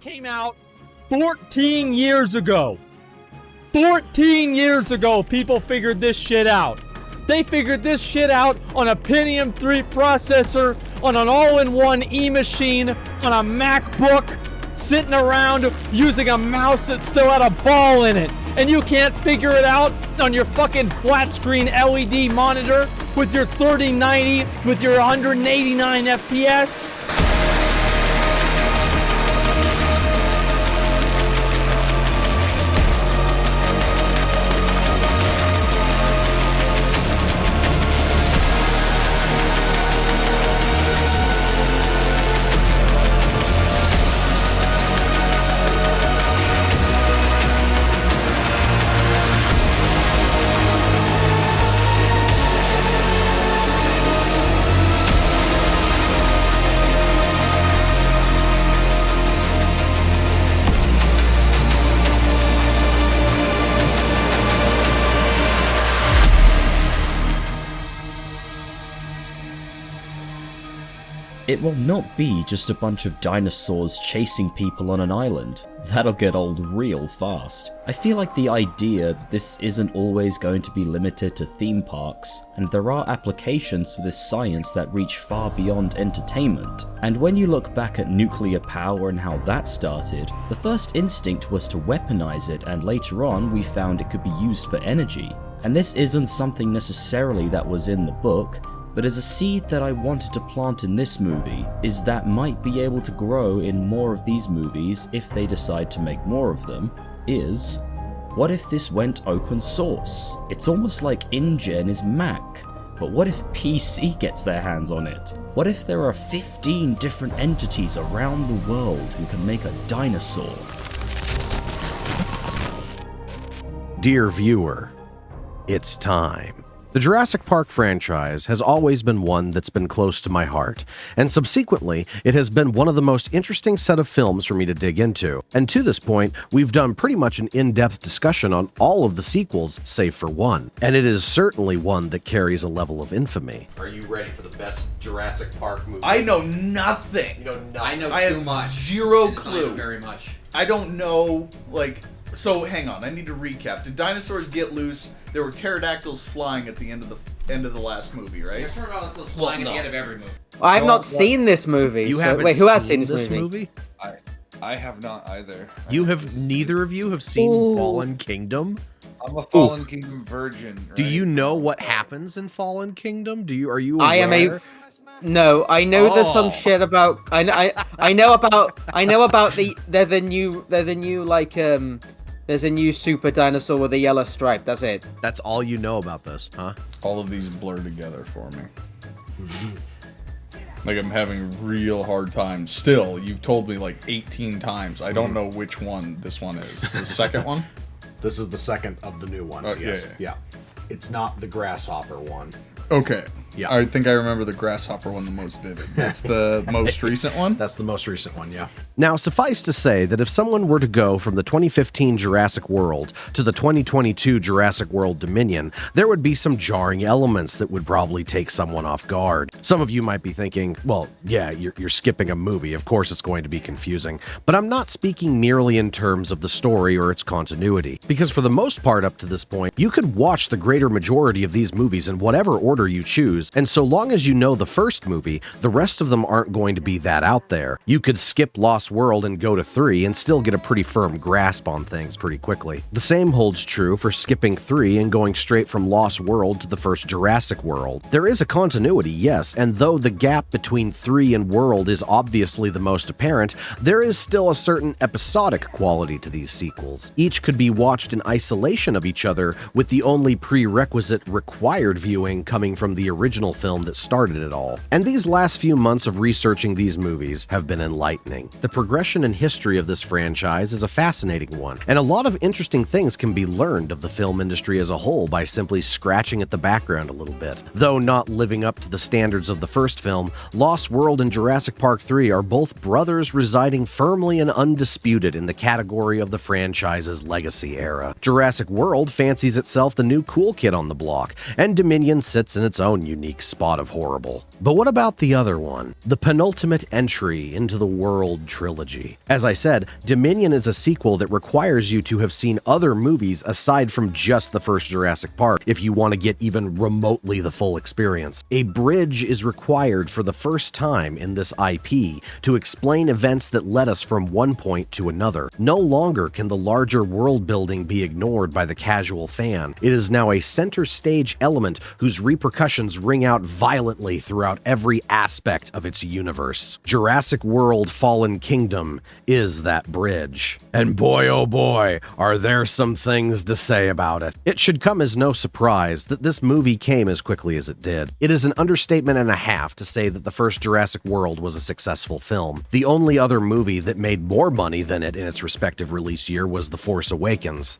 came out 14 years ago. 14 years ago, people figured this shit out. They figured this shit out on a Pentium 3 processor, on an all-in-one e-machine, on a MacBook, sitting around using a mouse that still had a ball in it. And you can't figure it out on your fucking flat screen LED monitor with your 3090 with your 189 FPS? It will not be just a bunch of dinosaurs chasing people on an island. That'll get old real fast. I feel like the idea that this isn't always going to be limited to theme parks, and there are applications for this science that reach far beyond entertainment. And when you look back at nuclear power and how that started, the first instinct was to weaponize it, and later on we found it could be used for energy. And this isn't something necessarily that was in the book, but as a seed that I wanted to plant in this movie is that might be able to grow in more of these movies if they decide to make more of them, is what if this went open source? It's almost like InGen is Mac, but what if PC gets their hands on it? What if there are 15 different entities around the world who can make a dinosaur? Dear viewer, it's time. The Jurassic Park franchise has always been one that's been close to my heart, and subsequently, it has been one of the most interesting set of films for me to dig into. And to this point, we've done pretty much an in-depth discussion on all of the sequels, save for one. And it is certainly one that carries a level of infamy. Are you ready for the best Jurassic Park movie? I know nothing. You know nothing. I know I too have much. zero It's not clue. very much. I don't know, so hang on, I need to recap. Did dinosaurs get loose? There were pterodactyls flying at the end of the last movie, right? You're talking about those flying at the end of every movie. I've not seen this movie. You so, haven't wait, who has seen seen this movie? I have not either. Neither of you have seen Fallen Kingdom? I'm a Fallen Kingdom virgin. Right? Do you know what happens in Fallen Kingdom? Are you aware? I am No, I know there's some shit about. I know about the. There's a new super dinosaur with a yellow stripe. That's it. That's all you know about this, huh? All of these blur together for me. Like, I'm having a real hard time. Still, you've told me like 18 times. I don't know which one this one is. The second one? This is the second of the new ones, yes. Yeah. It's not the grasshopper one. Okay. Yeah. I think I remember the grasshopper one the most vivid. That's the most recent one? That's the most recent one, yeah. Now, suffice to say that if someone were to go from the 2015 Jurassic World to the 2022 Jurassic World Dominion, there would be some jarring elements that would probably take someone off guard. Some of you might be thinking, well, yeah, you're skipping a movie. Of course it's going to be confusing. But I'm not speaking merely in terms of the story or its continuity, because for the most part up to this point, you could watch the greater majority of these movies in whatever order you choose, and so long as you know the first movie, the rest of them aren't going to be that out there. You could skip Lost World and go to 3 and still get a pretty firm grasp on things pretty quickly. The same holds true for skipping 3 and going straight from Lost World to the first Jurassic World. There is a continuity, yes, and though the gap between 3 and World is obviously the most apparent, there is still a certain episodic quality to these sequels. Each could be watched in isolation of each other, with the only prerequisite required viewing coming from the original film that started it all. And these last few months of researching these movies have been enlightening. The progression and history of this franchise is a fascinating one, and a lot of interesting things can be learned of the film industry as a whole by simply scratching at the background a little bit. Though not living up to the standards of the first film, Lost World and Jurassic Park 3 are both brothers residing firmly and undisputed in the category of the franchise's legacy era. Jurassic World fancies itself the new cool kid on the block, and Dominion sits in its own unique spot of horrible. But what about the other one? The penultimate entry into the World trilogy. As I said, Dominion is a sequel that requires you to have seen other movies aside from just the first Jurassic Park if you want to get even remotely the full experience. A bridge is required for the first time in this IP to explain events that led us from one point to another. No longer can the larger world building be ignored by the casual fan. It is now a center stage element whose repercussions ring out violently throughout every aspect of its universe. Jurassic World Fallen Kingdom is that bridge. And boy oh boy, are there some things to say about it. It should come as no surprise that this movie came as quickly as it did. It is an understatement and a half to say that the first Jurassic World was a successful film. The only other movie that made more money than it in its respective release year was The Force Awakens.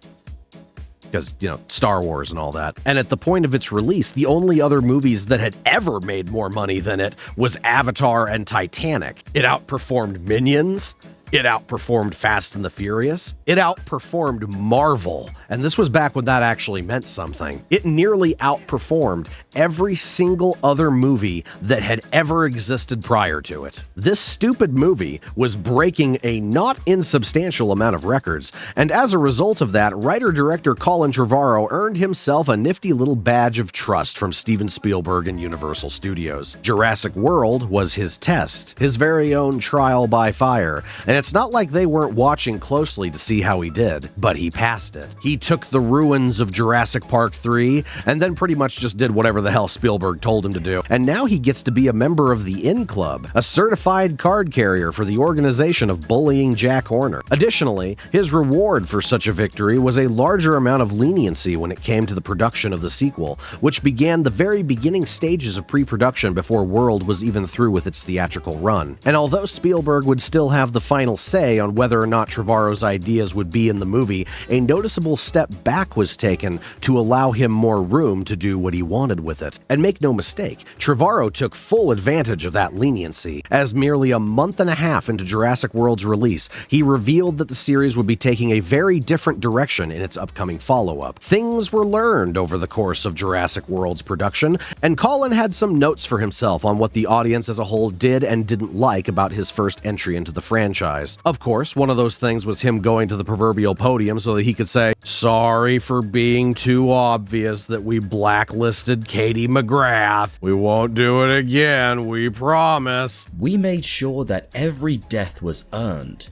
Because, Star Wars and all that. And at the point of its release, the only other movies that had ever made more money than it was Avatar and Titanic. It outperformed Minions. It outperformed Fast and the Furious. It outperformed Marvel. And this was back when that actually meant something. It nearly outperformed every single other movie that had ever existed prior to it. This stupid movie was breaking a not insubstantial amount of records, and as a result of that, writer-director Colin Trevorrow earned himself a nifty little badge of trust from Steven Spielberg and Universal Studios. Jurassic World was his test, his very own trial by fire, and it's not like they weren't watching closely to see how he did, but he passed it. He took the ruins of Jurassic Park 3 and then pretty much just did whatever the hell Spielberg told him to do. And now he gets to be a member of the In Club, a certified card carrier for the organization of bullying Jack Horner. Additionally, his reward for such a victory was a larger amount of leniency when it came to the production of the sequel, which began the very beginning stages of pre-production before World was even through with its theatrical run. And although Spielberg would still have the final say on whether or not Trevorrow's ideas would be in the movie, a noticeable step back was taken to allow him more room to do what he wanted with it. And make no mistake, Trevorrow took full advantage of that leniency, as merely a month and a half into Jurassic World's release, he revealed that the series would be taking a very different direction in its upcoming follow-up. Things were learned over the course of Jurassic World's production, and Colin had some notes for himself on what the audience as a whole did and didn't like about his first entry into the franchise. Of course, one of those things was him going to the proverbial podium so that he could say, "Sorry for being too obvious that we blacklisted Katie McGrath. We won't do it again, we promise." We made sure that every death was earned.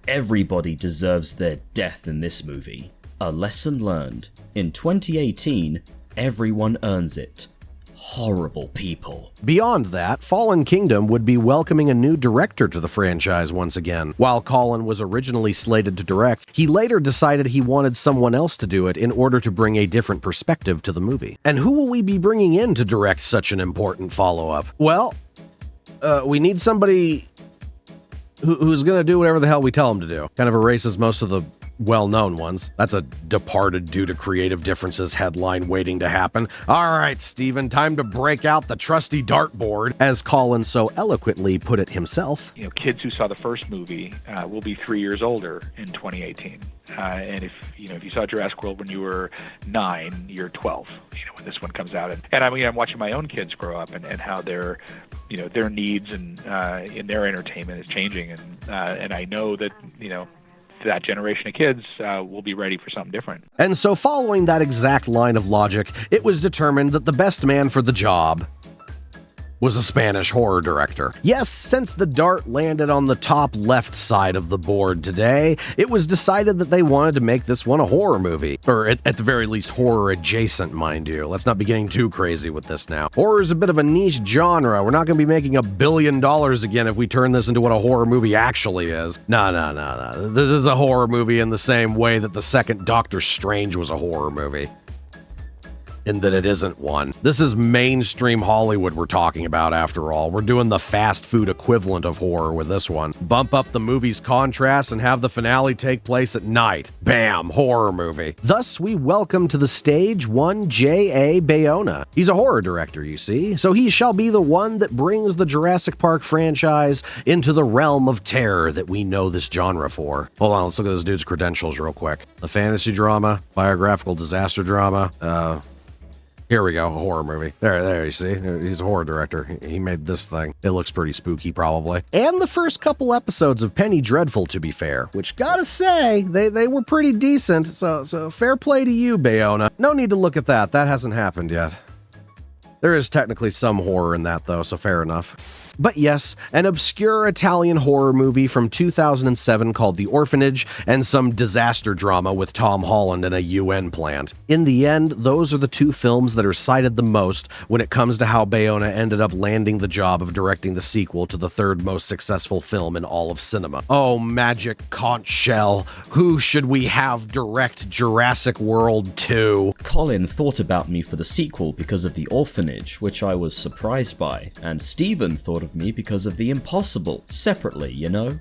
Everybody deserves their death in this movie. A lesson learned. In 2018, everyone earns it. Horrible people. Beyond that, Fallen Kingdom would be welcoming a new director to the franchise once again. While Colin was originally slated to direct, he later decided he wanted someone else to do it in order to bring a different perspective to the movie. And who will we be bringing in to direct such an important follow-up? Well, we need somebody who's going to do whatever the hell we tell him to do. Kind of erases most of the well-known ones. That's a departed due to creative differences headline waiting to happen. All right, Steven, time to break out the trusty dartboard, as Colin so eloquently put it himself. Kids who saw the first movie will be 3 years older in 2018. And if you saw Jurassic World when you were 9, you're 12. When this one comes out, and I'm watching my own kids grow up and how their needs and in their entertainment is changing, and I know that that generation of kids will be ready for something different. And so, following that exact line of logic, it was determined that the best man for the job was a Spanish horror director. Yes, since the dart landed on the top left side of the board today, it was decided that they wanted to make this one a horror movie. Or at the very least, horror adjacent, mind you. Let's not be getting too crazy with this now. Horror is a bit of a niche genre. We're not going to be making $1 billion again if we turn this into what a horror movie actually is. No. This is a horror movie in the same way that the second Doctor Strange was a horror movie. In that it isn't one. This is mainstream Hollywood we're talking about, after all. We're doing the fast food equivalent of horror with this one. Bump up the movie's contrast and have the finale take place at night. Bam, horror movie. Thus, we welcome to the stage one J.A. Bayona. He's a horror director, you see, so he shall be the one that brings the Jurassic Park franchise into the realm of terror that we know this genre for. Hold on, let's look at this dude's credentials real quick. A fantasy drama, biographical disaster drama, Here we go, a horror movie. There, you see? He's a horror director. He made this thing. It looks pretty spooky, probably. And the first couple episodes of Penny Dreadful, to be fair, which gotta say, they were pretty decent, so fair play to you, Bayona. No need to look at that. That hasn't happened yet. There is technically some horror in that, though, so fair enough. But yes, an obscure Italian horror movie from 2007 called The Orphanage, and some disaster drama with Tom Holland in a UN plant. In the end, those are the two films that are cited the most when it comes to how Bayona ended up landing the job of directing the sequel to the third most successful film in all of cinema. Oh, magic conch shell, who should we have direct Jurassic World 2? Colin thought about me for the sequel because of The Orphanage, which I was surprised by, and Stephen thought of me because of The Impossible, separately, you know?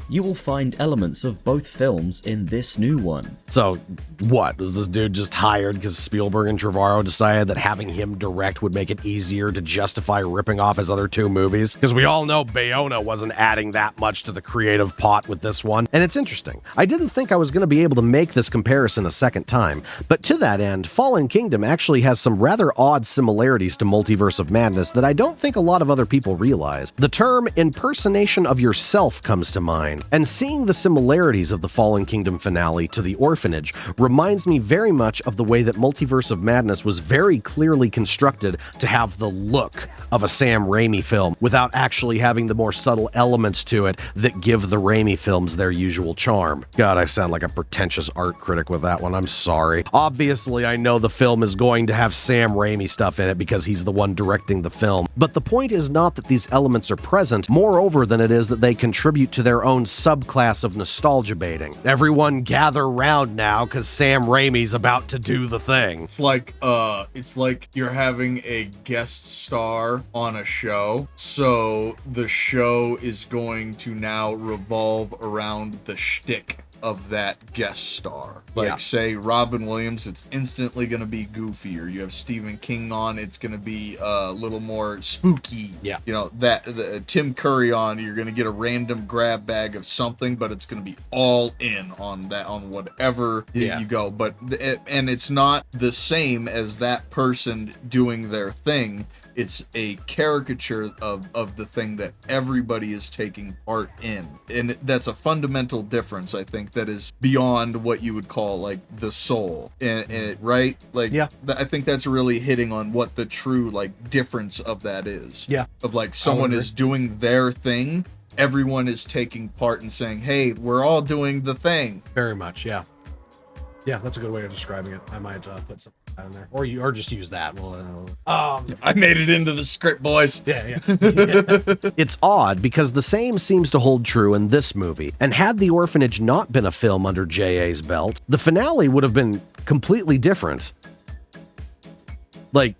You will find elements of both films in this new one. So, what? Was this dude just hired because Spielberg and Trevorrow decided that having him direct would make it easier to justify ripping off his other two movies? Because we all know Bayona wasn't adding that much to the creative pot with this one. And it's interesting. I didn't think I was going to be able to make this comparison a second time, but to that end, Fallen Kingdom actually has some rather odd similarities to Multiverse of Madness that I don't think a lot of other people realize. The term impersonation of yourself comes to mind. And seeing the similarities of the Fallen Kingdom finale to The Orphanage reminds me very much of the way that Multiverse of Madness was very clearly constructed to have the look of a Sam Raimi film without actually having the more subtle elements to it that give the Raimi films their usual charm. God, I sound like a pretentious art critic with that one. I'm sorry. Obviously, I know the film is going to have Sam Raimi stuff in it because he's the one directing the film. But the point is not that these elements are present, moreover than it is that they contribute to their own subclass of nostalgia baiting. Everyone gather round now because Sam Raimi's about to do the thing. It's like you're having a guest star on a show, so the show is going to now revolve around the shtick of that guest star. Like, say, Robin Williams, it's instantly going to be goofier. You have Stephen King on, it's going to be a little more spooky. Yeah. You know, Tim Curry on, you're going to get a random grab bag of something, but it's going to be all in on that, on whatever you go. But, and it's not the same as that person doing their thing. It's a caricature of the thing that everybody is taking part in. And that's a fundamental difference, I think, that is beyond what you would call, like, the soul. And right? Like, I think that's really hitting on what the true, like, difference of that is. Yeah. Of, like, someone is doing their thing, everyone is taking part and saying, hey, we're all doing the thing. Very much, yeah. Yeah, that's a good way of describing it. I might put something in there, or just use that. I made it into the script, boys. Yeah. It's odd because the same seems to hold true in this movie. And had The Orphanage not been a film under J.A.'s belt, the finale would have been completely different. Like,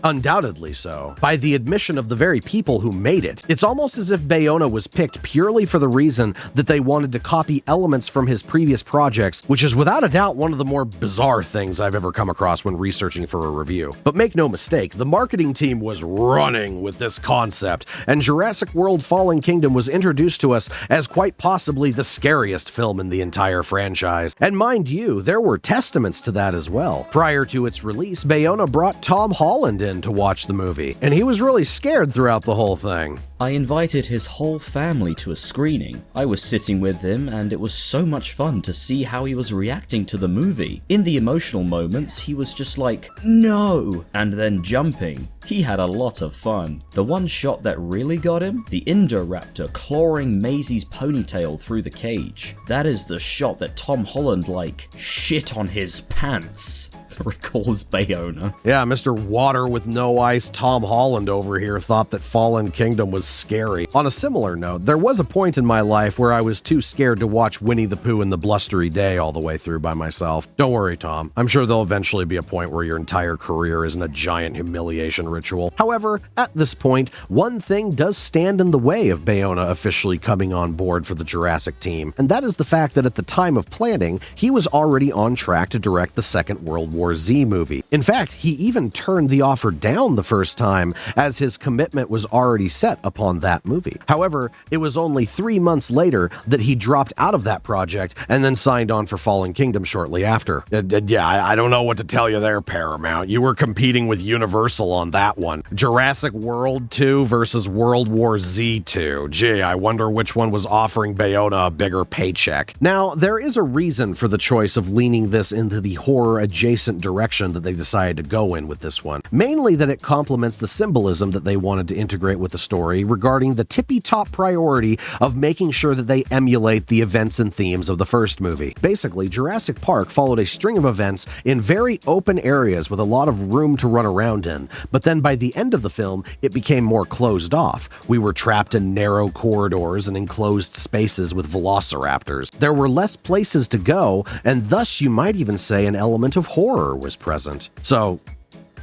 undoubtedly so, by the admission of the very people who made it. It's almost as if Bayona was picked purely for the reason that they wanted to copy elements from his previous projects, which is without a doubt one of the more bizarre things I've ever come across when researching for a review. But make no mistake, the marketing team was running with this concept, and Jurassic World Fallen Kingdom was introduced to us as quite possibly the scariest film in the entire franchise. And mind you, there were testaments to that as well. Prior to its release, Bayona brought Tom Holland in to watch the movie, and he was really scared throughout the whole thing. I invited his whole family to a screening. I was sitting with him, and it was so much fun to see how he was reacting to the movie. In the emotional moments, he was just like, no! And then jumping. He had a lot of fun. The one shot that really got him? The Indoraptor clawing Maisie's ponytail through the cage. That is the shot that Tom Holland, like, shit on his pants, recalls Bayona. Yeah, Mr. Water with no ice Tom Holland over here thought that Fallen Kingdom was scary. On a similar note, there was a point in my life where I was too scared to watch Winnie the Pooh and the Blustery Day all the way through by myself. Don't worry, Tom. I'm sure there'll eventually be a point where your entire career isn't a giant humiliation ritual. However, at this point, one thing does stand in the way of Bayona officially coming on board for the Jurassic team, and that is the fact that at the time of planning, he was already on track to direct the second World War Z movie. In fact, he even turned the offer down the first time, as his commitment was already set upon upon that movie. However, it was only 3 months later that he dropped out of that project and then signed on for Fallen Kingdom shortly after. Yeah, I don't know what to tell you there, Paramount. You were competing with Universal on that one. Jurassic World 2 versus World War Z 2. Gee, I wonder which one was offering Bayona a bigger paycheck. Now, there is a reason for the choice of leaning this into the horror-adjacent direction that they decided to go in with this one. Mainly that it complements the symbolism that they wanted to integrate with the story regarding the tippy-top priority of making sure that they emulate the events and themes of the first movie. Basically, Jurassic Park followed a string of events in very open areas with a lot of room to run around in, but then by the end of the film, it became more closed off. We were trapped in narrow corridors and enclosed spaces with velociraptors. There were less places to go, and thus you might even say an element of horror was present. So,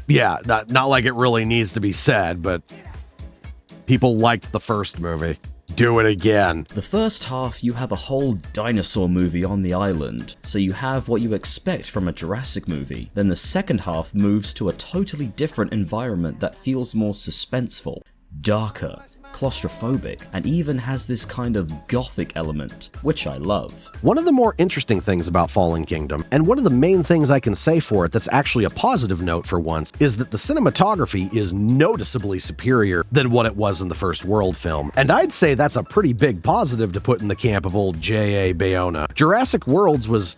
yeah, not like it really needs to be said, but people liked the first movie. Do it again. The first half, you have a whole dinosaur movie on the island, so you have what you expect from a Jurassic movie. Then the second half moves to a totally different environment that feels more suspenseful, darker, claustrophobic, and even has this kind of gothic element, which I love. One of the more interesting things about Fallen Kingdom, and one of the main things I can say for it that's actually a positive note for once, is that the cinematography is noticeably superior than what it was in the first World film. And I'd say that's a pretty big positive to put in the camp of old J.A. Bayona. Jurassic Worlds was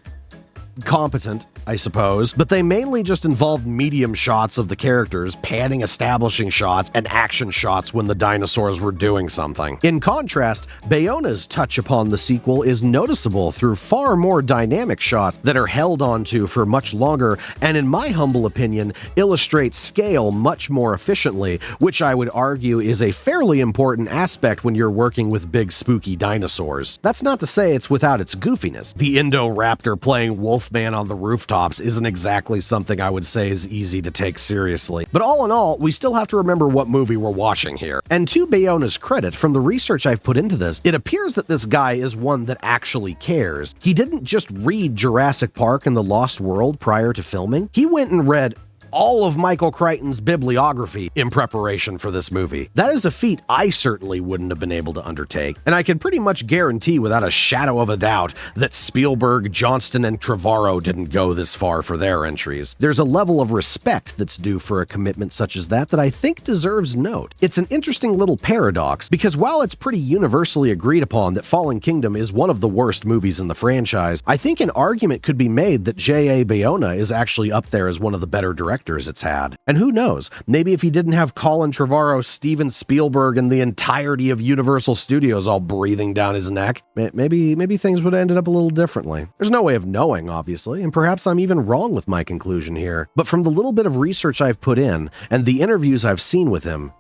competent, I suppose, but they mainly just involved medium shots of the characters, panning establishing shots, and action shots when the dinosaurs were doing something. In contrast, Bayona's touch upon the sequel is noticeable through far more dynamic shots that are held onto for much longer, and in my humble opinion, illustrate scale much more efficiently, which I would argue is a fairly important aspect when you're working with big spooky dinosaurs. That's not to say it's without its goofiness. The Indoraptor playing Wolfman on the rooftops isn't exactly something I would say is easy to take seriously. But all in all, we still have to remember what movie we're watching here. And to Bayona's credit, from the research I've put into this, it appears that this guy is one that actually cares. He didn't just read Jurassic Park and the Lost World prior to filming. He went and read all of Michael Crichton's bibliography in preparation for this movie. That is a feat I certainly wouldn't have been able to undertake, and I can pretty much guarantee without a shadow of a doubt that Spielberg, Johnston, and Trevorrow didn't go this far for their entries. There's a level of respect that's due for a commitment such as that I think deserves note. It's an interesting little paradox, because while it's pretty universally agreed upon that Fallen Kingdom is one of the worst movies in the franchise, I think an argument could be made that J.A. Bayona is actually up there as one of the better directors it's had. And who knows, maybe if he didn't have Colin Trevorrow, Steven Spielberg, and the entirety of Universal Studios all breathing down his neck, maybe things would have ended up a little differently. There's no way of knowing, obviously, and perhaps I'm even wrong with my conclusion here, but from the little bit of research I've put in, and the interviews I've seen with him,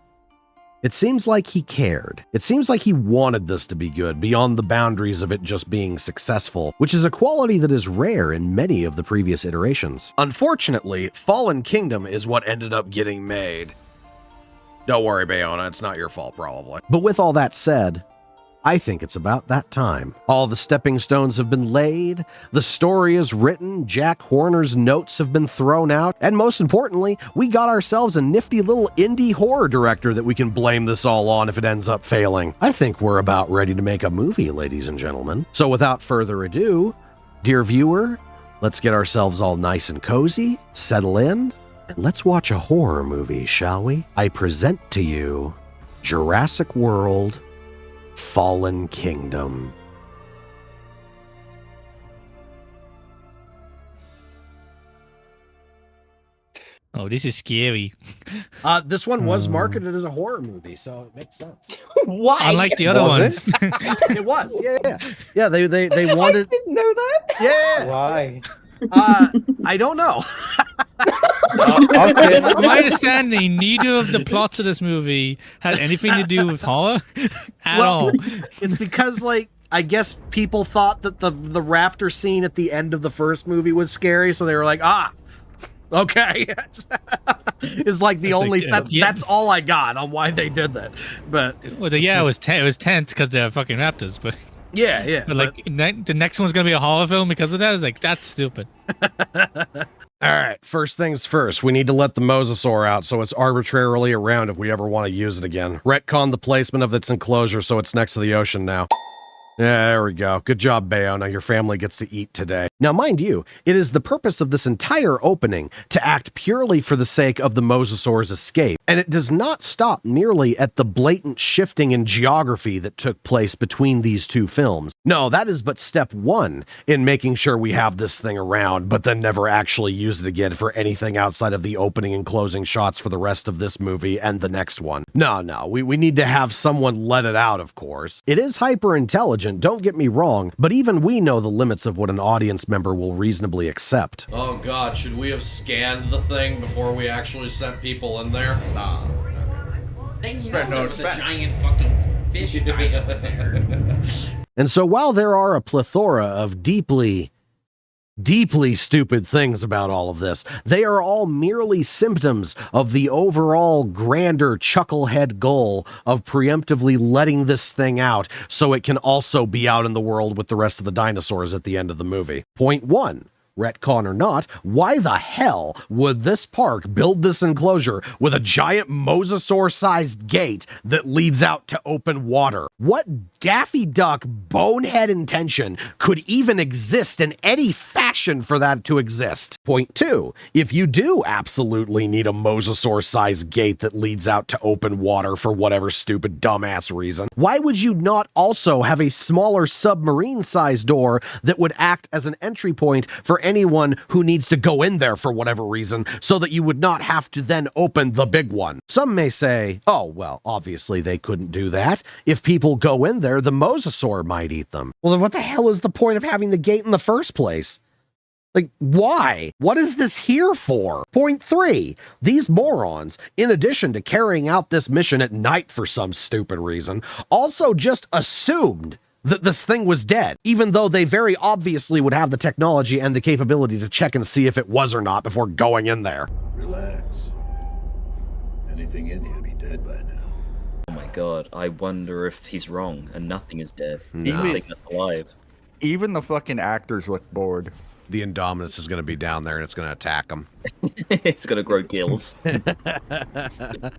it seems like he cared. It seems like he wanted this to be good, beyond the boundaries of it just being successful, which is a quality that is rare in many of the previous iterations. Unfortunately, Fallen Kingdom is what ended up getting made. Don't worry, Bayona, it's not your fault, probably. But with all that said, I think it's about that time. All the stepping stones have been laid, the story is written, Jack Horner's notes have been thrown out, and most importantly, we got ourselves a nifty little indie horror director that we can blame this all on if it ends up failing. I think we're about ready to make a movie, ladies and gentlemen. So without further ado, dear viewer, let's get ourselves all nice and cozy, settle in, and let's watch a horror movie, shall we? I present to you Jurassic World Fallen Kingdom. Oh, this is scary. This one was marketed as a horror movie, so it makes sense. Why? Unlike the other ones. It was, yeah. They wanted. I didn't know that. Yeah. Why? I don't know. From my understanding, neither of the plots of this movie had anything to do with horror at all. It's because, like, I guess people thought that the raptor scene at the end of the first movie was scary, so they were like, okay. It's like the only that's all I got on why they did that. But it was tense because they're fucking raptors, but yeah. But like the next one's gonna be a horror film because of that. I was like, that's stupid. All right, first things first, we need to let the Mosasaur out so it's arbitrarily around if we ever want to use it again. Retcon the placement of its enclosure so it's next to the ocean now. Yeah, there we go. Good job, Bayo. Now your family gets to eat today. Now, mind you, it is the purpose of this entire opening to act purely for the sake of the Mosasaur's escape, and it does not stop merely at the blatant shifting in geography that took place between these two films. No, that is but step one in making sure we have this thing around, but then never actually use it again for anything outside of the opening and closing shots for the rest of this movie and the next one. No, we need to have someone let it out, of course. It is hyper-intelligent, don't get me wrong, but even we know the limits of what an audience member will reasonably accept. Oh god, should we have scanned the thing before we actually sent people in there? Nah. They know Spread no there was a expense. giant fucking fish dying up in there. And so while there are a plethora of deeply stupid things about all of this, they are all merely symptoms of the overall grander chucklehead goal of preemptively letting this thing out so it can also be out in the world with the rest of the dinosaurs at the end of the movie. Point one. Retcon or not, why the hell would this park build this enclosure with a giant mosasaur-sized gate that leads out to open water? What Daffy Duck bonehead intention could even exist in any fashion for that to exist? Point two, if you do absolutely need a mosasaur-sized gate that leads out to open water for whatever stupid dumbass reason, why would you not also have a smaller submarine-sized door that would act as an entry point for anyone who needs to go in there for whatever reason, so that you would not have to then open the big one? Some may say, oh, well, obviously they couldn't do that. If people go in there, the mosasaur might eat them. Well, then what the hell is the point of having the gate in the first place? Like, why? What is this here for? Point three, these morons, in addition to carrying out this mission at night for some stupid reason, also just assumed that this thing was dead, even though they very obviously would have the technology and the capability to check and see if it was or not before going in there. Relax. Anything in here be dead by now. Oh my god, I wonder if he's wrong and nothing is dead. No. Nothing is alive. Even the fucking actors look bored. The Indominus is going to be down there and it's going to attack them. It's gonna grow gills.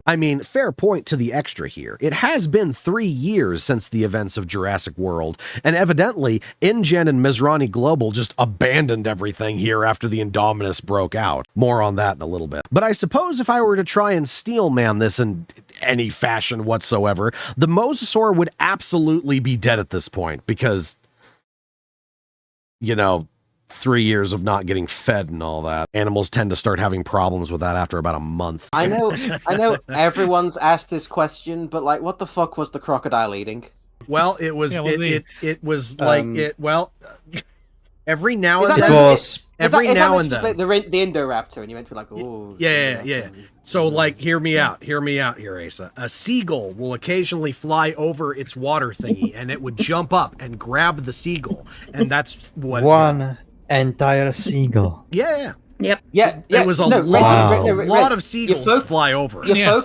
I mean, fair point to the extra here. It has been 3 years since the events of Jurassic World, and evidently, InGen and Mizrani Global just abandoned everything here after the Indominus broke out. More on that in a little bit. But I suppose if I were to try and steelman this in any fashion whatsoever, the Mosasaur would absolutely be dead at this point, because, you know, 3 years of not getting fed and all that. Animals tend to start having problems with that after about a month. I know everyone's asked this question, but like, what the fuck was the crocodile eating? Well, it was it was like every now and Is that then. like- is Every that- is that now meant and to be then. like the Indoraptor, and you meant to be like, oh. Yeah. So, like, hear me out here, Asa. A seagull will occasionally fly over its water thingy, and it would jump up and grab the seagull, and that's what. One entire seagull. Yeah. Yep. Yeah. It was a lot of seagulls fly over. Yeah,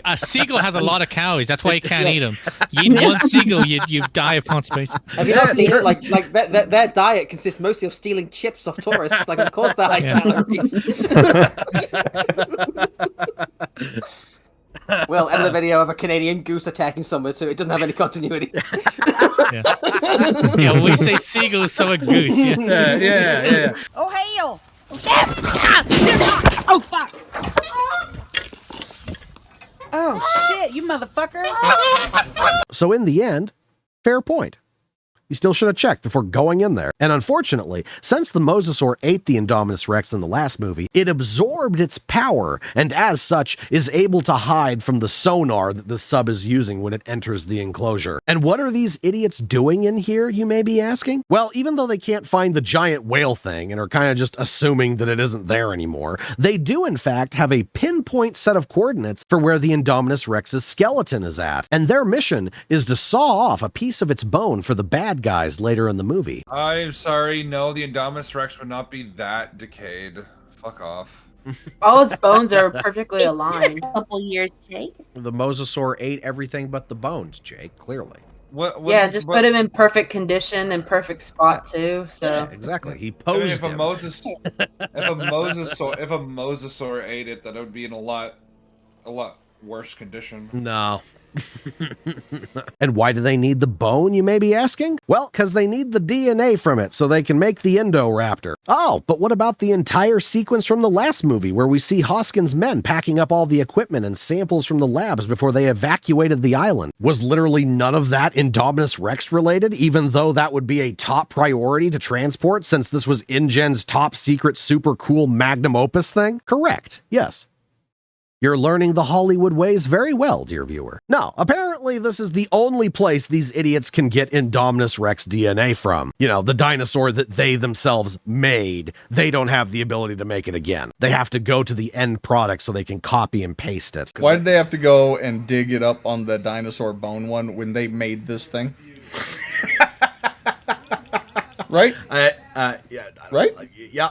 a seagull has a lot of calories. That's why you can't eat them. You eat one seagull, you die of constipation. Have you not seen it? Like their diet consists mostly of stealing chips off tourists. Like, of course, they're high calories. Well, end of the video of a Canadian goose attacking someone, so it doesn't have any continuity. Yeah, when we say seagull, so a goose. Yeah. Oh, hell! Oh, shit! Oh, fuck! Oh, shit, you motherfucker! So in the end, fair point. You still should have checked before going in there. And unfortunately, since the Mosasaur ate the Indominus Rex in the last movie, it absorbed its power, and as such, is able to hide from the sonar that the sub is using when it enters the enclosure. And what are these idiots doing in here, you may be asking? Well, even though they can't find the giant whale thing and are kind of just assuming that it isn't there anymore, they do in fact have a pinpoint set of coordinates for where the Indominus Rex's skeleton is at. And their mission is to saw off a piece of its bone for the bad guys later in the movie. I'm sorry, no, the Indominus Rex would not be that decayed. Fuck off. All its bones are perfectly aligned. A couple years, Jake. The Mosasaur ate everything but the bones, Jake, clearly. Yeah, just put him in perfect condition and perfect spot too. So Yeah, exactly. He I mean, posed if a him. Mosasaur ate it, then it would be in a lot worse condition. No. And why do they need the bone, you may be asking? Well, because they need the DNA from it so they can make the Indoraptor. Oh, but what about the entire sequence from the last movie where we see Hoskins' men packing up all the equipment and samples from the labs before they evacuated the island? Was literally none of that Indominus Rex related, even though that would be a top priority to transport since this was InGen's top secret super cool magnum opus thing? Correct, yes. You're learning the Hollywood ways very well, dear viewer. Now, apparently this is the only place these idiots can get Indominus Rex DNA from. You know, the dinosaur that they themselves made. They don't have the ability to make it again. They have to go to the end product so they can copy and paste it. Why did they have to go and dig it up on the dinosaur bone one when they made this thing? Right? Yeah. Right? Yeah.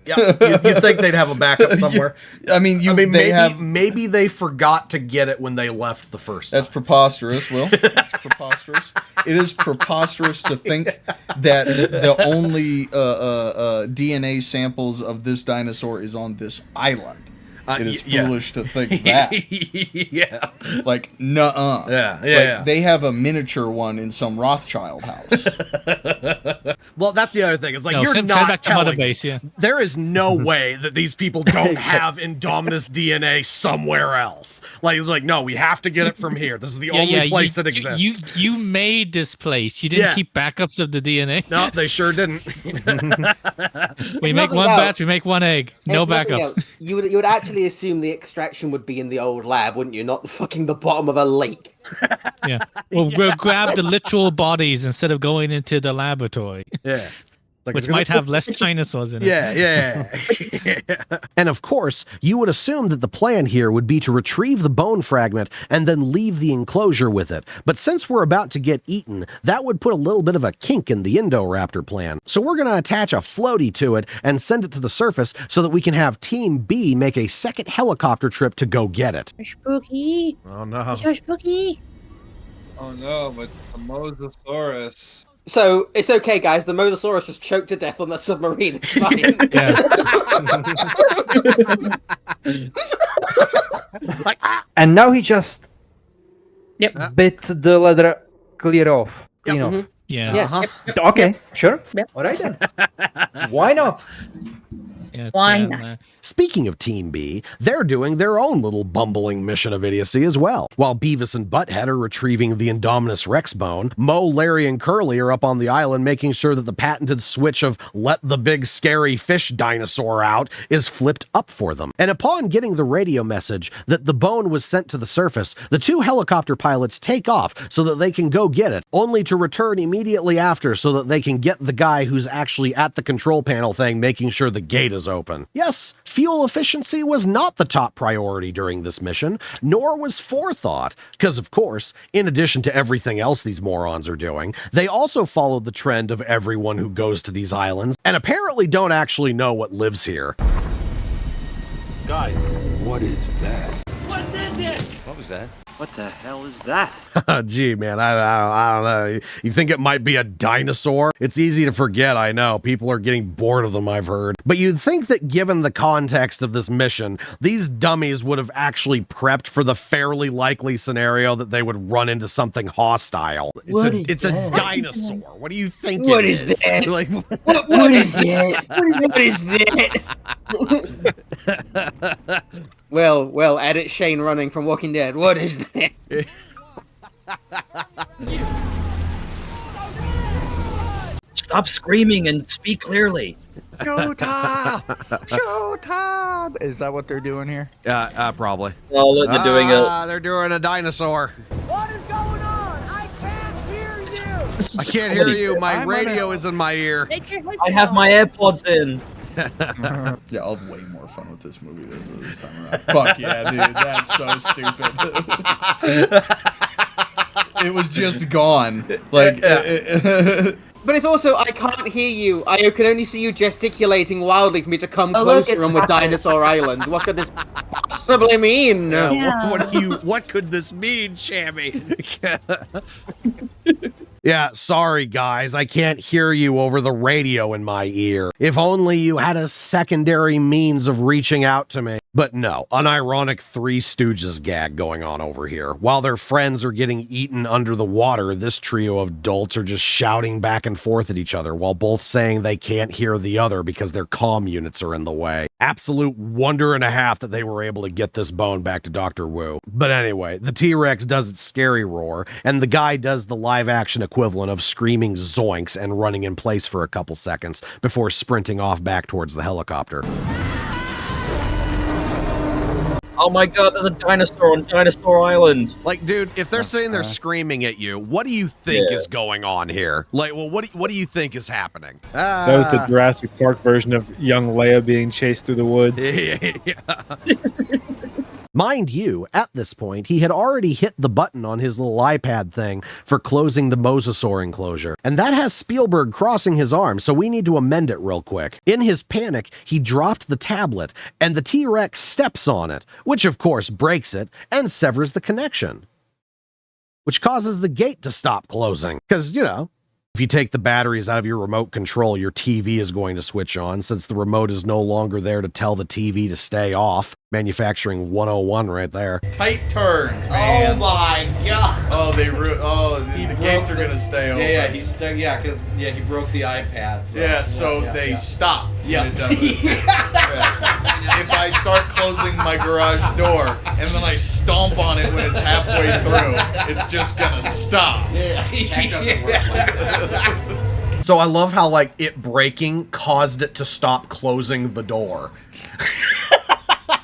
Yeah, you'd think they'd have a backup somewhere. Maybe they forgot to get it when they left the first time. That's preposterous, Will. That's preposterous. It is preposterous to think that the only DNA samples of this dinosaur is on this island. It is foolish to think that. Yeah. Like, nuh-uh. Yeah. They have a miniature one in some Rothschild house. Well, that's the other thing. It's like, No, you're send not back to telling Mother Base, yeah. There is no way that these people don't have Indominus DNA somewhere else. Like, it's like, no, we have to get it from here. This is the only place it exists. You made this place. You didn't keep backups of the DNA. No, they sure didn't. We make one batch, we make one egg. No backups. Else, you would actually assume the extraction would be in the old lab, wouldn't you? Not the bottom of a lake. Yeah. We'll grab the literal bodies instead of going into the laboratory. Yeah. Which might have less dinosaurs in it. Yeah. And of course, you would assume that the plan here would be to retrieve the bone fragment and then leave the enclosure with it. But since we're about to get eaten, that would put a little bit of a kink in the Indoraptor plan. So we're going to attach a floaty to it and send it to the surface so that we can have Team B make a second helicopter trip to go get it. Spooky. Oh no. So spooky. Oh no, but the Mosasaurus. So, it's okay, guys. The Mosasaurus was choked to death on the submarine. It's fine. And now he just bit the leather clear off. Clean off. Yeah. Okay, sure. All right then. Why not? Yeah, Why not? Speaking of Team B, they're doing their own little bumbling mission of idiocy as well. While Beavis and Butthead are retrieving the Indominus Rex bone, Mo, Larry, and Curly are up on the island making sure that the patented switch of let the big scary fish dinosaur out is flipped up for them. And upon getting the radio message that the bone was sent to the surface, the two helicopter pilots take off so that they can go get it, only to return immediately after so that they can get the guy who's actually at the control panel thing making sure the gate is open. Yes, fuel efficiency was not the top priority during this mission, nor was forethought, because of course, in addition to everything else these morons are doing, they also followed the trend of everyone who goes to these islands, and apparently don't actually know what lives here. Guys, what is that? What is it? What was that? What the hell is that? Gee, man, I don't know. You think it might be a dinosaur? It's easy to forget, I know. People are getting bored of them, I've heard. But you'd think that given the context of this mission, these dummies would have actually prepped for the fairly likely scenario that they would run into something hostile. It's a dinosaur. What do you think What it is that? Like, What is that? What is that? Well, edit Shane running from Walking Dead. What is that? Stop screaming and speak clearly. Showtime! Showtime! Is that what they're doing here? Probably. Oh, look, they're doing They're doing a dinosaur. What is going on? I can't hear you. I can't hear you. My radio is in my ear. I have my AirPods in. Yeah, I'll have way more fun with this movie than this time around. Fuck yeah, dude. That's so stupid. It was just gone. Like, But it's also, I can't hear you. I can only see you gesticulating wildly for me to come closer on with Dinosaur Island. What could this possibly mean? What could this mean, Shammy? Yeah, sorry guys, I can't hear you over the radio in my ear. If only you had a secondary means of reaching out to me. But no, an ironic Three Stooges gag going on over here. While their friends are getting eaten under the water, this trio of dolts are just shouting back and forth at each other while both saying they can't hear the other because their comm units are in the way. Absolute wonder and a half that they were able to get this bone back to Dr. Wu. But anyway, the T-Rex does its scary roar, and the guy does the live-action equivalent of screaming zoinks and running in place for a couple seconds before sprinting off back towards the helicopter. Oh my god, there's a dinosaur on Dinosaur Island. Like, dude, if they're sitting there screaming at you, what do you think is going on here? Like, well, what do you think is happening? That was the Jurassic Park version of young Leia being chased through the woods. Mind you, at this point, he had already hit the button on his little iPad thing for closing the Mosasaur enclosure. And that has Spielberg crossing his arm, so we need to amend it real quick. In his panic, he dropped the tablet, and the T-Rex steps on it, which of course breaks it and severs the connection, which causes the gate to stop closing. Because, you know, if you take the batteries out of your remote control, your TV is going to switch on, since the remote is no longer there to tell the TV to stay off. Manufacturing 101 right there. Tight turns, man. Oh my god. Oh, the gates are gonna stay open. Yeah, he broke the iPad. So they stop. Yeah. If I start closing my garage door and then I stomp on it when it's halfway through, it's just gonna stop. Tech doesn't work like that. So I love how, like, it breaking caused it to stop closing the door.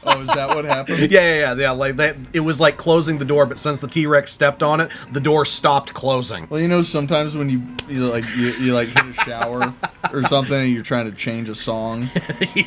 Oh, is that what happened? Yeah. Like that, it was like closing the door, but since the T-Rex stepped on it, the door stopped closing. Well, you know, sometimes when you hit a shower or something, and you're trying to change a song,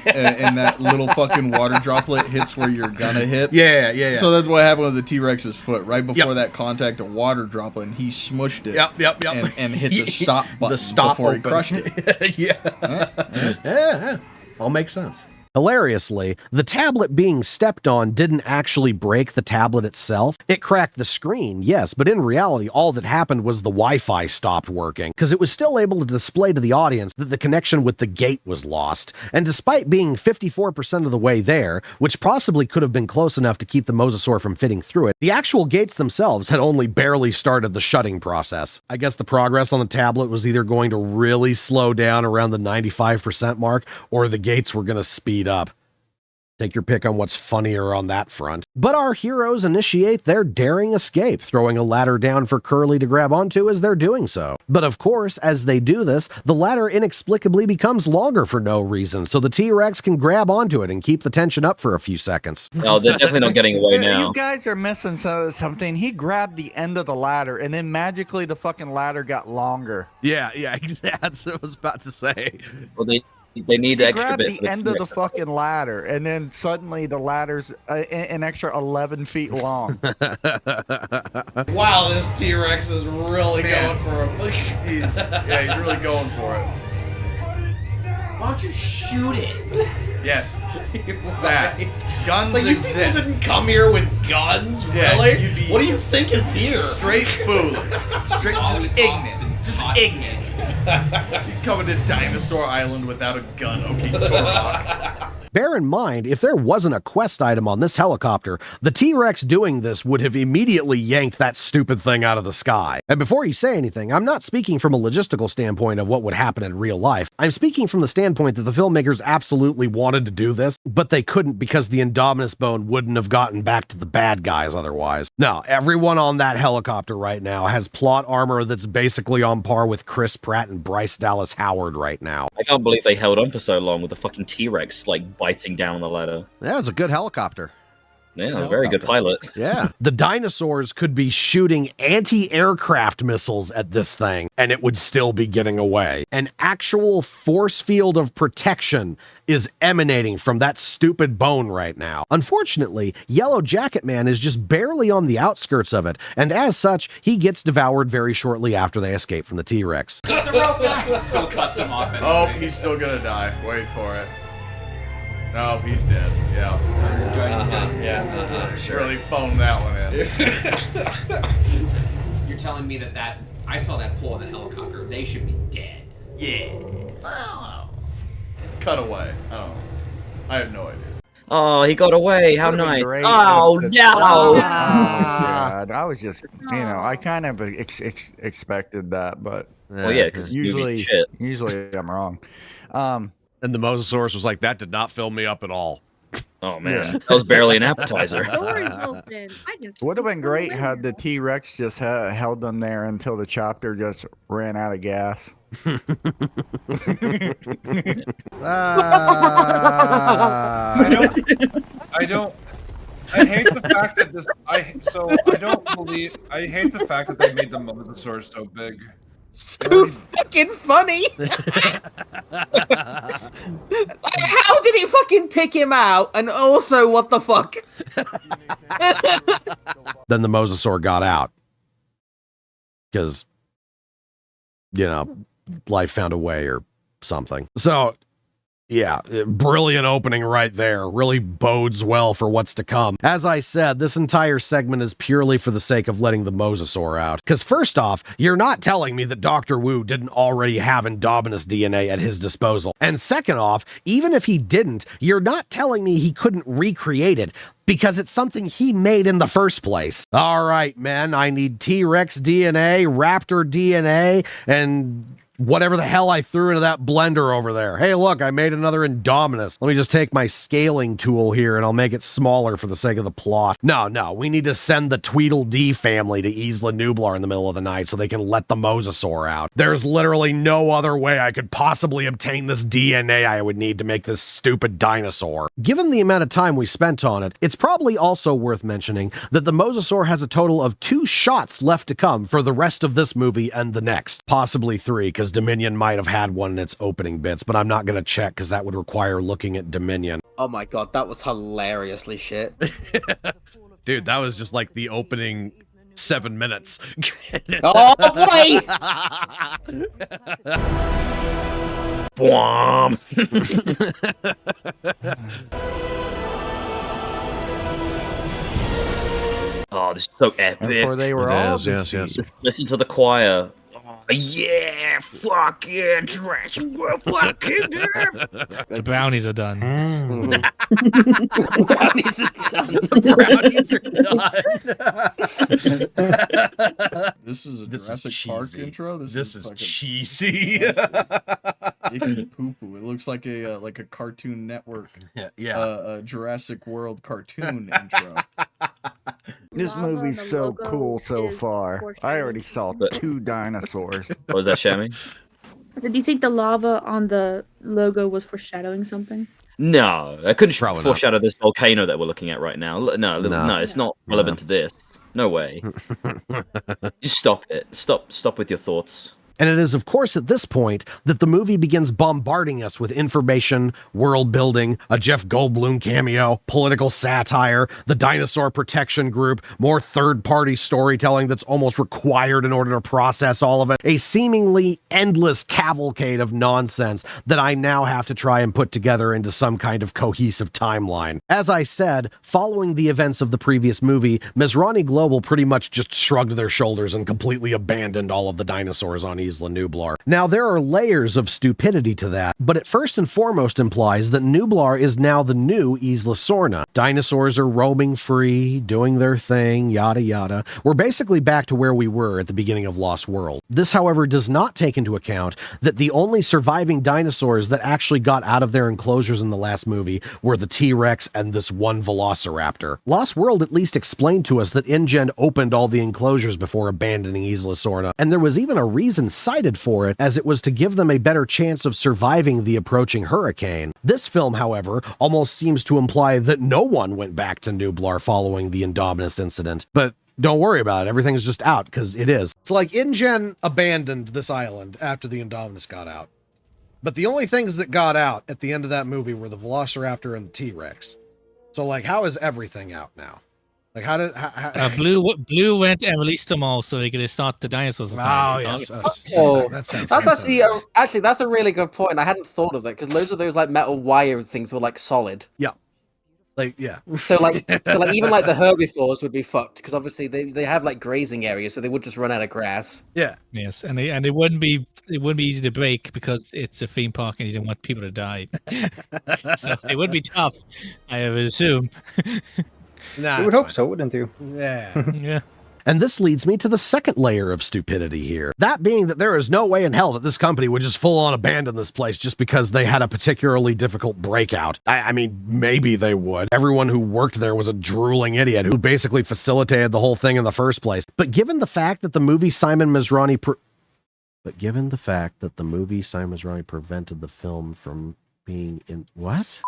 and that little fucking water droplet hits where you're gonna hit. Yeah. So that's what happened with the T-Rex's foot. Right before that contact, a water droplet, and he smushed it. Yep. And hit the stop button before he crushed it. Yeah. All makes sense. Hilariously, the tablet being stepped on didn't actually break the tablet itself. It cracked the screen, yes, but in reality, all that happened was the Wi-Fi stopped working, because it was still able to display to the audience that the connection with the gate was lost. And despite being 54% of the way there, which possibly could have been close enough to keep the Mosasaur from fitting through it, the actual gates themselves had only barely started the shutting process. I guess the progress on the tablet was either going to really slow down around the 95% mark, or the gates were going to speed up. Take your pick on what's funnier on that front. But our heroes initiate their daring escape, throwing a ladder down for Curly to grab onto as they're doing so. But of course, as they do this, the ladder inexplicably becomes longer for no reason, so the T-Rex can grab onto it and keep the tension up for a few seconds. No, they're definitely not getting away now. You guys are missing something. He grabbed the end of the ladder, and then magically the fucking ladder got longer. Yeah, that's what I was about to say. Well, they need extra grab bits. the end of the fucking ladder, and then suddenly the ladder's an extra 11 feet long. Wow, this T-Rex is really going for him. He's really going for it. Why don't you shoot it? Yes. That. Guns it's like exist. You people didn't come here with guns, really? What do you think is here? Straight food. Just ignorant. Just ignorant. You're coming to Dinosaur Island without a gun, okay, Kormac. Bear in mind, if there wasn't a quest item on this helicopter, the T-Rex doing this would have immediately yanked that stupid thing out of the sky. And before you say anything, I'm not speaking from a logistical standpoint of what would happen in real life. I'm speaking from the standpoint that the filmmakers absolutely wanted to do this, but they couldn't because the Indominus bone wouldn't have gotten back to the bad guys otherwise. No, everyone on that helicopter right now has plot armor that's basically on par with Chris Pratt and Bryce Dallas Howard right now. I can't believe they held on for so long with the fucking T-Rex, like, biting down on the ladder. Yeah, it's a good helicopter. Yeah, very good pilot. Yeah. The dinosaurs could be shooting anti-aircraft missiles at this thing, and it would still be getting away. An actual force field of protection is emanating from that stupid bone right now. Unfortunately, Yellow Jacket Man is just barely on the outskirts of it, and as such, he gets devoured very shortly after they escape from the T-Rex. Cut the rope back! Still cuts him off. Oh, he's still gonna die. Wait for it. No, he's dead. Yeah. Sure. Really phoned that one in. You're telling me that I saw that pole in that helicopter. They should be dead. Yeah. Cut away. I don't know. I have no idea. Oh, he got away. How Would've been nice. great Oh, if no. Oh, God. I was just, I kind of expected that, but Well, yeah, 'cause this movie's usually, shit. usually I'm wrong. And the Mosasaurus was like, that did not fill me up at all. Oh, man. That was barely an appetizer. Would have been great had the T-Rex just held them there until the chopper just ran out of gas. I hate the fact that this. I hate the fact that they made the Mosasaur so big. So fucking funny. How did he fucking pick him out? And also, what the fuck? Then the Mosasaur got out. Because, life found a way or something. So, yeah, brilliant opening right there. Really bodes well for what's to come. As I said, this entire segment is purely for the sake of letting the Mosasaur out. Because first off, you're not telling me that Dr. Wu didn't already have Indominus DNA at his disposal. And second off, even if he didn't, you're not telling me he couldn't recreate it, because it's something he made in the first place. All right, men, I need T-Rex DNA, Raptor DNA, and whatever the hell I threw into that blender over there. Hey, look, I made another Indominus. Let me just take my scaling tool here and I'll make it smaller for the sake of the plot. No, we need to send the Tweedledee family to Isla Nublar in the middle of the night so they can let the Mosasaur out. There's literally no other way I could possibly obtain this DNA I would need to make this stupid dinosaur. Given the amount of time we spent on it, it's probably also worth mentioning that the Mosasaur has a total of 2 shots left to come for the rest of this movie and the next. Possibly 3, because Dominion might have had one in its opening bits, but I'm not going to check because that would require looking at Dominion. Oh my god, that was hilariously shit. Dude, that was just like the opening 7 minutes. Oh boy! Bwom! Oh, this is so epic. For they were all yes. Listen to the choir. Yeah, fuck yeah, Jurassic World, fucking yeah. The brownies are done. The brownies are done. The brownies are done. This is a Jurassic Park intro. This is cheesy. Icky poo-poo. It looks like a Cartoon Network. A Jurassic World cartoon intro. This movie's so cool so far. I already saw 2 dinosaurs. What was that, Shammy? Do you think the lava on the logo was foreshadowing something? No, I couldn't Probably foreshadow this volcano that we're looking at right now. No, it's not relevant to this. No way. Just stop it. Stop with your thoughts. And it is, of course, at this point that the movie begins bombarding us with information, world building, a Jeff Goldblum cameo, political satire, the Dinosaur Protection Group, more third-party storytelling that's almost required in order to process all of it, a seemingly endless cavalcade of nonsense that I now have to try and put together into some kind of cohesive timeline. As I said, following the events of the previous movie, Mizrahi Global pretty much just shrugged their shoulders and completely abandoned all of the dinosaurs on Isla Nublar. Now, there are layers of stupidity to that, but it first and foremost implies that Nublar is now the new Isla Sorna. Dinosaurs are roaming free, doing their thing, yada yada. We're basically back to where we were at the beginning of Lost World. This, however, does not take into account that the only surviving dinosaurs that actually got out of their enclosures in the last movie were the T-Rex and this one Velociraptor. Lost World at least explained to us that InGen opened all the enclosures before abandoning Isla Sorna, and there was even a reason cited for it, as it was to give them a better chance of surviving the approaching hurricane. This film, however, almost seems to imply that no one went back to Nublar following the Indominus incident. But don't worry about it, everything's just out, because it is. It's like InGen abandoned this island after the Indominus got out. But the only things that got out at the end of that movie were the Velociraptor and the T-Rex. So, like, how is everything out now? Like, how did... Blue went and released them all so they could start the dinosaurs. Oh, yes. That's actually that's a really good point. I hadn't thought of that because loads of those like metal wire things were like solid. Yeah. Like, yeah. So even like the herbivores would be fucked because obviously they have like grazing areas, so they would just run out of grass. Yeah. Yes, and they wouldn't be easy to break because it's a theme park and you don't want people to die. So it would be tough, I would assume. You would hope so, wouldn't you? Yeah. Yeah. And this leads me to the second layer of stupidity here. That being that there is no way in hell that this company would just full on abandon this place just because they had a particularly difficult breakout. I mean, maybe they would. Everyone who worked there was a drooling idiot who basically facilitated the whole thing in the first place. But given the fact that the movie Simon Masrani prevented the film from being in... What?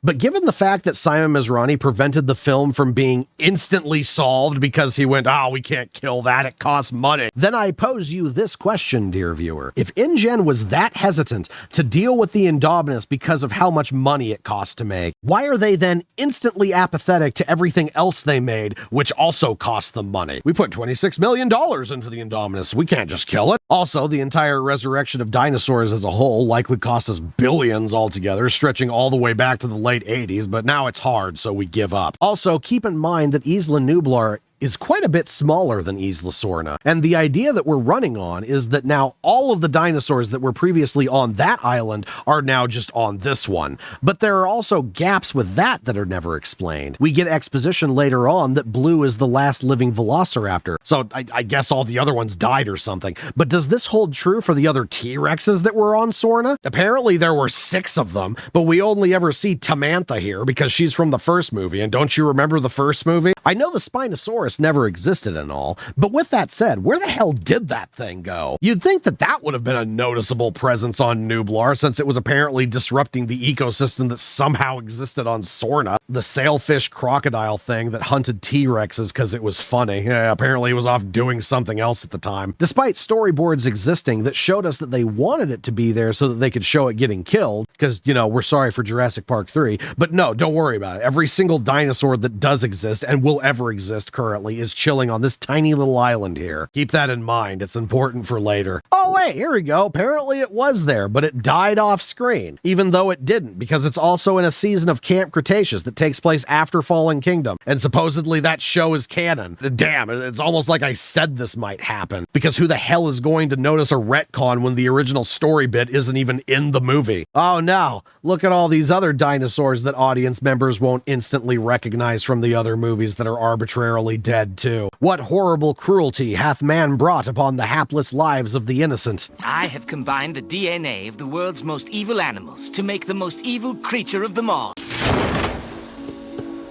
But given the fact that Simon Masrani prevented the film from being instantly solved because he went, we can't kill that, it costs money, then I pose you this question, dear viewer. If InGen was that hesitant to deal with the Indominus because of how much money it cost to make, why are they then instantly apathetic to everything else they made, which also cost them money? We put $26 million into the Indominus. We can't just kill it. Also, the entire resurrection of dinosaurs as a whole likely cost us billions altogether, stretching all the way back to the late 80s, but now it's hard, so we give up. Also, keep in mind that Isla Nublar is quite a bit smaller than Isla Sorna, and the idea that we're running on is that now all of the dinosaurs that were previously on that island are now just on this one. But there are also gaps with that are never explained. We get exposition later on that Blue is the last living velociraptor, so I guess all the other ones died or something. But does this hold true for the other T-Rexes that were on Sorna? Apparently there were 6 of them, but we only ever see Samantha here because she's from the first movie, and don't you remember the first movie? I know the Spinosaurus never existed and all, but with that said, where the hell did that thing go? You'd think that would have been a noticeable presence on Nublar, since it was apparently disrupting the ecosystem that somehow existed on Sorna. The sailfish crocodile thing that hunted T-Rexes because it was funny. Yeah, apparently it was off doing something else at the time. Despite storyboards existing that showed us that they wanted it to be there so that they could show it getting killed, because, we're sorry for Jurassic Park 3, but no, don't worry about it. Every single dinosaur that does exist and will ever exist currently is chilling on this tiny little island here. Keep that in mind. It's important for later. Oh, wait, here we go. Apparently it was there, but it died off screen, even though it didn't, because it's also in a season of Camp Cretaceous that takes place after Fallen Kingdom, and supposedly that show is canon. Damn, it's almost like I said this might happen, because who the hell is going to notice a retcon when the original story bit isn't even in the movie? Oh no, look at all these other dinosaurs that audience members won't instantly recognize from the other movies that are arbitrarily dead too. What horrible cruelty hath man brought upon the hapless lives of the innocent? I have combined the DNA of the world's most evil animals to make the most evil creature of them all.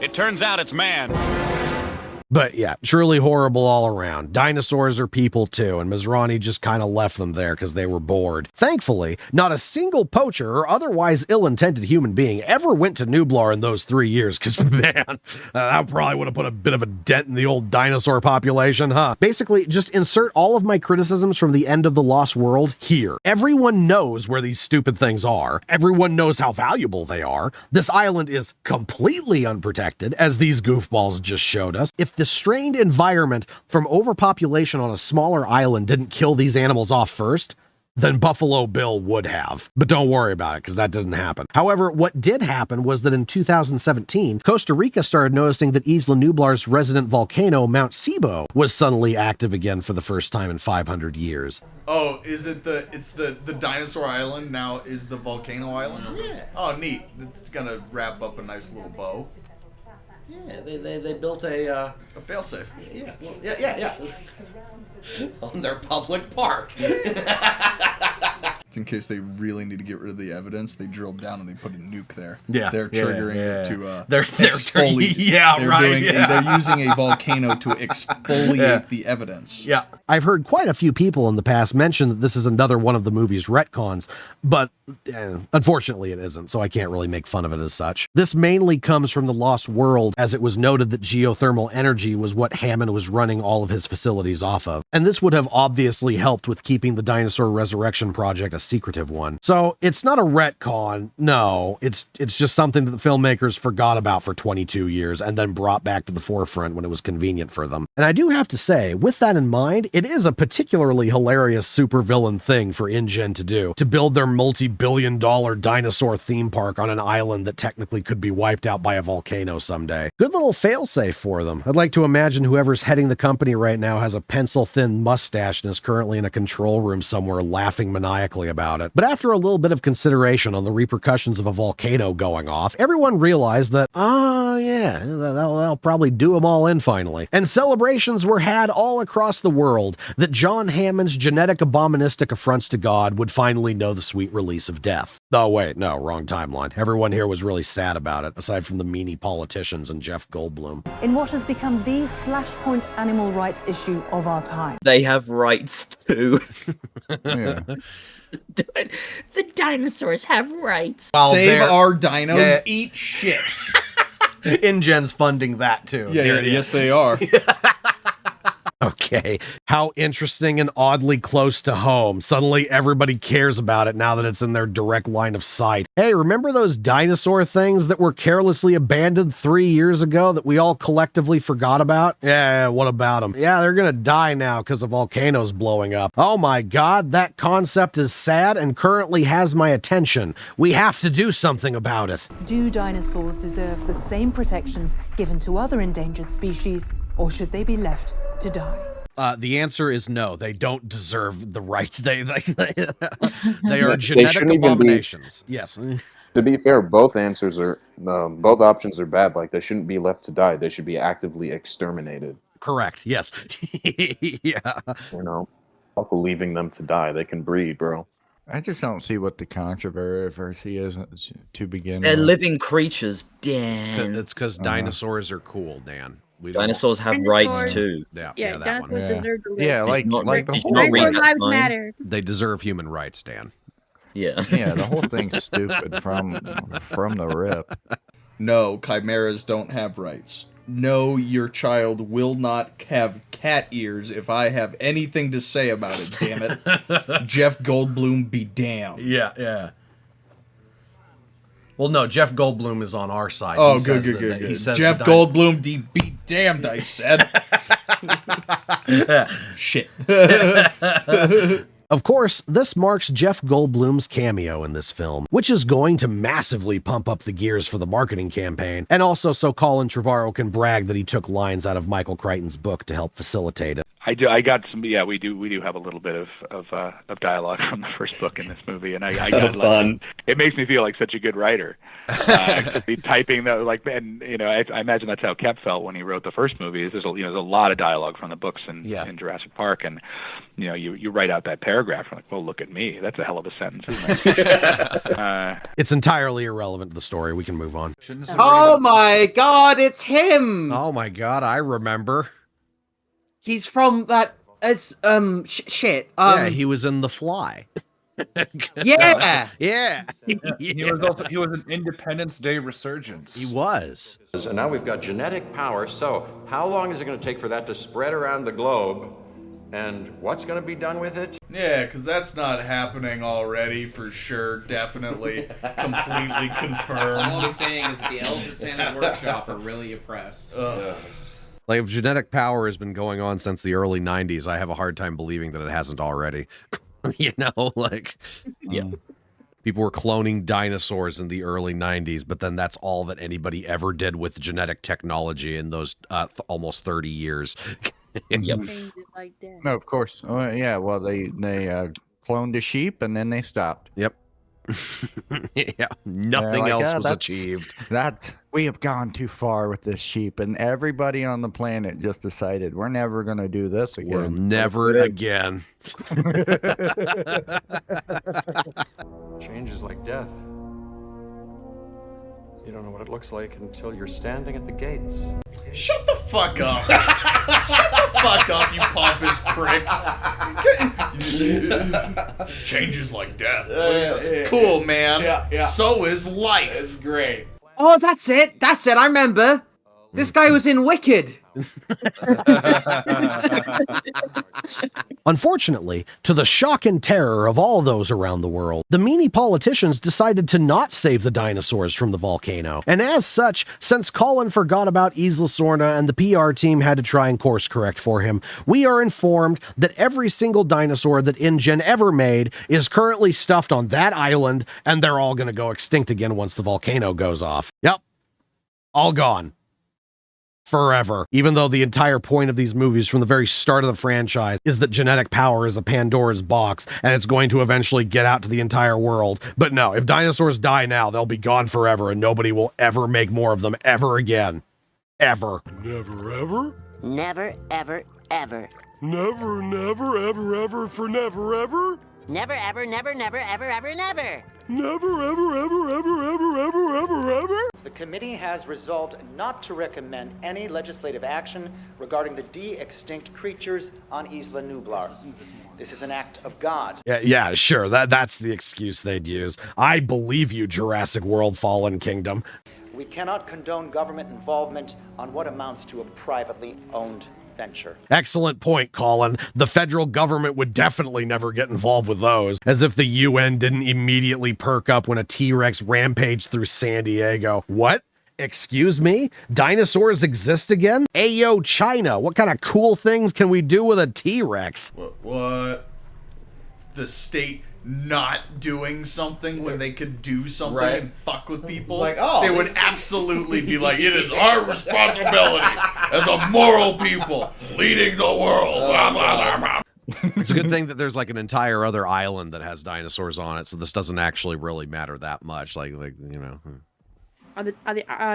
It turns out it's man. But yeah, truly horrible all around. Dinosaurs are people too, and Masrani just kind of left them there because they were bored. Thankfully, not a single poacher or otherwise ill-intended human being ever went to Nublar in those 3 years, because man, that probably would have put a bit of a dent in the old dinosaur population, huh? Basically, just insert all of my criticisms from the end of The Lost World here. Everyone knows where these stupid things are. Everyone knows how valuable they are. This island is completely unprotected, as these goofballs just showed us. If the strained environment from overpopulation on a smaller island didn't kill these animals off first, then Buffalo Bill would have. But don't worry about it, because that didn't happen. However, what did happen was that in 2017, Costa Rica started noticing that Isla Nublar's resident volcano, Mount Cibo, was suddenly active again for the first time in 500 years. Oh, is it the dinosaur island now is the volcano island? Yeah. Oh, neat. It's gonna wrap up a nice little bow. Yeah, they built a failsafe. Yeah, well, yeah. On their public park. In case they really need to get rid of the evidence, they drilled down and they put a nuke there. Yeah, they're triggering it to they're exfoliate. They're using a volcano to exfoliate the evidence. Yeah, I've heard quite a few people in the past mention that this is another one of the movie's retcons, but unfortunately it isn't, so I can't really make fun of it as such. This mainly comes from The Lost World, as it was noted that geothermal energy was what Hammond was running all of his facilities off of, and this would have obviously helped with keeping the Dinosaur Resurrection project a secretive one. So it's not a retcon, no, it's just something that the filmmakers forgot about for 22 years and then brought back to the forefront when it was convenient for them. And I do have to say, with that in mind, it is a particularly hilarious supervillain thing for InGen to do, to build their multi multi-billion-dollar dinosaur theme park on an island that technically could be wiped out by a volcano someday. Good little failsafe for them. I'd like to imagine whoever's heading the company right now has a pencil-thin mustache and is currently in a control room somewhere laughing maniacally about it. But after a little bit of consideration on the repercussions of a volcano going off, everyone realized that, yeah, that'll probably do them all in finally. And celebrations were had all across the world that John Hammond's genetic aboministic affronts to God would finally know the sweet release of death. Oh wait, no, wrong timeline. Everyone here was really sad about it, aside from the meanie politicians and Jeff Goldblum. In what has become the flashpoint animal rights issue of our time. They have rights too. Yeah. The dinosaurs have rights. Save our dinos, eat shit. InGen's funding that too. Yeah, yes they are. Okay, how interesting and oddly close to home. Suddenly everybody cares about it now that it's in their direct line of sight. Hey, remember those dinosaur things that were carelessly abandoned 3 years ago that we all collectively forgot about? Yeah, what about them? Yeah, they're gonna die now because of volcanoes blowing up. Oh my god, that concept is sad and currently has my attention. We have to do something about it. Do dinosaurs deserve the same protections given to other endangered species, or should they be left to die? The answer is no. They don't deserve the rights. They are genetic abominations. Yes. To be fair, both answers are both options are bad. Like, they shouldn't be left to die. They should be actively exterminated. Correct. Yes. Yeah. You know, fuck leaving them to die. They can breed, bro. I just don't see what the controversy is to begin They're with. living creatures, Dan. It's because dinosaurs are cool, Dan. Dinosaurs have rights too. Yeah, that one. dinosaurs deserve to live. Yeah, like the whole Dinosaur lives matter. They deserve human rights, Dan. Yeah. Yeah, the whole thing's stupid from the rip. No, chimeras don't have rights. No, your child will not have cat ears if I have anything to say about it, damn it. Jeff Goldblum be damned. Yeah. Well, no, Jeff Goldblum is on our side. Oh, He good. says Jeff Goldblum be damned, I said. Shit. Of course, this marks Jeff Goldblum's cameo in this film, which is going to massively pump up the gears for the marketing campaign, and also so Colin Trevorrow can brag that he took lines out of Michael Crichton's book to help facilitate it. I got some. Yeah, we do have a little bit of dialogue from the first book in this movie, and I got fun. It makes me feel like such a good writer. Be typing though, like, and you know, I imagine that's how Kep felt when he wrote the first movie. There's a lot of dialogue from the books in Jurassic Park, and you know, you write out that paragraph, you're like, well, look at me. That's a hell of a sentence, isn't it? It's entirely irrelevant to the story. We can move on. Oh my god, it's him! Oh my god, I remember. He's from that shit. Yeah, he was in The Fly. Yeah. Yeah. He was an Independence Day resurgence. He was. And now we've got genetic power, so how long is it going to take for that to spread around the globe? And what's going to be done with it? Yeah, because that's not happening already for sure. Definitely, completely confirmed. All I'm saying is the elves at Santa's workshop are really oppressed. Like, if genetic power has been going on since the early 90s, I have a hard time believing that it hasn't already. You know, like, people were cloning dinosaurs in the early 90s, but then that's all that anybody ever did with genetic technology in those almost 30 years. Yep. No, of course. Oh, yeah, well, they cloned a sheep and then they stopped. Yep. Yeah, nothing else was achieved. We have gone too far with this sheep, and everybody on the planet just decided we're never going to do this again. We'll never again. Change is like death. You don't know what it looks like until you're standing at the gates. Shut the fuck up. Shut the fuck up, you pompous prick. Changes like death. Cool, man. Yeah. So is life. It's great. Oh, that's it. I remember. This guy was in Wicked. Unfortunately, to the shock and terror of all those around the world, the meanie politicians decided to not save the dinosaurs from the volcano. And as such, since Colin forgot about Isla Sorna and the PR team had to try and course correct for him, we are informed that every single dinosaur that InGen ever made is currently stuffed on that island, and they're all going to go extinct again once the volcano goes off. Yep. All gone. Forever. Even though the entire point of these movies from the very start of the franchise is that genetic power is a Pandora's box and it's going to eventually get out to the entire world. But no, if dinosaurs die now, they'll be gone forever and nobody will ever make more of them ever again. Ever. Never ever? Never, ever, ever. Never, never, ever, ever for never ever? Never, ever, never, never, ever, ever, never. Never, ever, ever, ever, ever, ever, ever, ever? The committee has resolved not to recommend any legislative action regarding the de-extinct creatures on Isla Nublar. This is an act of God. Yeah, sure. That's the excuse they'd use. I believe you, Jurassic World Fallen Kingdom. We cannot condone government involvement on what amounts to a privately owned venture. Excellent point, Colin. The federal government would definitely never get involved with those, as if the UN didn't immediately perk up when a T-Rex rampaged through San Diego. What? Excuse me? Dinosaurs exist again? Ayo, China, what kind of cool things can we do with a T-Rex? What? The state not doing something when they could do something and fuck with people? It's like, oh, they would absolutely be like, it is our responsibility as a moral people leading the world. Blah, blah, blah, blah. It's a good thing that there's like an entire other island that has dinosaurs on it, so this doesn't actually really matter that much. Like you know. Are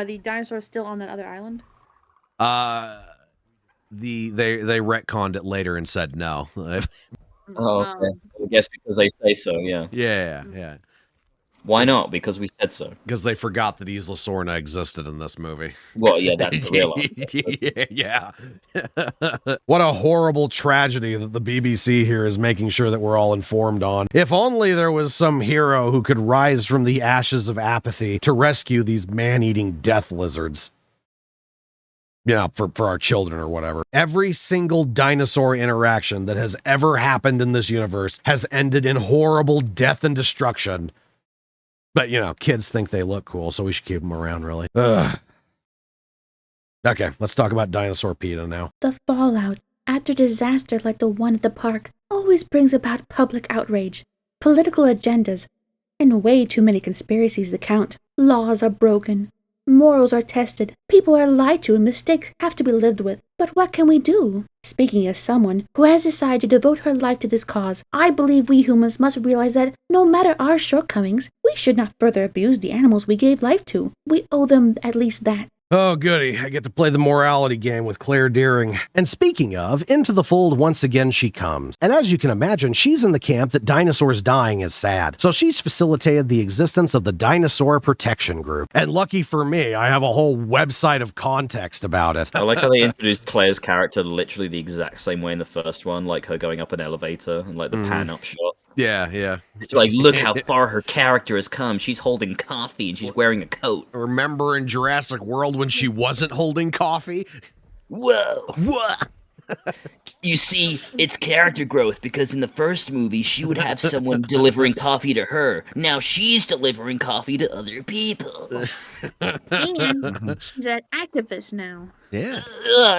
the dinosaurs still on that other island? They retconned it later and said no. Oh, okay. I guess because they say so, yeah. Yeah. Why not? Because we said so. Because they forgot that Isla Sorna existed in this movie. Well, yeah, that's the real answer. Yeah. What a horrible tragedy that the BBC here is making sure that we're all informed on. If only there was some hero who could rise from the ashes of apathy to rescue these man-eating death lizards. Yeah, for our children or whatever. Every single dinosaur interaction that has ever happened in this universe has ended in horrible death and destruction. But, you know, kids think they look cool, so we should keep them around, really. Ugh. Okay, let's talk about Dinosaur PETA now. The fallout after a disaster like the one at the park always brings about public outrage, political agendas, and way too many conspiracies to count. Laws are broken. Morals are tested, people are lied to, and mistakes have to be lived with. But what can we do? Speaking as someone who has decided to devote her life to this cause, I believe we humans must realize that no matter our shortcomings, we should not further abuse the animals we gave life to. We owe them at least that. Oh, goody. I get to play the morality game with Claire Deering. And speaking of, into the fold once again she comes. And as you can imagine, she's in the camp that dinosaurs dying is sad. So she's facilitated the existence of the Dinosaur Protection Group. And lucky for me, I have a whole website of context about it. I like how they introduced Claire's character literally the exact same way in the first one, like her going up an elevator and like the pan-up shot. Yeah. It's like, look how far her character has come. She's holding coffee and she's wearing a coat. Remember in Jurassic World when she wasn't holding coffee? Whoa. You see, it's character growth because in the first movie, she would have someone delivering coffee to her. Now she's delivering coffee to other people. And she's an activist now. Yeah.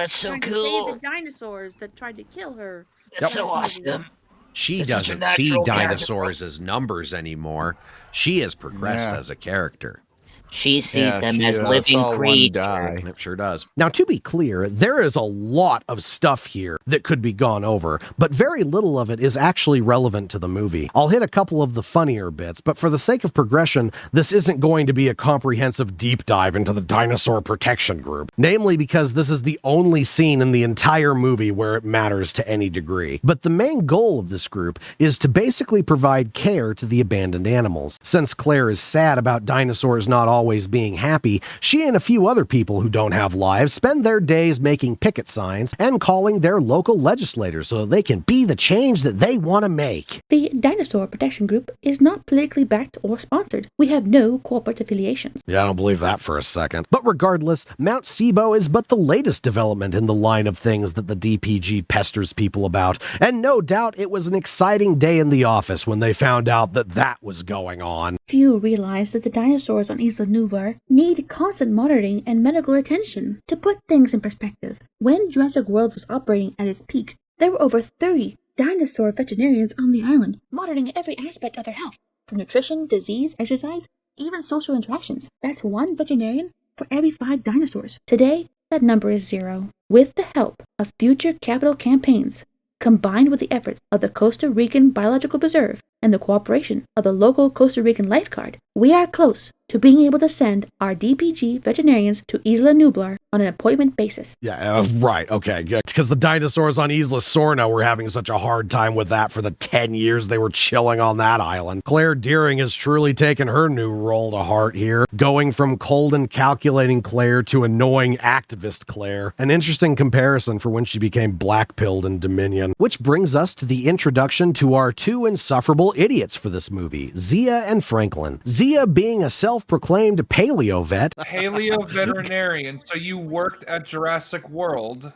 It's so Trying to cool. save the dinosaurs that tried to kill her. That's so awesome. She It's such a doesn't see natural dinosaurs as numbers anymore. She has progressed as a character. She sees them as living creatures. It sure does. Now, to be clear, there is a lot of stuff here that could be gone over, but very little of it is actually relevant to the movie. I'll hit a couple of the funnier bits, but for the sake of progression, this isn't going to be a comprehensive deep dive into the Dinosaur Protection Group, namely because this is the only scene in the entire movie where it matters to any degree. But the main goal of this group is to basically provide care to the abandoned animals. Since Claire is sad about dinosaurs not always being happy, she and a few other people who don't have lives spend their days making picket signs and calling their local legislators so they can be the change that they want to make. The Dinosaur Protection Group is not politically backed or sponsored. We have no corporate affiliations. Yeah, I don't believe that for a second. But regardless, Mount Sibo is but the latest development in the line of things that the DPG pesters people about, and no doubt it was an exciting day in the office when they found out that that was going on. Few realize that the dinosaurs on Isla Nublar need constant monitoring and medical attention. To put things in perspective, when Jurassic World was operating at its peak, there were over 30 dinosaur veterinarians on the island, monitoring every aspect of their health, from nutrition, disease, exercise, even social interactions. That's one veterinarian for every 5 dinosaurs. Today, that number is 0. With the help of future capital campaigns, combined with the efforts of the Costa Rican Biological Preserve and the cooperation of the local Costa Rican Lifeguard, we are close to being able to send our DPG veterinarians to Isla Nublar on an appointment basis. Yeah, right, okay, because the dinosaurs on Isla Sorna were having such a hard time with that for the 10 years they were chilling on that island. Claire Deering has truly taken her new role to heart here, going from cold and calculating Claire to annoying activist Claire. An interesting comparison for when she became black-pilled in Dominion. Which brings us to the introduction to our 2 insufferable idiots for this movie, Zia and Franklin. Zia being a self-proclaimed paleo vet. Paleo veterinarian, so you worked at Jurassic World.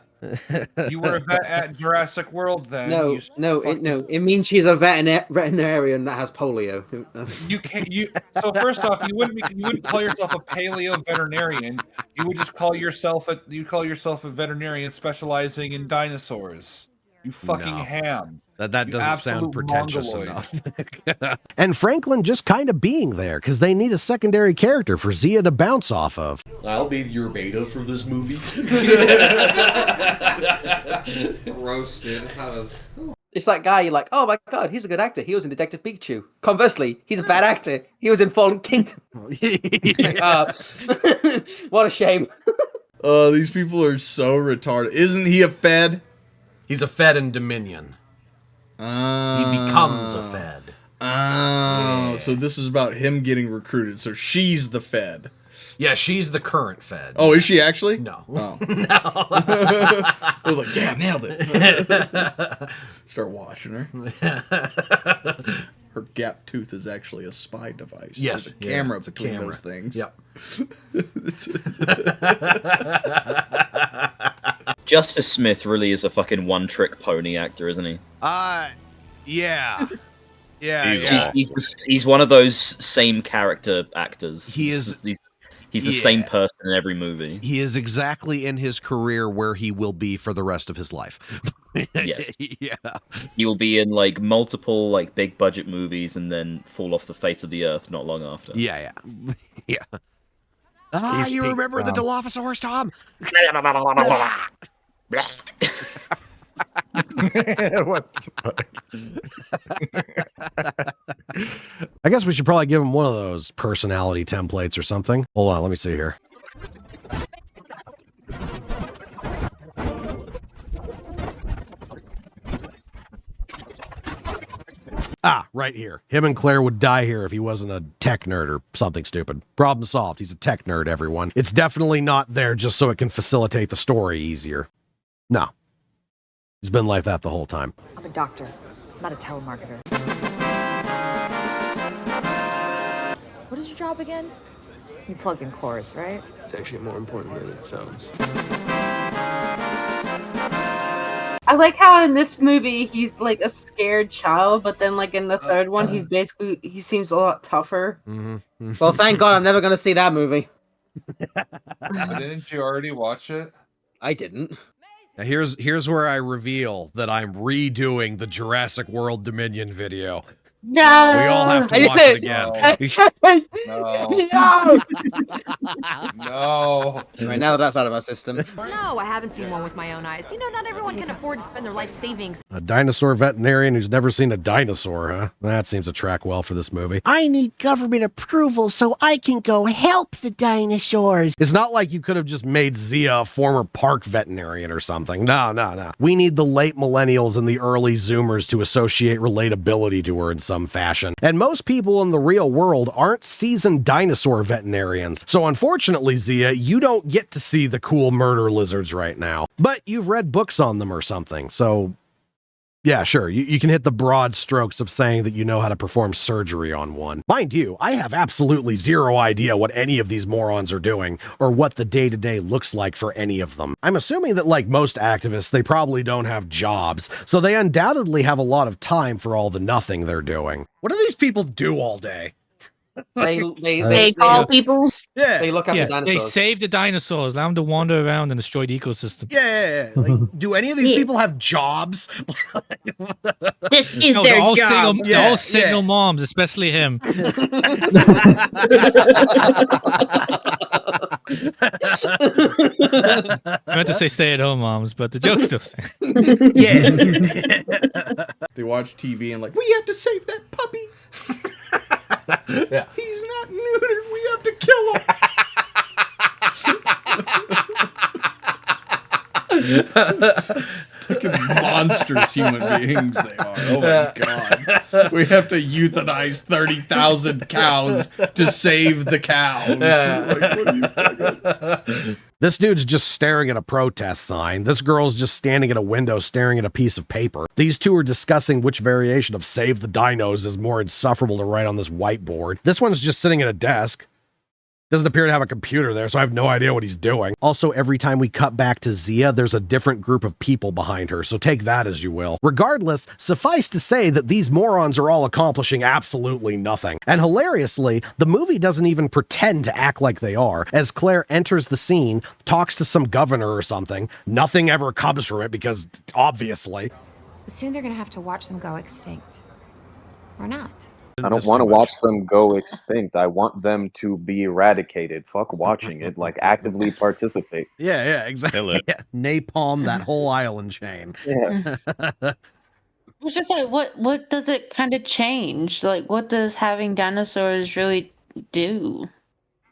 You were a vet at Jurassic World then. It means she's a veterinarian that has polio. So first off, you wouldn't call yourself a paleo veterinarian. You would just call yourself a veterinarian specializing in dinosaurs. You fucking ham. That doesn't sound pretentious mongoloid. enough. And Franklin just kind of being there, because they need a secondary character for Zia to bounce off of. I'll be your beta for this movie. Roasted. It's that guy, you're like, oh my god, he's a good actor. He was in Detective Pikachu. Conversely, he's a bad actor. He was in Fallen Kingdom. What a shame. Oh, these people are so retarded. Isn't he a Fed? He's a Fed in Dominion. He becomes a Fed. Oh, so this is about him getting recruited. So she's the Fed. Yeah, she's the current Fed. Oh, is she actually? No. Oh. No. I was like, yeah, nailed it. Start watching her. Her gap tooth is actually a spy device. Yes. There's a camera it's a between camera. those things. Yep. Justice Smith really is a fucking one-trick pony actor, isn't he? Yeah. He's one of those same character actors. He's the same person in every movie. He is exactly in his career where he will be for the rest of his life. Yes. Yeah. He will be in like multiple like big budget movies and then fall off the face of the earth not long after. Yeah. You remember the Dilophosaurus, Tom? What the fuck? I guess we should probably give him one of those personality templates or something. Hold on, let me see here. Right here. Him and Claire would die here if he wasn't a tech nerd or something stupid. Problem solved. He's a tech nerd, everyone. It's definitely not there just so it can facilitate the story easier. No. He's been like that the whole time. I'm a doctor, not a telemarketer. What is your job again? You plug in cords, right? It's actually more important than it sounds. I like how in this movie he's like a scared child, but then like in the third one he seems a lot tougher. Mm-hmm. Well, thank God I'm never gonna see that movie. Didn't you already watch it? I didn't. Now here's where I reveal that I'm redoing the Jurassic World Dominion video. No, we all have to watch it again. No. Right now that's out of our system. No, I haven't seen one with my own eyes. You know, not everyone can afford to spend their life savings. A dinosaur veterinarian who's never seen a dinosaur, huh? That seems to track well for this movie. I need government approval so I can go help the dinosaurs. It's not like you could have just made Zia a former park veterinarian or something. No. We need the late millennials and the early Zoomers to associate relatability to her in some some fashion. And most people in the real world aren't seasoned dinosaur veterinarians. So unfortunately, Zia, you don't get to see the cool murder lizards right now. But you've read books on them or something, so yeah, sure, you can hit the broad strokes of saying that you know how to perform surgery on one. Mind you, I have absolutely zero idea what any of these morons are doing, or what the day-to-day looks like for any of them. I'm assuming that, like most activists, they probably don't have jobs, so they undoubtedly have a lot of time for all the nothing they're doing. What do these people do all day? They call people. Yeah, they look after They dinosaurs. save the dinosaurs, allow them to wander around and destroy the ecosystem. Yeah. Like, do any of these people have jobs? This is No, their they're all job. They're all single moms, especially him. I meant to say stay-at-home moms, but the joke still stands. They watch TV and like, we have to save that puppy. Yeah. He's not neutered. We have to kill him. Fucking monstrous human beings they are. Oh my god. We have to euthanize 30,000 cows to save the cows. Like, what are you This dude's just staring at a protest sign. This girl's just standing at a window staring at a piece of paper. These two are discussing which variation of Save the Dinos is more insufferable to write on this whiteboard. This one's just sitting at a desk. Doesn't appear to have a computer there, so I have no idea what he's doing. Also, every time we cut back to Zia, there's a different group of people behind her, so take that as you will. Regardless, suffice to say that these morons are all accomplishing absolutely nothing. And hilariously, the movie doesn't even pretend to act like they are. As Claire enters the scene, talks to some governor or something, nothing ever comes from it because, obviously. But soon they're gonna have to watch them go extinct. Or not. I don't want to watch them go extinct. I want them to be eradicated. Fuck watching it. Like, actively participate. Yeah, exactly. Yeah. Napalm that whole island chain. Yeah. It's just like, what does it kind of change? Like, what does having dinosaurs really do?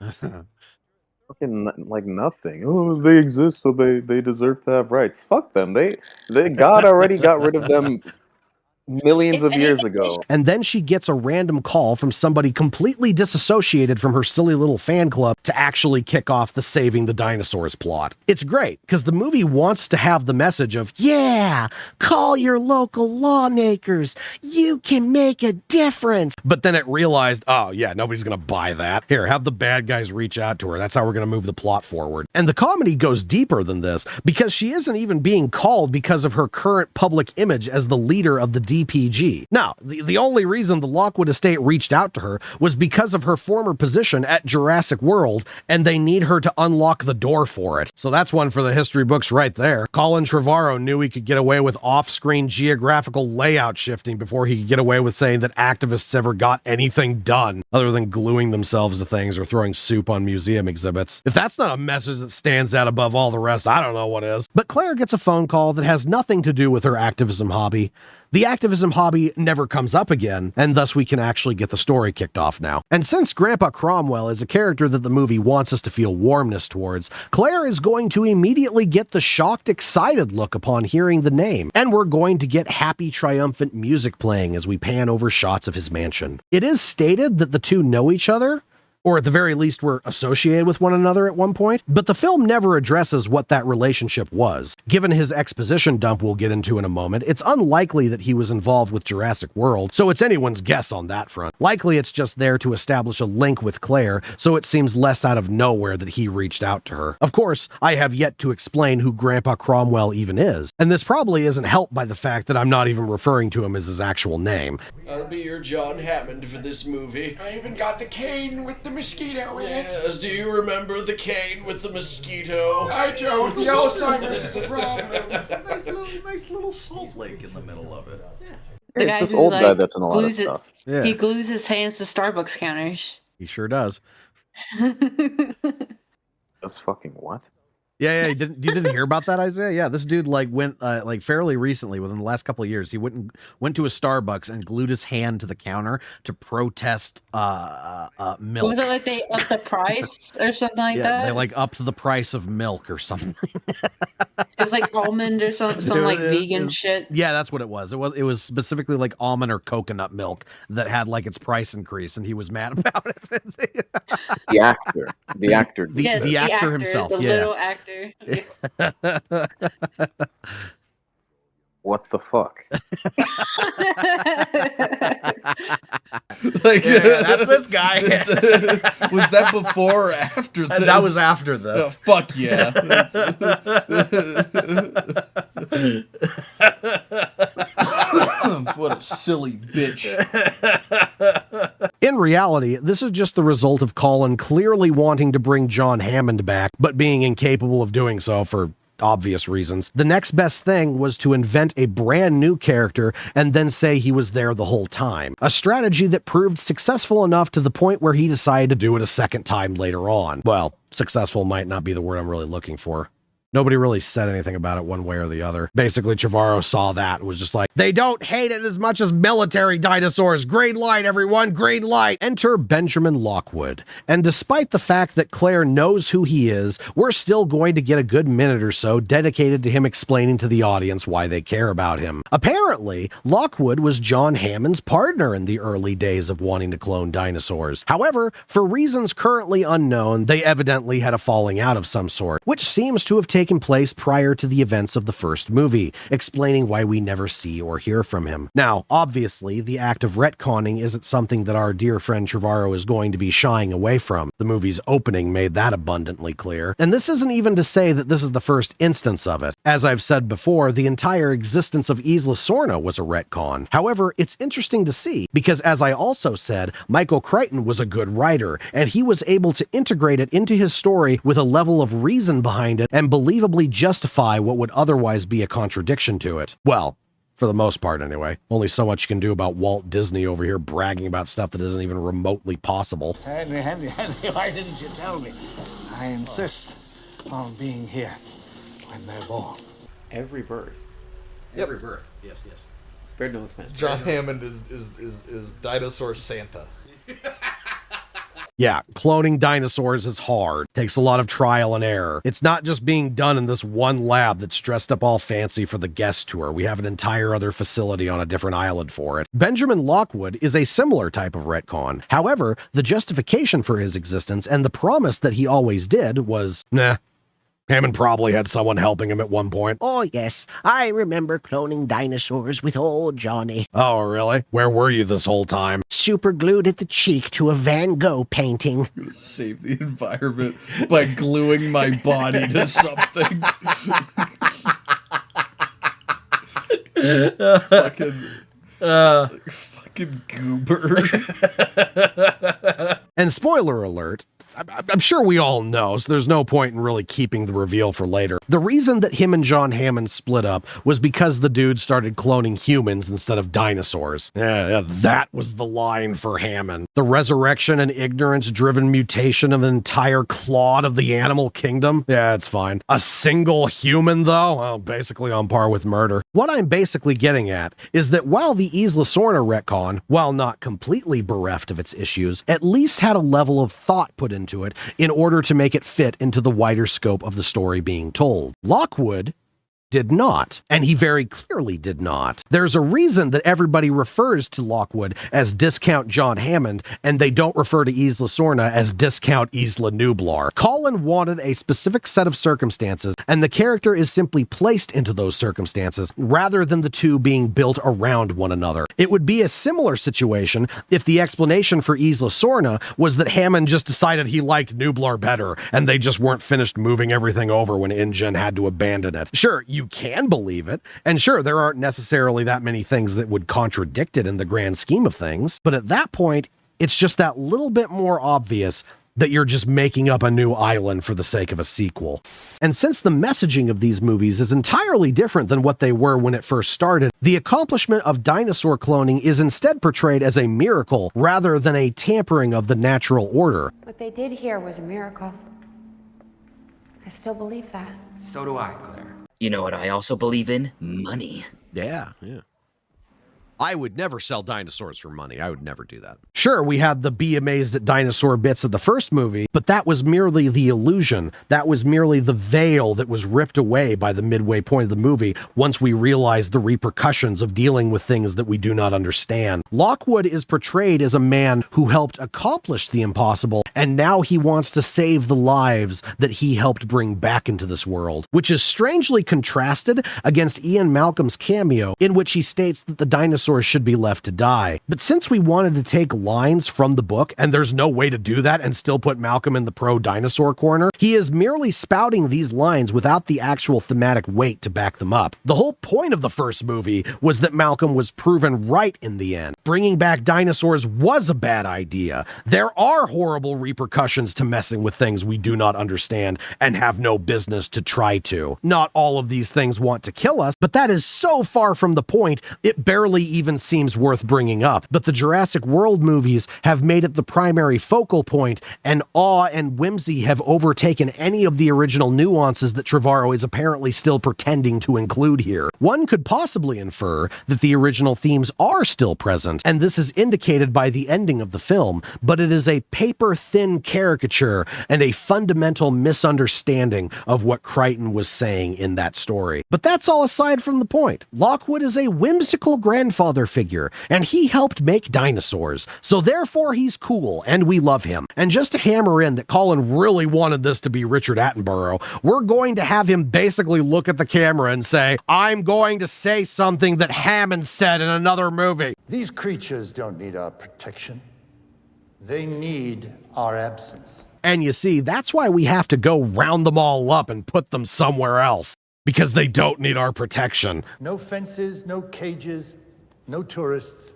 Fucking like nothing. Oh, they exist, so they deserve to have rights. Fuck them. They God already got rid of them millions of years ago. And then she gets a random call from somebody completely disassociated from her silly little fan club to actually kick off the Saving the Dinosaurs plot. It's great, because the movie wants to have the message of, yeah, call your local lawmakers. You can make a difference. But then it realized, oh yeah, nobody's gonna buy that. Here, have the bad guys reach out to her. That's how we're gonna move the plot forward. And the comedy goes deeper than this, because she isn't even being called because of her current public image as the leader of the DPG. Now, the only reason the Lockwood estate reached out to her was because of her former position at Jurassic World, and they need her to unlock the door for it. So that's one for the history books right there. Colin Trevorrow knew he could get away with off-screen geographical layout shifting before he could get away with saying that activists ever got anything done other than gluing themselves to things or throwing soup on museum exhibits. If that's not a message that stands out above all the rest, I don't know what is. But Claire gets a phone call that has nothing to do with her activism hobby. The activism hobby never comes up again, and thus we can actually get the story kicked off now. And since Grandpa Cromwell is a character that the movie wants us to feel warmness towards, Claire is going to immediately get the shocked, excited look upon hearing the name, and we're going to get happy, triumphant music playing as we pan over shots of his mansion. It is stated that the two know each other, or at the very least were associated with one another at one point, but the film never addresses what that relationship was. Given his exposition dump we'll get into in a moment, it's unlikely that he was involved with Jurassic World, so it's anyone's guess on that front. Likely it's just there to establish a link with Claire, so it seems less out of nowhere that he reached out to her. Of course, I have yet to explain who Grandpa Cromwell even is, and this probably isn't helped by the fact that I'm not even referring to him as his actual name. I'll be your John Hammond for this movie. I even got the cane with the mosquito in it. Yes, do you remember the cane with the mosquito? I don't. The Alzheimer's is a problem. nice little salt lake in the middle of it. The It's guy this who, old like, guy that's in a lot of glues it- stuff. Yeah. He glues his hands to Starbucks counters. He sure does. That's fucking what? Yeah, you didn't hear about that, Isaiah? Yeah, this dude like went like fairly recently, within the last couple of years, he went to a Starbucks and glued his hand to the counter to protest milk. Was it like they upped the price or something like that? They like upped the price of milk or something. It was like almond or some like vegan shit. Yeah, that's what it was. It was specifically like almond or coconut milk that had like its price increase, and he was mad about it. The actor The actor himself, the little actor. What the fuck? Like, that's this guy. Was that before or after this? That was after this. Oh, fuck yeah. What a silly bitch. In reality, this is just the result of Colin clearly wanting to bring John Hammond back, but being incapable of doing so for obvious reasons. The next best thing was to invent a brand new character and then say he was there the whole time. A strategy that proved successful enough to the point where he decided to do it a second time later on. Well, successful might not be the word I'm really looking for. Nobody really said anything about it one way or the other. Basically, Trevorrow saw that and was just like, they don't hate it as much as military dinosaurs. Green light, everyone, green light. Enter Benjamin Lockwood. And despite the fact that Claire knows who he is, we're still going to get a good minute or so dedicated to him explaining to the audience why they care about him. Apparently, Lockwood was John Hammond's partner in the early days of wanting to clone dinosaurs. However, for reasons currently unknown, they evidently had a falling out of some sort, which seems to have taken place prior to the events of the first movie, explaining why we never see or hear from him. Now, obviously, the act of retconning isn't something that our dear friend Trevorrow is going to be shying away from. The movie's opening made that abundantly clear. And this isn't even to say that this is the first instance of it. As I've said before, the entire existence of Isla Sorna was a retcon. However, it's interesting to see, because as I also said, Michael Crichton was a good writer, and he was able to integrate it into his story with a level of reason behind it and believably justify what would otherwise be a contradiction to it. Well, for the most part anyway. Only so much you can do about Walt Disney over here bragging about stuff that isn't even remotely possible. Henry, why didn't you tell me? I insist on being here when they're born. Every birth. Every birth. Yes. Spared no expense. John Hammond is Dinosaur Santa. Yeah, cloning dinosaurs is hard. Takes a lot of trial and error. It's not just being done in this one lab that's dressed up all fancy for the guest tour. We have an entire other facility on a different island for it. Benjamin Lockwood is a similar type of retcon. However, the justification for his existence and the promise that he always did was, nah. Hammond probably had someone helping him at one point. Oh, yes. I remember cloning dinosaurs with old Johnny. Oh, really? Where were you this whole time? Super glued at the cheek to a Van Gogh painting. I'm gonna save the environment by gluing my body to something. Fucking goober. And spoiler alert, I'm sure we all know, so there's no point in really keeping the reveal for later. The reason that him and John Hammond split up was because the dude started cloning humans instead of dinosaurs. Yeah, that was the line for Hammond. The resurrection and ignorance-driven mutation of an entire clod of the animal kingdom? Yeah, it's fine. A single human, though? Well, basically on par with murder. What I'm basically getting at is that while the Isla Sorna retcon, while not completely bereft of its issues, at least had a level of thought put into it in order to make it fit into the wider scope of the story being told. Lockwood did not, and he very clearly did not. There's a reason that everybody refers to Lockwood as Discount John Hammond, and they don't refer to Isla Sorna as Discount Isla Nublar. Colin wanted a specific set of circumstances, and the character is simply placed into those circumstances, rather than the two being built around one another. It would be a similar situation if the explanation for Isla Sorna was that Hammond just decided he liked Nublar better, and they just weren't finished moving everything over when InGen had to abandon it. Sure, you can believe it, and sure, there aren't necessarily that many things that would contradict it in the grand scheme of things, but at that point, it's just that little bit more obvious that you're just making up a new island for the sake of a sequel. And since the messaging of these movies is entirely different than what they were when it first started, the accomplishment of dinosaur cloning is instead portrayed as a miracle rather than a tampering of the natural order. What they did here was a miracle. I still believe that. So do I, Claire. You know what I also believe in? Money. Yeah. I would never sell dinosaurs for money. I would never do that. Sure, we had the be amazed at dinosaur bits of the first movie, but that was merely the illusion. That was merely the veil that was ripped away by the midway point of the movie once we realized the repercussions of dealing with things that we do not understand. Lockwood is portrayed as a man who helped accomplish the impossible, and now he wants to save the lives that he helped bring back into this world, which is strangely contrasted against Ian Malcolm's cameo, in which he states that the dinosaurs should be left to die. But since we wanted to take lines from the book, and there's no way to do that and still put Malcolm in the pro-dinosaur corner, he is merely spouting these lines without the actual thematic weight to back them up. The whole point of the first movie was that Malcolm was proven right in the end. Bringing back dinosaurs was a bad idea. There are horrible repercussions to messing with things we do not understand and have no business to try to. Not all of these things want to kill us, but that is so far from the point, it barely even seems worth bringing up. But the Jurassic World movies have made it the primary focal point, and awe and whimsy have overtaken any of the original nuances that Trevorrow is apparently still pretending to include here. One could possibly infer that the original themes are still present, and this is indicated by the ending of the film, but it is a paper-thin caricature and a fundamental misunderstanding of what Crichton was saying in that story. But that's all aside from the point. Lockwood is a whimsical grandfather figure, and he helped make dinosaurs, so therefore he's cool, and we love him. And just to hammer in that Colin really wanted this to be Richard Attenborough, we're going to have him basically look at the camera and say, I'm going to say something that Hammond said in another movie. These creatures don't need our protection. They need our absence. And you see, that's why we have to go round them all up and put them somewhere else, because they don't need our protection. No fences, no cages, no tourists,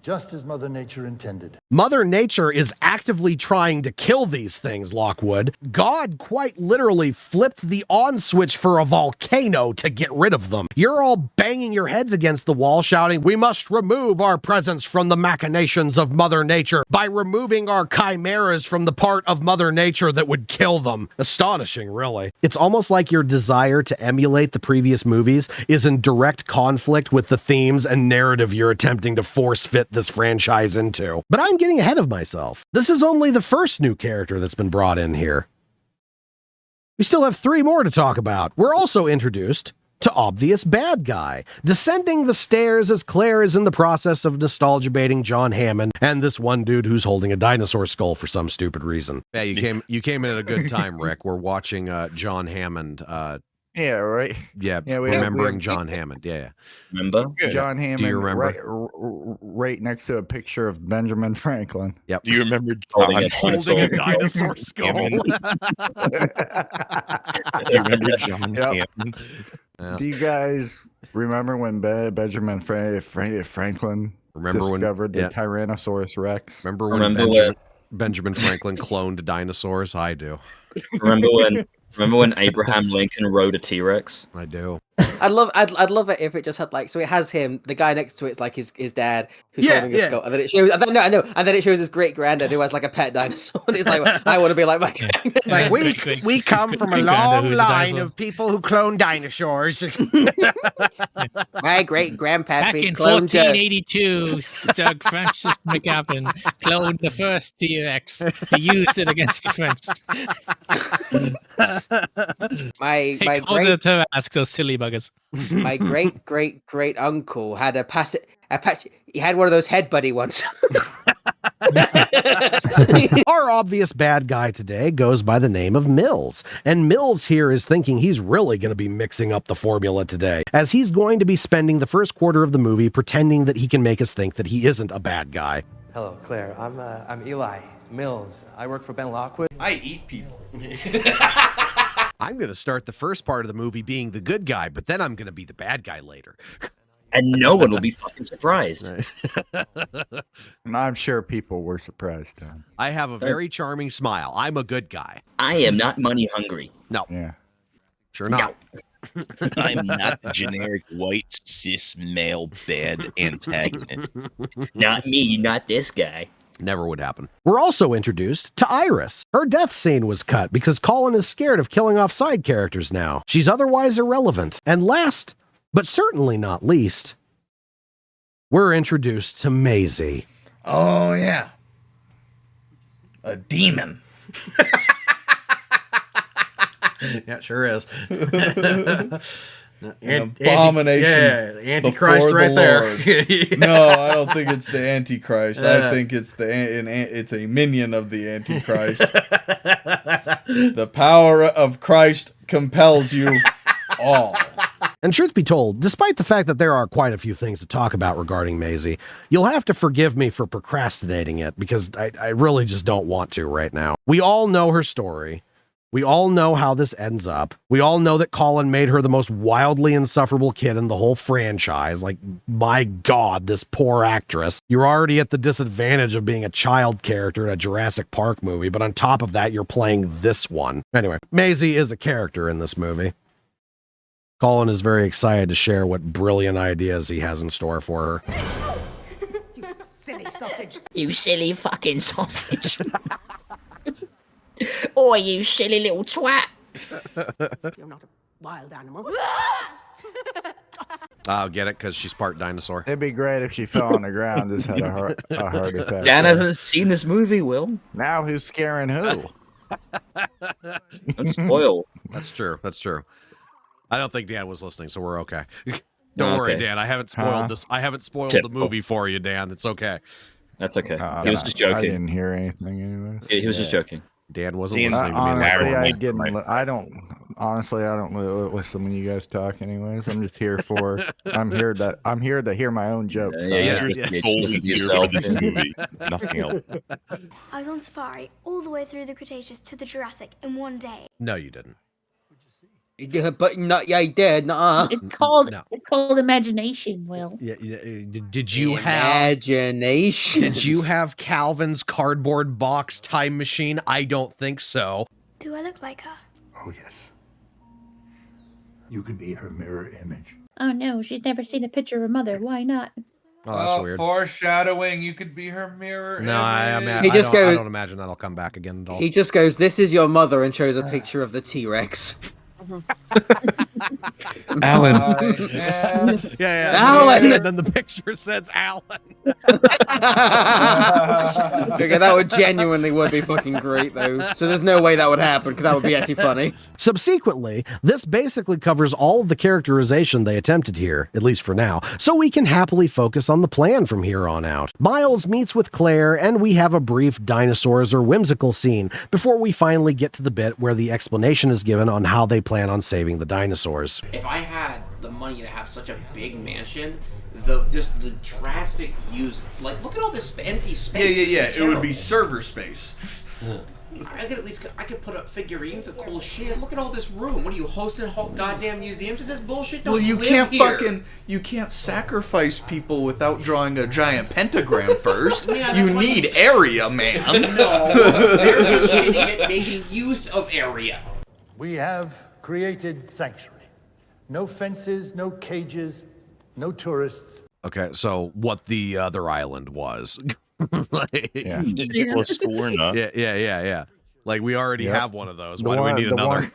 just as Mother Nature intended. Mother Nature is actively trying to kill these things, Lockwood. God quite literally flipped the on switch for a volcano to get rid of them. You're all banging your heads against the wall shouting, we must remove our presence from the machinations of Mother Nature by removing our chimeras from the part of Mother Nature that would kill them. Astonishing, really. It's almost like your desire to emulate the previous movies is in direct conflict with the themes and narrative you're attempting to force fit this franchise into. But I'm getting ahead of myself. This is only the first new character that's been brought in here. We still have 3 more to talk about. We're also introduced to Obvious Bad Guy, descending the stairs as Claire is in the process of nostalgia baiting John Hammond and this one dude who's holding a dinosaur skull for some stupid reason. Yeah, you came in at a good time, Rick. We're watching John Hammond. Yeah, right. Yeah, remembering John Hammond. Yeah. Remember? John Hammond. Do you remember? Right next to a picture of Benjamin Franklin. Yep. Do you remember holding a dinosaur skull? Do you remember John Hammond? Yeah. Do you guys remember when Benjamin Franklin discovered the Tyrannosaurus Rex? Remember when Benjamin Franklin cloned dinosaurs? I do. Remember when Abraham Lincoln rode a T-Rex? I do. I'd love it if it just had like, so it has him, the guy next to it's like his dad who's holding a skull, and then it shows, and then it shows his great granddad who has like a pet dinosaur. And it's like, I want to be like my dad. Like, we come from a long line of people who clone dinosaurs. My great grandpa back in 1482, Sir Francis McGavin cloned the first T-Rex to use it against the French. my great to ask those silly buggers. My great uncle had he had one of those head buddy ones. Our obvious bad guy today goes by the name of Mills, and Mills here is thinking he's really going to be mixing up the formula today, as he's going to be spending the first quarter of the movie pretending that he can make us think that he isn't a bad guy. Hello, Claire. I'm Eli Mills. I work for Ben Lockwood. I eat people. I'm going to start the first part of the movie being the good guy, but then I'm going to be the bad guy later. And no one will be fucking surprised. And I'm sure people were surprised, Tom. I have a very charming smile. I'm a good guy. I am not money hungry. No. Yeah. Sure not. No. I'm not the generic white cis male bad antagonist. Not me, not this guy. Never would happen. We're also introduced to Iris. Her death scene was cut because Colin is scared of killing off side characters now. She's otherwise irrelevant. And last, but certainly not least, we're introduced to Maisie. Oh, yeah. A demon. Yeah, it sure is. An abomination. Antichrist right there. No, I don't think it's the Antichrist. I think it's it's a minion of the Antichrist. The power of Christ compels you all. And truth be told, despite the fact that there are quite a few things to talk about regarding Maisie, you'll have to forgive me for procrastinating it because I really just don't want to right now. We all know her story. We all know how this ends up. We all know that Colin made her the most wildly insufferable kid in the whole franchise. Like, my God, this poor actress. You're already at the disadvantage of being a child character in a Jurassic Park movie, but on top of that, you're playing this one. Anyway, Maisie is a character in this movie. Colin is very excited to share what brilliant ideas he has in store for her. You silly sausage. You silly fucking sausage. Or you silly little twat. You're not a wild animal. I'll get it because she's part dinosaur. It'd be great if she fell on the ground and just had a heart attack. Dan hasn't seen this movie, Will. Now who's scaring who? Don't spoil. That's true. That's true. I don't think Dan was listening, so we're okay. Don't worry, Dan. I haven't spoiled this. I haven't spoiled the movie for you, Dan. It's okay. That's okay. He was just joking. I didn't hear anything anyway. He was just joking. Dan wasn't listening to me. Honestly, I didn't. I don't listen when you guys talk. Anyways, I'm just here for. I'm here to hear my own jokes. Nothing else. I was on safari all the way through the Cretaceous to the Jurassic in one day. No, you didn't. Yeah, but not. Yeah, he did. Nuh-uh. It's called imagination, Will. Yeah. Did you have imagination? Did you have Calvin's cardboard box time machine? I don't think so. Do I look like her? Oh, yes. You could be her mirror image. Oh no, she's never seen a picture of her mother. Why not? Oh, that's weird. Foreshadowing. You could be her mirror. No, I don't imagine that'll come back again at all. He just goes, "This is your mother," and shows a picture of the T-Rex. Alan. Yeah. Alan. And then the picture says Alan. Okay, that would be fucking great though. So there's no way that would happen because that would be actually funny. Subsequently, this basically covers all of the characterization they attempted here, at least for now, so we can happily focus on the plan from here on out. Miles meets with Claire, and we have a brief dinosaurs or whimsical scene before we finally get to the bit where the explanation is given on how they plan on saving the dinosaurs. If I had the money to have such a big mansion, just the drastic use, like, look at all this empty space. Yeah. It would be server space. I could put up figurines of cool shit. Look at all this room. What are you hosting goddamn museums of this bullshit? Don't you live can't here. you can't sacrifice people without drawing a giant pentagram first. Yeah, you need area, man. No, they're just shitty at making use of area. We have created sanctuary. No fences, no cages, no tourists. Okay, so what the other island was. It was Scorna. Yeah. Like, we already have one of those. Why do we need another?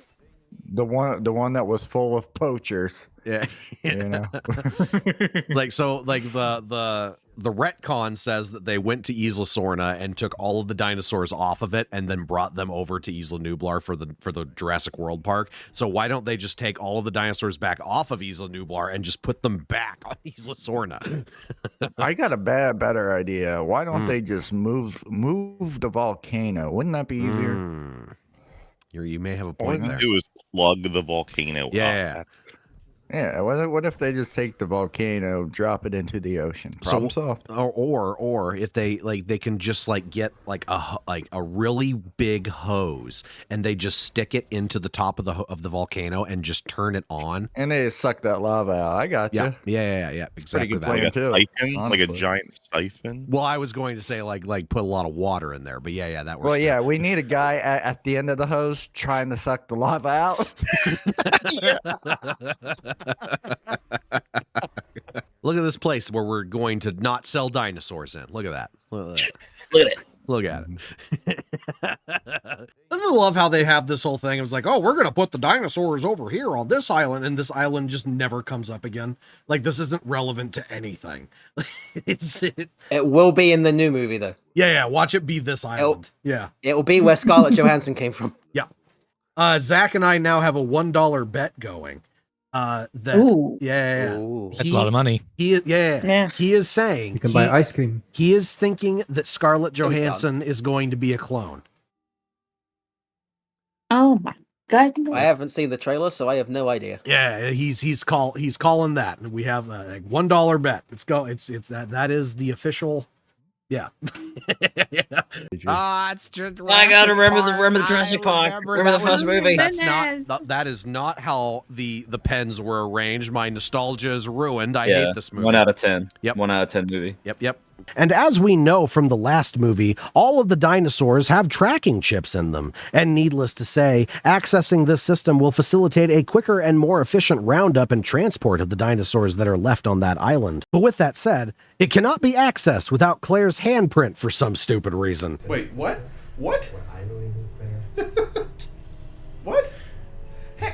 The one that was full of poachers. Yeah. You know. The retcon says that they went to Isla Sorna and took all of the dinosaurs off of it and then brought them over to Isla Nublar for the Jurassic World Park. So why don't they just take all of the dinosaurs back off of Isla Nublar and just put them back on Isla Sorna? I got a better idea. Why don't they just move the volcano? Wouldn't that be easier? You may have a All point they there. do is plug the volcano Yeah. Yeah, what if they just take the volcano, drop it into the ocean? Problem solved. Or if they can just get a really big hose and they just stick it into the top of the volcano and just turn it on, and they suck that lava out. I got you. Yeah. Exactly that. like a siphon, like a giant siphon. Well, I was going to say like put a lot of water in there, but yeah, that works. Well, yeah, we need a guy at the end of the hose trying to suck the lava out. Look at this place where we're going to not sell dinosaurs in. Look at that. Look at that. Look at it. Look at it. I just love how they have this whole thing. It was like, oh, we're going to put the dinosaurs over here on this island, and this island just never comes up again. Like, this isn't relevant to anything. It will be in the new movie, though. Yeah, watch it be this island. It will be where Scarlett Johansson came from. Yeah. Zach and I now have a $1 bet going. That's a lot of money. He is saying You can buy ice cream. He is thinking that Scarlett Johansson is going to be a clone. Oh my god! I haven't seen the trailer, so I have no idea. Yeah, he's calling that. We have a $1 bet. Let's go. It's that is the official. Yeah. It's just. I gotta remember the Jurassic Park. Remember the first movie. That is not how the pens were arranged. My nostalgia is ruined. I hate this movie. 1 out of 10. Yep. 1 out of 10 movie. Yep. And as we know from the last movie, all of the dinosaurs have tracking chips in them. And needless to say, accessing this system will facilitate a quicker and more efficient roundup and transport of the dinosaurs that are left on that island. But with that said, it cannot be accessed without Claire's handprint for some stupid reason. Wait, what? What? What?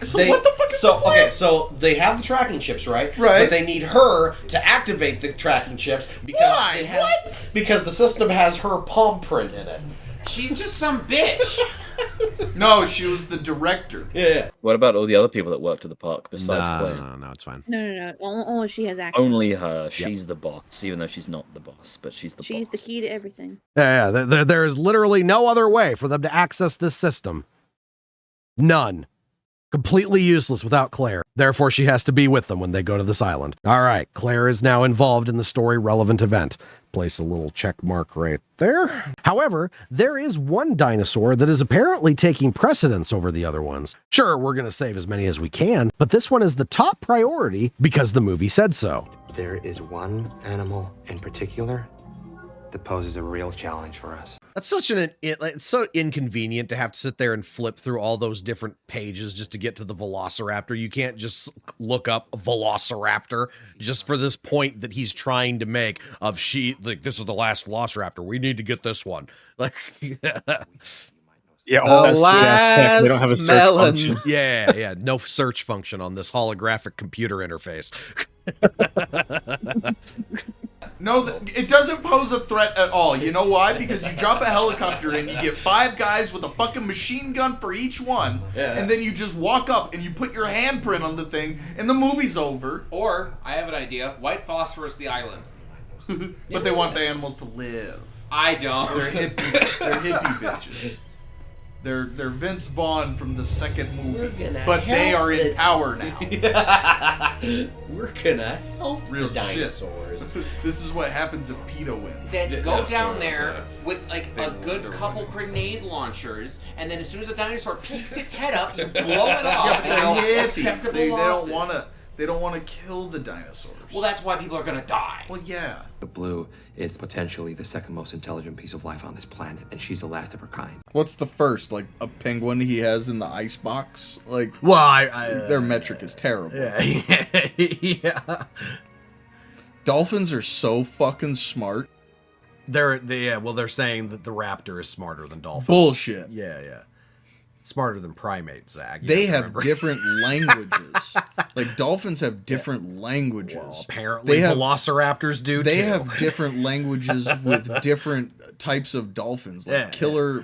So what the fuck is the plan? Okay, so they have the tracking chips, right? Right. But they need her to activate the tracking chips because because the system has her palm print in it. She's just some bitch. No, she was the director. Yeah. What about all the other people that worked at the park besides Claire? No, it's fine. No. Only she has access. Only her. She's the boss, even though she's not the boss, but she's the boss. She's the key to everything. Yeah. There is literally no other way for them to access this system. None. Completely useless without Claire. Therefore, she has to be with them when they go to this island. All right, Claire is now involved in the story-relevant event. Place a little check mark right there. However, there is one dinosaur that is apparently taking precedence over the other ones. Sure, we're going to save as many as we can, but this one is the top priority because the movie said so. There is one animal in particular that poses a real challenge for us. That's such it's so inconvenient to have to sit there and flip through all those different pages just to get to the Velociraptor. You can't just look up Velociraptor just for this point that he's trying to make of this is the last Velociraptor. We need to get this one. Like, yeah, all that they don't have a search function. Yeah, no search function on this holographic computer interface. No, it doesn't pose a threat at all. You know why? Because you drop a helicopter and you get 5 guys with a fucking machine gun for each one, and then you just walk up and you put your handprint on the thing, and the movie's over. Or, I have an idea, white phosphorus the island. But they want the animals to live. I don't. They're hippie bitches. They're Vince Vaughn from the second movie, but they are in power now. We're gonna help Real the dinosaurs. This is what happens if PETA wins. Then go down there with like a good couple grenade launchers, and then as soon as the dinosaur peeks its head up, you blow it off. Yeah, acceptable they losses. don't want to kill the dinosaurs. Well, that's why people are gonna die. Well, yeah. The blue is potentially the second most intelligent piece of life on this planet, and she's the last of her kind. What's the first? Like a penguin he has in the ice box? Like, well, their metric is terrible. Yeah. Dolphins are so fucking smart. They're saying that the raptor is smarter than dolphins. Bullshit. Yeah. Smarter than primates, Zach. They have different languages. Like, dolphins have different languages. Well, apparently velociraptors do, They too. have different languages with different types of dolphins. Like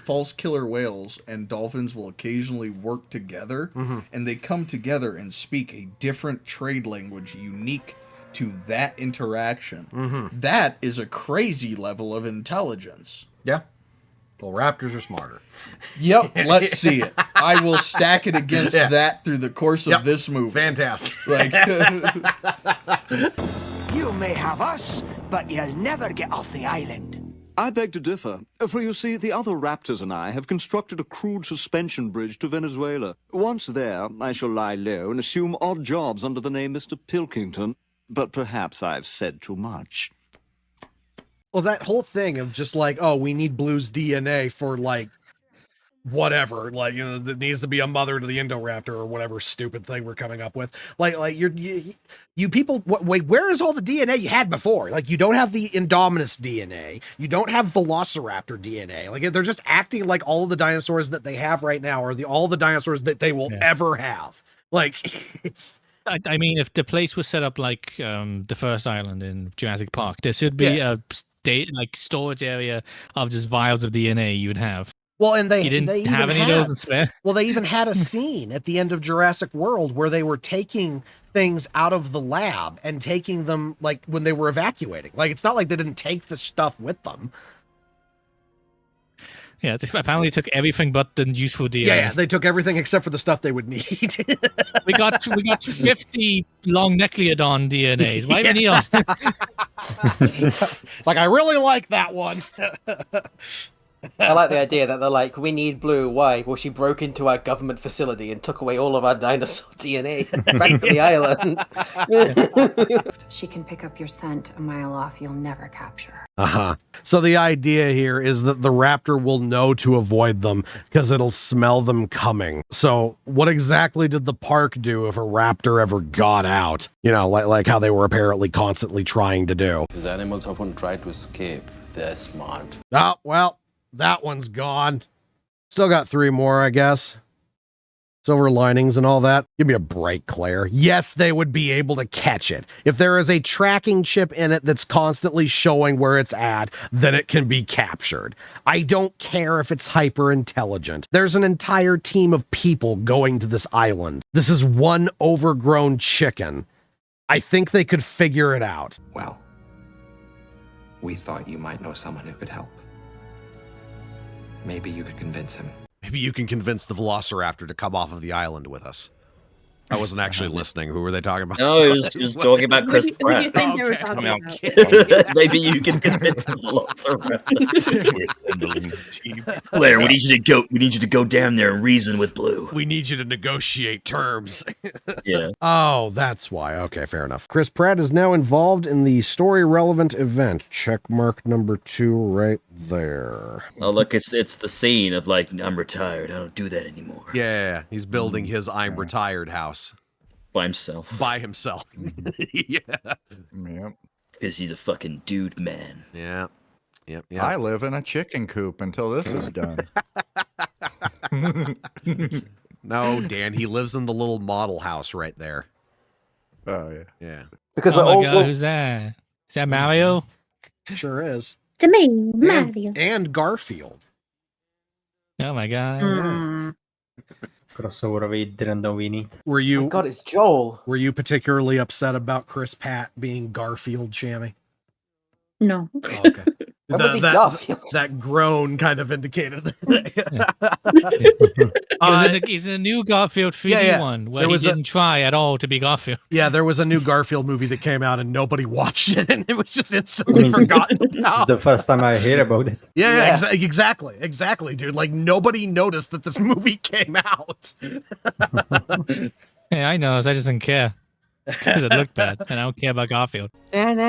false killer whales and dolphins will occasionally work together, and they come together and speak a different trade language unique to that interaction. That is a crazy level of intelligence. Yeah. Well, raptors are smarter. Yep, let's see it. I will stack it against that through the course of this movie. Fantastic. Like, you may have us, but you'll never get off the island. I beg to differ, for you see, the other raptors and I have constructed a crude suspension bridge to Venezuela. Once there, I shall lie low and assume odd jobs under the name Mr. Pilkington, but perhaps I've said too much. Well, that whole thing of just like, oh, we need Blue's DNA for like whatever, like, you know, that needs to be a mother to the Indoraptor or whatever stupid thing we're coming up with. Like you people, wait, where is all the DNA you had before? Like, you don't have the Indominus DNA, you don't have Velociraptor DNA. Like, they're just acting like all of the dinosaurs that they have right now are all the dinosaurs that they will ever have. Like, it's. I mean, if the place was set up like the first island in Jurassic Park, there should be a storage area of just vials of DNA you would have. Well, and you didn't have any of those in spare. Well, they even had a scene at the end of Jurassic World where they were taking things out of the lab and taking them, like, when they were evacuating. Like, it's not like they didn't take the stuff with them. Yeah, they apparently took everything but the useful DNA. Yeah, they took everything except for the stuff they would need. we got 50 long Necleodon DNAs. Why even need all? Like, I really like that one. I like the idea that they're like, we need Blue. Why? Well, she broke into our government facility and took away all of our dinosaur DNA back to the island. She can pick up your scent a mile off. You'll never capture her. So the idea here is that the raptor will know to avoid them because it'll smell them coming. So what exactly did the park do if a raptor ever got out? You know, like how they were apparently constantly trying to do. These animals often try to escape. They're smart. Oh, well, that one's gone. Still got 3 more, I guess. Silver linings and all that. Give me a break, Claire. Yes, they would be able to catch it. If there is a tracking chip in it that's constantly showing where it's at, then it can be captured. I don't care if it's hyper intelligent. There's an entire team of people going to this island. This is one overgrown chicken. I think they could figure it out. Well, we thought you might know someone who could help. Maybe you could convince him. Maybe you can convince the Velociraptor to come off of the island with us. I wasn't actually listening. Who were they talking about? No, it was talking about Chris Pratt. Maybe you can convince the Velociraptor. Blair, we need you to go down there and reason with Blue. We need you to negotiate terms. Yeah. Oh, that's why. Okay, fair enough. Chris Pratt is now involved in the story-relevant event. Check mark number 2 right there. Oh, look, it's the scene of, like, I'm retired. I don't do that anymore. Yeah, he's building his I'm retired house. By himself. By himself. Yeah. Yep. Because he's a fucking dude man. Yeah. Yep. I live in a chicken coop until this is done. No, Dan, he lives in the little model house right there. Oh, yeah. Yeah. Because oh my God, who's that? Is that Mario? Sure is. To me, Mario. And Garfield. Oh my God. Crossover vi Drandovini. Were you? Oh my God, it's Joel. Were you particularly upset about Chris Pratt being Garfield, Shammy? No. Oh, okay. When was he Garfield? That groan kind of indicated. He's in a new Garfield 3D one where he didn't try at all to be Garfield. Yeah, there was a new Garfield movie that came out and nobody watched it, and it was just instantly forgotten. This is the first time I hear about it. Yeah. Exactly, dude. Like, nobody noticed that this movie came out. Hey, I know. I just didn't care. Because it looked bad, and I don't care about Garfield. Don't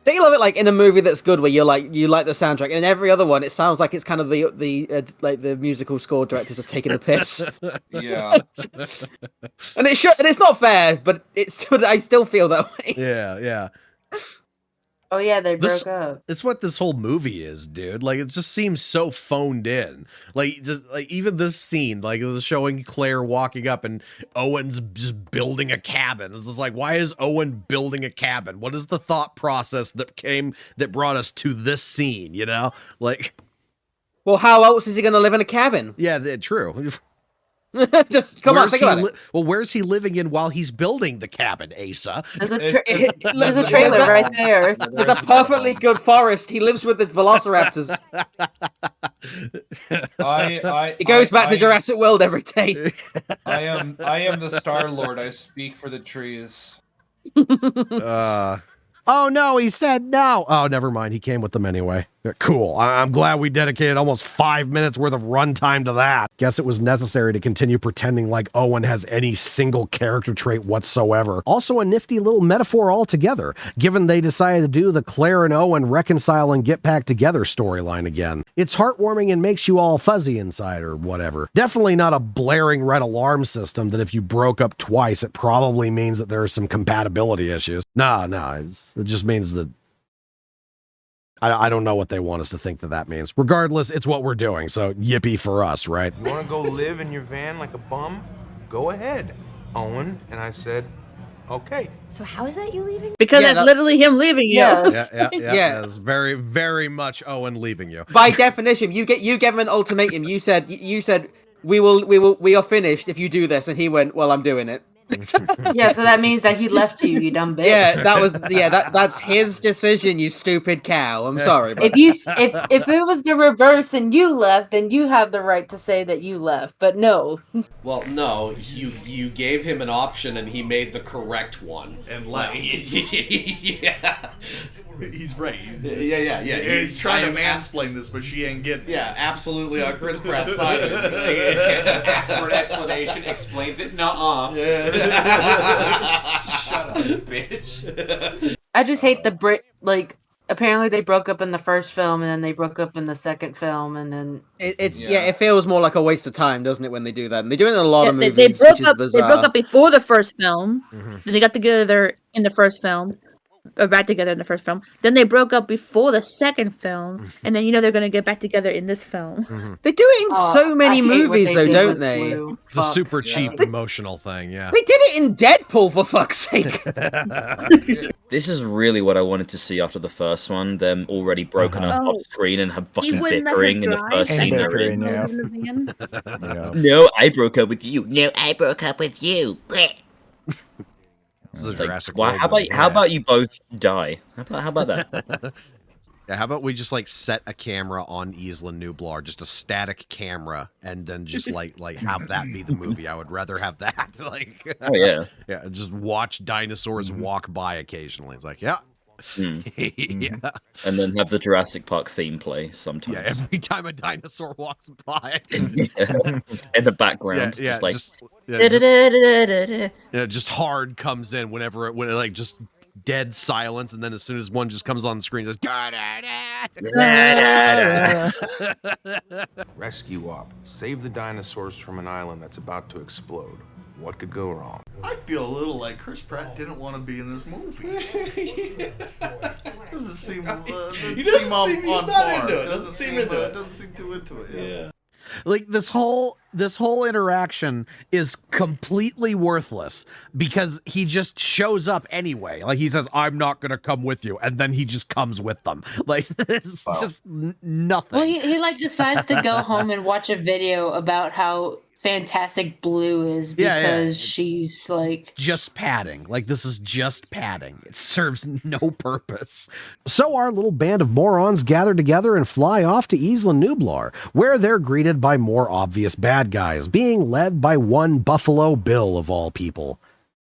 you love it, like in a movie that's good where you like the soundtrack, and in every other one it sounds like it's kind of the musical score directors just taking the piss. Yeah. And it's not fair, but I still feel that way. Yeah. Oh yeah, they broke up. It's what this whole movie is, dude. Like, it just seems so phoned in. Like, just like even this scene, like, it was showing Claire walking up and Owen's just building a cabin. It's just like, why is Owen building a cabin? What is the thought process that brought us to this scene? You know, like, well, how else is he going to live in a cabin? Yeah, true. Just come on, think about it. Well, where's he living in while he's building the cabin, Asa? There's a trailer right there. There's a perfectly good forest. He lives with the Velociraptors. He goes back to Jurassic World every day. I am the Star Lord. I speak for the trees. Oh no, he said no. Oh, never mind. He came with them anyway. Cool. I'm glad we dedicated almost 5 minutes worth of runtime to that. Guess it was necessary to continue pretending like Owen has any single character trait whatsoever. Also a nifty little metaphor altogether, given they decided to do the Claire and Owen reconcile and get back together storyline again. It's heartwarming and makes you all fuzzy inside or whatever. Definitely not a blaring red alarm system that if you broke up twice, it probably means that there are some compatibility issues. No, it just means that I don't know what they want us to think that means. Regardless, it's what we're doing, so yippee for us, right? You want to go live in your van like a bum? Go ahead, Owen. And I said, okay. So how is that you leaving? Because that's literally him leaving you. Yeah. It's very, very much Owen leaving you. By definition, you gave him an ultimatum. You said we are finished if you do this, and he went, well, I'm doing it. Yeah, so that means that he left you, you dumb bitch. Yeah, that's his decision, you stupid cow. I'm sorry. But... If it was the reverse and you left, then you have the right to say that you left. But no. Well, no, you gave him an option and he made the correct one and left. Yeah. He's right. Yeah. He's trying to mansplain this, but she ain't getting it. Yeah, absolutely on Chris Pratt's side. Expert explanation explains it. Nuh-uh. Shut up, bitch. I just hate the apparently they broke up in the first film and then they broke up in the second film and then it feels more like a waste of time, doesn't it, when they do that? And they do it in a lot of movies. They broke up. Bizarre. They broke up before the first film. Then they got together in the first film. Or back together in the first film. Then they broke up before the second film, and then they're going to get back together in this film. They do it in so many movies, though, don't they? It's a super cheap emotional thing, yeah. They did it in Deadpool, for fuck's sake. This is really what I wanted to see after the first one. Them already broken up off screen and have fucking bickering in the first scene they're in. No, I broke up with you. No, I broke up with you. This is a Jurassic World. How about you both die? How about that? Yeah, how about we just set a camera on Isla Nublar, just a static camera, and then just like have that be the movie. I would rather have that. Oh yeah, yeah. Just watch dinosaurs walk by occasionally. It's yeah. Yeah. And then have the Jurassic Park theme play sometimes. Yeah, every time a dinosaur walks by. In the background. Just hard comes in when just dead silence, and then as soon as one just comes on the screen, just Rescue op. Save the dinosaurs from an island that's about to explode. What could go wrong? I feel a little like Chris Pratt didn't want to be in this movie. Doesn't seem on par. Doesn't seem too into it. Yeah. This whole interaction is completely worthless because he just shows up anyway. He says, "I'm not gonna come with you," and then he just comes with them. It's just nothing. Well, he decides to go home and watch a video about how fantastic Blue is because she's just padding. This is just padding. It serves no purpose. So our little band of morons gather together and fly off to Isla Nublar, where they're greeted by more obvious bad guys, being led by one Buffalo Bill of all people.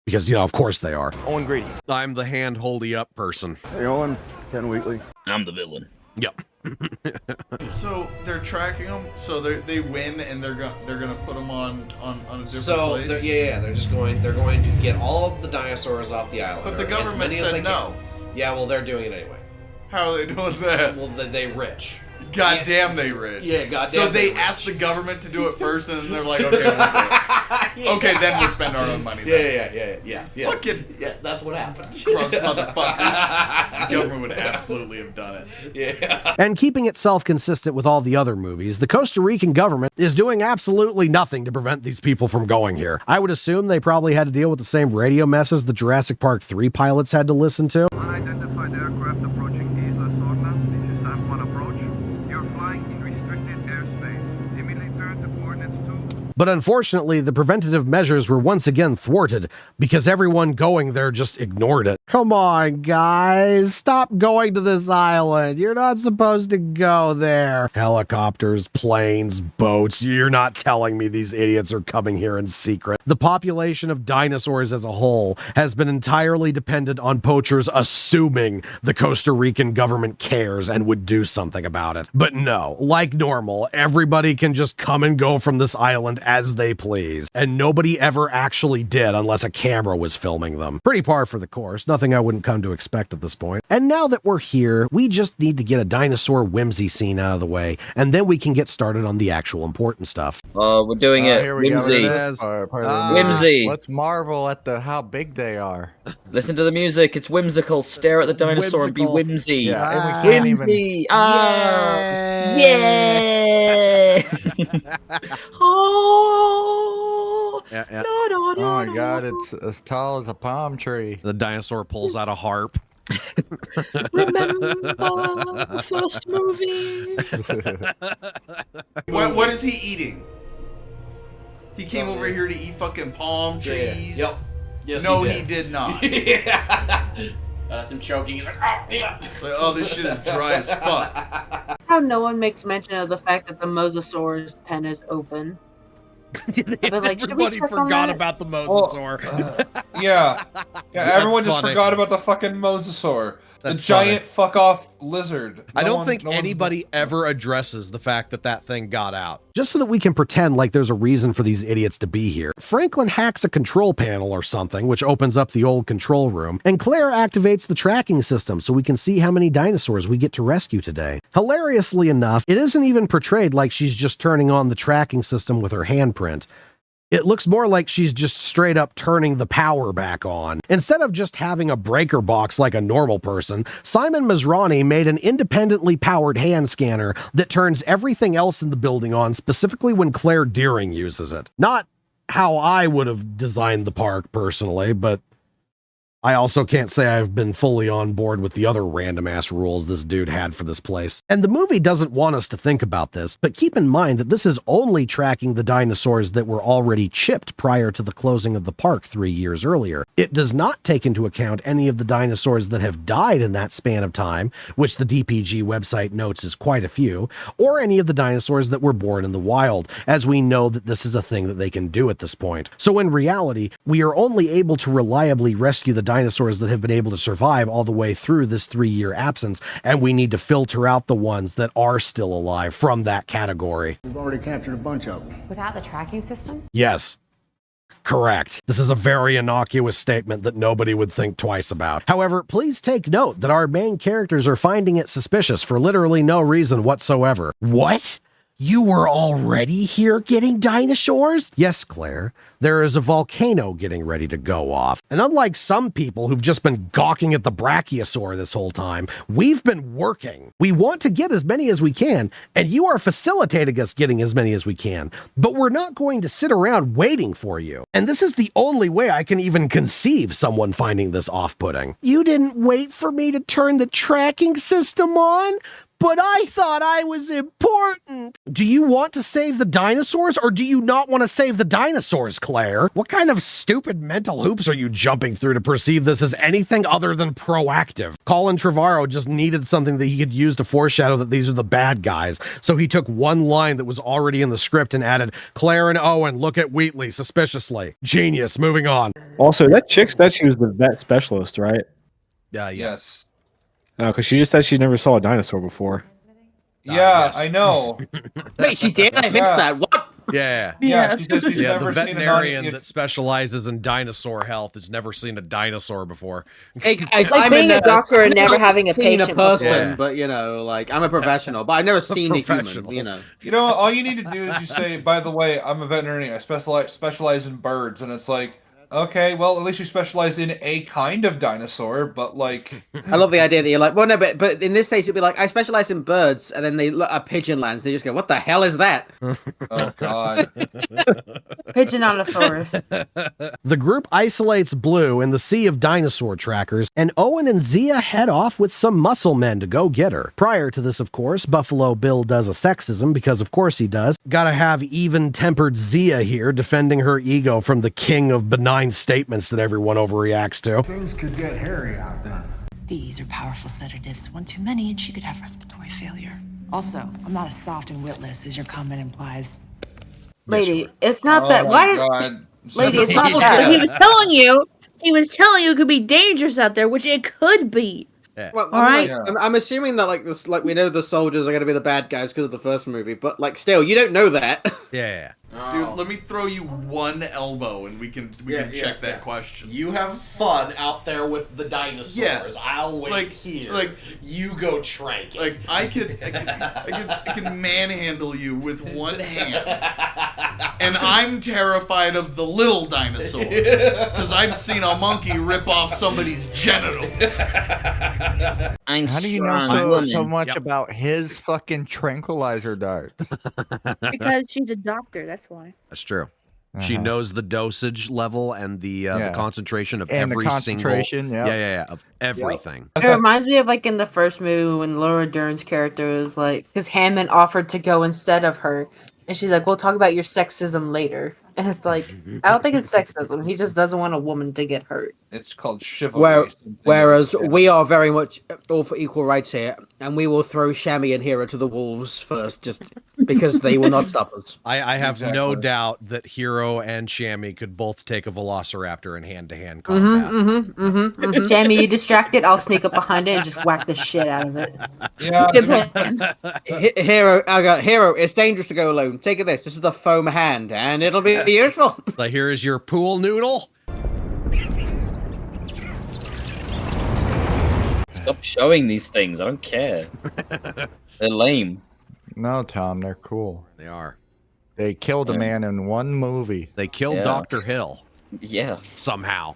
Because, of course they are. Owen Grady. I'm the hand holdy up person. Hey, Owen. Ken Wheatley. I'm the villain. Yep. So they're tracking them. So they win, and they're gonna put them on a different place. They're going to get all of the dinosaurs off the island. But the government said no. Yeah, well, they're doing it anyway. How are they doing that? Well, they rich. God damn, they rich. Yeah, goddamn. So they asked the government to do it first, and then they're like, okay, okay, then we'll spend our own money. Yeah. Fucking that's what happened. Gross motherfuckers. The government would absolutely have done it. Yeah. And keeping itself consistent with all the other movies, the Costa Rican government is doing absolutely nothing to prevent these people from going here. I would assume they probably had to deal with the same radio messes the Jurassic Park 3 pilots had to listen to. Unidentified aircraft approaching Isla Sorna. This is San Juan approach. You're flying in restricted airspace. Immediately turn to coordinates 2. But unfortunately, the preventative measures were once again thwarted because everyone going there just ignored it. Come on, guys. Stop going to this island. You're not supposed to go there. Helicopters, planes, boats. You're not telling me these idiots are coming here in secret. The population of dinosaurs as a whole has been entirely dependent on poachers assuming the Costa Rican government cares and would do something about it. But no, like normal, everybody can just come and go from this island as they please. And nobody ever actually did unless a camera was filming them. Pretty par for the course. Nothing I wouldn't come to expect at this point. And now that we're here, we just need to get a dinosaur whimsy scene out of the way, and then we can get started on the actual important stuff. Oh, we're doing it. Here we Whimsy. go. Whimsy. Let's marvel at how big they are. Listen to the music. It's whimsical. Stare at the dinosaur and be whimsy. Yeah, and we can't whimsy. even... Yeah. Oh. Yeah. Oh my god, it's as tall as a palm tree. The dinosaur pulls out a harp. Remember the first movie? What is he eating? He came over here to eat fucking palm trees. Yep. Yes, no, he did not. That's him choking. He's like, oh, yeah. Like, oh, this shit is dry as fuck. How no one makes mention of the fact that the Mosasaur's pen is open. Everybody forgot about the Mosasaur. Yeah, everyone just funny. forgot about the fucking Mosasaur. That's the giant fuck off lizard. I don't think anybody ever addresses the fact that that thing got out. Just so that we can pretend like there's a reason for these idiots to be here, Franklin hacks a control panel or something, which opens up the old control room, and Claire activates the tracking system so we can see how many dinosaurs we get to rescue today. Hilariously enough, it isn't even portrayed like she's just turning on the tracking system with her handprint. It looks more like she's just straight up turning the power back on. Instead of just having a breaker box like a normal person, Simon Masrani made an independently powered hand scanner that turns everything else in the building on specifically when Claire Deering uses it. Not how I would have designed the park personally, but I also can't say I've been fully on board with the other random-ass rules this dude had for this place. And the movie doesn't want us to think about this, but keep in mind that this is only tracking the dinosaurs that were already chipped prior to the closing of the park 3 years earlier. It does not take into account any of the dinosaurs that have died in that span of time, which the DPG website notes is quite a few, or any of the dinosaurs that were born in the wild, as we know that this is a thing that they can do at this point. So in reality, we are only able to reliably rescue the dinosaurs that have been able to survive all the way through this 3-year absence, and we need to filter out the ones that are still alive from that category. We've already captured a bunch of them. Without the tracking system? Yes. Correct. This is a very innocuous statement that nobody would think twice about. However, please take note that our main characters are finding it suspicious for literally no reason whatsoever. What? You were already here getting dinosaurs? Yes, Claire. There is a volcano getting ready to go off. And unlike some people who've just been gawking at the brachiosaur this whole time, we've been working. We want to get as many as we can, and you are facilitating us getting as many as we can. But we're not going to sit around waiting for you. And this is the only way I can even conceive someone finding this off-putting. You didn't wait for me to turn the tracking system on? But I thought I was important. Do you want to save the dinosaurs, or do you not want to save the dinosaurs, Claire? What kind of stupid mental hoops are you jumping through to perceive this as anything other than proactive? Colin Trevorrow just needed something that he could use to foreshadow that these are the bad guys. So he took one line that was already in the script and added, Claire and Owen look at Wheatley suspiciously. Genius, moving on. Also, that chick said she was the vet specialist, right? Yes. No, because she just said she never saw a dinosaur before. Yeah, I know. Wait, she did? I missed that. What? Yeah. Yeah, she says she's Yeah, never the seen veterinarian that specializes in dinosaur health has never seen a dinosaur before. Hey guys, It's like being a doctor and never having a seen patient a person, before. but you know, like I'm a professional, but I've never seen a human. You know. You know, all you need to do is you say, by the way, I'm a veterinarian. I specialize in birds, and it's like, Okay, well, at least you specialize in a kind of dinosaur, but like... I love the idea that you're like, well, no, but in this case, it'd be like, I specialize in birds, and then a pigeon lands, they just go, what the hell is that? Oh, God. Pigeonotosaurus. The group isolates Blue in the sea of dinosaur trackers, and Owen and Zia head off with some muscle men to go get her. Prior to this, of course, Buffalo Bill does a sexism, because of course he does. Gotta have even-tempered Zia here defending her ego from the king of benign statements that everyone overreacts to. Things could get hairy out there. These are powerful sedatives. One too many and she could have respiratory failure. Also, I'm not as soft and witless as your comment implies. Lady, it's not that. Why did... Lady, it's not that. He was telling you it could be dangerous out there, which it could be. Yeah. Well, I'm assuming that like this, like we know the soldiers are going to be the bad guys because of the first movie, but like still, you don't know that. Yeah. Dude, let me throw you one elbow and we can check that question. You have fun out there with the dinosaurs. Yeah. I'll wait here. You go trank it. I can manhandle you with one hand, and I'm terrified of the little dinosaur because I've seen a monkey rip off somebody's genitals. How do you know so much about his fucking tranquilizer darts? Because she's a doctor, that's why. That's true. She knows the dosage level and the concentration of and every single... of everything. It reminds me of like in the first movie when Laura Dern's character was like, because Hammond offered to go instead of her, and she's like, we'll talk about your sexism later. And it's like, I don't think it's sexism. He just doesn't want a woman to get hurt. It's called chivalry. Whereas we are very much all for equal rights here, and we will throw Shammy and Hero to the wolves first, just because they will not stop us. I have no doubt that Hero and Shammy could both take a velociraptor in hand-to-hand combat. Shammy, you distracted, I'll sneak up behind it and just whack the shit out of it. Yeah. Hero, it's dangerous to go alone. Take this. This is the foam hand, and it'll be useful. Like, here is your pool noodle. Stop showing these things. I don't care. They're lame. No, Tom, they're cool. They are. They killed a man in one movie. They killed Dr. Hill. Yeah. Somehow.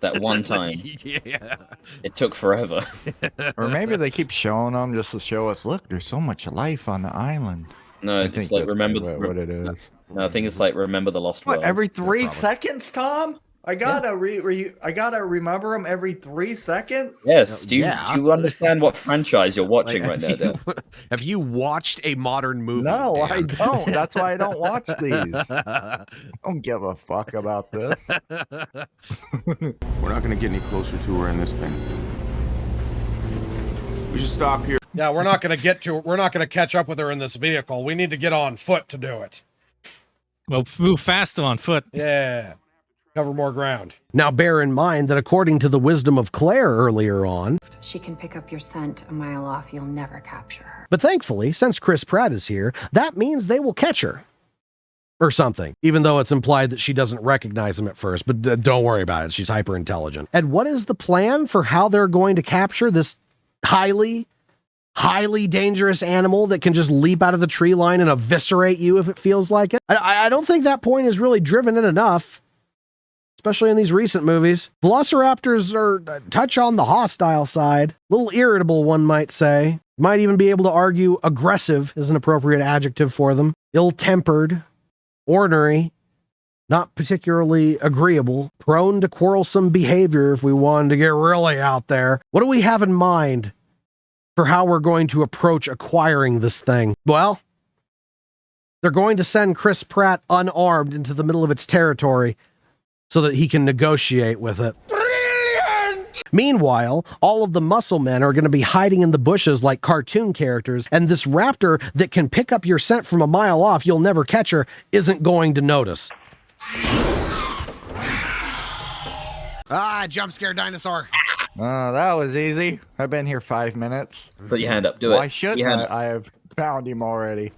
That one time. Yeah. It took forever. Or maybe they keep showing them just to show us, look, there's so much life on the island. No, it's like remember what it is. No, I think it's like remember the Lost World. Every 3 seconds, Tom? I gotta I gotta remember them every 3 seconds. Yes. Do you understand what franchise you're watching right now, Dan? Have you watched a modern movie? No, Dan? I don't. That's why I don't watch these. I don't give a fuck about this. We're not gonna get any closer to her in this thing. We should stop here. Yeah, we're not gonna catch up with her in this vehicle. We need to get on foot to do it. Well, move faster on foot. Yeah. Cover more ground. Now bear in mind that according to the wisdom of Claire earlier on, She can pick up your scent a mile off. You'll never capture her. but thankfully, since Chris Pratt is here, that means they will catch her. Or something, even though it's implied that she doesn't recognize him at first, but don't worry about it. She's hyper intelligent. And what is the plan for how they're going to capture this highly dangerous animal that can just leap out of the tree line and eviscerate you if it feels like it? I don't think that point is really driven in enough, especially in these recent movies. Velociraptors are a touch on the hostile side, a little irritable, one might say. Might even be able to argue aggressive is an appropriate adjective for them. Ill-tempered, ornery, not particularly agreeable, prone to quarrelsome behavior if we wanted to get really out there. What do we have in mind for how we're going to approach acquiring this thing? Well, they're going to send Chris Pratt unarmed into the middle of its territory so that he can negotiate with it. Brilliant! Meanwhile, all of the muscle men are going to be hiding in the bushes like cartoon characters, and this raptor that can pick up your scent from a mile off, you'll never catch her, isn't going to notice. Jump scare dinosaur. That was easy. I've been here 5 minutes. Put your hand up. Do it. Why shouldn't I have found him already.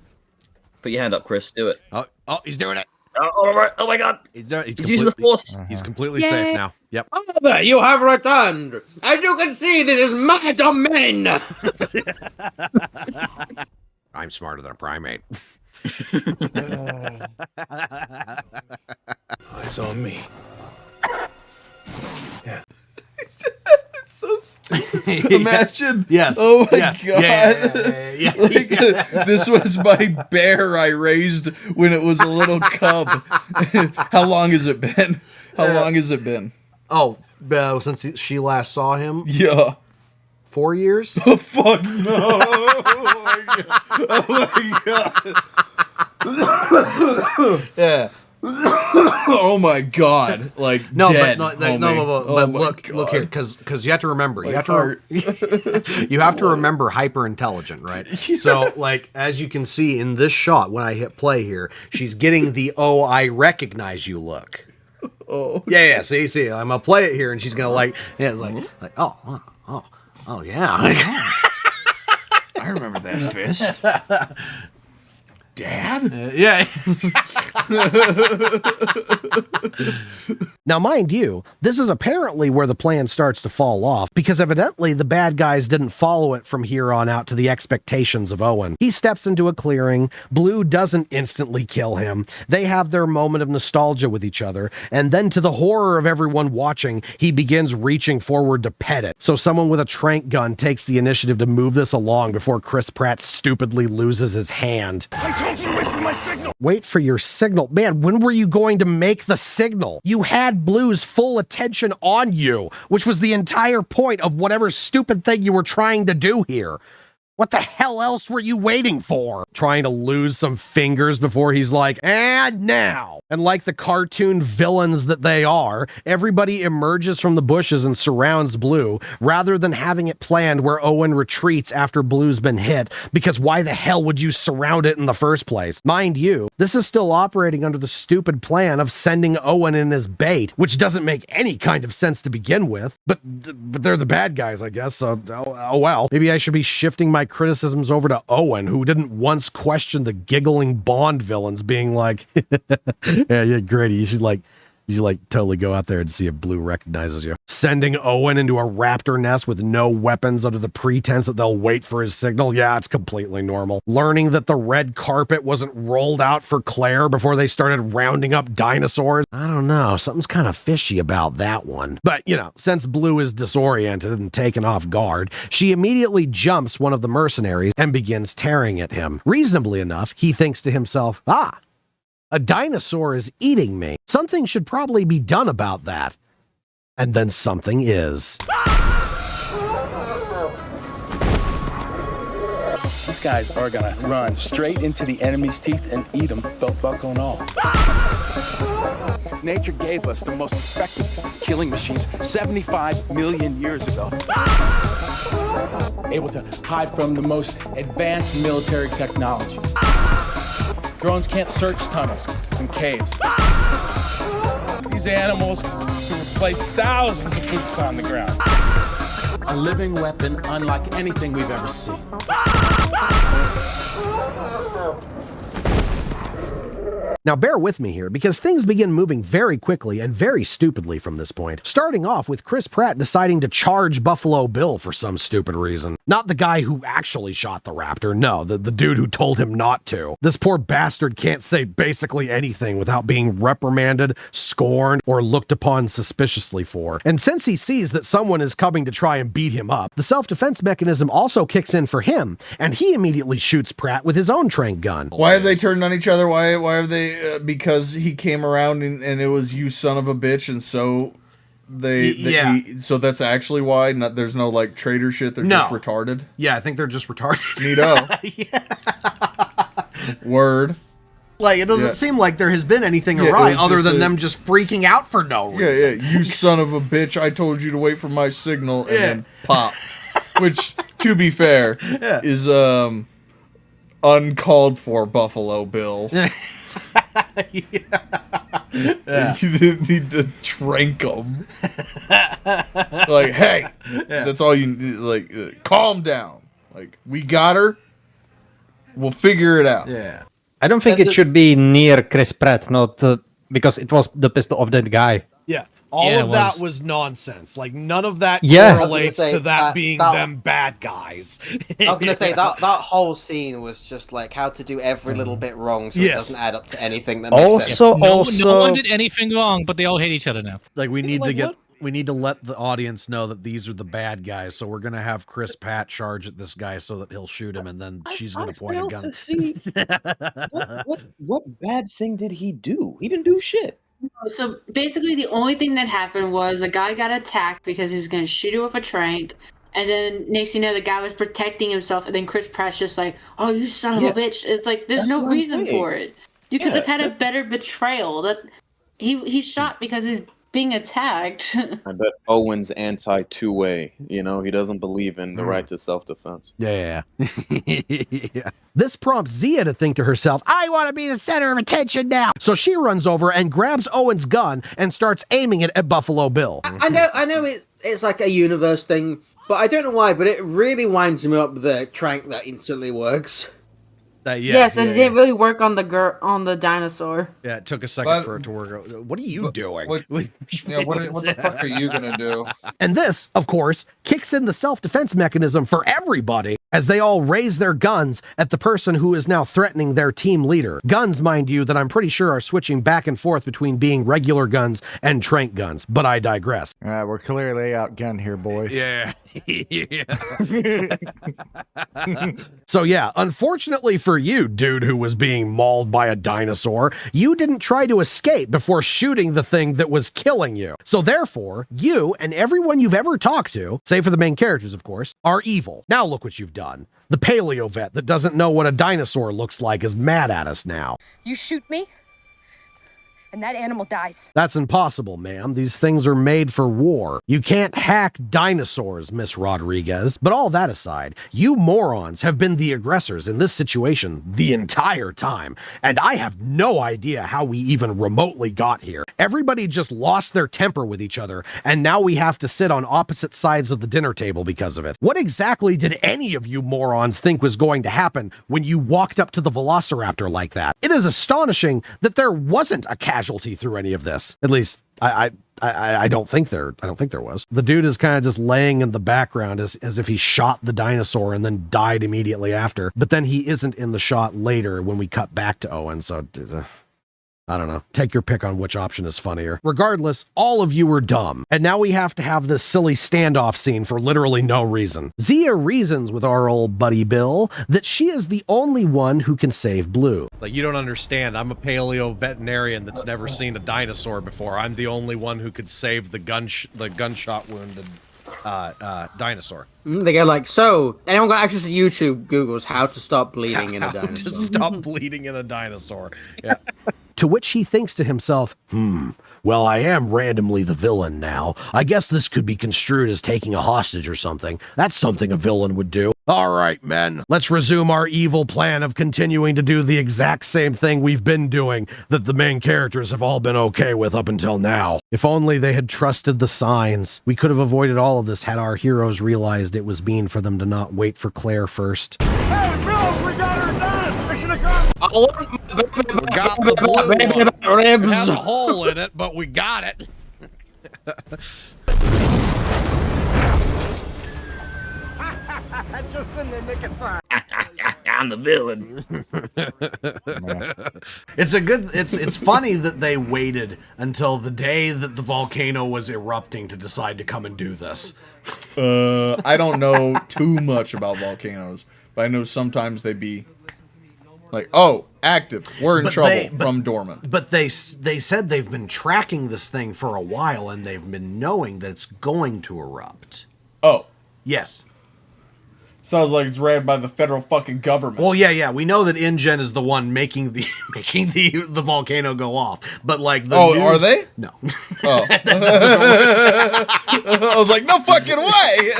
Put your hand up, Chris. Do it. Oh, he's doing it. Oh my God. He's using the force. He's completely safe now. Yep. Father, you have returned. As you can see, this is my domain. I'm smarter than a primate. Eyes on me. It's so stupid. Imagine. Yes. Oh my yes. god. Yeah. Like, this was my bear I raised when it was a little cub. How long has it been? Oh, since she last saw him? Yeah. 4 years? Oh, fuck no. Oh my god. Yeah. Oh my god! Like no, dead, but look here, because you have to remember, you have to remember hyper intelligent, right? Yeah. So, like as you can see in this shot, when I hit play here, she's getting the "oh, I recognize you" look. Oh yeah. See, I'm gonna play it here, and she's gonna it's like oh yeah. I remember that fist. Dad? Yeah. Now, mind you, this is apparently where the plan starts to fall off, because evidently the bad guys didn't follow it from here on out to the expectations of Owen. He steps into a clearing. Blue doesn't instantly kill him. They have their moment of nostalgia with each other, and then to the horror of everyone watching, he begins reaching forward to pet it. So someone with a tranq gun takes the initiative to move this along before Chris Pratt stupidly loses his hand. Wait for your signal. Man, when were you going to make the signal? You had Blue's full attention on you, which was the entire point of whatever stupid thing you were trying to do here. What the hell else were you waiting for? Trying to lose some fingers before he's like, and now. And like the cartoon villains that they are, everybody emerges from the bushes and surrounds Blue, rather than having it planned where Owen retreats after Blue's been hit, because why the hell would you surround it in the first place? Mind you, this is still operating under the stupid plan of sending Owen in as bait, which doesn't make any kind of sense to begin with. But they're the bad guys, I guess, so oh well. Maybe I should be shifting my criticisms over to Owen, who didn't once question the giggling Bond villains being like, yeah, Grady, you should totally go out there and see if Blue recognizes you. Sending Owen into a raptor nest with no weapons under the pretense that they'll wait for his signal. Yeah, it's completely normal. Learning that the red carpet wasn't rolled out for Claire before they started rounding up dinosaurs. I don't know. Something's kind of fishy about that one. But, since Blue is disoriented and taken off guard, she immediately jumps one of the mercenaries and begins tearing at him. Reasonably enough, he thinks to himself, a dinosaur is eating me. Something should probably be done about that. And then something is. These guys are gonna run straight into the enemy's teeth and eat them, belt buckle and all. Nature gave us the most effective killing machines 75 million years ago. Able to hide from the most advanced military technology. Drones can't search tunnels and caves. These animals can replace thousands of boots on the ground. A living weapon unlike anything we've ever seen. Now bear with me here, because things begin moving very quickly and very stupidly from this point, starting off with Chris Pratt deciding to charge Buffalo Bill for some stupid reason. Not the guy who actually shot the raptor, no, the dude who told him not to. This poor bastard can't say basically anything without being reprimanded, scorned, or looked upon suspiciously for. And since he sees that someone is coming to try and beat him up, the self-defense mechanism also kicks in for him, and he immediately shoots Pratt with his own tranq gun. Why have they turned on each other? Why have they... because he came around and it was you son of a bitch, and so so that's actually why there's no like traitor shit. They're just retarded. Yeah, I think they're just retarded. Neato. Word. Like, it doesn't seem like there has been anything awry other than them just freaking out for no reason. Yeah, you son of a bitch, I told you to wait for my signal, and then pop. Which, to be fair, is uncalled for, Buffalo Bill. You didn't need to trank them. Like, hey, that's all you need. Like, calm down. Like, we got her. We'll figure it out. Yeah. I don't think it should be near Chris Pratt, not because it was the pistol of that guy. Yeah. All of that was nonsense. Like, none of that correlates to that being them bad guys. I was gonna say that whole scene was just like how to do every little bit wrong, so it doesn't add up to anything that makes sense. No one did anything wrong, but they all hate each other now. Like, we need to let the audience know that these are the bad guys. So we're gonna have Chris Pratt charge at this guy so that he'll shoot him, and then she's gonna point a gun. To see what bad thing did he do? He didn't do shit. So basically, the only thing that happened was a guy got attacked because he was going to shoot it with a trank. And then next thing you know, the guy was protecting himself. And then Chris Pratt's just like, "Oh, you son of a bitch!" It's like there's no reason for it. You could have had a better betrayal. That he shot because he was being attacked. I bet Owen's anti two-way. You know, he doesn't believe in the right to self-defense. Yeah. This prompts Zia to think to herself, I want to be the center of attention now. So she runs over and grabs Owen's gun and starts aiming it at Buffalo Bill. I know it's like a universe thing, but I don't know why, but it really winds me up the trank that instantly works. It didn't really work on the dinosaur. Yeah, it took a second for it to work. What are you doing? What the fuck are you gonna do? And this, of course, kicks in the self-defense mechanism for everybody as they all raise their guns at the person who is now threatening their team leader. Guns, mind you, that I'm pretty sure are switching back and forth between being regular guns and trank guns, but I digress. All right, we're clearly outgunned here, boys. Yeah. So yeah, unfortunately for you, dude who was being mauled by a dinosaur, you didn't try to escape before shooting the thing that was killing you. So therefore, you and everyone you've ever talked to, save for the main characters of course, are evil. Now look what you've done. The paleo vet that doesn't know what a dinosaur looks like is mad at us now. You shoot me, and that animal dies. That's impossible, ma'am. These things are made for war. You can't hack dinosaurs, Miss Rodriguez. But all that aside, you morons have been the aggressors in this situation the entire time, and I have no idea how we even remotely got here. Everybody just lost their temper with each other, and now we have to sit on opposite sides of the dinner table because of it. What exactly did any of you morons think was going to happen when you walked up to the Velociraptor like that? It is astonishing that there wasn't a casualty through any of this. At least I don't think there was. The dude is kind of just laying in the background as if he shot the dinosaur and then died immediately after. But then he isn't in the shot later when we cut back to Owen. So I don't know. Take your pick on which option is funnier. Regardless, all of you were dumb. And now we have to have this silly standoff scene for literally no reason. Zia reasons with our old buddy Bill that she is the only one who can save Blue. Like, you don't understand. I'm a paleo veterinarian that's never seen a dinosaur before. I'm the only one who could save the gunshot wounded dinosaur. They go like, so anyone got access to YouTube? Googles how to stop bleeding in a dinosaur. To stop bleeding in a dinosaur. Yeah. To which he thinks to himself, well, I am randomly the villain now. I guess this could be construed as taking a hostage or something. That's something a villain would do. All right, men, let's resume our evil plan of continuing to do the exact same thing we've been doing that the main characters have all been okay with up until now. If only they had trusted the signs. We could have avoided all of this had our heroes realized it was mean for them to not wait for Claire first. Hey, Bill, we got her done! Mission accomplished! We got the blue one. It has a hole in it, but we got it. Just in the nick of time. I'm the villain. It's funny that they waited until the day that the volcano was erupting to decide to come and do this. I don't know too much about volcanoes, but I know sometimes they be like, oh, active. We're in trouble from dormant. But they said they've been tracking this thing for a while, and they've been knowing that it's going to erupt. Oh. Yes. Sounds like it's ran by the federal fucking government. Well, yeah. We know that InGen is the one making the volcano go off. But like the news... are they? No. Oh. I was like, no fucking way!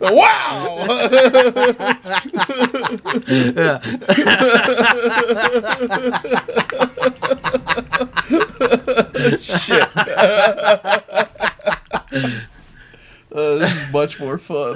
Wow! Shit. This is much more fun.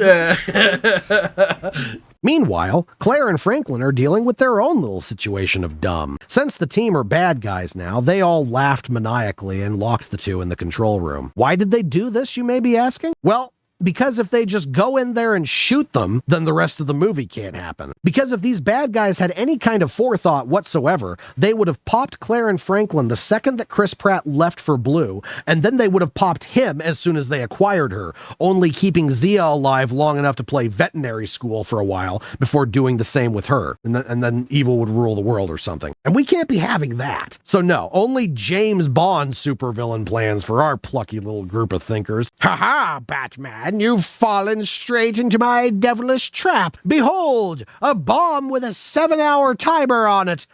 Meanwhile, Claire and Franklin are dealing with their own little situation of dumb. Since the team are bad guys now, they all laughed maniacally and locked the two in the control room. Why did they do this, you may be asking? Well, because if they just go in there and shoot them, then the rest of the movie can't happen. Because if these bad guys had any kind of forethought whatsoever, they would have popped Claire and Franklin the second that Chris Pratt left for Blue, and then they would have popped him as soon as they acquired her, only keeping Zia alive long enough to play veterinary school for a while before doing the same with her, and then evil would rule the world or something. And we can't be having that. So no, only James Bond supervillain plans for our plucky little group of thinkers. Ha-ha, Batman! You've fallen straight into my devilish trap. Behold, a bomb with a 7-hour timer on it.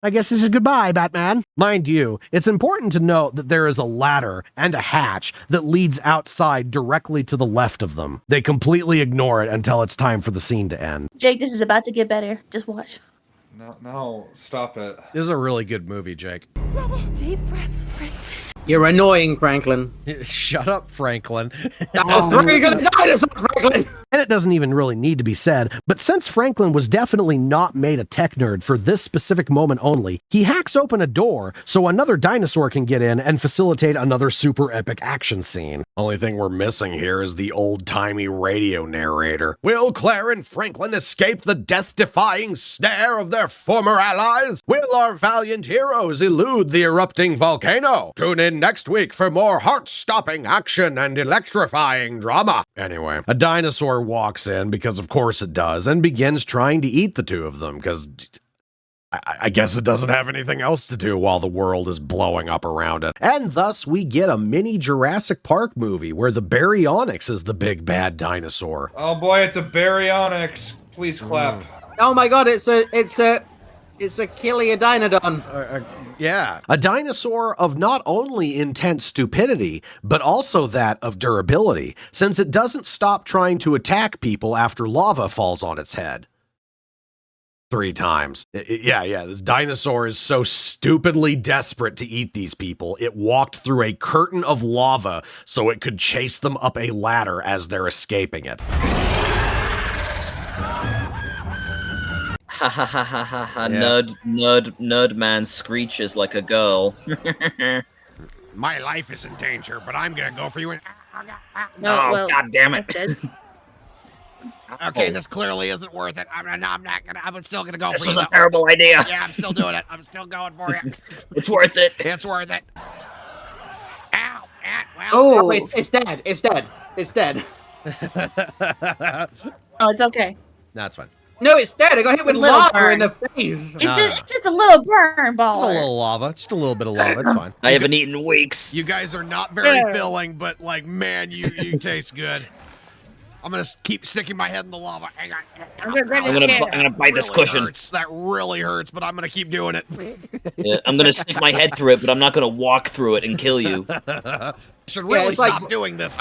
I guess this is goodbye, Batman. Mind you, it's important to note that there is a ladder and a hatch that leads outside directly to the left of them. They completely ignore it until it's time for the scene to end. Jake, this is about to get better. Just watch. No, stop it. This is a really good movie, Jake. Deep breaths, Franklin. You're annoying, Franklin. Shut up, Franklin. Three good dinosaurs, Franklin! And it doesn't even really need to be said, but since Franklin was definitely not made a tech nerd for this specific moment only, he hacks open a door so another dinosaur can get in and facilitate another super epic action scene. Only thing we're missing here is the old-timey radio narrator. Will Claire and Franklin escape the death-defying snare of their former allies? Will our valiant heroes elude the erupting volcano? Tune in next week for more heart-stopping action and electrifying drama. Anyway, a dinosaur walks in, because of course it does, and begins trying to eat the two of them, because I guess it doesn't have anything else to do while the world is blowing up around it. And thus we get a mini Jurassic Park movie where the Baryonyx is the big bad dinosaur. Oh boy, it's a Baryonyx. Please clap. Oh my god, it's a Chiliodinodon. Yeah. A dinosaur of not only intense stupidity, but also that of durability, since it doesn't stop trying to attack people after lava falls on its head. 3 times. Yeah, this dinosaur is so stupidly desperate to eat these people, it walked through a curtain of lava so it could chase them up a ladder as they're escaping it. Ha ha ha ha ha ha! Nerd man screeches like a girl. My life is in danger, but I'm gonna go for you. No, god damn it! Okay, this clearly isn't worth it. I'm still gonna go. This for was you, a terrible idea. Yeah, I'm still doing it. I'm still going for you. It's worth it. It's worth it. Ow! Well, oh, it's dead. It's dead. It's dead. Oh, it's okay. That's fine. No, it's dead. I got hit with lava in the face. It's just a little burn ball. Just a little lava. Just a little bit of lava. It's fine. I haven't eaten in weeks. You guys are not very filling, but like, man, you taste good. I'm gonna keep sticking my head in the lava. Hang on. I'm gonna bite this cushion. Hurts. That really hurts, but I'm gonna keep doing it. Yeah, I'm gonna stick my head through it, but I'm not gonna walk through it and kill you. Should really stop doing this.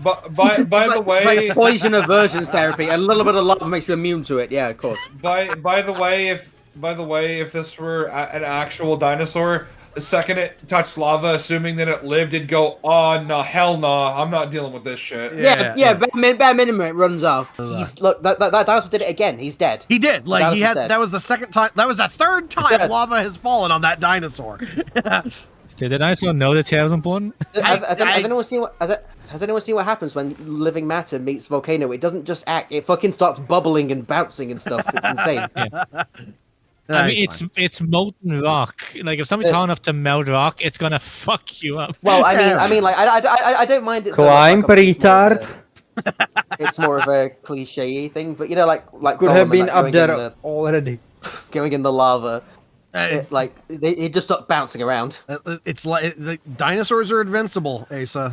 But by the way, like poison aversion therapy. A little bit of lava makes you immune to it. Yeah, of course. By the way, if this were an actual dinosaur, the second it touched lava, assuming that it lived, it'd go, oh no, hell no, I'm not dealing with this shit. Yeah. Bare minimum, it runs off. Look, that dinosaur did it again. He's dead. He did. Like he had. Dead. That was the second time. That was the third time lava has fallen on that dinosaur. Did the dinosaur know the tail was important? Has anyone seen what happens when living matter meets volcano? It doesn't just act; it fucking starts bubbling and bouncing and stuff. It's insane. Yeah. I mean, it's molten rock. Like if something's hard enough to melt rock, it's gonna fuck you up. Well, I mean, like I don't mind it. Climb, retard. It's more of a cliche thing, but you know, like could have been up there already. Going in the lava. It just stopped bouncing around. It's like dinosaurs are invincible, Asa.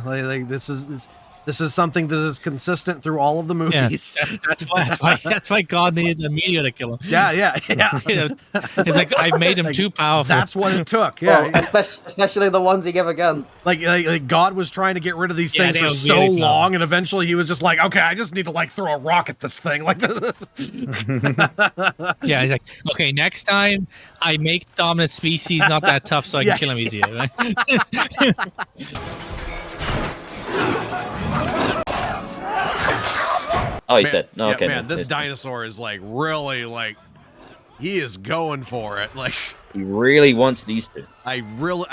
This is something that is consistent through all of the movies. Yeah, that's why God needed a meteor to kill him. Yeah. You know, it's like I made him too powerful. That's what it took. Yeah, well, especially the ones he gave a gun. Like God was trying to get rid of these things for so long, and eventually he was just like, okay, I just need to like throw a rock at this thing like this. Yeah, he's like, okay, next time I make dominant species not that tough, so I can kill him easier. Right? Oh, he's dead. No, Yeah, okay. man, no, this dinosaur is like really like he is going for it. Like he really wants these two. I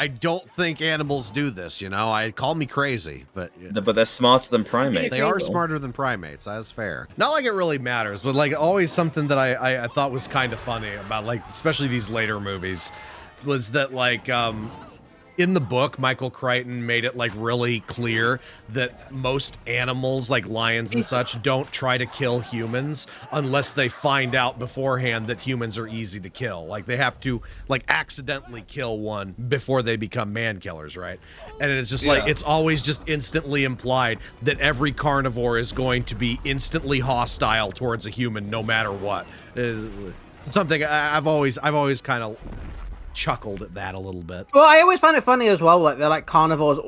don't think animals do this. You know, call me crazy, but they're smarter than primates. They are smarter than primates. That's fair. Not like it really matters, but like always something that I thought was kind of funny about like especially these later movies was that like in the book, Michael Crichton made it like really clear that most animals, like lions and such, don't try to kill humans unless they find out beforehand that humans are easy to kill. Like they have to like accidentally kill one before they become man killers, right? And it's just like it's always just instantly implied that every carnivore is going to be instantly hostile towards a human no matter what. It's something I've always kind of chuckled at that a little bit. Well, I always find it funny as well, like they're like carnivores,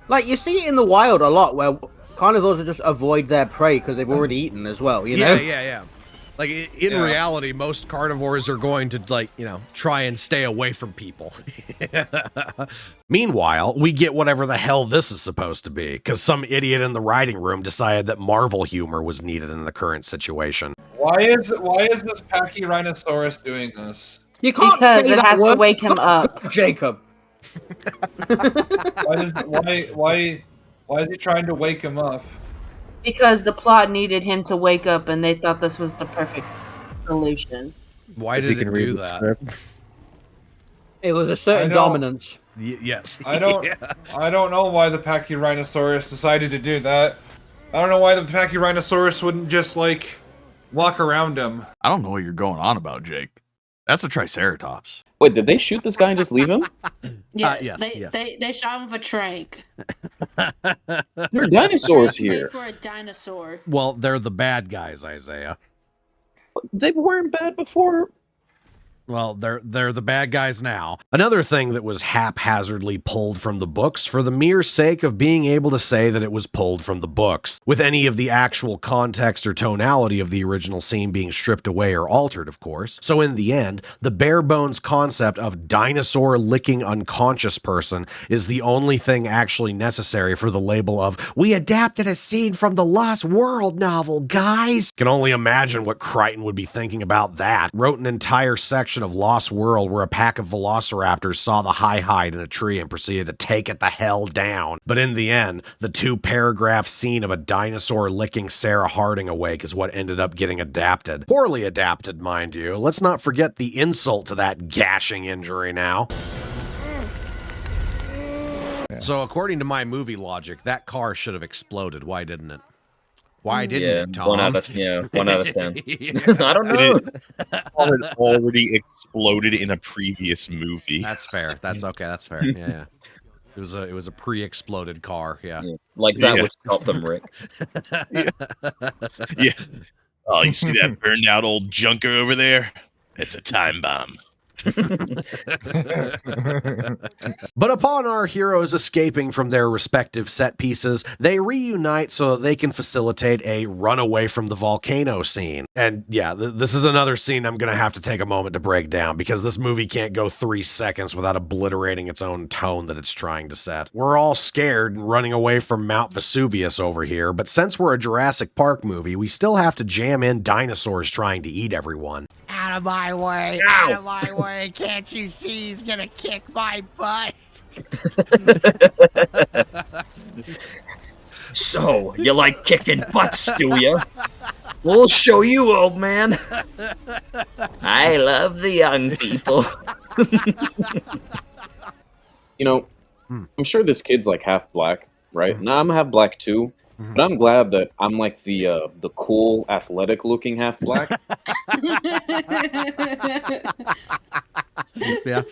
like you see it in the wild a lot where carnivores just avoid their prey because they've already eaten as well, you know? Yeah. Like in reality, most carnivores are going to like, you know, try and stay away from people. Meanwhile, we get whatever the hell this is supposed to be because some idiot in the writing room decided that Marvel humor was needed in the current situation. Why is this Pachyrhinosaurus doing this? You can't because say it that has word. to wake him up. Jacob. Why is he trying to wake him up? Because the plot needed him to wake up, and they thought this was the perfect solution. Why did it do that? It was a certain dominance. Yes. I don't know why the Pachyrhinosaurus decided to do that. I don't know why the Pachyrhinosaurus wouldn't just like walk around him. I don't know what you're going on about, Jake. That's a Triceratops. Wait, did they shoot this guy and just leave him? Yes, they shot him with a trank. There are dinosaurs here. For a dinosaur. Well, they're the bad guys, Isaiah. They weren't bad before. Well, they're the bad guys now. Another thing that was haphazardly pulled from the books for the mere sake of being able to say that it was pulled from the books, with any of the actual context or tonality of the original scene being stripped away or altered, of course. So in the end, the bare bones concept of dinosaur licking unconscious person is the only thing actually necessary for the label of, we adapted a scene from the Lost World novel, guys. Can only imagine what Crichton would be thinking about that. Wrote an entire section of Lost World where a pack of velociraptors saw the hide in a tree and proceeded to take it the hell down. But in the end, the 2-paragraph scene of a dinosaur licking Sarah Harding awake is what ended up getting adapted. Poorly adapted, mind you. Let's not forget the insult to that gashing injury now. So according to my movie logic, that car should have exploded. Why didn't it? Why didn't it, Tom? 1 out of 10. I don't know. It had already exploded in a previous movie. That's fair. That's okay. That's fair. Yeah. It was a pre-exploded car. Yeah. Like that would stop them, Rick. Yeah. Oh, you see that burned out old junker over there? It's a time bomb. But upon our heroes escaping from their respective set pieces, they reunite so that they can facilitate a runaway from the volcano scene. And yeah, this is another scene I'm going to have to take a moment to break down because this movie can't go 3 seconds without obliterating its own tone that it's trying to set. We're all scared and running away from Mount Vesuvius over here, but since we're a Jurassic Park movie, we still have to jam in dinosaurs trying to eat everyone. Out of my way, out of my way. Can't you see he's gonna kick my butt? So, you like kicking butts, do you? We'll show you, old man. I love the young people. You know, I'm sure this kid's like half black, right? And I'm half black too. But I'm glad that I'm like the cool, athletic-looking half black. Yeah.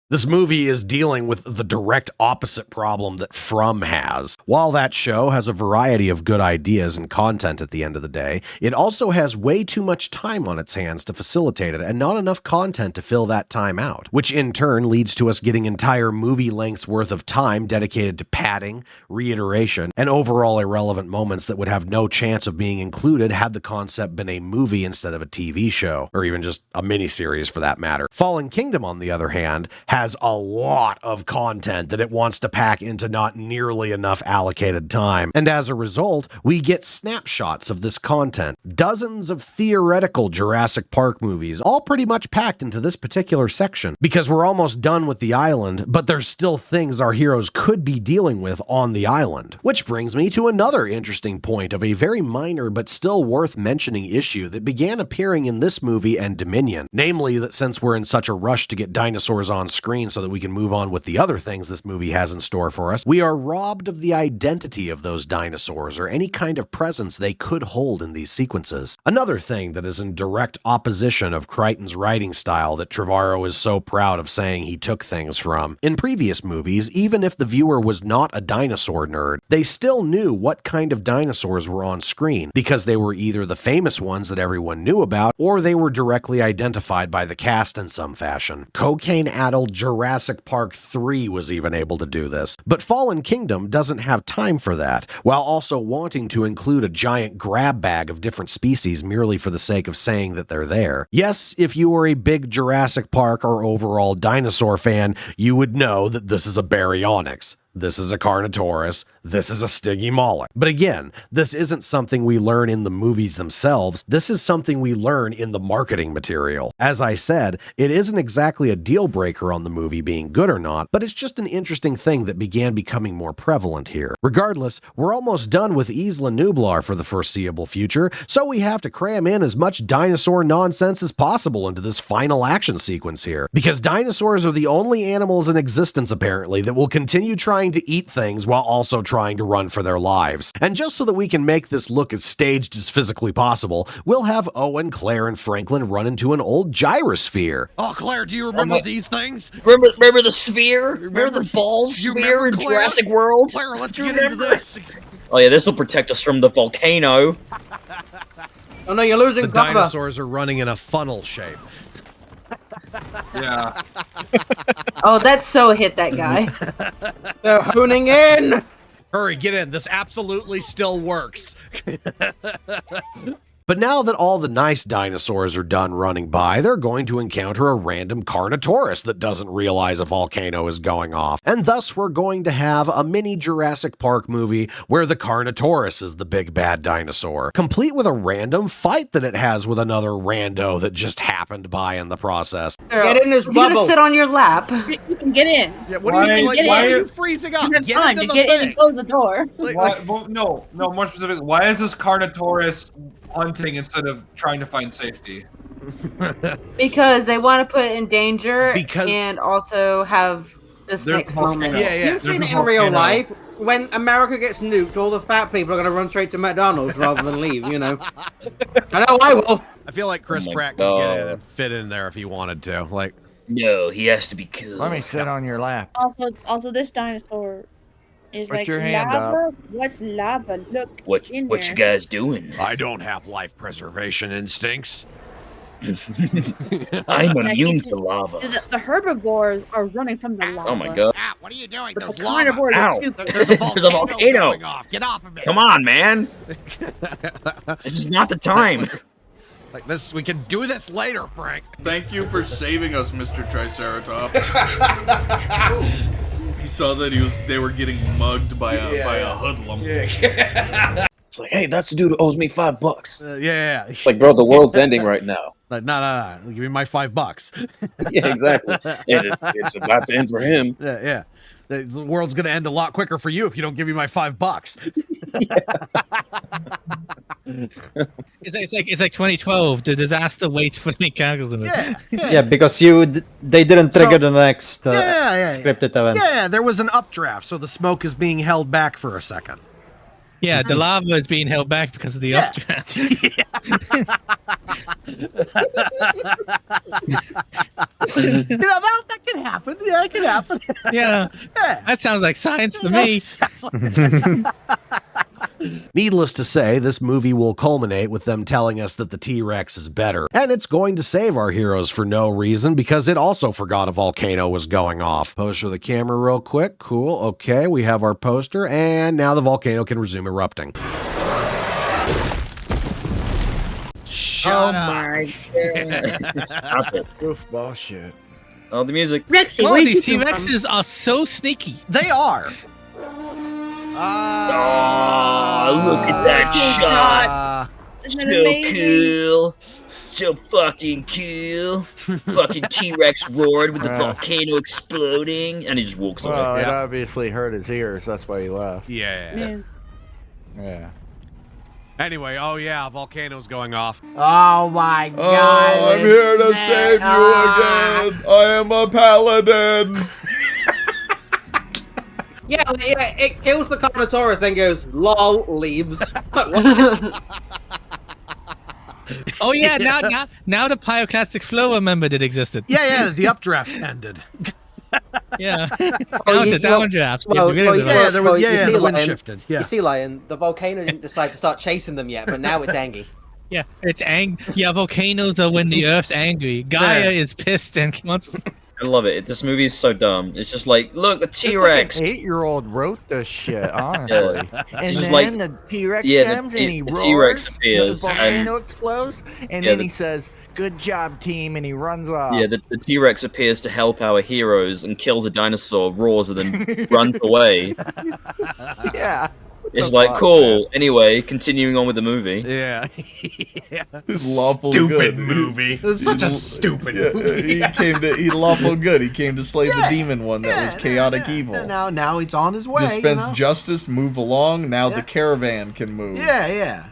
This movie is dealing with the direct opposite problem that From has. While that show has a variety of good ideas and content at the end of the day, it also has way too much time on its hands to facilitate it and not enough content to fill that time out, which in turn leads to us getting entire movie lengths worth of time dedicated to padding, reiteration, and overall irrelevant moments that would have no chance of being included had the concept been a movie instead of a TV show, or even just a miniseries for that matter. Fallen Kingdom, on the other hand, has a lot of content that it wants to pack into not nearly enough allocated time. And as a result, we get snapshots of this content. Dozens of theoretical Jurassic Park movies, all pretty much packed into this particular section, because we're almost done with the island, but there's still things our heroes could be dealing with on the island. Which brings me to another interesting point of a very minor but still worth mentioning issue that began appearing in this movie and Dominion. Namely, that since we're in such a rush to get dinosaurs on screen so that we can move on with the other things this movie has in store for us, we are robbed of the identity of those dinosaurs or any kind of presence they could hold in these sequences. Another thing that is in direct opposition of Crichton's writing style that Trevorrow is so proud of saying he took things from. In previous movies, even if the viewer was not a dinosaur nerd, they still knew what kind of dinosaurs were on screen, because they were either the famous ones that everyone knew about, or they were directly identified by the cast in some fashion. Cocaine-addled Jurassic Park 3 was even able to do this. But Fallen Kingdom doesn't have time for that, while also wanting to include a giant grab bag of different species merely for the sake of saying that they're there. Yes, if you are a big Jurassic Park or overall dinosaur fan, you would know that this is a Baryonyx. This is a Carnotaurus. This is a Stygimoloch. But again, this isn't something we learn in the movies themselves. This is something we learn in the marketing material. As I said, it isn't exactly a deal breaker on the movie being good or not, but it's just an interesting thing that began becoming more prevalent here. Regardless, we're almost done with Isla Nublar for the foreseeable future, so we have to cram in as much dinosaur nonsense as possible into this final action sequence here. Because dinosaurs are the only animals in existence, apparently, that will continue trying to eat things while also trying to run for their lives. And just so that we can make this look as staged as physically possible, we'll have Owen, Claire, and Franklin run into an old gyrosphere. Oh, Claire, do you remember these things? Remember the sphere? Remember the ball sphere in Jurassic World? Claire, let's get into this. Oh yeah, this will protect us from the volcano. Oh no, you're losing cover. Dinosaurs are running in a funnel shape. Yeah. Oh, that's so hit that guy. They're honing in. Hurry, get in. This absolutely still works. But now that all the nice dinosaurs are done running by, they're going to encounter a random Carnotaurus that doesn't realize a volcano is going off. And thus we're going to have a mini Jurassic Park movie where the Carnotaurus is the big bad dinosaur, complete with a random fight that it has with another rando that just happened by in the process. Girl, get in this bubble. You're gonna sit on your lap. You can get in. Yeah, what are you like? Why are you freezing up? You have time to get in and close the door. No, more specifically, why is this Carnotaurus hunting instead of trying to find safety? Because they want to put it in danger and also have this next moment. Yeah. You've seen it in real life. When America gets nuked, all the fat people are going to run straight to McDonald's rather than leave, you know. I know I will. I feel like Chris Pratt could get in and fit in there if he wanted to. Like, no, he has to be cool. Let me sit on your lap. Also, this dinosaur is Put like your hand lava. up. What's lava? Look. What you guys doing? I don't have life preservation instincts. I'm immune to lava. So the herbivores are running from the lava. Oh my god. Ah, what are you doing? But the carnivores are stupid. There's a volcano. Going off. Get off of it. Come on, man. This is not the time. Like this, we can do this later, Frank. Thank you for saving us, Mr. Triceratops. He saw that they were getting mugged by a hoodlum. It's like, hey, that's the dude who owes me $5. Yeah. Like, bro, the world's ending right now. Like, no. Give me my $5. Yeah, exactly. It's about to end for him. Yeah. The world's gonna end a lot quicker for you if you don't give me my $5. It's like 2012. The disaster waits for the character. Yeah, because they didn't trigger the next scripted event. Yeah, there was an updraft, so the smoke is being held back for a second. Yeah, the lava is being held back because of the updraft. That can happen. Yeah, it can happen. Yeah, that sounds like science to me. Needless to say, this movie will culminate with them telling us that the T-Rex is better, and it's going to save our heroes for no reason because it also forgot a volcano was going off. Pose for the camera real quick. Cool. Okay, we have our poster, and now the volcano can resume erupting. Shut up. My God. Stop it. Goofball shit. Oh, the music. Rexy, Oh, where did these you come T-Rexes are so sneaky. They are. Oh, look at that shot. Isn't So it amazing? cool. So fucking cool. Fucking T-Rex roared with the volcano exploding, and he just walks away. Well, it obviously hurt his ears. That's why he left. Yeah. Yeah. Anyway, oh yeah, volcano's going off. Oh my god. I'm here to save you again. I am a paladin. Yeah, it kills the Carnotaurus, then goes, lol, leaves. Oh yeah, now the pyroclastic flow remembered it existed. Yeah, the updraft ended. Yeah. Now it's a downdraft. The wind shifted. Yeah. You see, Lion, the volcano didn't decide to start chasing them yet, but now it's angry. Yeah, it's Yeah, volcanoes are when the Earth's angry. Gaia is pissed and wants. I love it. This movie is so dumb. It's just like, look, the T-Rex. Like an 8-year-old wrote this shit, honestly. And It's then like- the T-Rex yeah, jumps the and he roars. T-Rex appears, The volcano explodes, and Yeah, then the- he says, "Good job, team," and he runs off. Yeah, the T-Rex appears to help our heroes and kills a dinosaur, roars, and then runs away. Yeah. It's like, cool. Anyway, continuing on with the movie. Yeah. This lawful Stupid good movie. This is such a stupid movie. He lawful good. He came to slay the demon one that was chaotic evil. Now he's on his way. Dispense justice, move along. Now the caravan can move. Yeah.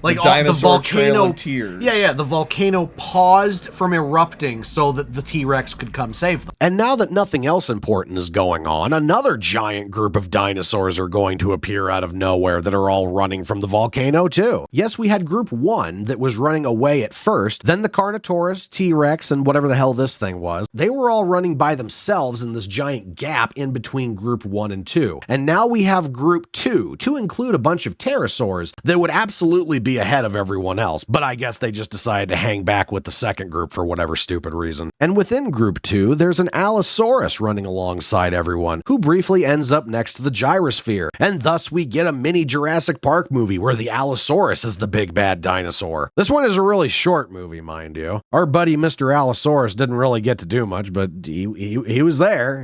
Like The dinosaur trail volcano of tears. Yeah, the volcano paused from erupting so that the T-Rex could come save them. And now that nothing else important is going on, another giant group of dinosaurs are going to appear out of nowhere that are all running from the volcano too. Yes, we had group 1 that was running away at first, then the Carnotaurus, T-Rex, and whatever the hell this thing was. They were all running by themselves in this giant gap in between group 1 and 2. And now we have group 2, to include a bunch of pterosaurs that would absolutely be ahead of everyone else, but I guess they just decided to hang back with the second group for whatever stupid reason. And within group 2, there's an Allosaurus running alongside everyone, who briefly ends up next to the gyrosphere, and thus we get a mini Jurassic Park movie where the Allosaurus is the big bad dinosaur. This one is a really short movie, mind you. Our buddy Mr. Allosaurus didn't really get to do much, but he was there,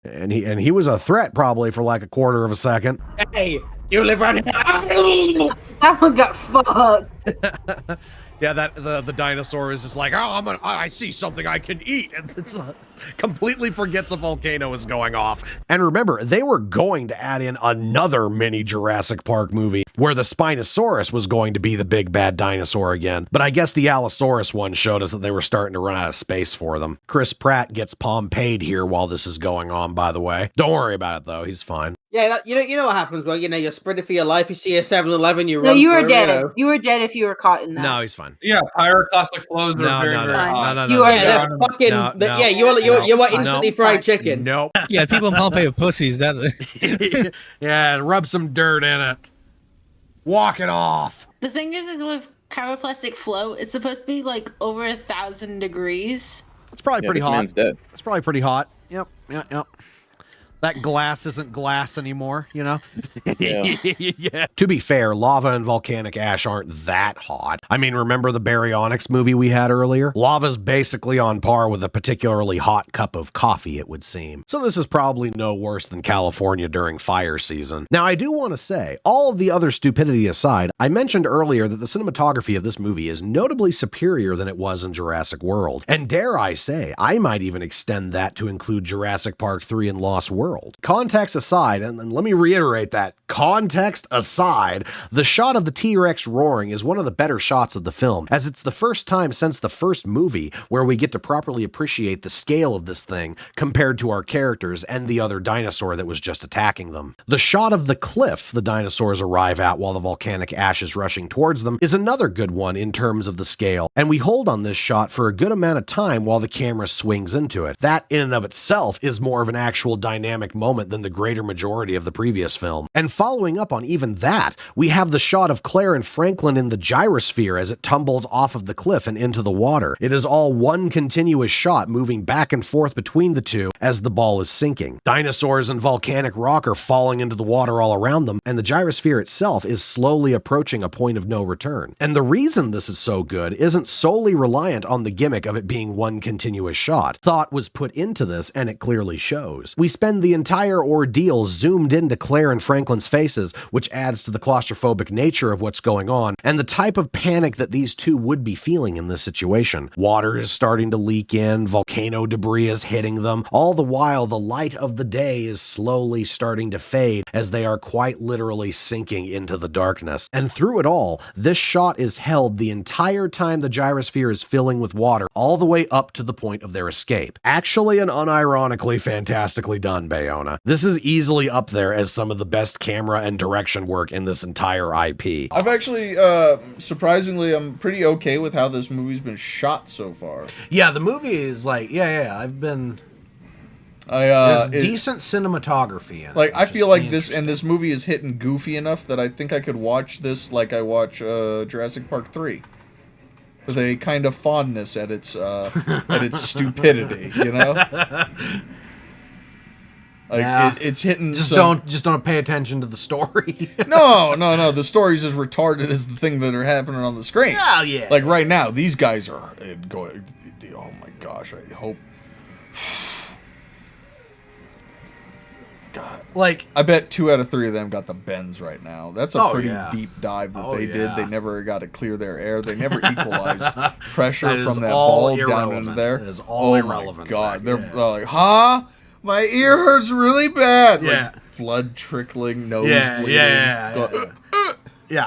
and he was a threat probably for like a quarter of a second. Hey, you live right here. That one got fucked. Yeah, the dinosaur is just like, oh, I see something I can eat, and it's completely forgets a volcano is going off. And remember, they were going to add in another mini Jurassic Park movie where the Spinosaurus was going to be the big bad dinosaur again. But I guess the Allosaurus one showed us that they were starting to run out of space for them. Chris Pratt gets Pompeyed here while this is going on, by the way. Don't worry about it though, he's fine. Yeah, you know what happens. Well, you're sprinting for your life. You see a 7-Eleven, you No, run. you were through, dead. You know. You were dead if you were caught in that. No, he's fine. Yeah, pyroclastic flows are very hot. You are Yeah, dead. fucking. You are instantly fried chicken. Nope. Yeah, people in Pompeii are pussies, that's it. Yeah, rub some dirt in it. Walk it off. The thing is with pyroclastic flow, it's supposed to be like over 1,000 degrees. It's probably pretty this hot. man's dead. It's probably pretty hot. Yep. That glass isn't glass anymore, you know? Yeah. To be fair, lava and volcanic ash aren't that hot. I mean, remember the baryonyx movie we had earlier? Lava's basically on par with a particularly hot cup of coffee, it would seem. So this is probably no worse than California during fire season. Now, I do want to say, all of the other stupidity aside, I mentioned earlier that the cinematography of this movie is notably superior than it was in Jurassic World. And dare I say, I might even extend that to include Jurassic Park 3 and Lost World. Context aside, and let me reiterate that, context aside, the shot of the T-Rex roaring is one of the better shots of the film, as it's the first time since the first movie where we get to properly appreciate the scale of this thing compared to our characters and the other dinosaur that was just attacking them. The shot of the cliff the dinosaurs arrive at while the volcanic ash is rushing towards them is another good one in terms of the scale, and we hold on this shot for a good amount of time while the camera swings into it. That in and of itself is more of an actual dynamic dynamic moment than the greater majority of the previous film. And following up on even that, we have the shot of Claire and Franklin in the gyrosphere as it tumbles off of the cliff and into the water. It is all one continuous shot moving back and forth between the two as the ball is sinking. Dinosaurs and volcanic rock are falling into the water all around them, and the gyrosphere itself is slowly approaching a point of no return. And the reason this is so good isn't solely reliant on the gimmick of it being one continuous shot. Thought was put into this, and it clearly shows. We spend the entire ordeal zoomed into Claire and Franklin's faces, which adds to the claustrophobic nature of what's going on, and the type of panic that these two would be feeling in this situation. Water is starting to leak in, volcano debris is hitting them, all the while the light of the day is slowly starting to fade as they are quite literally sinking into the darkness. And through it all, this shot is held the entire time the gyrosphere is filling with water, all the way up to the point of their escape. Actually and unironically fantastically done, Bayona. This is easily up there as some of the best camera and direction work in this entire IP. I've actually, surprisingly, I'm pretty okay with how this movie's been shot so far. Yeah, the movie is like, I've been... there's decent cinematography in it. Like, I feel like this movie is hitting goofy enough that I think I could watch this like I watch Jurassic Park 3. With a kind of fondness at its stupidity, you know? Like, yeah. It's hitting. Just don't pay attention to the story. No. The story's as retarded as the thing that are happening on the screen. Yeah, yeah. Like right now, these guys are going. Oh my gosh! I hope. God, like I bet 2 out of 3 of them got the bends right now. That's a pretty yeah. deep dive that they yeah. did. They never got to clear their air. They never equalized pressure That from that all ball down into there. That is all irrelevant. My God, they're like, huh? My ear hurts really bad. Yeah. Like, blood trickling, nose bleeding. Yeah.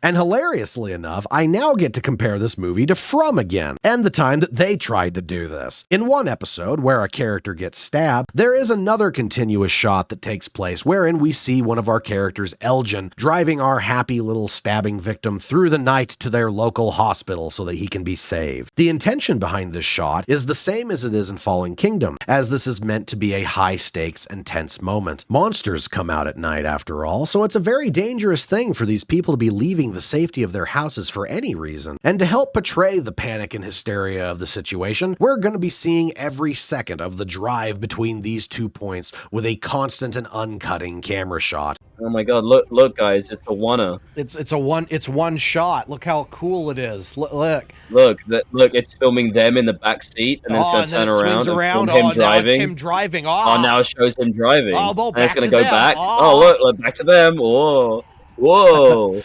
And hilariously enough, I now get to compare this movie to From again, and the time that they tried to do this. In one episode, where a character gets stabbed, there is another continuous shot that takes place wherein we see one of our characters, Elgin, driving our happy little stabbing victim through the night to their local hospital so that he can be saved. The intention behind this shot is the same as it is in Fallen Kingdom, as this is meant to be a high-stakes and tense moment. Monsters come out at night, after all, so it's a very dangerous thing for these people to be leaving the safety of their houses for any reason. And to help portray the panic and hysteria of the situation, we're going to be seeing every second of the drive between these 2 points with a constant and uncutting camera shot. Oh my God! Look, guys! It's the one-er. It's one shot. Look how cool it is. Look. Look! It's filming them in the back seat, and then it's going to turn around and film him driving. Now it's him driving. Oh, now it shows him driving. Oh, and it's going to go them. back. Oh, look! Back to them. Whoa!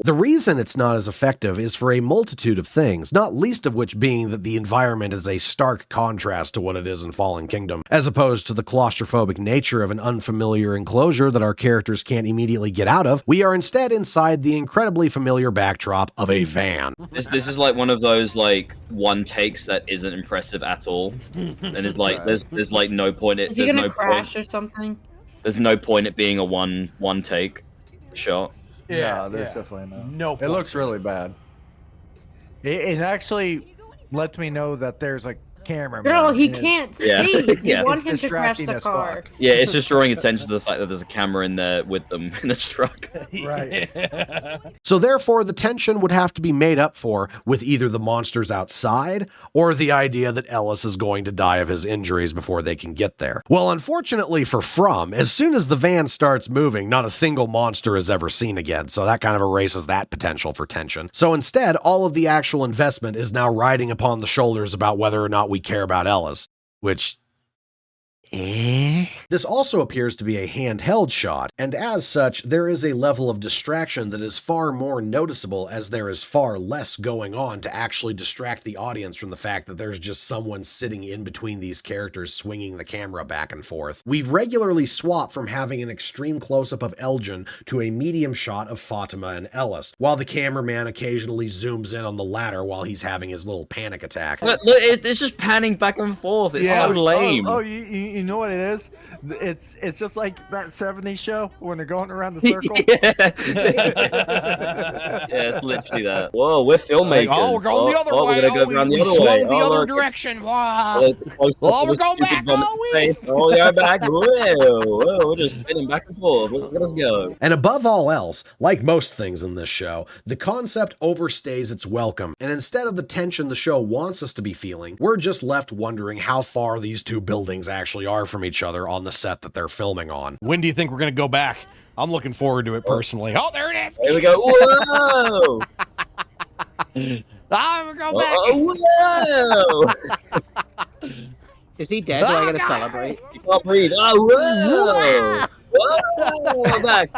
The reason it's not as effective is for a multitude of things, not least of which being that the environment is a stark contrast to what it is in Fallen Kingdom, as opposed to the claustrophobic nature of an unfamiliar enclosure that our characters can't immediately get out of. We are instead inside the incredibly familiar backdrop of a van. This is like one of those like one takes that isn't impressive at all, and it's like there's like no point. Is he gonna crash or something? There's no point it being a one take shot. Yeah, there's definitely no. It looks really bad. It actually lets me know that there's a camera. Girl, he can't see. Yeah. You want him to crash the car. Yeah, it's just drawing attention to the fact that there's a camera in there with them in the truck. Right. So therefore, the tension would have to be made up for with either the monsters outside or the idea that Ellis is going to die of his injuries before they can get there. Well, unfortunately for From, as soon as the van starts moving, not a single monster is ever seen again, so that kind of erases that potential for tension. So instead, all of the actual investment is now riding upon the shoulders about whether or not we care about Ellis, which... This also appears to be a handheld shot, and as such, there is a level of distraction that is far more noticeable as there is far less going on to actually distract the audience from the fact that there's just someone sitting in between these characters swinging the camera back and forth. We regularly swap from having an extreme close-up of Elgin to a medium shot of Fatima and Ellis, while the cameraman occasionally zooms in on the latter while he's having his little panic attack. Look, it's just panning back and forth. It's so lame. You You know what it is? It's just like that '70s show when they're going around the circle. Yeah, it's literally that. Whoa, we're filmmakers. Oh, we're going the other way. We're gonna go around the other way. The other direction. Wow. Oh, we're going back. Oh, yeah, back. Whoa, we're just spinning back and forth. Let us go. And above all else, like most things in this show, the concept overstays its welcome, and instead of the tension the show wants us to be feeling, we're just left wondering how far these two buildings actually are from each other on the set that they're filming on. When do you think we're going to go back? I'm looking forward to it personally. Oh, there it is. There we go. Whoa. We're going back. Whoa. Is he dead? Do I get to celebrate? You can't breathe. Oh, whoa. Whoa. I'm back.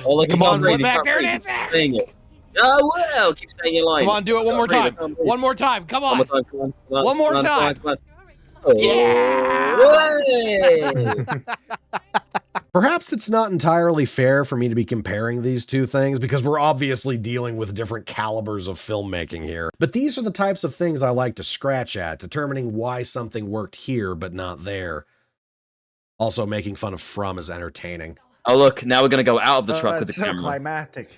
Oh, look, come on, flip back. There it is. Saying it. Oh, well, keep saying your line. Come on, do it one more time. One more time. Come on. One more time. Oh. Yeah. Perhaps it's not entirely fair for me to be comparing these two things because we're obviously dealing with different calibers of filmmaking here. But these are the types of things I like to scratch at, determining why something worked here but not there. Also, making fun of From is entertaining. Oh, look, now we're going to go out of the truck with the camera. Climactic.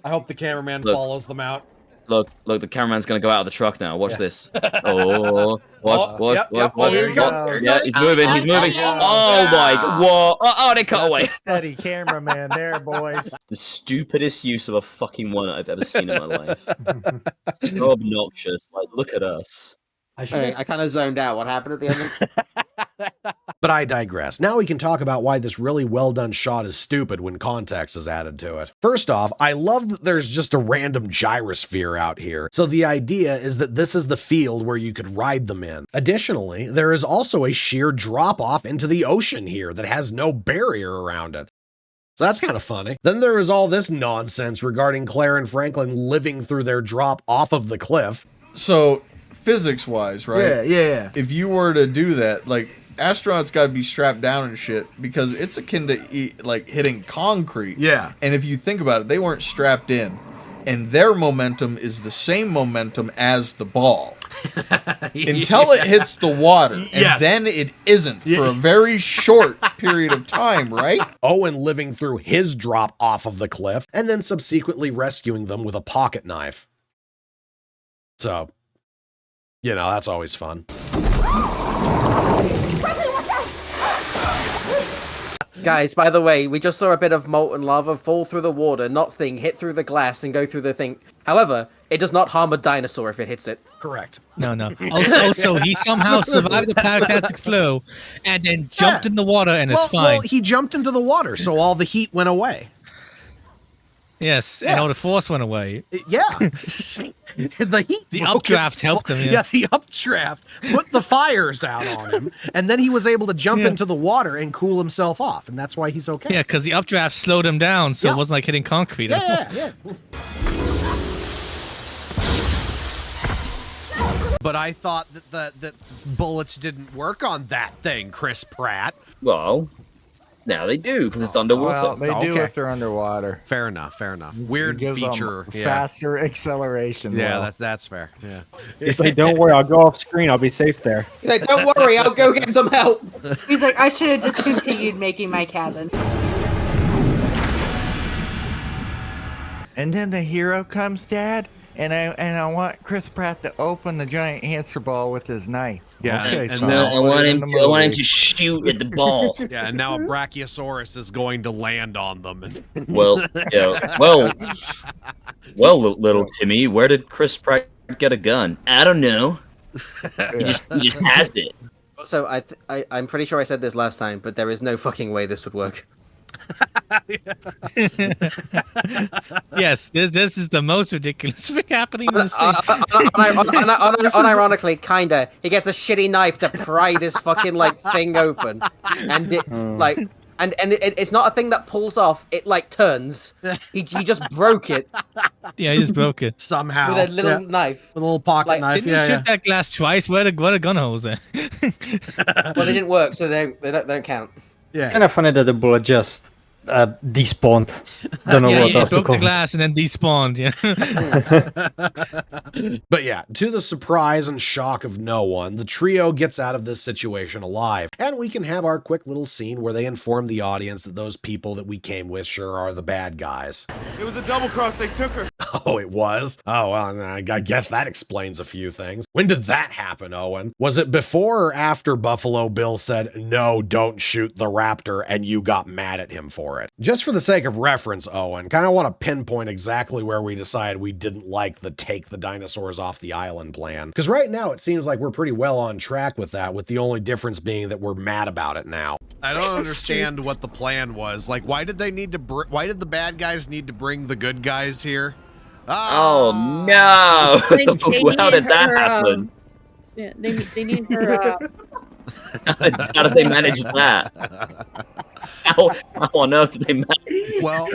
I hope the cameraman follows them out. Look, the cameraman's going to go out of the truck now. Watch this. Oh, watch. Yeah, he's moving. Oh, my God. Whoa. Oh, they cut away. Steady cameraman there, boys. The stupidest use of a fucking one I've ever seen in my life. So obnoxious. Like, look at us. I kind of zoned out. What happened at the end? But I digress. Now we can talk about why this really well done shot is stupid when context is added to it. First off, I love that there's just a random gyrosphere out here. So the idea is that this is the field where you could ride them in. Additionally, there is also a sheer drop off into the ocean here that has no barrier around it. So that's kind of funny. Then there is all this nonsense regarding Claire and Franklin living through their drop off of the cliff. So physics-wise, right? Yeah. If you were to do that, like, astronauts got to be strapped down and shit because it's akin to like hitting concrete. Yeah. And if you think about it, they weren't strapped in, and their momentum is the same momentum as the ball until it hits the water, and then it isn't for a very short period of time, right? Owen living through his drop off of the cliff and then subsequently rescuing them with a pocket knife. So, you know, that's always fun. Guys, by the way, we just saw a bit of molten lava fall through the water, not thing, hit through the glass and go through the thing. However, it does not harm a dinosaur if it hits it. Correct. No. Also, he somehow survived the pyroclastic flow and then jumped in the water and is fine. Well, he jumped into the water, so all the heat went away. Yes, and all the force went away. Yeah. The updraft helped him. Yeah, the updraft put the fires out on him, and then he was able to jump into the water and cool himself off, and that's why he's okay. Yeah, because the updraft slowed him down, so it wasn't like hitting concrete. Yeah. But I thought that bullets didn't work on that thing, Chris Pratt. Well, now they do because it's underwater. Well, they do if they're underwater. Fair enough. Weird feature. Faster acceleration. Yeah, that's fair. Yeah. He's like, don't worry, I'll go off screen. I'll be safe there. He's like, don't worry, I'll go get some help. He's like, I should have just continued making my cabin. And then the hero comes, Dad, and I want Chris Pratt to open the giant hamster ball with his knife. Yeah, and I want him to shoot at the ball. Yeah, and now a Brachiosaurus is going to land on them. Well, little Timmy, where did Chris Pratt get a gun? I don't know. He just has it. So I'm pretty sure I said this last time, but there is no fucking way this would work. Yes, this is the most ridiculous thing happening in the scene. Unironically, kinda. He gets a shitty knife to pry this fucking thing open, and it's not a thing that pulls off. It turns. He just broke it. Yeah, he just broke it somehow with a little knife, with a little pocket knife. Didn't he shoot that glass twice? Where the gun holes there? Well, they didn't work, so they don't count. It's kind of funny that the bullet just despawned. Don't know yeah, what yeah, else it to broke call the glass and then despawned. Yeah. But yeah, to the surprise and shock of no one, the trio gets out of this situation alive. And we can have our quick little scene where they inform the audience that those people that we came with sure are the bad guys. It was a double cross, they took her. Oh, it was? Oh, well, I guess that explains a few things. When did that happen, Owen? Was it before or after Buffalo Bill said, no, don't shoot the raptor, and you got mad at him for it? Just for the sake of reference, Owen, kind of want to pinpoint exactly where we decided we didn't like the take the dinosaurs off the island plan. Because right now it seems like we're pretty well on track with that, with the only difference being that we're mad about it now. I don't understand what the plan was. Like, why did they need to? Why did the bad guys need to bring the good guys here? Oh no! How did that happen? Yeah, they need her. How did they manage that? How on earth did they manage? Well,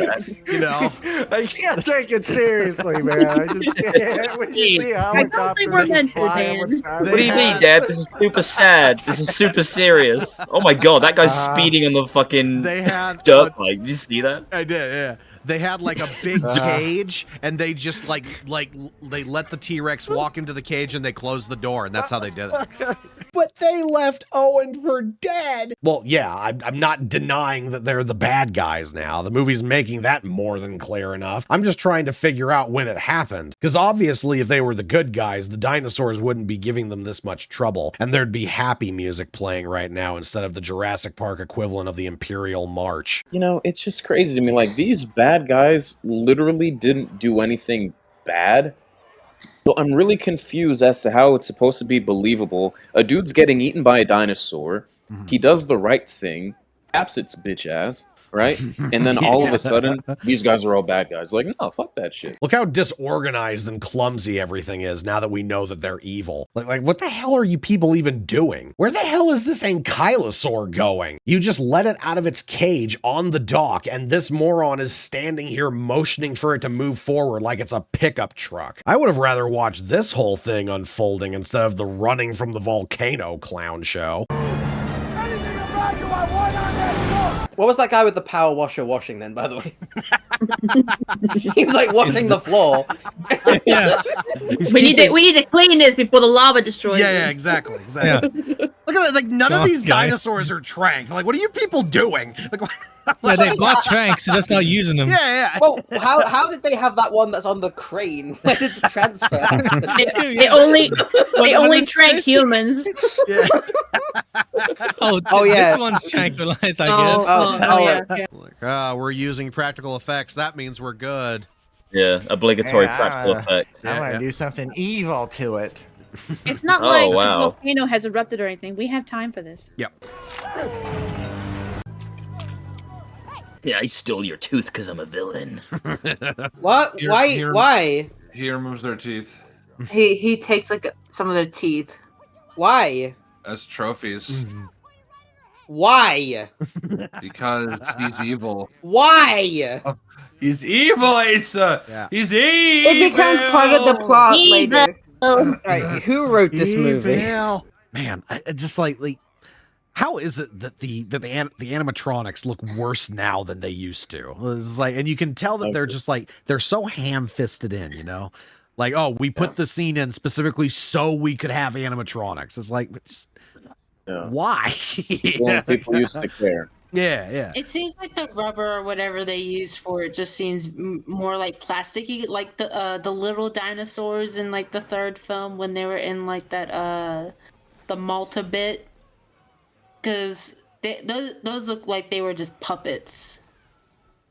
you know, I can't take it seriously, man. I just can't. When you see helicopters flying with What do you mean, Dad? This is super sad. This is super serious. Oh my god, that guy's speeding on the fucking dirt bike. Did you see that? I did, yeah. They had like a big cage, and they just like they let the T-Rex walk into the cage, and they closed the door, and that's how they did it. But they left Owen for dead. Well, yeah, I'm not denying that they're the bad guys now. The movie's making that more than clear enough. I'm just trying to figure out when it happened. Because obviously, if they were the good guys, the dinosaurs wouldn't be giving them this much trouble, and there'd be happy music playing right now instead of the Jurassic Park equivalent of the Imperial March. You know, it's just crazy to me. Like, these bad guys literally didn't do anything bad. So I'm really confused as to how it's supposed to be believable. A dude's getting eaten by a dinosaur. He does the right thing. Caps its bitch ass. Right? And then all of a sudden, these guys are all bad guys. Like, no, fuck that shit. Look how disorganized and clumsy everything is now that we know that they're evil. Like what the hell are you people even doing? Where the hell is this ankylosaur going? You just let it out of its cage on the dock, and this moron is standing here motioning for it to move forward like it's a pickup truck. I would have rather watched this whole thing unfolding instead of the running from the volcano clown show. What was that guy with the power washer washing then, by the way? He was like washing the floor. Yeah. We need to clean this before the lava destroys it. Yeah, exactly. Yeah. Look at that, like none of these dinosaurs are tranked. Like, what are you people doing? Like, yeah, they bought tranks, they're just not using them. Yeah. Well, how did they have that one that's on the crane? Where did the transfer? they only trank humans. Yeah. Oh yeah. This one's tranquilized, I guess. Yeah. We're using practical effects. That means we're good. Yeah, obligatory practical effect. I want to do something evil to it. It's not like the volcano has erupted or anything. We have time for this. Yep. Yeah, I stole your tooth because I'm a villain. What? Why? He removes their teeth. He takes like some of their teeth. Why? As trophies. Why? Because he's evil. Why? He's evil, Asa! Yeah. He's evil! It becomes part of the plot later. Right, who wrote this movie? Man, I just like how is it that the animatronics look worse now than they used to? It's like, and you can tell that they're just like they're so ham-fisted in, you know? Like, oh, we put the scene in specifically so we could have animatronics. It's like, why? People used to care. Yeah. It seems like the rubber or whatever they use for it just seems more like plasticky, like the little dinosaurs in like the third film when they were in like that the Malta bit, because those look like they were just puppets.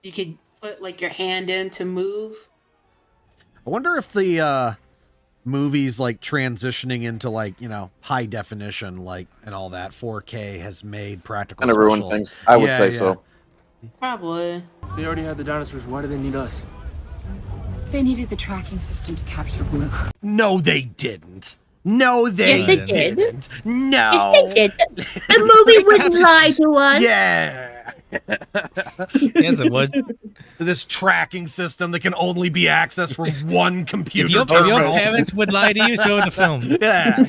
You could put like your hand in to move. I wonder if the movies like transitioning into like, you know, high definition, like, and all that 4K has made practical kind of ruined things. I would say so. Probably. They already had the dinosaurs. Why do they need us? They needed the tracking system to capture Blue. No, they didn't. No, they didn't. No. Yes, they did. The movie wouldn't lie to us. Yeah. Yes, it would. This tracking system that can only be accessed from one computer. If your parents would lie to you, show the film. Yeah.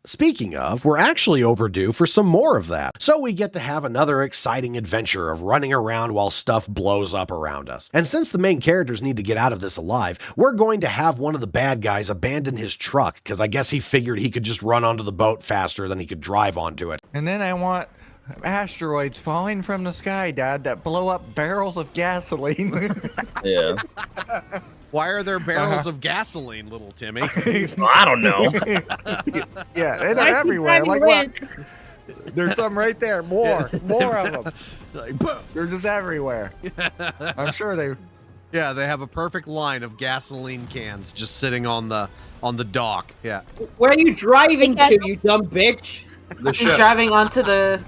Speaking of, we're actually overdue for some more of that. So we get to have another exciting adventure of running around while stuff blows up around us. And since the main characters need to get out of this alive, we're going to have one of the bad guys abandon his truck, because I guess he figured he could just run onto the boat faster than he could drive onto it. And then I want asteroids falling from the sky, Dad, that blow up barrels of gasoline. Yeah. Why are there barrels of gasoline, little Timmy? I don't know. Yeah, they're everywhere. Like, look, there's some right there. More of them. They're just everywhere. I'm sure they. Yeah, they have a perfect line of gasoline cans just sitting on the dock. Yeah. Where are you driving to, you dumb bitch? He's driving onto the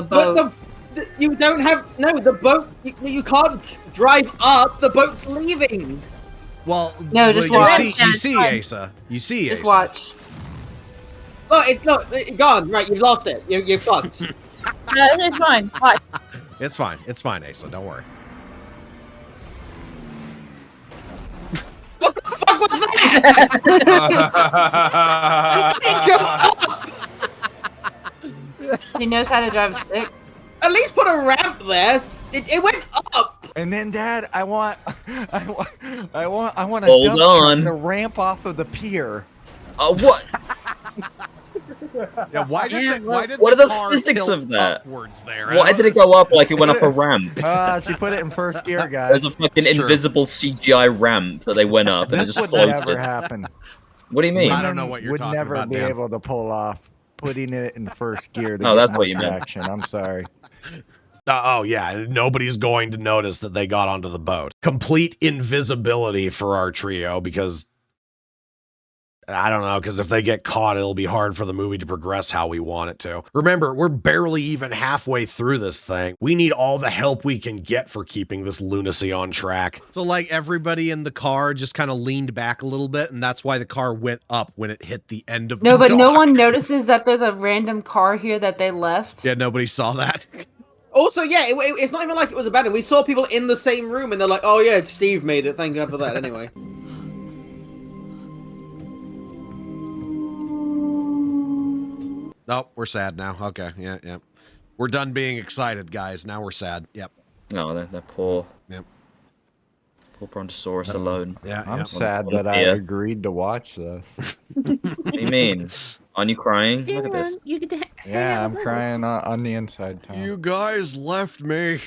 boat. But you don't have the boat. You can't drive up. The boat's leaving. Well, no, just watch. You see, Asa. You see, just Asa. watch. Oh, it's not gone. Right, you've lost it. You're fucked. It's fine. Watch. It's fine. It's fine, Asa. Don't worry. What the fuck was that? He knows how to drive a stick. At least put a ramp there. It went up. And then, Dad, I want a Hold dump on. truck to ramp off of the pier. What? Yeah, why did What the are the car physics tilt of that? upwards there? Why did it go up like it went up a ramp? She put it in first gear, guys. There's a fucking invisible CGI ramp that they went up and it This just would never floated. happen. What do you mean? I don't know what you're Would talking never about, be Dan. able to pull off putting it in first gear. To Oh, get that's more what you meant. traction. I'm sorry. Oh, yeah, nobody's going to notice that they got onto the boat. Complete invisibility for our trio, because I don't know, because if they get caught, it'll be hard for the movie to progress how we want it to. Remember, we're barely even halfway through this thing. We need all the help we can get for keeping this lunacy on track. So, like, everybody in the car just kind of leaned back a little bit, and that's why the car went up when it hit the end of the No, but no dock. one notices that there's a random car here that they left. Yeah, nobody saw that. Also, yeah, it's not even like it was abandoned. We saw people in the same room, and they're like, "Oh yeah, Steve made it. Thank God for that." Anyway. Oh, we're sad now. Okay, yeah. We're done being excited, guys. Now we're sad. Yep. No, they're poor. Yep. Poor Brontosaurus alone. Yeah, I'm sad that I agreed to watch this. What do you mean? Aren't you crying? Look at this. You get to Yeah, I'm crying on the inside, Tom. You guys left me.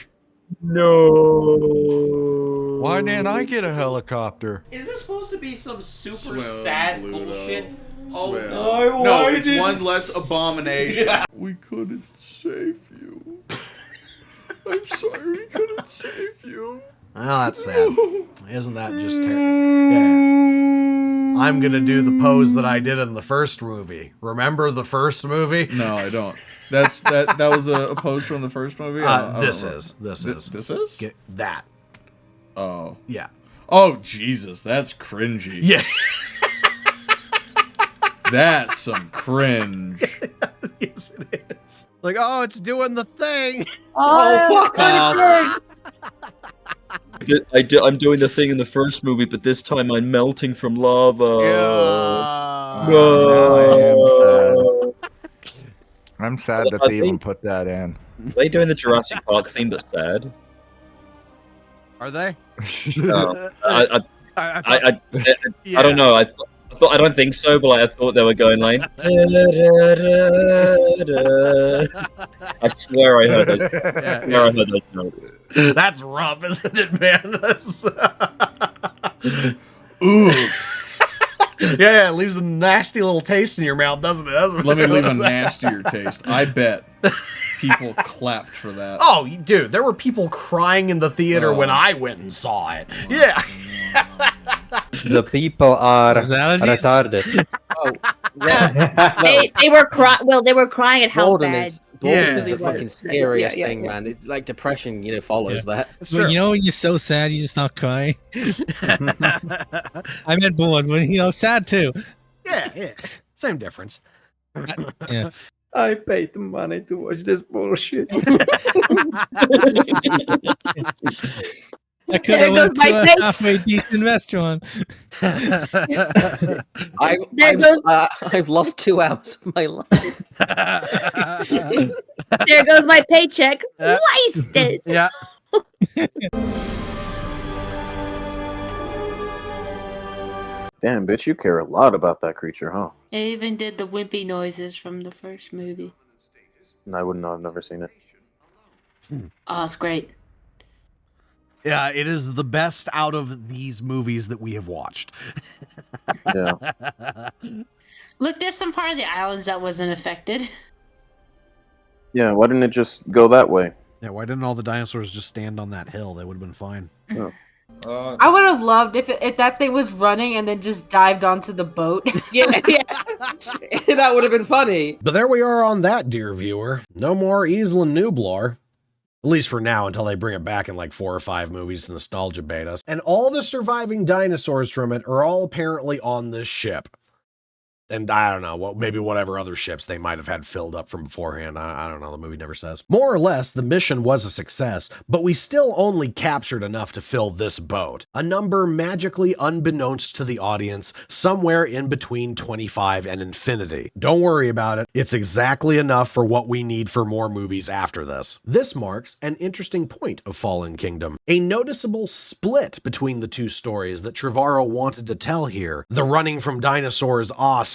No. Why didn't I get a helicopter? Is this supposed to be some super Swell, sad Pluto. bullshit? Oh Swell. no! No, why it's did- one less abomination. Yeah. We couldn't save you. I'm sorry, we couldn't save you. Well, that's sad. Isn't that just terrible? Yeah. I'm gonna do the pose that I did in the first movie. Remember the first movie? No, I don't. That was a pose from the first movie. I don't This remember. is. This is. Get that. Oh. Yeah. Oh Jesus, that's cringy. Yeah. That's some cringe. Yes, it is. Like, oh, it's doing the thing. Oh, fuck off. I'm doing the thing in the first movie, but this time I'm melting from lava. I'm sad that they even put that in. Are they doing the Jurassic Park theme but sad? Are they? No. I don't know. I don't think so, but I thought they were going like. I swear I heard those. I heard those notes. That's rough, isn't it, man? Ooh. Yeah, it leaves a nasty little taste in your mouth, doesn't it? Let me leave a nastier taste. I bet people clapped for that. Oh, dude, there were people crying in the theater when I went and saw it. Yeah. The people are retarded. They were crying. Well, they were crying at how Boredom bad. is boredom is it the was. fucking scariest Yeah, thing, man. It's like depression, follows that. But you know when you're so sad, you just start crying. I meant bored, but sad too. Yeah. Same difference. Yeah. I paid the money to watch this bullshit. I could have went to a halfway decent restaurant. I've lost 2 hours of my life. There goes my paycheck. Wasted. Yeah. Damn, bitch, you care a lot about that creature, huh? It even did the wimpy noises from the first movie. I wouldn't know. I've never seen it. Oh, it's great. Yeah, it is the best out of these movies that we have watched. Yeah. Look, there's some part of the islands that wasn't affected. Yeah, why didn't it just go that way? Yeah, why didn't all the dinosaurs just stand on that hill? They would have been fine. Oh. I would have loved if that thing was running and then just dived onto the boat. Yeah. That would have been funny. But there we are on that, dear viewer. No more Isla Nublar. At least for now, until they bring it back in like 4 or 5 movies to nostalgia bait us. And all the surviving dinosaurs from it are all apparently on this ship. And I don't know, maybe whatever other ships they might have had filled up from beforehand. I don't know, the movie never says. More or less, the mission was a success, but we still only captured enough to fill this boat. A number magically unbeknownst to the audience, somewhere in between 25 and infinity. Don't worry about it, it's exactly enough for what we need for more movies after this. This marks an interesting point of Fallen Kingdom. A noticeable split between the two stories that Trevorrow wanted to tell here. The running from dinosaurs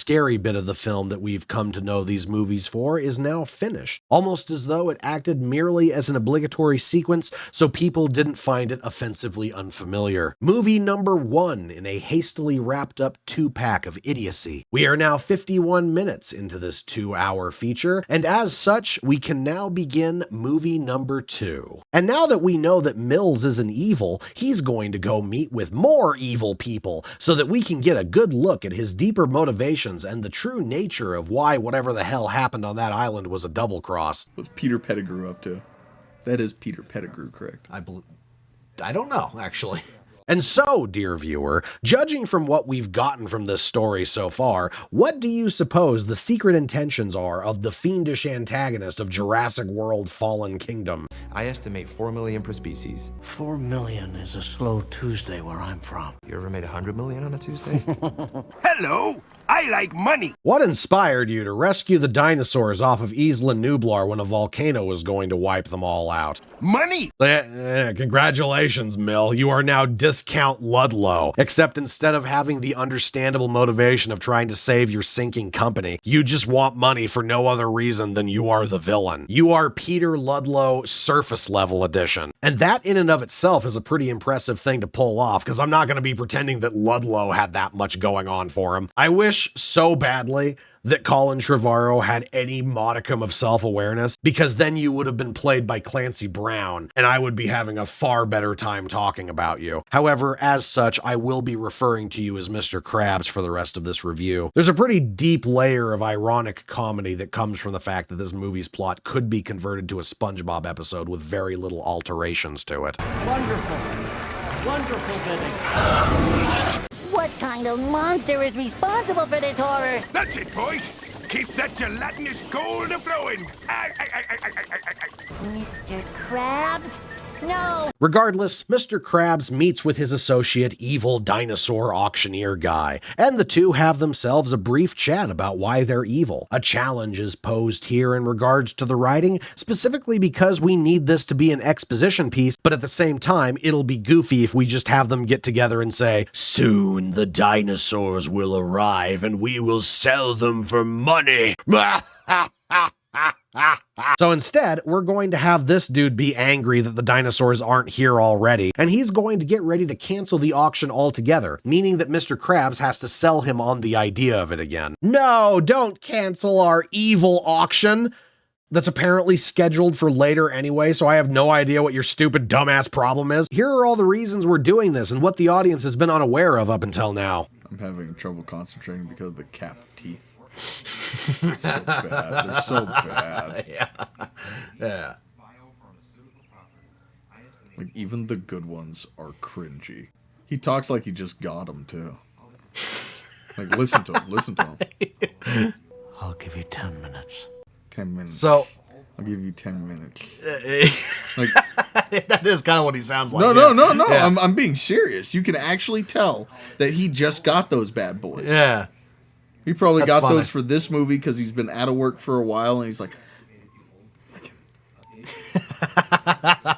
scary bit of the film that we've come to know these movies for is now finished, almost as though it acted merely as an obligatory sequence so people didn't find it offensively unfamiliar. Movie number 1 in a hastily wrapped up 2-pack of idiocy. We are now 51 minutes into this 2-hour feature, and as such, we can now begin movie number 2. And now that we know that Mills is an evil, he's going to go meet with more evil people so that we can get a good look at his deeper motivations and the true nature of why whatever the hell happened on that island was a double cross. What's Peter Pettigrew up to? That is Peter Pettigrew, correct? I don't know, actually. And so, dear viewer, judging from what we've gotten from this story so far, what do you suppose the secret intentions are of the fiendish antagonist of Jurassic World Fallen Kingdom? I estimate 4 million per species. 4 million is a slow Tuesday where I'm from. You ever made 100 million on a Tuesday? Hello! I like money! What inspired you to rescue the dinosaurs off of Isla Nublar when a volcano was going to wipe them all out? Money! Congratulations, Mill. You are now Discount Ludlow. Except instead of having the understandable motivation of trying to save your sinking company, you just want money for no other reason than you are the villain. You are Peter Ludlow surface level edition. And that in and of itself is a pretty impressive thing to pull off, because I'm not going to be pretending that Ludlow had that much going on for him. I wish so badly that Colin Trevorrow had any modicum of self-awareness, because then you would have been played by Clancy Brown, and I would be having a far better time talking about you. However, as such, I will be referring to you as Mr. Krabs for the rest of this review. There's a pretty deep layer of ironic comedy that comes from the fact that this movie's plot could be converted to a SpongeBob episode with very little alterations to it. Wonderful. Wonderful bidding. What kind of monster is responsible for this horror? That's it, boys. Keep that gelatinous gold a-flowing. Mr. Krabs? No! Regardless, Mr. Krabs meets with his associate, Evil Dinosaur Auctioneer Guy, and the two have themselves a brief chat about why they're evil. A challenge is posed here in regards to the writing, specifically because we need this to be an exposition piece, but at the same time, it'll be goofy if we just have them get together and say, "Soon the dinosaurs will arrive and we will sell them for money." So instead, we're going to have this dude be angry that the dinosaurs aren't here already, and he's going to get ready to cancel the auction altogether, meaning that Mr. Krabs has to sell him on the idea of it again. No, don't cancel our evil auction! That's apparently scheduled for later anyway, so I have no idea what your stupid dumbass problem is. Here are all the reasons we're doing this and what the audience has been unaware of up until now. I'm having trouble concentrating because of the capped teeth. It's so bad. They're so bad. Yeah. Like, even the good ones are cringy. He talks like he just got them, too. Like, listen to him. I'll give you 10 minutes. 10 minutes. So I'll give you 10 minutes. Like, that is kind of what he sounds like. No. Yeah. I'm being serious. You can actually tell that he just got those bad boys. Yeah. He probably That's got funny. those for this movie because he's been out of work for a while, and he's like,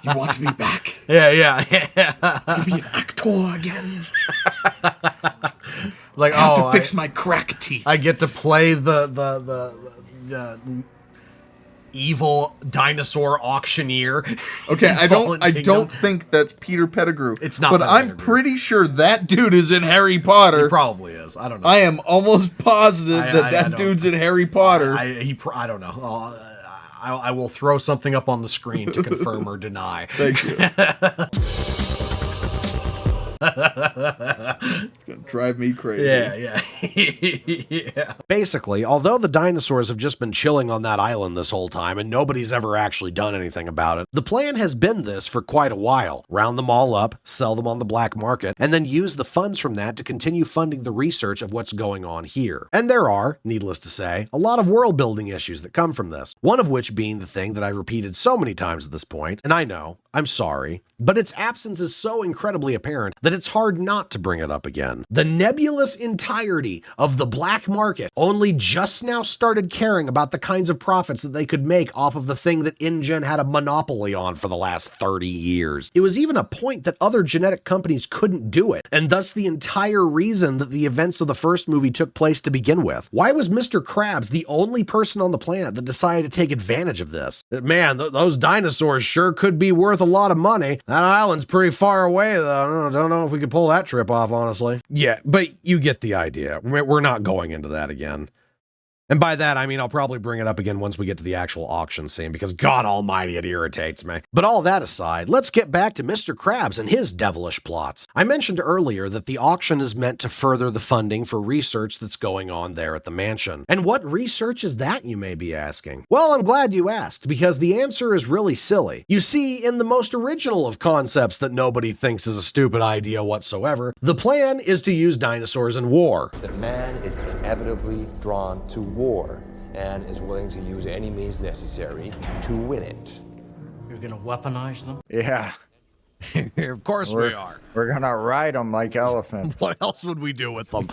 you want to be back? Yeah. To be an actor again. Like, I have to fix my crack teeth. I get to play the evil dinosaur auctioneer. Okay, in I Fallen Kingdom. don't think that's Peter Pettigrew. It's not, but Peter I'm Pettigrew. pretty sure that dude is in Harry Potter. He probably is. I don't know. I am almost positive I that don't- dude's in Harry Potter. I don't know. I will throw something up on the screen to confirm or deny. Thank you. It's gonna drive me crazy. Yeah. Basically, although the dinosaurs have just been chilling on that island this whole time and nobody's ever actually done anything about it, the plan has been this for quite a while. Round them all up, sell them on the black market, and then use the funds from that to continue funding the research of what's going on here. And there are, needless to say, a lot of world building issues that come from this. One of which being the thing that I've repeated so many times at this point, and I know, I'm sorry, but its absence is so incredibly apparent that it's hard not to bring it up again. The nebulous entirety of the black market only just now started caring about the kinds of profits that they could make off of the thing that InGen had a monopoly on for the last 30 years. It was even a point that other genetic companies couldn't do it, and thus the entire reason that the events of the first movie took place to begin with. Why was Mr. Krabs the only person on the planet that decided to take advantage of this? Man, those dinosaurs sure could be worth a lot of money. That island's pretty far away, though. I don't know if we could pull that trip off, honestly. Yeah, but you get the idea. We're not going into that again. And by that, I mean, I'll probably bring it up again once we get to the actual auction scene, because God almighty, it irritates me. But all that aside, let's get back to Mr. Krabs and his devilish plots. I mentioned earlier that the auction is meant to further the funding for research that's going on there at the mansion. And what research is that, you may be asking? Well, I'm glad you asked, because the answer is really silly. You see, in the most original of concepts that nobody thinks is a stupid idea whatsoever, the plan is to use dinosaurs in war. That man is inevitably drawn to war and is willing to use any means necessary to win it. You're gonna weaponize them? Yeah. Of course we are. We're gonna ride them like elephants. What else would we do with them?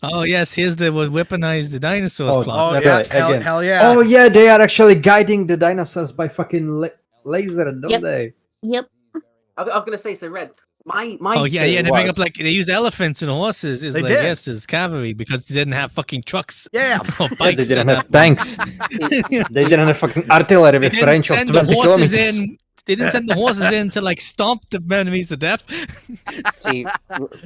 Oh yes, here's the weaponize the dinosaurs plot. hell yeah. Oh yeah, they are actually guiding the dinosaurs by fucking laser, don't they? Yep. I was gonna say, so Red. My Oh yeah, thing they bring was- up like they use elephants and horses as They like did. yes, as cavalry because they didn't have fucking trucks. Yeah, or Yeah, bikes. they didn't and, have tanks. They didn't have fucking artillery They with didn't range of send the 20 horses kilometers. in. They didn't send the horses in to like stomp the enemies to death. See,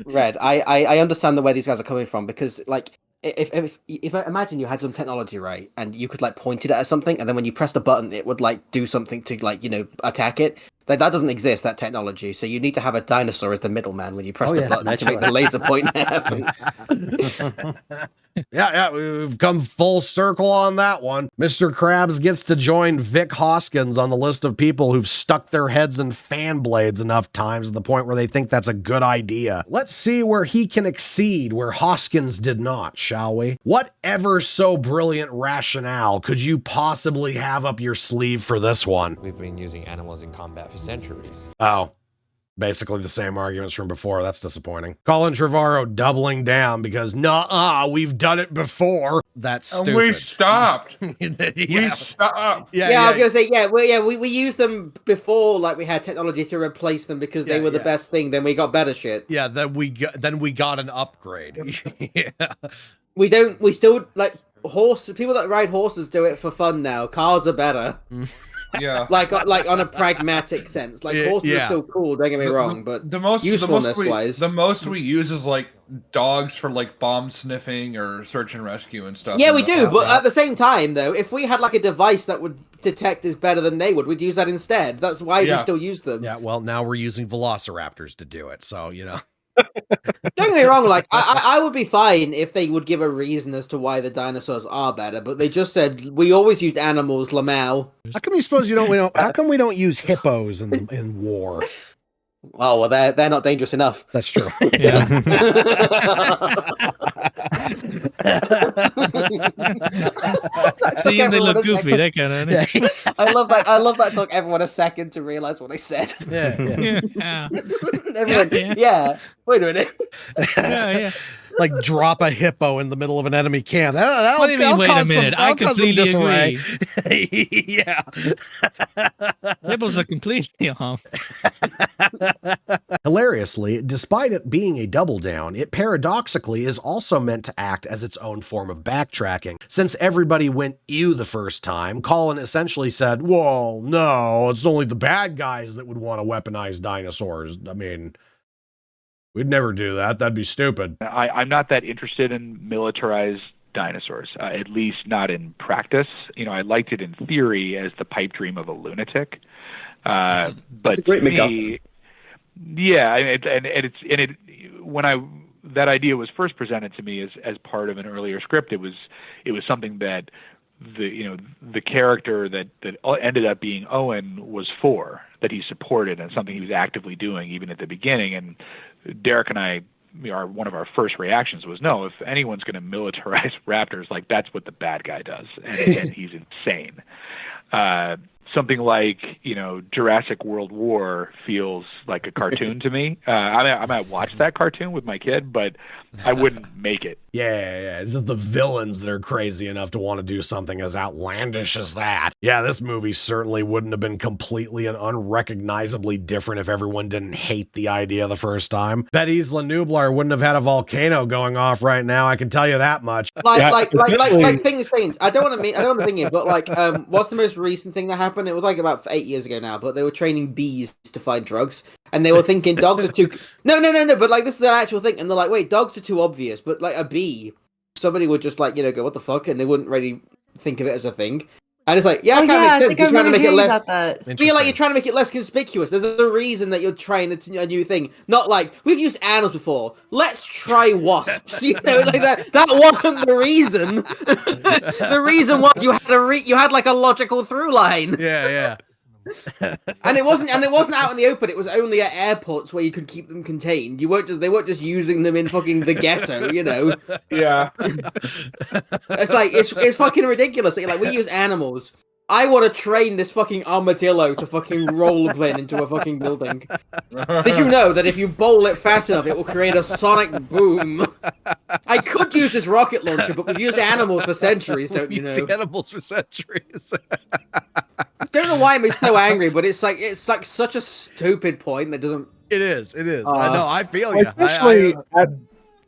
Red, I understand the way these guys are coming from, because like if I imagine you had some technology, right, and you could like point it at something, and then when you press the button, it would like do something to like, you know, attack it. Like that doesn't exist, that technology. So you need to have a dinosaur as the middleman when you press the button to make the laser point happen. Yeah, we've come full circle on that one. Mr. Krabs gets to join Vic Hoskins on the list of people who've stuck their heads in fan blades enough times to the point where they think that's a good idea. Let's see where he can exceed where Hoskins did not, shall we? What ever so brilliant rationale could you possibly have up your sleeve for this one? We've been using animals in combat for centuries. Oh. Basically the same arguments from before. That's disappointing. Colin Trevorrow doubling down because, nah, we've done it before. That's stupid. And we stopped. Yeah. We stopped. Yeah, I was gonna say, we used them before, like we had technology to replace them because they were the best thing. Then we got better shit. Yeah, then we got an upgrade. Yeah. We still like horses. People that ride horses do it for fun now. Cars are better. Yeah, like on a pragmatic sense. Like horses are still cool. Don't get me wrong, but the most usefulness wise, the most we use is like dogs for like bomb sniffing or search and rescue and stuff. yeah, we do. But at the same time, though, if we had like a device that would detect is better than they would, we'd use that instead. That's why we still use them. Yeah, well, now we're using velociraptors to do it. So you know. Don't get me wrong, like I would be fine if they would give a reason as to why the dinosaurs are better, but they just said we always used animals, Lamau. How come you suppose you don't? How come we don't use hippos in war? Oh well, they're not dangerous enough. That's true. Yeah. See, they look goofy. They kind of. Yeah. I love that. I love that. It took everyone a second to realize what they said. Yeah. Everyone, yeah. Wait a minute. Yeah. Like drop a hippo in the middle of an enemy camp. That'll, What do you mean? Wait a minute. I completely disarray. agree. Yeah. Hippos are completely off. Hilariously, despite it being a double down, it paradoxically is also meant to act as its own form of backtracking. Since everybody went ew the first time, Colin essentially said, well, no, it's only the bad guys that would want to weaponize dinosaurs. I mean, we'd never do that. That'd be stupid. I'm not that interested in militarized dinosaurs, at least not in practice. I liked it in theory as the pipe dream of a lunatic. But it's a great to me, MacGuffin. Yeah, when that idea was first presented to me as part of an earlier script, it was something that the character that ended up being Owen was for, that he supported, and something he was actively doing even at the beginning. And Derek and I, one of our first reactions was, no, if anyone's going to militarize raptors, like that's what the bad guy does, and he's insane. Something like Jurassic World War feels like a cartoon to me. I might watch that cartoon with my kid, but I wouldn't make it. Yeah. It's the villains that are crazy enough to want to do something as outlandish as that. Yeah, this movie certainly wouldn't have been completely and unrecognizably different if everyone didn't hate the idea the first time. Bet Isla Nublar wouldn't have had a volcano going off right now, I can tell you that much. Like things change. I don't want to think it, but what's the most recent thing that happened? It was like about 8 years ago now, but they were training bees to find drugs, and they were thinking dogs are too. No, but this is the actual thing, and they're like, wait, dogs are too obvious, but like a bee, somebody would just go, what the fuck, and they wouldn't really think of it as a thing. And it's like, that kind of makes sense. You're trying to make it less. Feel like you're trying to make it less conspicuous. There's a reason that you're trying a new thing. Not like we've used animals before. Let's try wasps. Like that. That wasn't the reason. The reason was you had like a logical through line. Yeah. And it wasn't out in the open. It was only at airports where you could keep them contained. They weren't just using them in fucking the ghetto, Yeah. It's like it's fucking ridiculous. Like we use animals. I want to train this fucking armadillo to fucking rollerblade into a fucking building. Did you know that if you bowl it fast enough, it will create a sonic boom? I could use this rocket launcher, but we've used animals for centuries, don't you know? Animals for centuries. I don't know why I'm so angry, but it's like such a stupid point that doesn't. It is. I know. I feel you. Especially,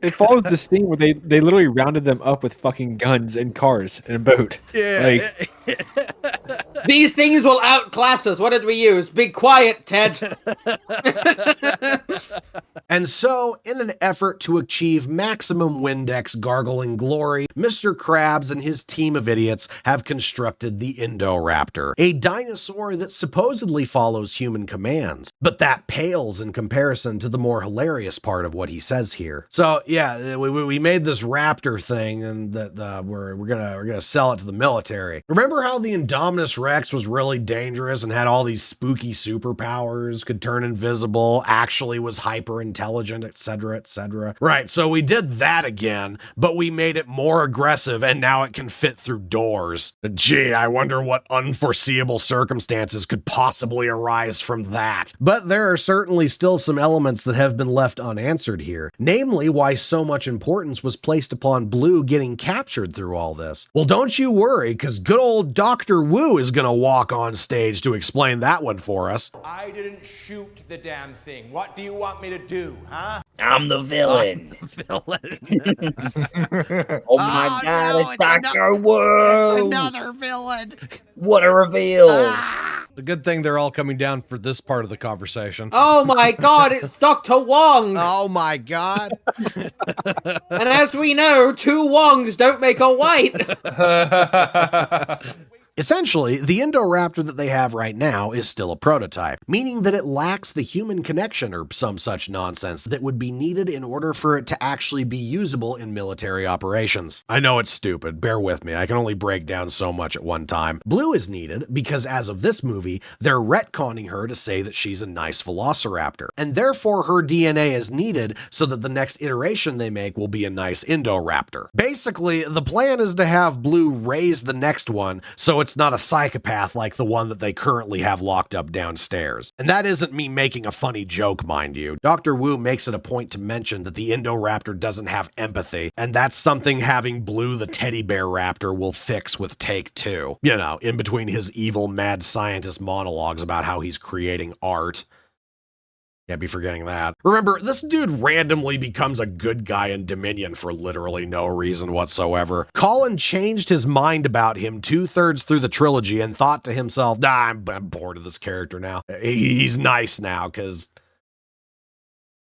it follows the scene where they literally rounded them up with fucking guns and cars and a boat. Yeah. These things will outclass us. What did we use? Be quiet, Ted. And so, in an effort to achieve maximum Windex gargling glory, Mr. Krabs and his team of idiots have constructed the Indoraptor, a dinosaur that supposedly follows human commands, but that pales in comparison to the more hilarious part of what he says here. So, yeah, we made this raptor thing, and that we're gonna sell it to the military. Remember how the Indominus Rex was really dangerous and had all these spooky superpowers, could turn invisible, actually was hyper intelligent, etc., etc. Right, so we did that again, but we made it more aggressive, and now it can fit through doors. Gee, I wonder what unforeseeable circumstances could possibly arise from that. But there are certainly still some elements that have been left unanswered here, namely why so much importance was placed upon Blue getting captured through all this. Well, don't you worry, because good old Dr. Wu is gonna walk on stage to explain that one for us. I didn't shoot the damn thing. What do you want me to do, huh? I'm the villain. Oh my god, no, it's Dr. Wu! It's another villain. What a reveal! The good thing they're all coming down for this part of the conversation. Oh my god, it's Dr. Wong! Oh my god. And as we know, two Wongs don't make a white. Essentially, the Indoraptor that they have right now is still a prototype, meaning that it lacks the human connection or some such nonsense that would be needed in order for it to actually be usable in military operations. I know it's stupid, bear with me, I can only break down so much at one time. Blue is needed because as of this movie, they're retconning her to say that she's a nice velociraptor, and therefore her DNA is needed so that the next iteration they make will be a nice Indoraptor. Basically, the plan is to have Blue raise the next one so it's not a psychopath like the one that they currently have locked up downstairs. And that isn't me making a funny joke, mind you. Dr. Wu makes it a point to mention that the Indoraptor doesn't have empathy, and that's something having Blue the teddy bear raptor will fix with take 2. You know, in between his evil mad scientist monologues about how he's creating art. Can't be forgetting that. Remember, this dude randomly becomes a good guy in Dominion for literally no reason whatsoever. Colin changed his mind about him 2/3 through the trilogy and thought to himself, I'm bored of this character now. He's nice now, because,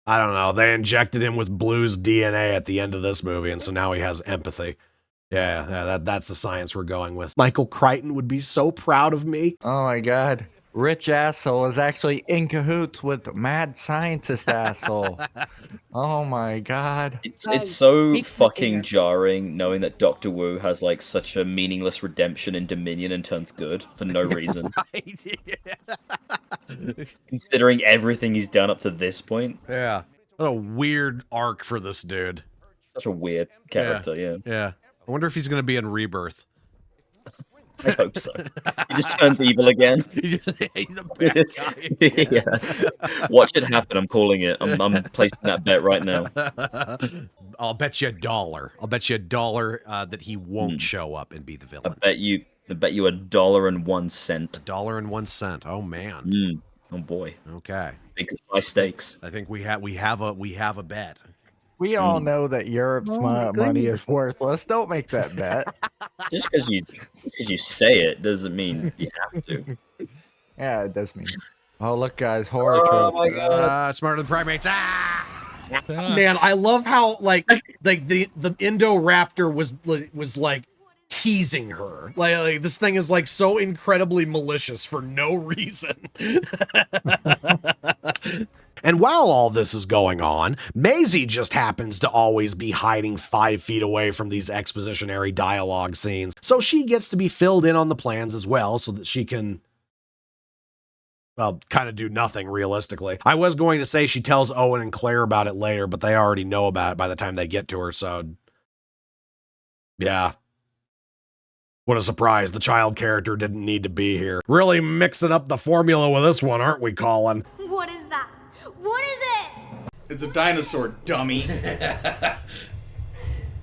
I don't know, they injected him with Blue's DNA at the end of this movie, and so now he has empathy. Yeah, that's the science we're going with. Michael Crichton would be so proud of me. Oh my god. Rich asshole is actually in cahoots with mad scientist asshole. Oh my god. It's so fucking jarring knowing that Dr. Wu has like such a meaningless redemption in Dominion and turns good for no reason. Right? Considering everything he's done up to this point. Yeah. What a weird arc for this dude. Such a weird character, Yeah. I wonder if he's going to be in Rebirth. I hope so. He just turns evil again. He's a bad guy. Yeah. Watch it happen. I'm calling it. I'm placing that bet right now. I'll bet you $1. I'll bet you $1 that he won't show up and be the villain. I bet you $1.01. $1.01. Oh man. Oh boy. Okay. Big high stakes. I think we have a bet. We all know that Europe's money is worthless. Don't make that bet. Just because you say it doesn't mean you have to. Yeah, it does mean. Oh look, guys, horror trope. Oh my god. Smarter than primates. Man, I love how like the Indoraptor was like teasing her. Like this thing is like so incredibly malicious for no reason. And while all this is going on, Maisie just happens to always be hiding 5 feet away from these expositionary dialogue scenes, so she gets to be filled in on the plans as well so that she can, well, kind of do nothing realistically. I was going to say she tells Owen and Claire about it later, but they already know about it by the time they get to her, so yeah. What a surprise, the child character didn't need to be here. Really mixing up the formula with this one, aren't we, Colin? What is that? What is it? It's a dinosaur, dummy.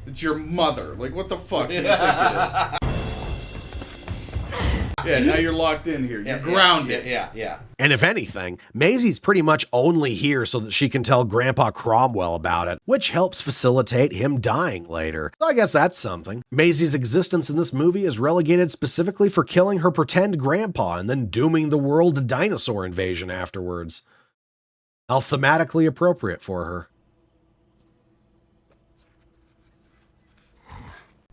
It's your mother. Like, what the fuck do you think it is? Yeah, now you're locked in here. You're grounded. Yeah. And if anything, Maisie's pretty much only here so that she can tell Grandpa Cromwell about it, which helps facilitate him dying later. So I guess that's something. Maisie's existence in this movie is relegated specifically for killing her pretend grandpa and then dooming the world to dinosaur invasion afterwards. How thematically appropriate for her.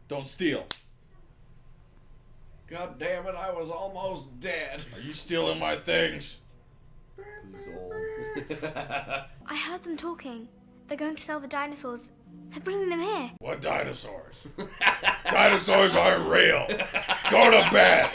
Don't steal. God damn it, I was almost dead. Are you stealing my things? He's old. I heard them talking. They're going to sell the dinosaurs. They're bringing them here. What dinosaurs? Dinosaurs aren't real. Go to bed.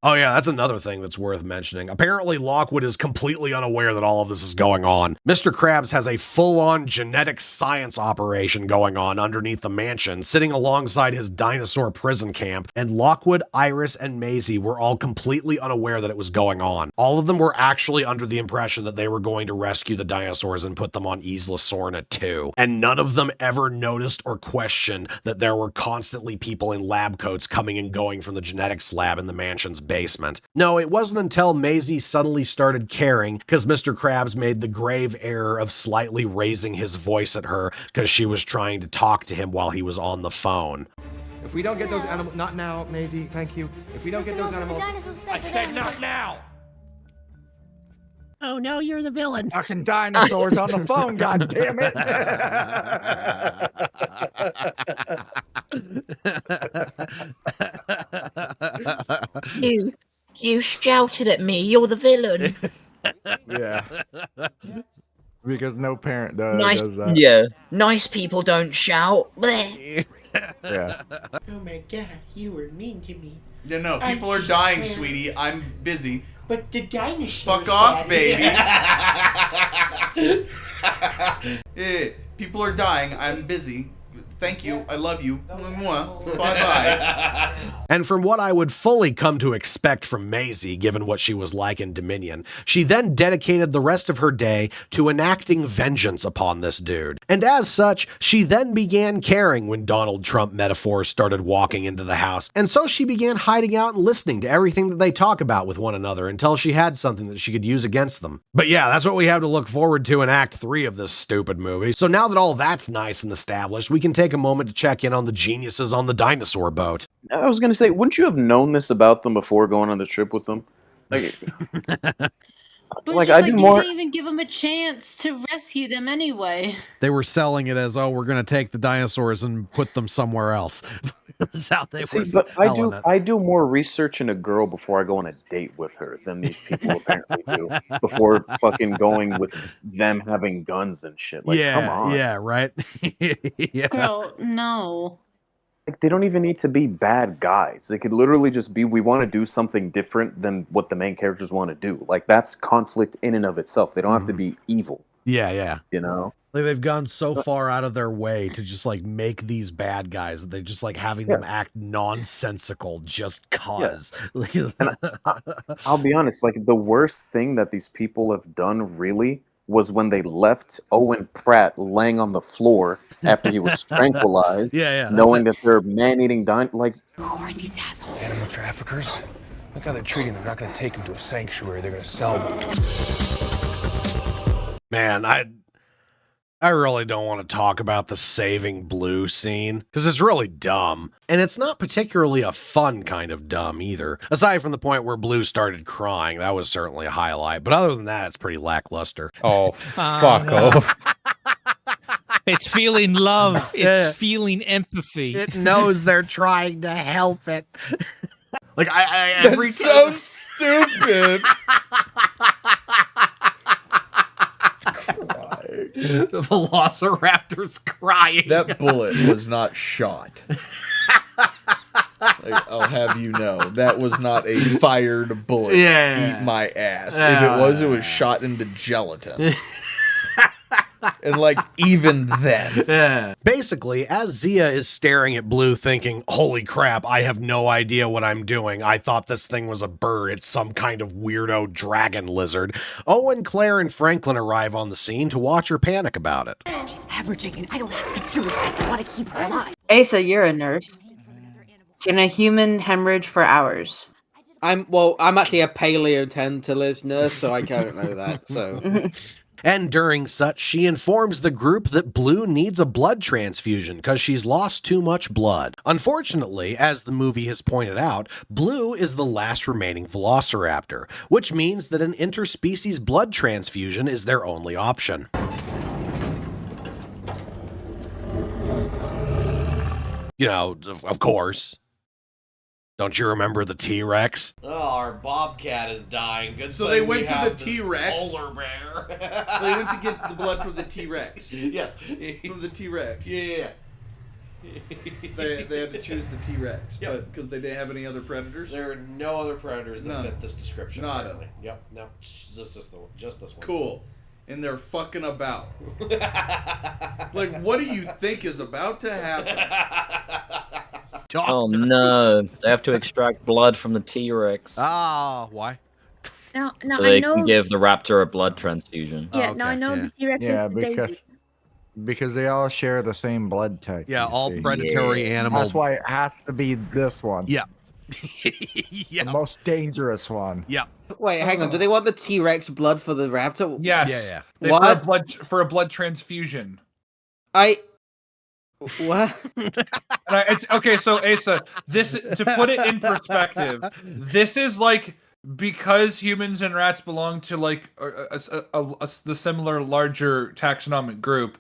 Oh yeah, that's another thing that's worth mentioning. Apparently Lockwood is completely unaware that all of this is going on. Mr. Krabs has a full-on genetic science operation going on underneath the mansion, sitting alongside his dinosaur prison camp, and Lockwood, Iris, and Maisie were all completely unaware that it was going on. All of them were actually under the impression that they were going to rescue the dinosaurs and put them on Isla Sorna too, and none of them ever noticed or questioned that there were constantly people in lab coats coming and going from the genetics lab in the mansion's basement. No, it wasn't until Maisie suddenly started caring because Mr. Krabs made the grave error of slightly raising his voice at her because she was trying to talk to him while he was on the phone. If we don't get those animals, not now, Maisie, thank you. If we don't get those animals, The dinosaurs I said not now. Oh no, you're the villain. Fucking dinosaurs on the phone, god damn it. You shouted at me. You're the villain. Yeah. Because no parent does that. Yeah. Nice people don't shout. Bleh. Yeah. Oh my god, you were mean to me. No, I'm people are just dying, trying- sweetie. I'm busy. But the dinosaurs. Fuck off, Daddy. baby. People are dying. I'm busy. Thank you. I love you. Bye-bye. And from what I would fully come to expect from Maisie, given what she was like in Dominion, she then dedicated the rest of her day to enacting vengeance upon this dude. And as such, she then began caring when Donald Trump metaphors started walking into the house. And so she began hiding out and listening to everything that they talk about with one another until she had something that she could use against them. But yeah, that's what we have to look forward to in Act 3 of this stupid movie. So now that all that's nice and established, we can take a moment to check in on the geniuses on the dinosaur boat. I was gonna say, wouldn't you have known this about them before going on the trip with them? Like, But like just I like did you more. didn't even give them a chance to rescue them anyway. They were selling it as, oh, we're going to take the dinosaurs and put them somewhere else. That's how they See, were but selling it. I do more research in a girl before I go on a date with her than these people apparently do before fucking going with them having guns and shit. Like, come on. Yeah, right. Yeah. Girl, no. Like, they don't even need to be bad guys. They could literally just be, we want to do something different than what the main characters want to do. Like, that's conflict in and of itself. They don't have to be evil. Yeah. You know? Like they've gone so far out of their way to just like make these bad guys that they're just like having them act nonsensical just cause. And I'll be honest, like the worst thing that these people have done really was when they left Owen Pratt laying on the floor after he was tranquilized, knowing that they're man-eating like. Who are these assholes? Animal traffickers. Look how they're treating them. They're not going to take them to a sanctuary. They're going to sell them. Man, I really don't want to talk about the saving Blue scene, because it's really dumb. And it's not particularly a fun kind of dumb either. Aside from the point where Blue started crying, that was certainly a highlight. But other than that, it's pretty lackluster. Oh, fuck off. It's feeling love. It's feeling empathy. It knows they're trying to help it. Like, I every That's so stupid. The Velociraptor's crying. That bullet was not shot. Like, I'll have you know, that was not a fired bullet. Yeah. Eat my ass. If it was shot into gelatin. And like, even then. Basically, as Zia is staring at Blue thinking, holy crap, I have no idea what I'm doing. I thought this thing was a bird. It's some kind of weirdo dragon lizard. Owen, Claire, and Franklin arrive on the scene to watch her panic about it. She's hemorrhaging and I don't have instruments. I want to keep her alive. Asa, you're a nurse. Can a human hemorrhage for hours? I'm actually a paleotentalist nurse, so I don't know that. So. And during such, she informs the group that Blue needs a blood transfusion because she's lost too much blood. Unfortunately, as the movie has pointed out, Blue is the last remaining velociraptor, which means that an interspecies blood transfusion is their only option. You know, of course. Don't you remember the T-Rex? Oh, our bobcat is dying. Good So thing they we went to have the this T-Rex. polar bear. So they went to get the blood from the T-Rex. Yes. From the T-Rex. Yeah. They had to choose the T-Rex, but because they didn't have any other predators. There are no other predators that None. fit this description. Nada. Apparently. Yep. No. Just this one. Cool. And they're fucking about. Like, what do you think is about to happen? Oh no! They have to extract blood from the T-Rex. Ah, why? Now So I they know. can give the raptor a blood transfusion. Yeah, now I know the T-Rex Yeah, is the because they all share the same blood type. Yeah, you all see. predatory animals. That's why it has to be this one. Yeah. The most dangerous one. Yeah. Wait, hang on. Do they want the T-Rex blood for the raptor? Yes. They What? for a blood transfusion. What? It's okay. So Asa, this to put it in perspective, this is like because humans and rats belong to like the similar larger taxonomic group,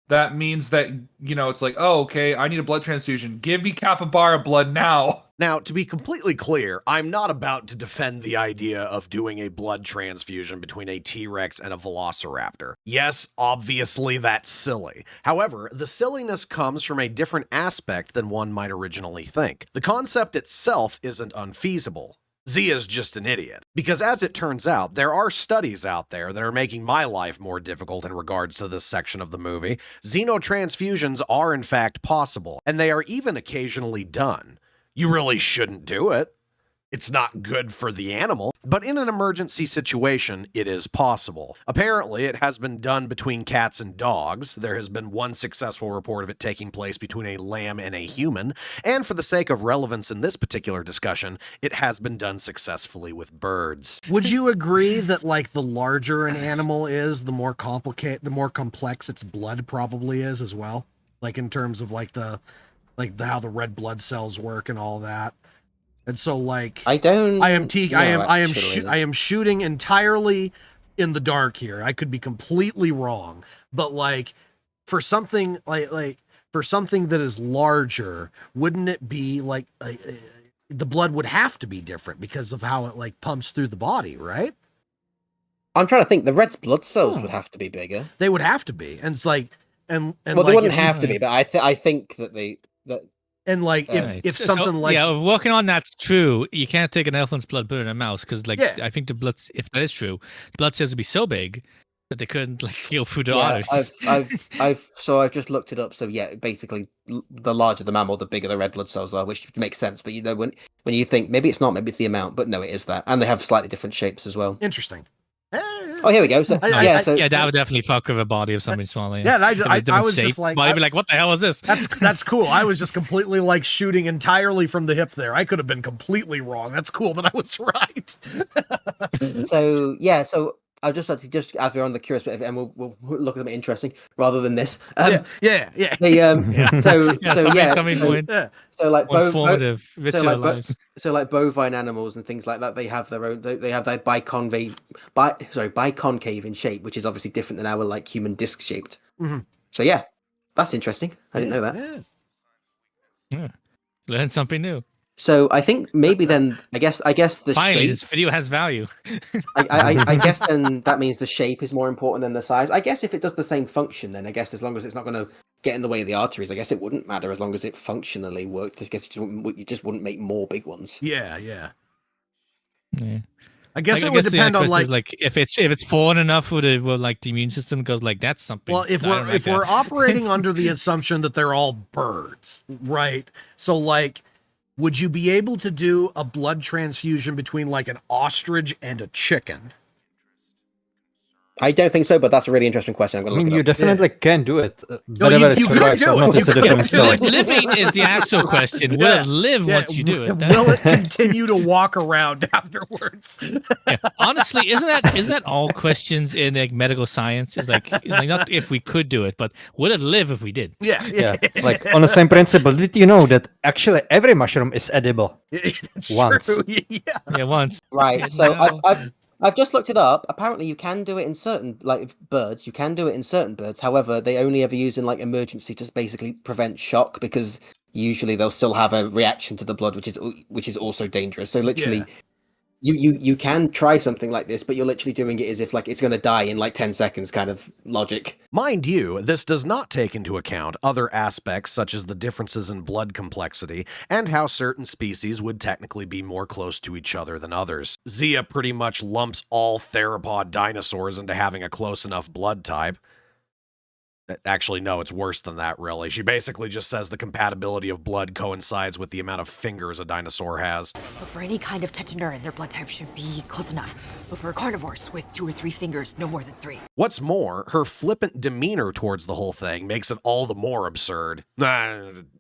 that means that, you know, it's like, oh, okay, I need a blood transfusion. Give me capybara blood now. Now, to be completely clear, I'm not about to defend the idea of doing a blood transfusion between a T-Rex and a Velociraptor. Yes, obviously that's silly. However, the silliness comes from a different aspect than one might originally think. The concept itself isn't unfeasible. Zia's just an idiot. Because as it turns out, there are studies out there that are making my life more difficult in regards to this section of the movie. Xenotransfusions are in fact possible, and they are even occasionally done. You really shouldn't do it. It's not good for the animal, but in an emergency situation, it is possible. Apparently, it has been done between cats and dogs. There has been one successful report of it taking place between a lamb and a human, and for the sake of relevance in this particular discussion, it has been done successfully with birds. Would you agree that, like, the larger an animal is, the more complex its blood probably is as well? Like, in terms of, how the red blood cells work and all that? And so, like, I am shooting entirely in the dark here. I could be completely wrong, but like, for something for something that is larger, wouldn't it be like the blood would have to be different because of how it like pumps through the body, right? I'm trying to think. The red blood cells would have to be bigger. They would have to be, and it's like, and well, like, they wouldn't have to be, but I think that And like, if something like, yeah, working on that's true, you can't take an elephant's blood, put it in a mouse, because like I think the blood, if that is true, the blood cells would be so big that they couldn't like go through the arteries. I've just looked it up. So yeah, basically, the larger the mammal, the bigger the red blood cells are, which makes sense. But you know, when you think maybe it's not, maybe it's the amount, but no, it is that, and they have slightly different shapes as well. Interesting. Oh, here we go. So yeah, that would definitely fuck with a body of something smaller. Yeah, and I was just like, I'd be like, what the hell is this? That's cool. I was just completely like shooting entirely from the hip there. I could have been completely wrong. That's cool that I was right. So yeah, so I just like to just as we're on the curious bit of it, and we'll look at something interesting rather than this. Yeah. So like bovine animals and things like that, they have their own. They have their biconcave in shape, which is obviously different than our like human disc shaped. Mm-hmm. So yeah, that's interesting. I didn't know that. Yeah, learn something new. So I think maybe then I guess the finally shape, this video has value. I guess then that means the shape is more important than the size. I guess if it does the same function, then I guess as long as it's not going to get in the way of the arteries, I guess it wouldn't matter as long as it functionally worked. I guess you just wouldn't make more big ones. Yeah. I guess it would depend on like if it's foreign enough, will like the immune system goes like that's something. Well, if we're operating under the assumption that they're all birds, right? So like, would you be able to do a blood transfusion between like an ostrich and a chicken? I don't think so, but that's a really interesting question. I'm going to look it up. You definitely can do it. No, you could do it. Notice a different story. Living is the actual question. Will it live once you do it? Will it continue to walk around afterwards? Yeah. Honestly, isn't that all questions in like medical science? It's like not if we could do it, but would it live if we did? Yeah. Like on the same principle, did you know that actually every mushroom is edible? Once. True. Yeah, once. Right. So I've just looked it up. Apparently, you can do it in certain birds. You can do it in certain birds. However, they only ever use in like emergency to basically prevent shock, because usually they'll still have a reaction to the blood, which is also dangerous. So literally, you can try something like this, but you're literally doing it as if like it's going to die in like 10 seconds kind of logic. Mind you, this does not take into account other aspects such as the differences in blood complexity and how certain species would technically be more close to each other than others. Zia pretty much lumps all theropod dinosaurs into having a close enough blood type. Actually, no, it's worse than that, really. She basically just says the compatibility of blood coincides with the amount of fingers a dinosaur has. But for any kind of tetanura, their blood type should be close enough. But for carnivores with 2 or 3 fingers, no more than 3. What's more, her flippant demeanor towards the whole thing makes it all the more absurd.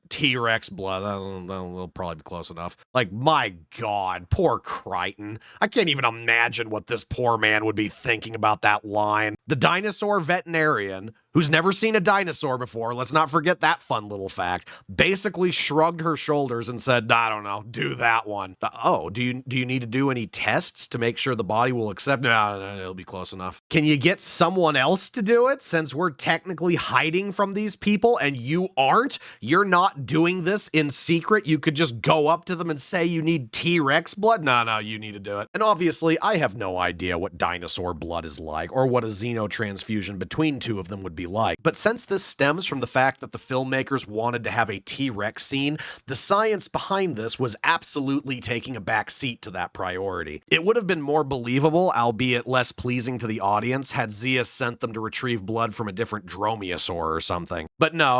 T-Rex blood, that'll probably be close enough. Like, my God, poor Crichton. I can't even imagine what this poor man would be thinking about that line. The dinosaur veterinarian who's never seen a dinosaur before, let's not forget that fun little fact, basically shrugged her shoulders and said, I don't know, do that one. Oh, do you need to do any tests to make sure the body will accept? No, it'll be close enough. Can you get someone else to do it since we're technically hiding from these people and you aren't? You're not doing this in secret. You could just go up to them and say you need T-Rex blood. No, you need to do it. And obviously, I have no idea what dinosaur blood is like or what a xenotransfusion between two of them would be like. But since this stems from the fact that the filmmakers wanted to have a T-Rex scene, the science behind this was absolutely taking a back seat to that priority. It would have been more believable, albeit less pleasing to the audience, had Zia sent them to retrieve blood from a different dromaeosaur or something. But no.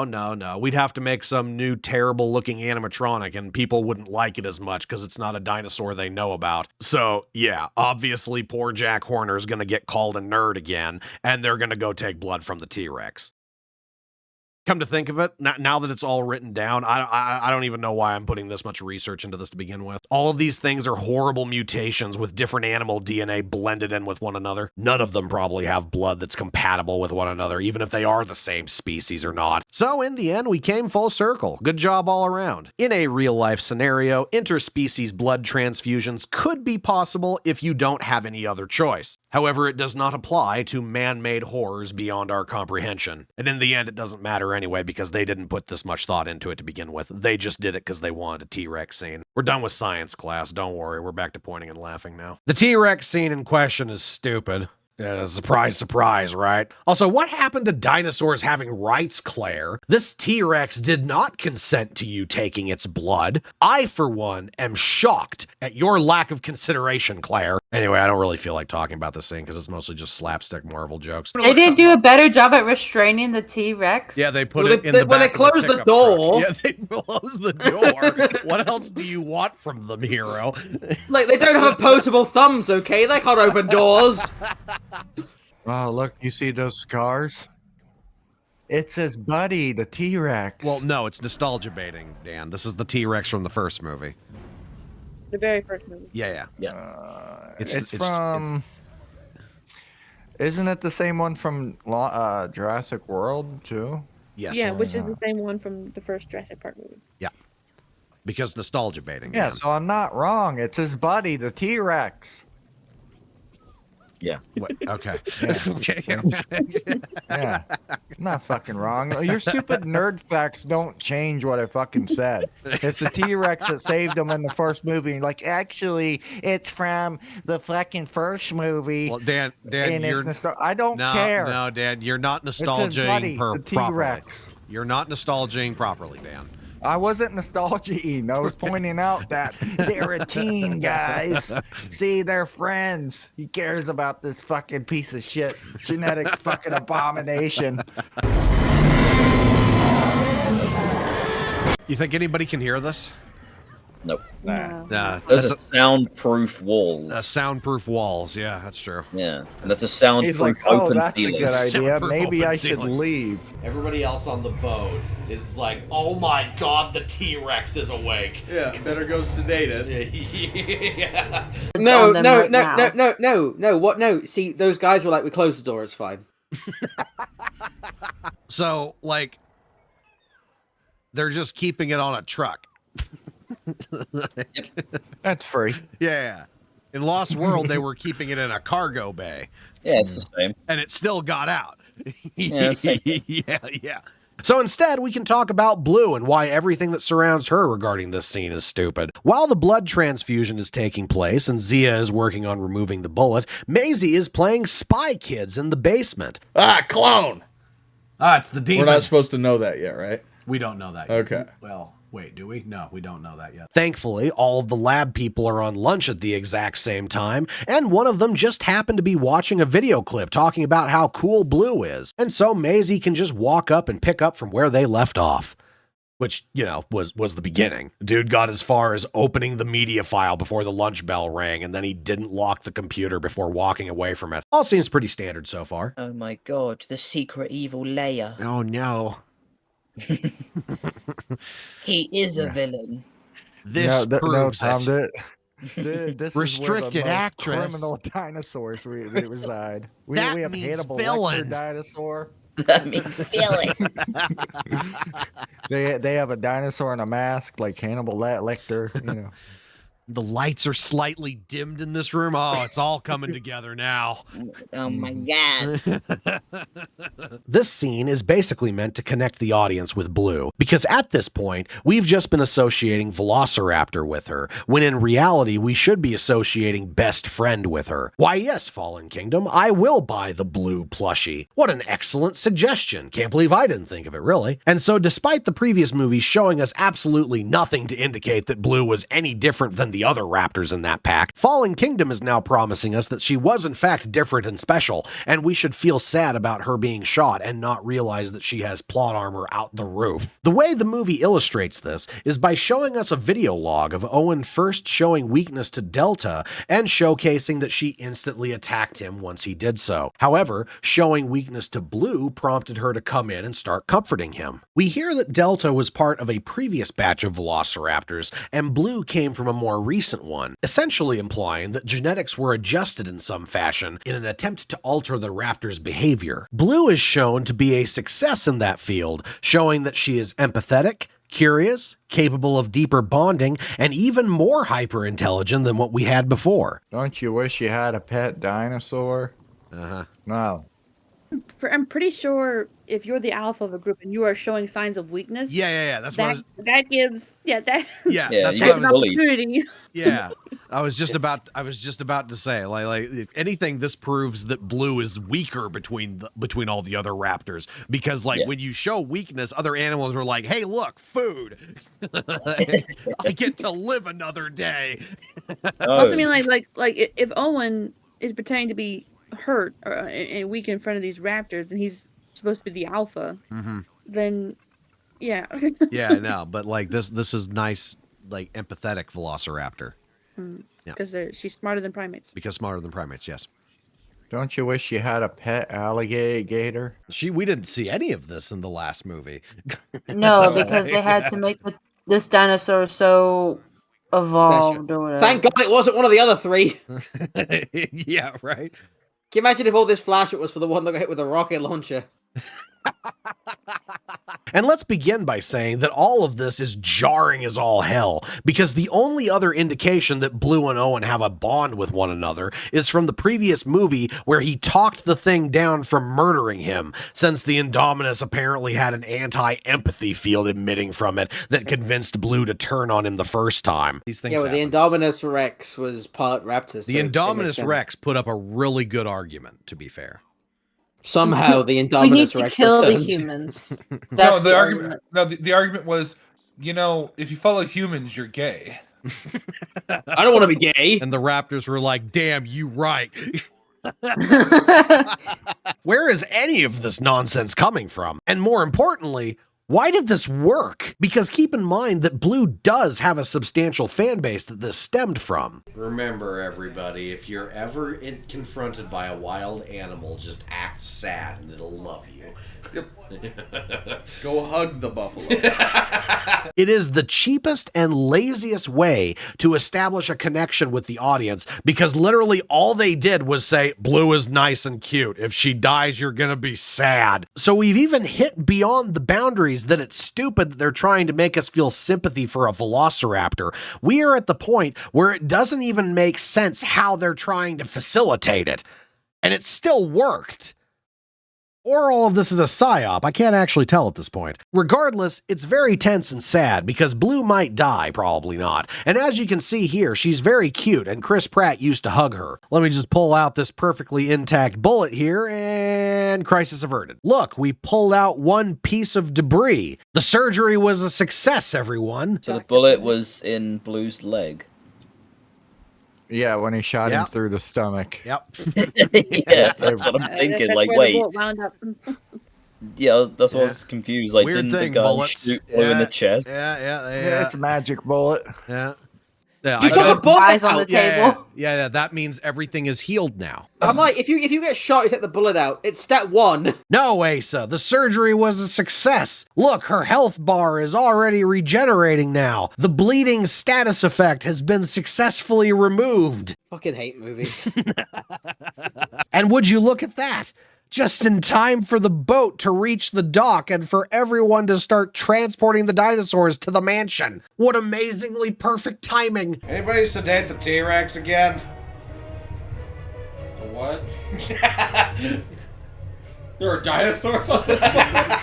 We'd have to make some new terrible looking animatronic and people wouldn't like it as much because it's not a dinosaur they know about. So yeah, obviously poor Jack Horner's gonna get called a nerd again and they're gonna go take blood from the T-Rex. Come to think of it, now that it's all written down, I don't even know why I'm putting this much research into this to begin with. All of these things are horrible mutations with different animal DNA blended in with one another. None of them probably have blood that's compatible with one another, even if they are the same species or not. So in the end, we came full circle. Good job all around. In a real-life scenario, interspecies blood transfusions could be possible if you don't have any other choice. However, it does not apply to man-made horrors beyond our comprehension. And in the end, it doesn't matter anyway because they didn't put this much thought into it to begin with. They just did it because they wanted a T-Rex scene. We're done with science class, don't worry. We're back to pointing and laughing now. The T-Rex scene in question is stupid. Yeah, surprise, surprise, right? Also, what happened to dinosaurs having rights, Claire? This T-Rex did not consent to you taking its blood. I, for one, am shocked at your lack of consideration, Claire. Anyway, I don't really feel like talking about this scene because it's mostly just slapstick Marvel jokes. They didn't do a better job at restraining the T-Rex. Yeah, they put it in the back. When they close the door. Yeah, they close the door. What else do you want from them, hero? Like, they don't have opposable thumbs, okay? They can't open doors. Oh, look, you see those scars? It says Buddy, the T-Rex. Well, no, it's nostalgia baiting, Dan. This is the T-Rex from the first movie. The very first movie. Yeah. It's from... Isn't it the same one from Jurassic World, too? Yes. Yeah, which is the same one from the first Jurassic Park movie. Yeah. Because nostalgia baiting. Yeah, Dan. so I'm not wrong. It's his buddy, the T-Rex. Yeah. What? Okay. Yeah. I'm not fucking wrong. Your stupid nerd facts don't change what I fucking said. It's the T-Rex that saved him in the first movie. Like, actually, it's from the fucking first movie. Well, Dan, I don't care. No, Dan, you're not nostalgizing the T-Rex. properly. You're not nostalgizing properly, Dan. I wasn't nostalgia-ing. I was pointing out that they're a team, guys. See, they're friends. He cares about this fucking piece of shit, genetic fucking abomination. You think anybody can hear this? Nope. Nah. Those are soundproof walls. Soundproof walls. Yeah, that's true. Yeah, and that's a soundproof He's like, oh, open that's ceiling. a good idea. Soundproof Maybe open I should ceiling. leave. Everybody else on the boat is like, oh my god, the T-Rex is awake. Yeah, better go sedate it. Yeah. No. What? No. See, those guys were like, we closed the door, it's fine. So, like, they're just keeping it on a truck. That's free. Yeah. In Lost World, they were keeping it in a cargo bay. Yeah, it's the same. And it still got out. Yeah, same. Yeah. So instead, we can talk about Blue and why everything that surrounds her regarding this scene is stupid. While the blood transfusion is taking place and Zia is working on removing the bullet, Maisie is playing Spy Kids in the basement. Ah, clone! It's the demon. We're not supposed to know that yet, right? We don't know that yet. Okay. Well, wait, do we? No, we don't know that yet. Thankfully, all of the lab people are on lunch at the exact same time, and one of them just happened to be watching a video clip talking about how cool Blue is. And so Maisie can just walk up and pick up from where they left off. Which, you know, was the beginning. Dude got as far as opening the media file before the lunch bell rang, and then he didn't lock the computer before walking away from it. All seems pretty standard so far. Oh my god, the secret Evil Lair. Oh no. He is a villain. This proves it. This Restricted is where the actress. criminal dinosaurs we reside. We That have means Hannibal villain. Lecter dinosaur. That means feeling. They have a dinosaur in a mask like Hannibal Lecter, you know. The lights are slightly dimmed in this room. Oh, it's all coming together now. Oh my god. This scene is basically meant to connect the audience with Blue, because at this point, we've just been associating Velociraptor with her, when in reality, we should be associating Best Friend with her. Why yes, Fallen Kingdom, I will buy the Blue plushie. What an excellent suggestion. Can't believe I didn't think of it, really. And so despite the previous movies showing us absolutely nothing to indicate that Blue was any different than the other Raptors in that pack, Fallen Kingdom is now promising us that she was in fact different and special, and we should feel sad about her being shot and not realize that she has plot armor out the roof. The way the movie illustrates this is by showing us a video log of Owen first showing weakness to Delta and showcasing that she instantly attacked him once he did so. However, showing weakness to Blue prompted her to come in and start comforting him. We hear that Delta was part of a previous batch of Velociraptors, and Blue came from a more recent one, essentially implying that genetics were adjusted in some fashion in an attempt to alter the raptor's behavior. Blue is shown to be a success in that field, showing that she is empathetic, curious, capable of deeper bonding, and even more hyper-intelligent than what we had before. Don't you wish you had a pet dinosaur? Uh-huh. No. I'm pretty sure if you're the alpha of a group and you are showing signs of weakness, Yeah. That's what I was... that gives that's that's an opportunity. Yeah, I was just about to say, like if anything, this proves that Blue is weaker between all the other raptors, because when you show weakness, other animals are like, hey, look, food. I get to live another day. Also, I mean, like if Owen is pretending to be hurt and weak in front of these raptors, and he's supposed to be the alpha, then yeah. Yeah, I know, but like this is nice, like empathetic Velociraptor. Because she's smarter than primates. Because smarter than primates, yes. Don't you wish you had a pet alligator? We didn't see any of this in the last movie. No, because they had to make this dinosaur so evolved or whatever. Thank God it wasn't one of the other three. Yeah, right. Can you imagine if all this flash was for the one that got hit with a rocket launcher? And let's begin by saying that all of this is jarring as all hell, because the only other indication that Blue and Owen have a bond with one another is from the previous movie where he talked the thing down from murdering him, since the Indominus apparently had an anti-empathy field emitting from it that convinced Blue to turn on him the first time. These things happen. The Indominus Rex was part Raptors. The Indominus Rex put up a really good argument, to be fair. Somehow the Indominus we need to Rex kill the returns. humans. No, the argument. No, the argument was, if you follow humans, you're gay. I don't want to be gay. And the Raptors were like, "Damn, you right." Where is any of this nonsense coming from? And more importantly, why did this work? Because keep in mind that Blue does have a substantial fan base that this stemmed from. Remember, everybody, if you're ever confronted by a wild animal, just act sad and it'll love you. Go hug the buffalo. It is the cheapest and laziest way to establish a connection with the audience, because literally all they did was say, Blue is nice and cute. If she dies, you're gonna be sad. So we've even hit beyond the boundaries that it's stupid that they're trying to make us feel sympathy for a Velociraptor. We are at the point where it doesn't even make sense how they're trying to facilitate it. And it still worked. Or all of this is a psyop, I can't actually tell at this point. Regardless, it's very tense and sad, because Blue might die, probably not. And as you can see here, she's very cute, and Chris Pratt used to hug her. Let me just pull out this perfectly intact bullet here, and crisis averted. Look, we pulled out one piece of debris. The surgery was a success, everyone. So the bullet was in Blue's leg. Yeah, when he shot him through the stomach. Yep. Yeah, that's what I'm thinking. That's Like, where wait. the bullet wound up. Yeah, that's what I was confused. Like, Weird didn't thing, the gun bullets. shoot Blue in the chest? Yeah, it's a magic bullet. Yeah. You took a bullet eyes on the out. table. Yeah, that means everything is healed now. I'm like, if you get shot, you take the bullet out. It's step one. No, Asa, the surgery was a success. Look, her health bar is already regenerating now. The bleeding status effect has been successfully removed. Fucking hate movies. And would you look at that? just in time for the boat to reach the dock and for everyone to start transporting the dinosaurs to the mansion. What amazingly perfect timing. Anybody sedate the T-Rex again? The what? There are dinosaurs on this boat.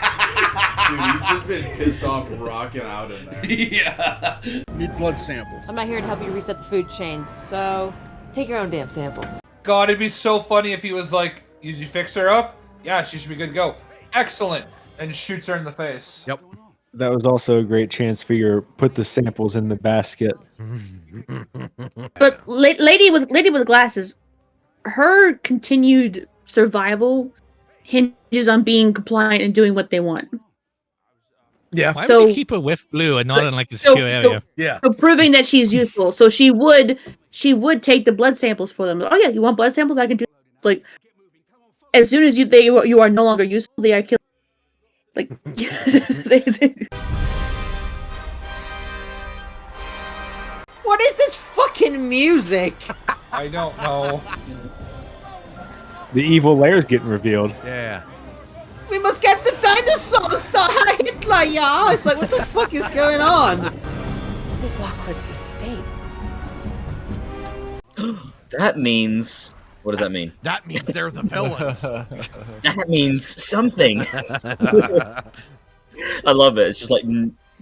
Dude, he's just been pissed off rocking out in there. Yeah. Need blood samples. I'm not here to help you reset the food chain, so take your own damn samples. God, it'd be so funny if he was like, "Did you fix her up? Yeah, she should be good to go. Excellent," and shoots her in the face. Yep. That was also a great chance for your put the samples in the basket. But lady with glasses, her continued survival hinges on being compliant and doing what they want. Yeah. Why would you keep her with Blue and not in like the secure area? Yeah. So proving that she's useful. So she would take the blood samples for them. Oh yeah, you want blood samples? I can do. Like, as soon as you are no longer useful, they are killed. Like, What is this fucking music? I don't know. The evil lair's getting revealed. Yeah. We must get the dinosaur to stop Hitler, y'all! It's like, what the fuck is going on? This is Lockwood's estate. That means... What does that mean? That means they're the villains. That means something. I love it. It's just like,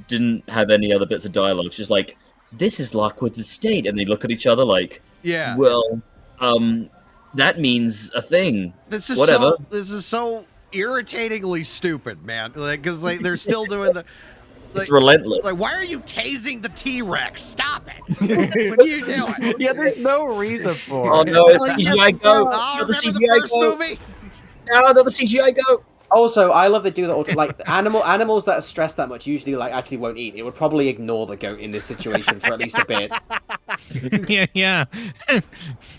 didn't have any other bits of dialogue. It's just like, this is Lockwood's estate. And they look at each other like, yeah. Well, that means a thing. This is whatever. This is so irritatingly stupid, man. Like, because like they're still doing the. Like, it's relentless. Like, why are you tasing the T-Rex? Stop it! What are you doing? Yeah, there's no reason for Oh it. no, it's CGI go. Oh, Another remember CGI the first go. movie? No, another CGI go. Also, I love they do that. Like animals that are stressed that much usually like actually won't eat. It would probably ignore the goat in this situation for at least a bit. yeah.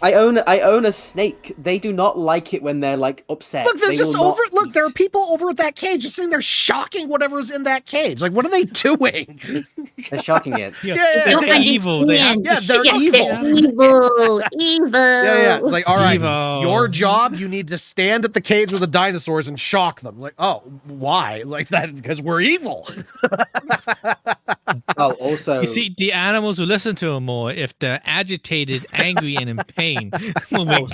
I own a snake. They do not like it when they're like upset. Look, they're They just will over. not Look, there are people over at that cage just sitting there shocking whatever's in that cage. Like, what are they doing? They're shocking it. They're evil. They have Yeah, to they're shock evil. Evil. Yeah. It's like, all right, Evil. your job, you need to stand at the cage with the dinosaurs and shock them. Like, oh, why? Like that because we're evil. Oh, also, You see, the animals will listen to him more if they're agitated, angry, and in pain. Will make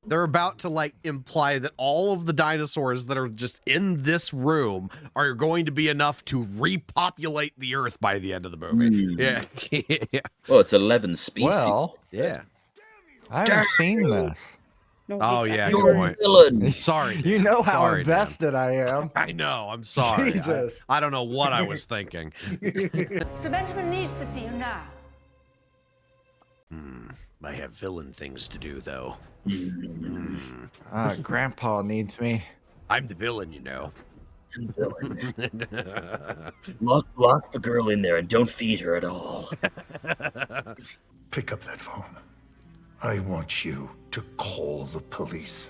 They're about to like imply that all of the dinosaurs that are just in this room are going to be enough to repopulate the Earth by the end of the movie. Yeah. Yeah. Well, it's 11 species. Well, Yeah. I haven't seen this. Oh yeah. You're Good a point. villain. Sorry. You know how Sorry, Dan. invested I am. I know. I'm sorry. Jesus. I don't know what I was thinking. Sir Benjamin needs to see you now. I have villain things to do, though. Grandpa needs me. I'm the villain, you know. Lock the girl in there and don't feed her at all. Pick up that phone. I want you to call the police.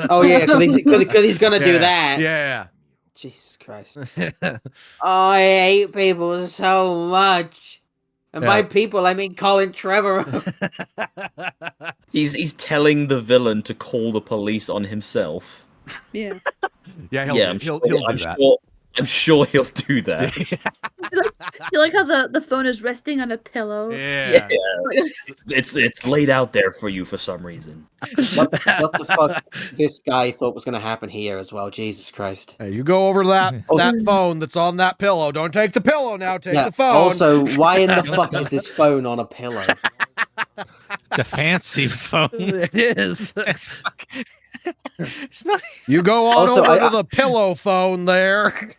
oh yeah, because he's gonna do that. Yeah. Jesus Christ. Oh, I hate people so much. And by people, I mean Colin Trevorrow. He's telling the villain to call the police on himself. Yeah. Yeah, I'm he'll sure, do I'm that. Sure, I'm sure he'll do that. You like how the phone is resting on a pillow? Yeah. It's laid out there for you for some reason. what the fuck this guy thought was gonna happen here as well? Jesus Christ. Hey, you go over to that phone that's on that pillow. Don't take the pillow now. Take the phone. Also, why in the fuck is this phone on a pillow? It's a fancy phone. It is. It's not. You go on Also, over to the pillow phone there.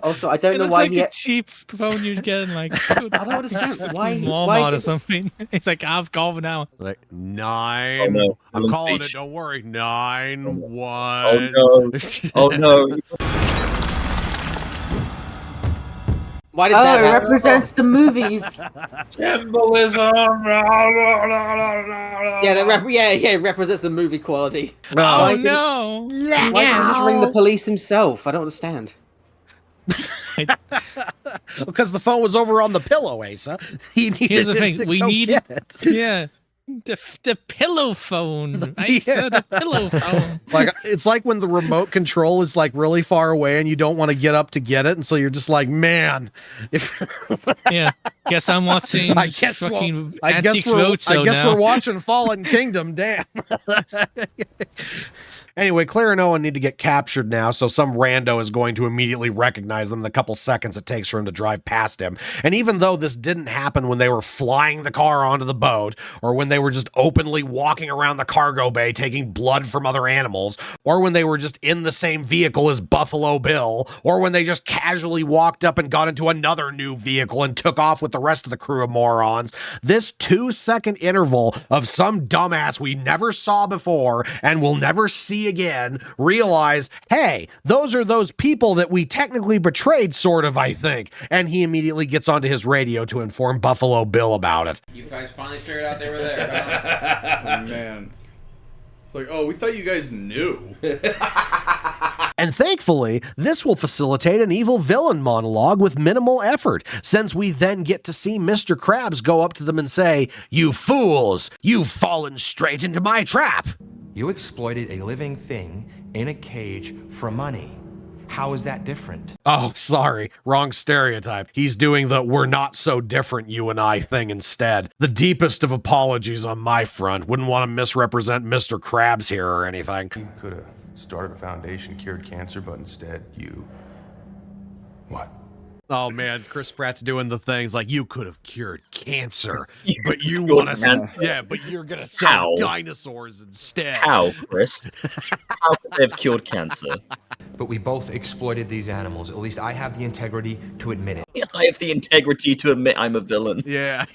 Also, I don't It know looks why like he. a cheap phone you'd get in like I don't understand why. Walmart or something. It's like I've called now. Like 9. Oh, no. I'm calling it. Don't worry. 9 1. Oh no! Oh no! Why did that it happen? represents the movies. Symbolism. Yeah, it represents the movie quality. Oh no! Why didn't he just ring the police himself? I don't understand. Because the phone was over on the pillow, Asa. Here's the thing: we needed. Yeah, The pillow phone. I saw the pillow phone. Like, it's like when the remote control is like really far away and you don't want to get up to get it, and so you're just like, man, if yeah, guess I'm watching. I guess fucking Antique Roadshow now. we're watching Fallen Kingdom. Damn. Anyway, Claire and Owen need to get captured now, so some rando is going to immediately recognize them in the couple seconds it takes for him to drive past him. And even though this didn't happen when they were flying the car onto the boat, or when they were just openly walking around the cargo bay taking blood from other animals, or when they were just in the same vehicle as Buffalo Bill, or when they just casually walked up and got into another new vehicle and took off with the rest of the crew of morons, this 2-second interval of some dumbass we never saw before and will never see again realize, hey, those are those people that we technically betrayed, sort of, I think. And he immediately gets onto his radio to inform Buffalo Bill about it. You guys finally figured out they were there, huh? Oh, man. It's like, oh, we thought you guys knew. And thankfully, this will facilitate an evil villain monologue with minimal effort, since we then get to see Mr. Krabs go up to them and say, "You fools, you've fallen straight into my trap." You exploited a living thing in a cage for money. How is that different? Oh, sorry. Wrong stereotype. He's doing the "we're not so different, you and I" thing instead. The deepest of apologies on my front. Wouldn't want to misrepresent Mr. Krabs here or anything. You could have started a foundation, cured cancer, but instead you... What? Oh man, Chris Pratt's doing the things like, you could have cured cancer, but you want to, but you're gonna sell dinosaurs instead. How, Chris? How could they have cured cancer? But we both exploited these animals. At least I have the integrity to admit it. I have the integrity to admit I'm a villain. Yeah.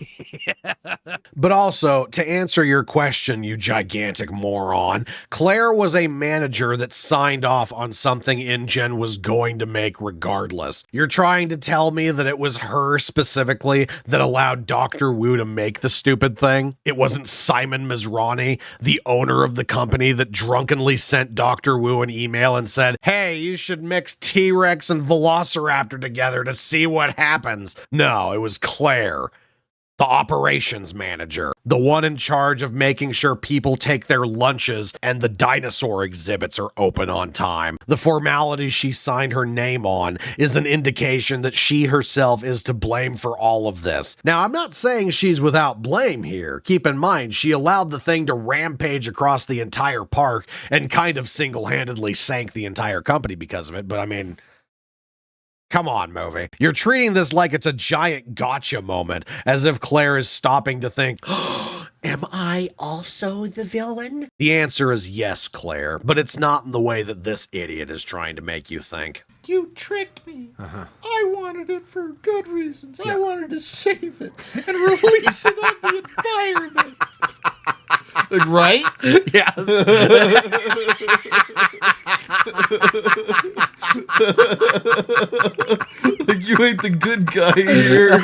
But also, to answer your question, you gigantic moron, Claire was a manager that signed off on something InGen was going to make regardless. You're trying to tell me that it was her specifically that allowed Dr. Wu to make the stupid thing? It wasn't Simon Mizrani, the owner of the company, that drunkenly sent Dr. Wu an email and said, "Hey, you should mix T-Rex and Velociraptor together to see what happens." No, it was Claire, the operations manager, the one in charge of making sure people take their lunches and the dinosaur exhibits are open on time. The formality she signed her name on is an indication that she herself is to blame for all of this. Now, I'm not saying she's without blame here. Keep in mind, she allowed the thing to rampage across the entire park and kind of single-handedly sank the entire company because of it, but I mean... Come on, movie. You're treating this like it's a giant gotcha moment, as if Claire is stopping to think, am I also the villain? The answer is yes, Claire, but it's not in the way that this idiot is trying to make you think. You tricked me. I wanted it for good reasons. I wanted to save it and release it on the environment. Right? Yes. Like, you ain't the good guy here.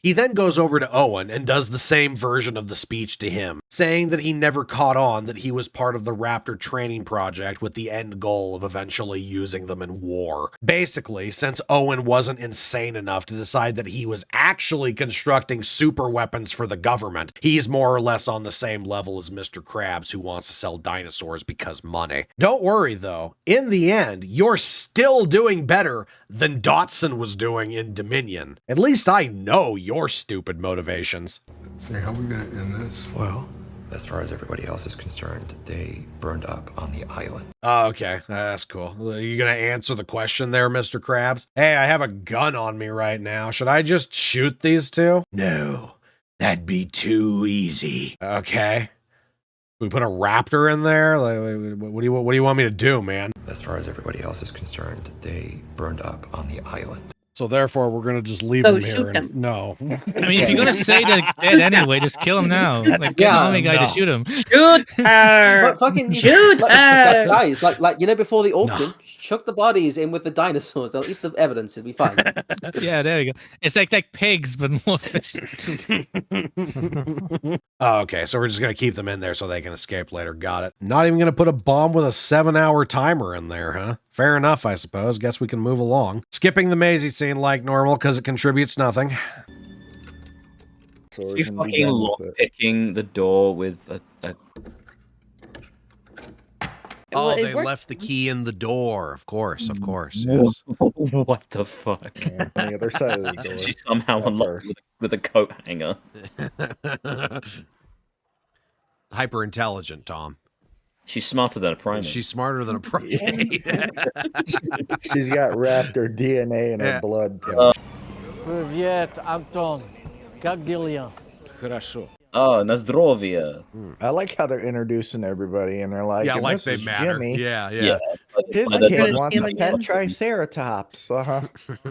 He then goes over to Owen and does the same version of the speech to him, saying that he never caught on that he was part of the Raptor training project with the end goal of eventually using them in war. Basically, since Owen wasn't insane enough to decide that he was actually constructing super weapons for the government, he's more or less on the same level as Mr. Krabs, who wants to sell dinosaurs because money. Don't worry though, in the end, you're still doing better than Dotson was doing in Dominion. At least I know your stupid motivations. Say, how are we gonna end this? Well, as far as everybody else is concerned, they burned up on the island. Oh, okay. That's cool. Are you gonna answer the question there, Mr. Krabs? Hey, I have a gun on me right now. Should I just shoot these two? No, that'd be too easy. Okay. We put a raptor in there? Like, what do you want me to do, man? As far as everybody else is concerned, they burned up on the island. So therefore, we're gonna just leave Oh, him here. shoot them. No. I mean, if you're gonna say they're dead anyway, just kill him now. Like, get the army guy to shoot him. Shoot her! But fucking Shoot her! guys, like you know, before the auction, chuck the bodies in with the dinosaurs. They'll eat the evidence. It'll be fine. Yeah, there you go. It's like pigs, but more fish. Oh, okay, so we're just gonna keep them in there so they can escape later. Got it. Not even gonna put a bomb with a 7-hour timer in there, huh? Fair enough, I suppose. Guess we can move along. Skipping the Maisie scene like normal because it contributes nothing. dinosaurs She's and be fucking done with it. lockpicking the door with a Oh, Well, it they worked- left the key in the door. Of course. Yes. What the fuck? Yeah, on the other side of the door. She somehow At unlocked first. it with a coat hanger. Hyper intelligent, Tom. She's smarter than a primate. She's smarter than a primate. She's got raptor DNA in her Yeah. blood. Привет, Антон. Как дела? Хорошо. Oh, na zdrowie. I like how they're introducing everybody, and they're like, Yeah, and like this they is matter. Jimmy. Yeah. His Like kid they're- wants a pet triceratops.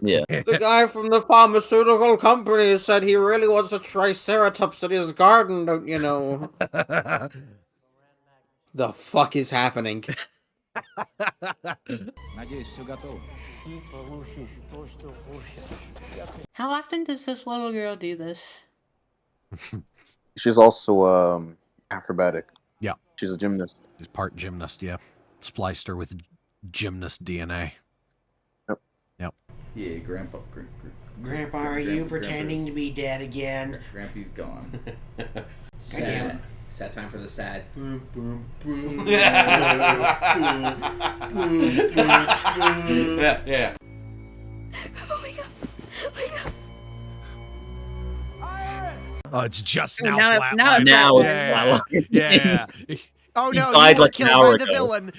Yeah. The guy from the pharmaceutical company said he really wants a triceratops in his garden, don't you know? The fuck is happening? How often does this little girl do this? She's also acrobatic. Yeah. She's a gymnast. She's part gymnast, yeah. Spliced her with gymnast DNA. Yep. Yeah, Grandpa. Grandpa, are you pretending to be dead again? Grampy's gone. Sad. Sad time for the sad. Boom, boom, boom. Yeah. Oh my god. Oh my god. Oh, it's just Oh, now now- flatlined. now it's Now it's yeah. flatlined. Yeah. Oh He no, died you were like an killed hour by the ago. villain.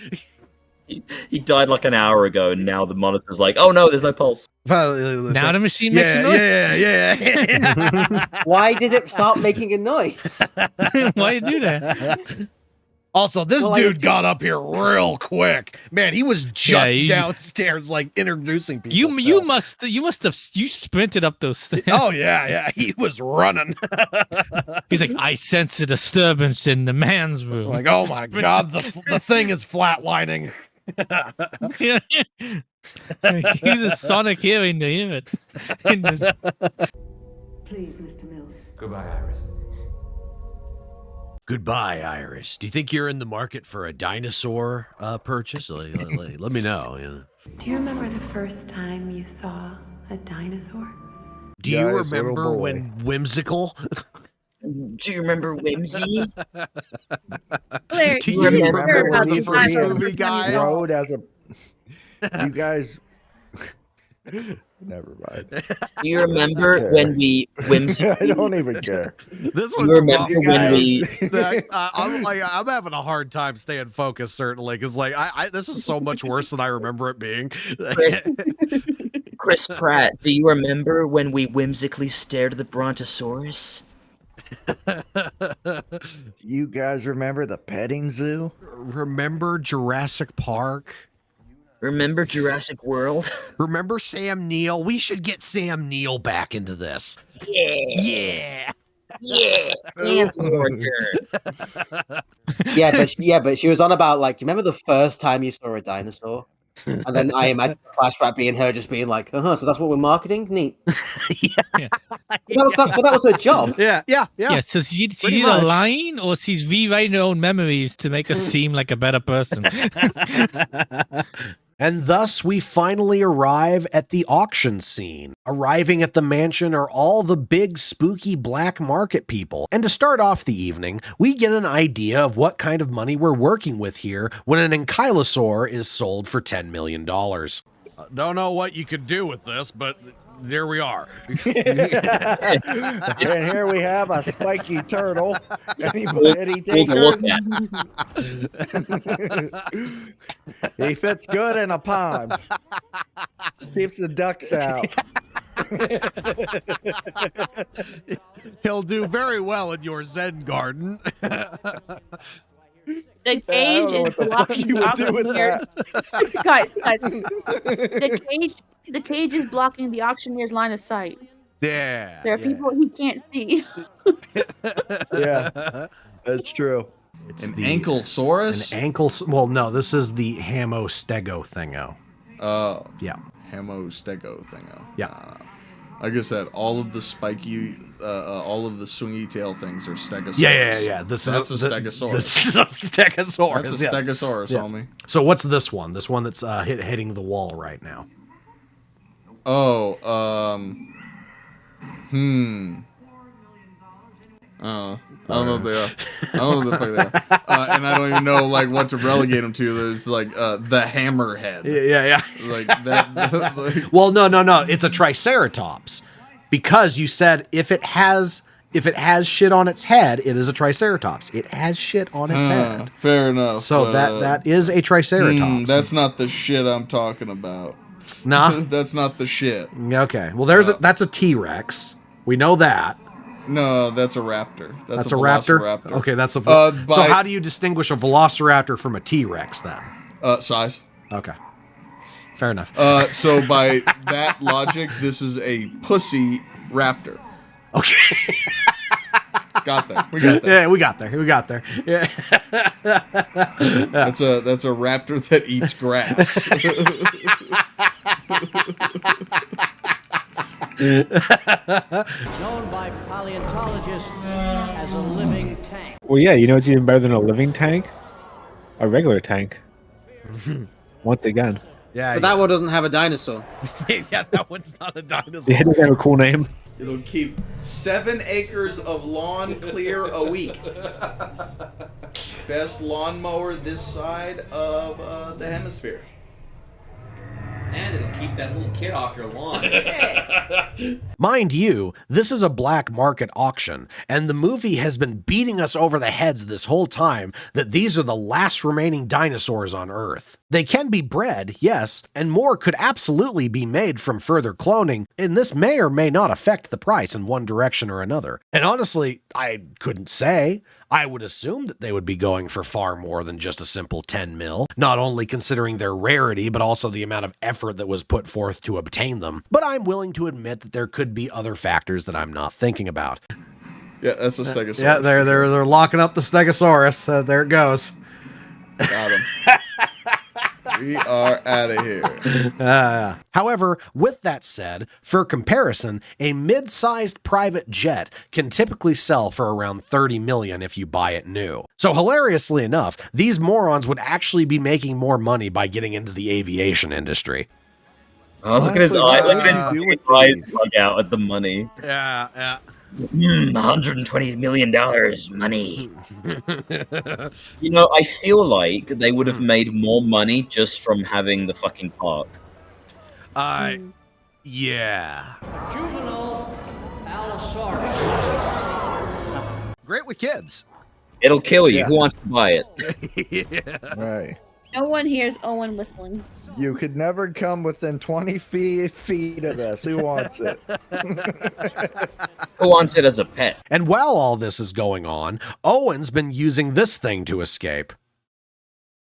He died like an hour ago, and now the monitor's like, oh no, there's no pulse. Now the machine makes a noise. Yeah. Why did it start making a noise? Why you do that? Also, this Well, dude got up here real quick. Man, he was just you- downstairs, like introducing people. You must have sprinted up those stairs. Oh yeah, he was running. He's like, I sense a disturbance in the man's room. Like, oh my god, the thing is flatlining. Use a sonic hearing to hear it. Please, Mr. Mills. Goodbye, Iris. Goodbye, Iris. Do you think you're in the market for a dinosaur purchase? Let me know. Do you remember the first time you saw a dinosaur? Do you remember when Whimsical? Do you remember Whimsy? Claire, Do you you remember remember how the the first dinosaurs movie, were guys? Road as a. You guys. Never mind. Do you remember when we Whimsy? I don't even care. This You one's remember rough, when guys. we- I'm having a hard time staying focused, certainly, because I this is so much worse than I remember it being. Chris Pratt, do you remember when we whimsically stared at the Brontosaurus? You guys remember the petting zoo? Remember Jurassic Park? Remember Jurassic World? Remember Sam Neill? We should get Sam Neill back into this. Yeah. Yeah. Yeah. but she was on about like, you remember the first time you saw a dinosaur? And then I imagine the flashback being her just being like, so that's what we're marketing? Neat. But that was her job. Yeah. Yeah, so she's Pretty either much. lying or she's rewriting her own memories to make us seem like a better person. And thus we finally arrive at the auction scene. Arriving at the mansion are all the big spooky black market people. And to start off the evening, we get an idea of what kind of money we're working with here when an ankylosaur is sold for $10 million. Don't know what you could do with this, but there we are. And here we have a spiky turtle. Any takers? He fits good in a pond. Keeps the ducks out. He'll do very well in your Zen garden. The cage is blocking the auctioneer. Guys, the cage is blocking the auctioneer's line of sight. Yeah. There are people he can't see. Yeah, that's true. It's An Ankylosaurus? Well, no, this is the Hamostego thingo. Oh. Yeah. Hamostego thingo. Yeah. Like I said, all of the spiky, all of the swingy tail things are stegosaurus. Yeah. That's a stegosaurus. This is a stegosaurus. That's a yes. stegosaurus, Yes. homie. So what's this one? This one that's hitting the wall right now. Oh, I don't know what they are. I don't know what the fuck they are. And I don't even know like what to relegate them to. There's like the hammerhead. Yeah. Like that. Like... Well, no. It's a Triceratops because you said if it has shit on its head, it is a Triceratops. It has shit on its head. Fair enough. So that is a Triceratops. That's not the shit I'm talking about. Nah, that's not the shit. Okay. Well, that's a T-Rex. We know that. No, that's a raptor. That's a raptor? Okay, that's a... So how do you distinguish a velociraptor from a T-Rex, then? Size. Okay. Fair enough. So by that logic, this is a pussy raptor. Okay. Got there. We got there. Yeah, we got there. Yeah. That's a raptor that eats grass. Known by paleontologists as a living tank. Well, yeah, you know it's even better than a living tank? A regular tank. Once again. Yeah. But that one doesn't have a dinosaur. Yeah, that one's not a dinosaur. It doesn't have a cool name. It'll keep 7 acres of lawn clear a week. Best lawnmower this side of the hemisphere. And it'll keep that little kid off your lawn. Mind you, this is a black market auction, and the movie has been beating us over the heads this whole time that these are the last remaining dinosaurs on Earth. They can be bred, yes, and more could absolutely be made from further cloning, and this may or may not affect the price in one direction or another. And honestly, I couldn't say. I would assume that they would be going for far more than just a simple 10 mil, not only considering their rarity, but also the amount of effort that was put forth to obtain them. But I'm willing to admit that there could be other factors that I'm not thinking about. Yeah, that's a Stegosaurus. Yeah, they're locking up the Stegosaurus. There it goes. Got him. We are out of here. However, with that said, for comparison, a mid-sized private jet can typically sell for around $30 million if you buy it new. So hilariously enough, these morons would actually be making more money by getting into the aviation industry. Oh, look at his eye! Look at his eyes bug out at the money. Yeah. $120 million money. You know, I feel like they would have made more money just from having the fucking park. Yeah. Juvenile Allosaurus. Great with kids. It'll kill you. Who wants to buy it? Right. No one hears Owen whistling. You could never come within 20 feet of this. Who wants it? Who wants it as a pet? And while all this is going on, Owen's been using this thing to escape.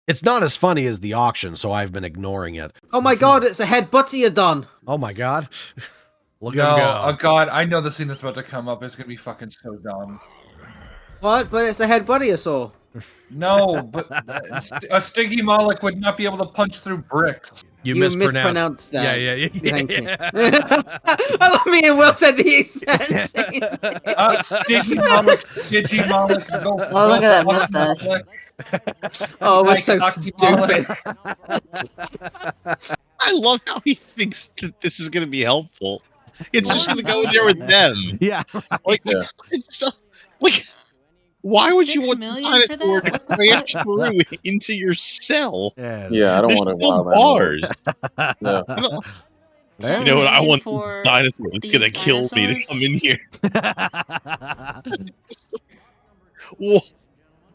It's not as funny as the auction, so I've been ignoring it. Oh my god, it's a head Buttyaddon. Oh my god. Look Yo, at him go. oh god, I know the scene that's about to come up is gonna be fucking so dumb. What? But it's a head Buttyasaur. No, but a Stiggy Moloch would not be able to punch through bricks. You mispronounced that. Yeah. Thank you. I love me and Will said the exact same Stiggy Moloch, Digi Moloch. Oh, look at that mustache. Oh, we're so stupid. I love how he thinks that this is going to be helpful. It's just going to go in there with them. Yeah. Why would you 6 want million the for dinosaur that? to crash through into your cell? Yeah, I don't There's want to no wow bars. Yeah. You know what? I want this for dinosaur. It's going to these kill me to dinosaurs? come in here.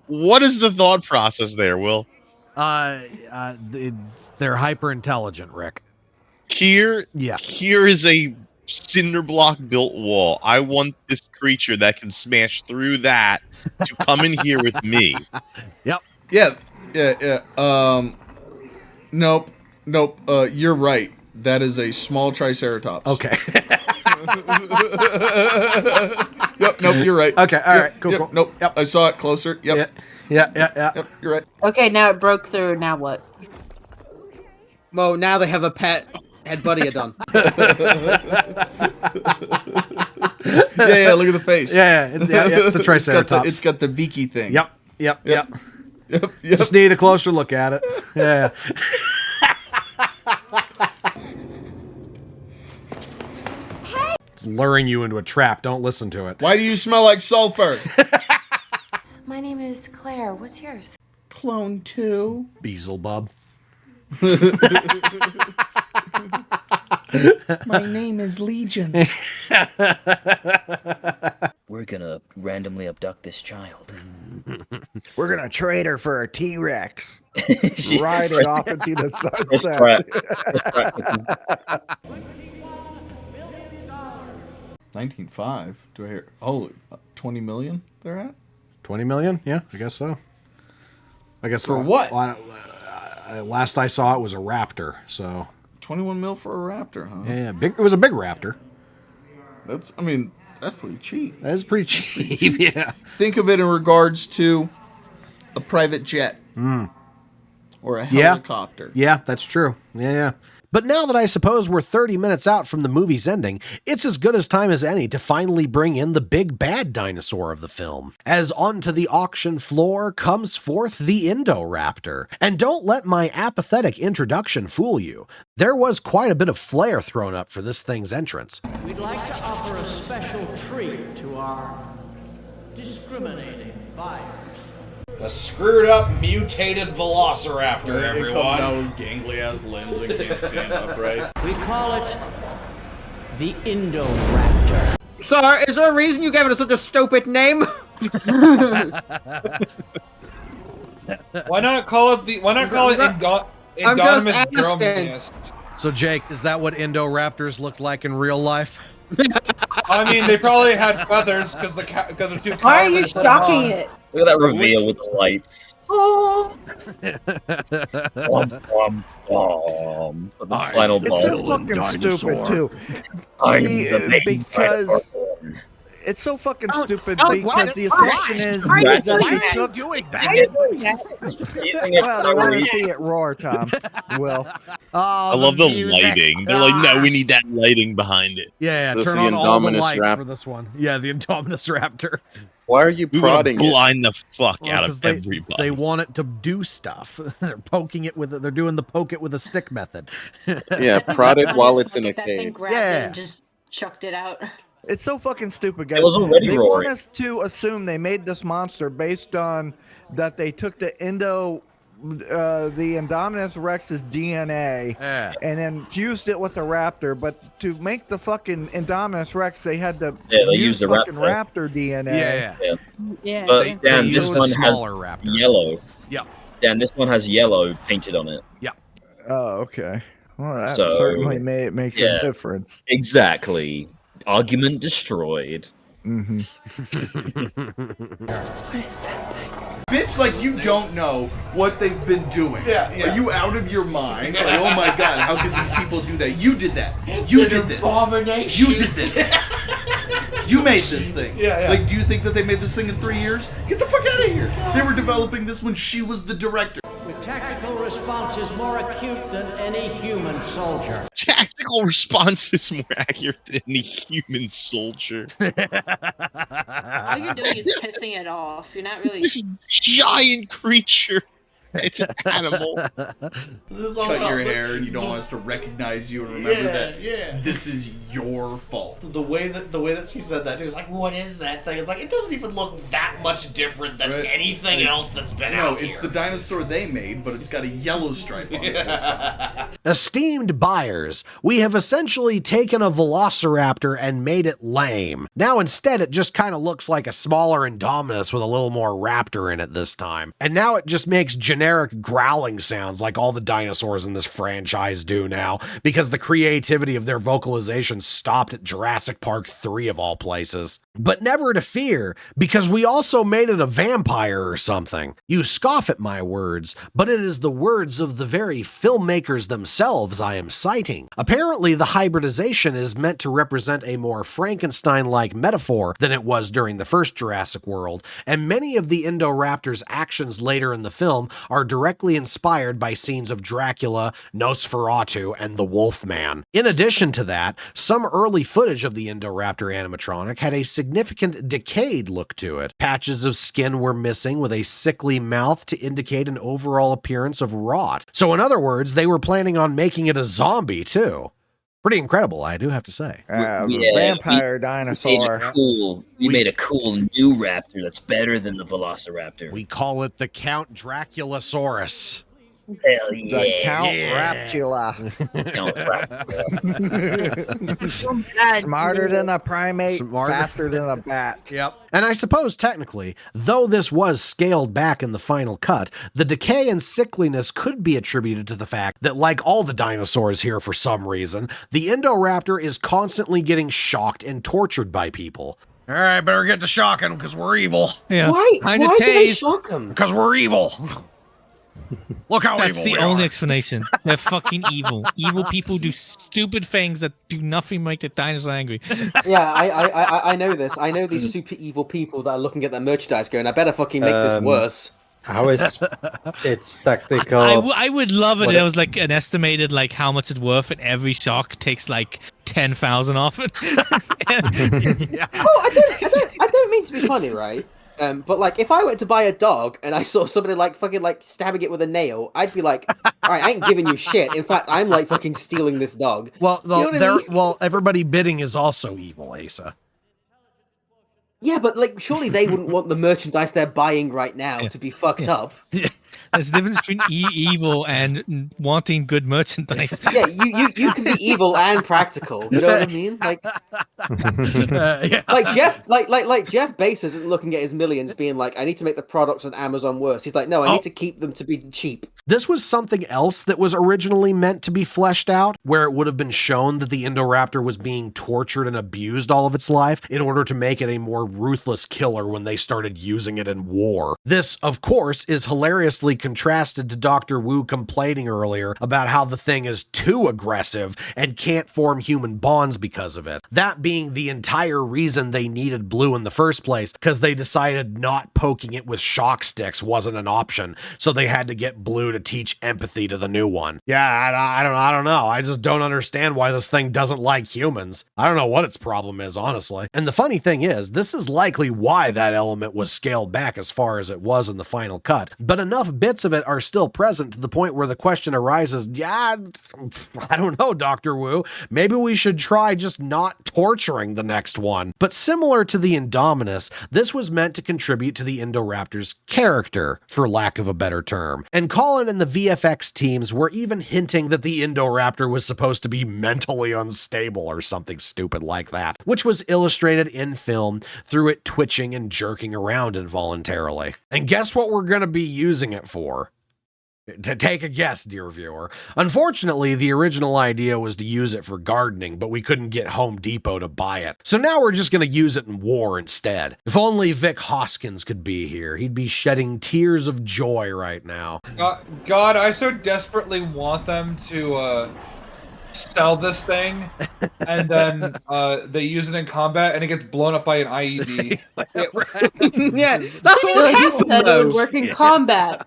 What is the thought process there, Will? They're hyper intelligent, Rick. Here Yeah. Here is a cinder block built wall. I want this creature that can smash through that to come in here with me. Yep. Yeah. Nope. You're right. That is a small Triceratops. Okay. Yep. Nope. You're right. Okay. All right. Cool. Yep, Cool. Nope. I saw it closer. Yep. Yeah. Yep. You're right. Okay, now it broke through. Now what? Well, now they have a pet head Buttyaddon. Yeah. Look at the face. Yeah. It's a Triceratops. It's got the beaky thing. Yep. Yep. Just need a closer look at it. Yeah. It's luring you into a trap. Don't listen to it. Why do you smell like sulfur? My name is Claire. What's yours? Clone 2. Beelzebub. My name is Legion. We're gonna randomly abduct this child. We're gonna trade her for a T-Rex. Ride it off into the sunset. Right. 19.5. Do I hear? Holy, 20 million they're at? 20 million? Yeah, I guess so. I guess For what? Last I saw it was a Raptor, so 21 mil for a Raptor, huh? yeah, big. It was a big Raptor. That's pretty cheap. That is pretty cheap, yeah. Think of it in regards to a private jet or a helicopter. Yeah, that's true. Yeah. But now that I suppose we're 30 minutes out from the movie's ending, it's as good as time as any to finally bring in the big bad dinosaur of the film. As onto the auction floor comes forth the Indoraptor. And don't let my apathetic introduction fool you. There was quite a bit of flair thrown up for this thing's entrance. We'd like to offer a special treat to our discriminating buyers. A screwed up mutated velociraptor, everyone. It comes out with gangly ass limbs and can't stand upright. We call it the Indoraptor. Sir, is there a reason you gave it such a stupid name? Why not call it Indominus Dromius? So Jake, is that what Indoraptors looked like in real life? I mean, they probably had feathers because they're too. Why are you shocking it? Look at that reveal with the lights. Oh. For the final boss. It's so fucking stupid too. Because it's so fucking stupid because the assumption is that they took doing Well, they want to see it roar, Tom. Will. I love the lighting. They're like, no, we need that lighting behind it. Yeah, That's turn the on all the Indominus lights Raptor. for this one. Yeah, the Indominus Raptor. Why are you We want to prodding it? blind the fuck Well, out 'cause of everybody. They want it to do stuff. They're poking it with it. They're doing the poke it with a stick method. Yeah, prod it while it's in a That thing cave. grabbed it and just chucked it out. It's so fucking stupid, guys. It was already They roaring. want us to assume they made this monster based on that they took the Indominus Rex's DNA and then fused it with the Raptor. But to make the fucking Indominus Rex, they had to Yeah, they use used the fucking Raptor. Raptor DNA. Yeah. But Dan, They this used a one has smaller Raptor. yellow. Yeah. Dan, this one has yellow painted on it. Yeah. Oh, okay. Well, that So, certainly makes yeah. a difference. Exactly. Argument destroyed. Mm-hmm. Bitch, like you don't know what they've been doing. Yeah. Are you out of your mind? Like, oh my god, how could these people do that? You did that. It's You an did this. abomination. You did this. You made this thing. Yeah. Like, do you think that they made this thing in 3 years? Get the fuck out of here. They were developing this when she was the director. With tactical responses more acute than any human soldier. Tactical response is more accurate than any human soldier. All you're doing is pissing it off. You're not really. This giant creature. It's an animal. This is Cut your hair and you don't want us to recognize you and remember that this is your fault. The way that she said that too is like, what is that thing? It's like it doesn't even look that much different than anything else that's been out here. No, it's the dinosaur they made, but it's got a yellow stripe on it this time. Esteemed buyers, we have essentially taken a Velociraptor and made it lame. Now instead it just kind of looks like a smaller Indominus with a little more raptor in it this time. And now it just makes generic growling sounds like all the dinosaurs in this franchise do now, because the creativity of their vocalization stopped at Jurassic Park 3 of all places. But never to fear, because we also made it a vampire or something. You scoff at my words, but it is the words of the very filmmakers themselves I am citing. Apparently, the hybridization is meant to represent a more Frankenstein-like metaphor than it was during the first Jurassic World, and many of the Indoraptor's actions later in the film are directly inspired by scenes of Dracula, Nosferatu, and the Wolfman. In addition to that, some early footage of the Indoraptor animatronic had a significant decayed look to it. Patches of skin were missing with a sickly mouth to indicate an overall appearance of rot. So in other words, they were planning on making it a zombie too. Pretty incredible, I do have to say. Vampire dinosaur. We made a cool new raptor that's better than the Velociraptor. We call it the Count Draculasaurus. Hell yeah. The Count Raptula. Smarter than a primate, faster than a bat. Yep. And I suppose technically, though this was scaled back in the final cut, the decay and sickliness could be attributed to the fact that, like all the dinosaurs here for some reason, the Indoraptor is constantly getting shocked and tortured by people. All right, better get to shocking because we're evil. Yeah. Why do they shock him? Because we're evil. Look how That's evil the we only are. explanation. They're fucking evil. Evil people do stupid things that do nothing to make the dinosaur angry. Yeah, I know this. I know these super evil people that are looking at their merchandise going, I better fucking make this worse. How is it's tactical? I would love it. It was like an estimated like how much it's worth, and every shock takes like 10,000 off it. I don't mean to be funny, right? But like, if I went to buy a dog and I saw somebody like fucking like stabbing it with a nail, I'd be like, "All right, I ain't giving you shit. In fact, I'm like fucking stealing this dog." Well, You know what I mean? well, everybody bidding is also evil, Asa. Yeah, but like, surely they wouldn't want the merchandise they're buying right now to be fucked up. There's a difference between evil and wanting good merchandise. Yeah, you can be evil and practical. You know what I mean? Like, like Jeff Bezos isn't looking at his millions, being like, "I need to make the products on Amazon worse." He's like, "No, I need to keep them to be cheap." This was something else that was originally meant to be fleshed out, where it would have been shown that the Indoraptor was being tortured and abused all of its life in order to make it a more ruthless killer when they started using it in war. This, of course, is hilariously contrasted to Dr. Wu complaining earlier about how the thing is too aggressive and can't form human bonds because of it. That being the entire reason they needed Blue in the first place, because they decided not poking it with shock sticks wasn't an option, so they had to get Blue to teach empathy to the new one. Yeah, I don't know. I just don't understand why this thing doesn't like humans. I don't know what its problem is, honestly. And the funny thing is, this is likely why that element was scaled back as far as it was in the final cut, but enough bits of it are still present to the point where the question arises, yeah, I don't know, Dr. Wu, maybe we should try just not torturing the next one. But similar to the Indominus, this was meant to contribute to the Indoraptor's character, for lack of a better term. And Colin and the VFX teams were even hinting that the Indoraptor was supposed to be mentally unstable or something stupid like that, which was illustrated in film through it twitching and jerking around involuntarily. And guess what we're going to be using it for? To take a guess, dear viewer. Unfortunately, the original idea was to use it for gardening, but we couldn't get Home Depot to buy it. So now we're just going to use it in war instead. If only Vic Hoskins could be here. He'd be shedding tears of joy right now. God, I so desperately want them to sell this thing, and then they use it in combat, and it gets blown up by an IED. Yeah, that's what They just said it would work in combat.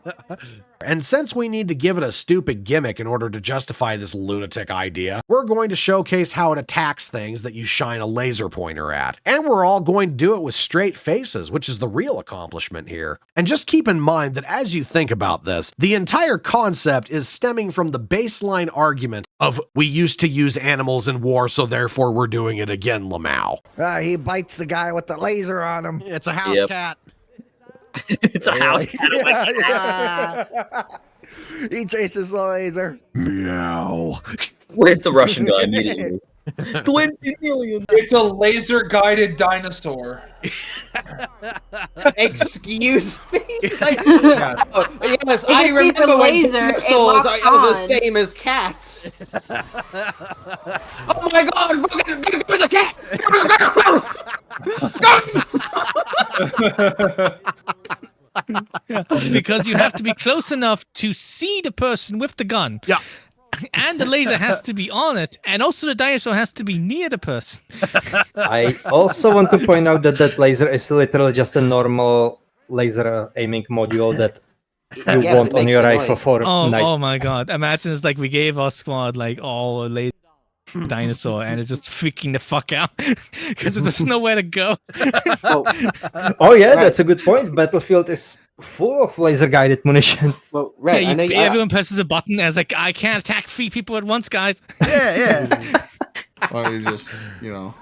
And since we need to give it a stupid gimmick in order to justify this lunatic idea, we're going to showcase how it attacks things that you shine a laser pointer at. And we're all going to do it with straight faces, which is the real accomplishment here. And just keep in mind that as you think about this, the entire concept is stemming from the baseline argument of we used to use animals in war, so therefore we're doing it again, Lamau. He bites the guy with the laser on him. It's a house cat. It's a house cat. Yeah. He chases the laser. Meow. With the Russian guy immediately. 20 million. It's a laser-guided dinosaur. Excuse me? Like, yes, You I can see remember the when laser, it dinosaurs locks are the on. same as cats. Oh my god, fucking give me the cat! Yeah, because you have to be close enough to see the person with the gun. Yeah. And the laser has to be on it, and also the dinosaur has to be near the person. I also want to point out that that laser is literally just a normal laser aiming module that you Yeah, want but it on makes your the rifle noise. for night. Oh my god. Imagine it's like we gave our squad like all a laser dinosaur and it's just freaking the fuck out because there's nowhere to go. Oh yeah, that's a good point. Battlefield is full of laser guided munitions. Well, right, Yeah, everyone presses a button and it's like, I can't attack 3 people at once, guys. Yeah. Or you just, No.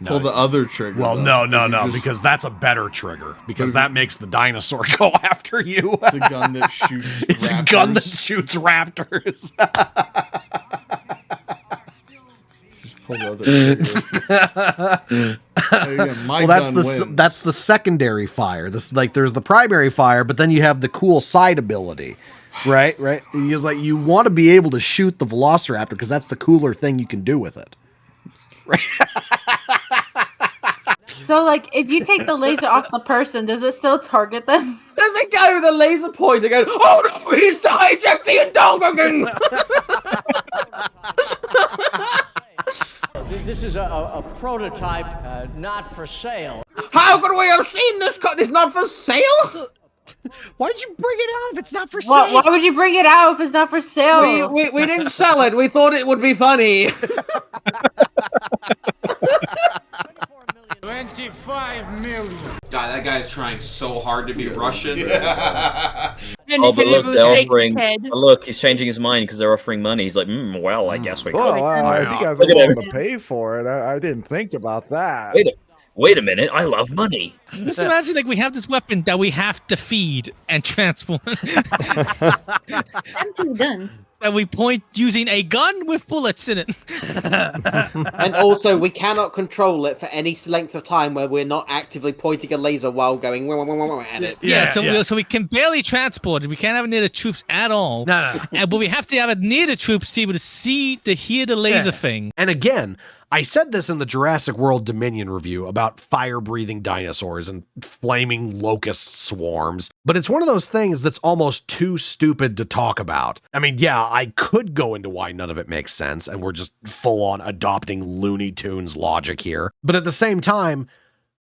pull the other trigger. Well, though. no, Just- because that's a better trigger. Because that makes the dinosaur go after you. It's a gun that shoots It's a gun that shoots raptors. Just pull the other trigger. Again, my gun wins. That's the secondary fire. This there's the primary fire, but then you have the cool side ability. Right? It's like you want to be able to shoot the Velociraptor because that's the cooler thing you can do with it. So, like, if you take the laser off the person, does it still target them? There's a guy with a laser pointer going, oh no, he's hijacked the Indulgen! This is a prototype, not for sale. How could we have seen this? This not for sale? Why did you bring it out if it's not for sale? Why would you bring it out if it's not for sale? We didn't sell it. We thought it would be funny. 25 million. God, that guy's trying so hard to be Russian. Oh, but look, they're offering. But look, he's changing his mind because they're offering money. He's like, well, I guess we. Well, if you guys are Look at willing him. to pay for it, I didn't think about that. Wait a minute, I love money. Just imagine, like, we have this weapon that we have to feed and transport. Empty gun. That we point using a gun with bullets in it. And also, we cannot control it for any length of time where we're not actively pointing a laser while going wah, wah, wah, wah, at it. So we can barely transport it. We can't have it near the troops at all. No. But we have to have it near the troops to be able to hear the laser thing. And again, I said this in the Jurassic World Dominion review about fire-breathing dinosaurs and flaming locust swarms, but it's one of those things that's almost too stupid to talk about. I mean, yeah, I could go into why none of it makes sense, and we're just full-on adopting Looney Tunes logic here, but at the same time,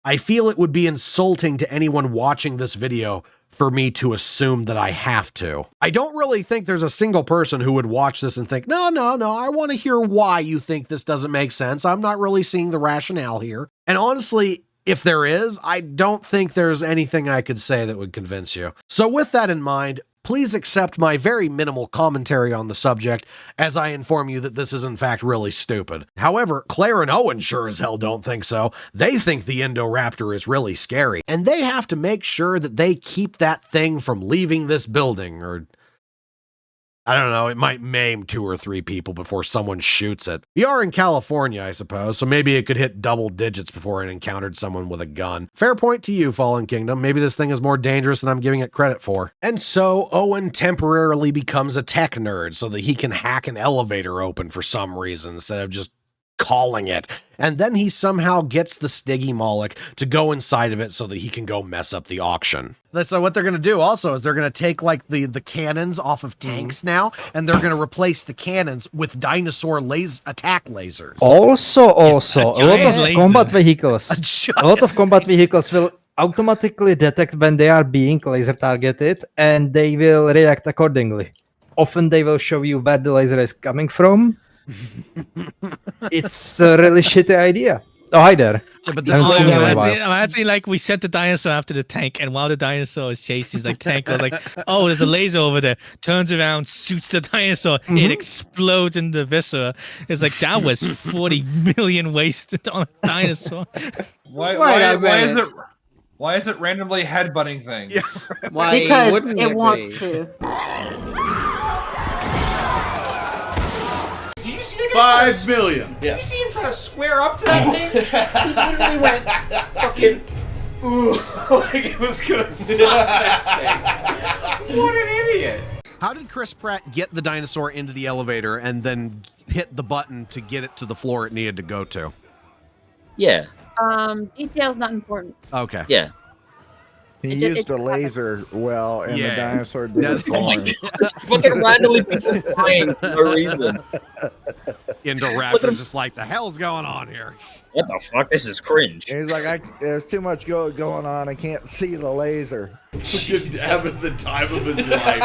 I feel it would be insulting to anyone watching this video for me to assume that I have to. I don't really think there's a single person who would watch this and think, no, I want to hear why you think this doesn't make sense. I'm not really seeing the rationale here. And honestly, if there is, I don't think there's anything I could say that would convince you. So with that in mind, please accept my very minimal commentary on the subject as I inform you that this is in fact really stupid. However, Claire and Owen sure as hell don't think so. They think the Indoraptor is really scary, and they have to make sure that they keep that thing from leaving this building, or I don't know, it might maim 2 or 3 people before someone shoots it. We are in California, I suppose, so maybe it could hit double digits before it encountered someone with a gun. Fair point to you, Fallen Kingdom. Maybe this thing is more dangerous than I'm giving it credit for. And so Owen temporarily becomes a tech nerd so that he can hack an elevator open for some reason instead of just calling it. And then he somehow gets the Stiggy Moloch to go inside of it so that he can go mess up the auction. So what they're going to do also is they're going to take like the cannons off of tanks now, and they're going to replace the cannons with dinosaur attack lasers. Also, a lot of combat vehicles. A lot of combat vehicles will automatically detect when they are being laser targeted, and they will react accordingly. Often they will show you where the laser is coming from. It's a really shitty idea. Oh, hi there. Yeah, but I'm actually like, we set the dinosaur after the tank, and while the dinosaur is chasing, the tank goes like, oh, there's a laser over there. Turns around, shoots the dinosaur. It explodes in the viscera. It's like, that was 40 million wasted on a dinosaur. Why is it randomly headbutting things? Yeah. Why because it wants to. Do you see 5 million. Did you see him trying to square up to that thing? He literally went fucking like it was gonna stop that thing. What an idiot! How did Chris Pratt get the dinosaur into the elevator and then hit the button to get it to the floor it needed to go to? Yeah. Detail's not important. Okay. Yeah. He used a laser well, and the dinosaur did it for him. Fucking randomly people flying for no reason. Indoraptor's just like, the hell's going on here? What the fuck? This is cringe. He's like, there's too much going on. I can't see the laser. Just having the time of his life.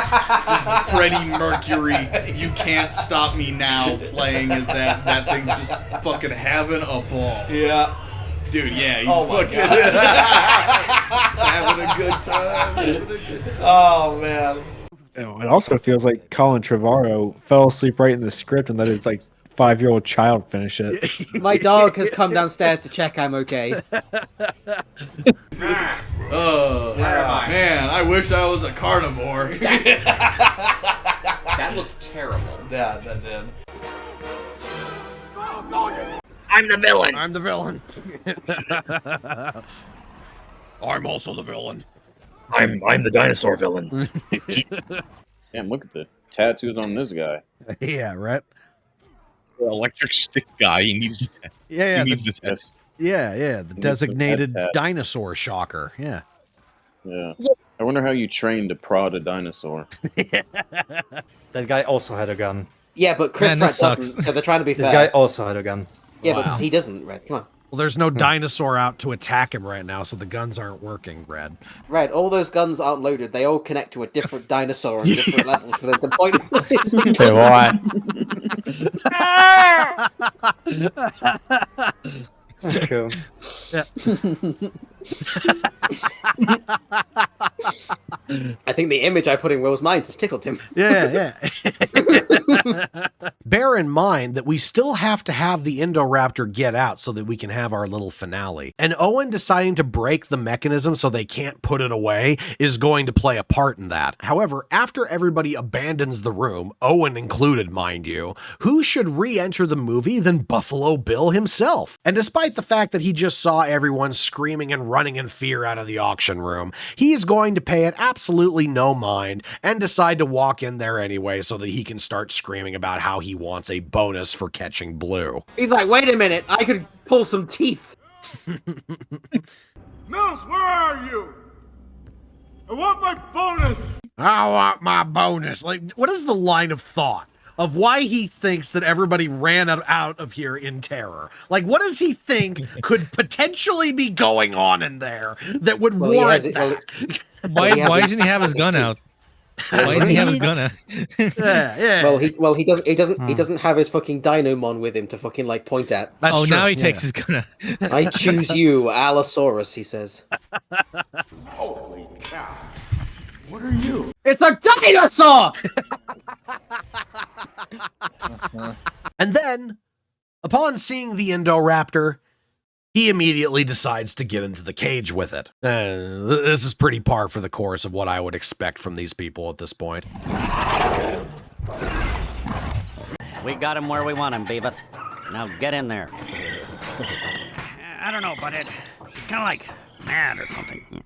Just Freddie Mercury, You Can't Stop Me Now, playing as that thing's just fucking having a ball. Yeah. Dude, yeah, he's fucking having a good time. Oh man. It also feels like Colin Trevorrow fell asleep writing the script and let his like 5-year-old child finish it. My dog has come downstairs to check I'm okay. Oh, man, I wish I was a carnivore. That looked terrible. Yeah, that did. I'm the villain. I'm the villain. I'm also the villain. I'm the dinosaur villain. Damn, look at the tattoos on this guy. Yeah, right. The electric stick guy. He needs the Yeah, He needs the test. the designated dinosaur shocker. Yeah. Yeah. I wonder how you train to prod a dinosaur. That guy also had a gun. Yeah, but Chris Pratt doesn't, so they're trying to be fair. This guy also had a gun. Yeah, but he doesn't, Red. Come on. Well, there's no dinosaur out to attack him right now, so the guns aren't working, Red. Red, all those guns aren't loaded. They all connect to a different dinosaur on different levels for them to point. Okay, why? Cool. Yeah. I think the image I put in Will's mind has tickled him. Yeah. Bear in mind that we still have to have the Indoraptor get out so that we can have our little finale. And Owen deciding to break the mechanism so they can't put it away is going to play a part in that. However, after everybody abandons the room, Owen included, mind you, who should re-enter the movie than Buffalo Bill himself? And despite the fact that he just saw everyone screaming and running in fear out of the auction room, he's going to pay it absolutely no mind and decide to walk in there anyway so that he can start screaming about how he wants a bonus for catching Blue. He's like, wait a minute, I could pull some teeth. Moose, where are you? I want my bonus! I want my bonus. Like, what is the line of thought of why he thinks that everybody ran out of here in terror? Like, what does he think could potentially be going on in there that would warrant that? Why doesn't he have his gun out? Why doesn't he have his gun out? Yeah. Well, he doesn't have his fucking Dinomon with him to fucking like point at. That's true. Now he takes his gun out. I choose you, Allosaurus, he says. Holy cow. What are you? It's a dinosaur! And then, upon seeing the Indoraptor, he immediately decides to get into the cage with it. This is pretty par for the course of what I would expect from these people at this point. We got him where we want him, Beavis. Now get in there. I don't know, but he's kind of like mad or something.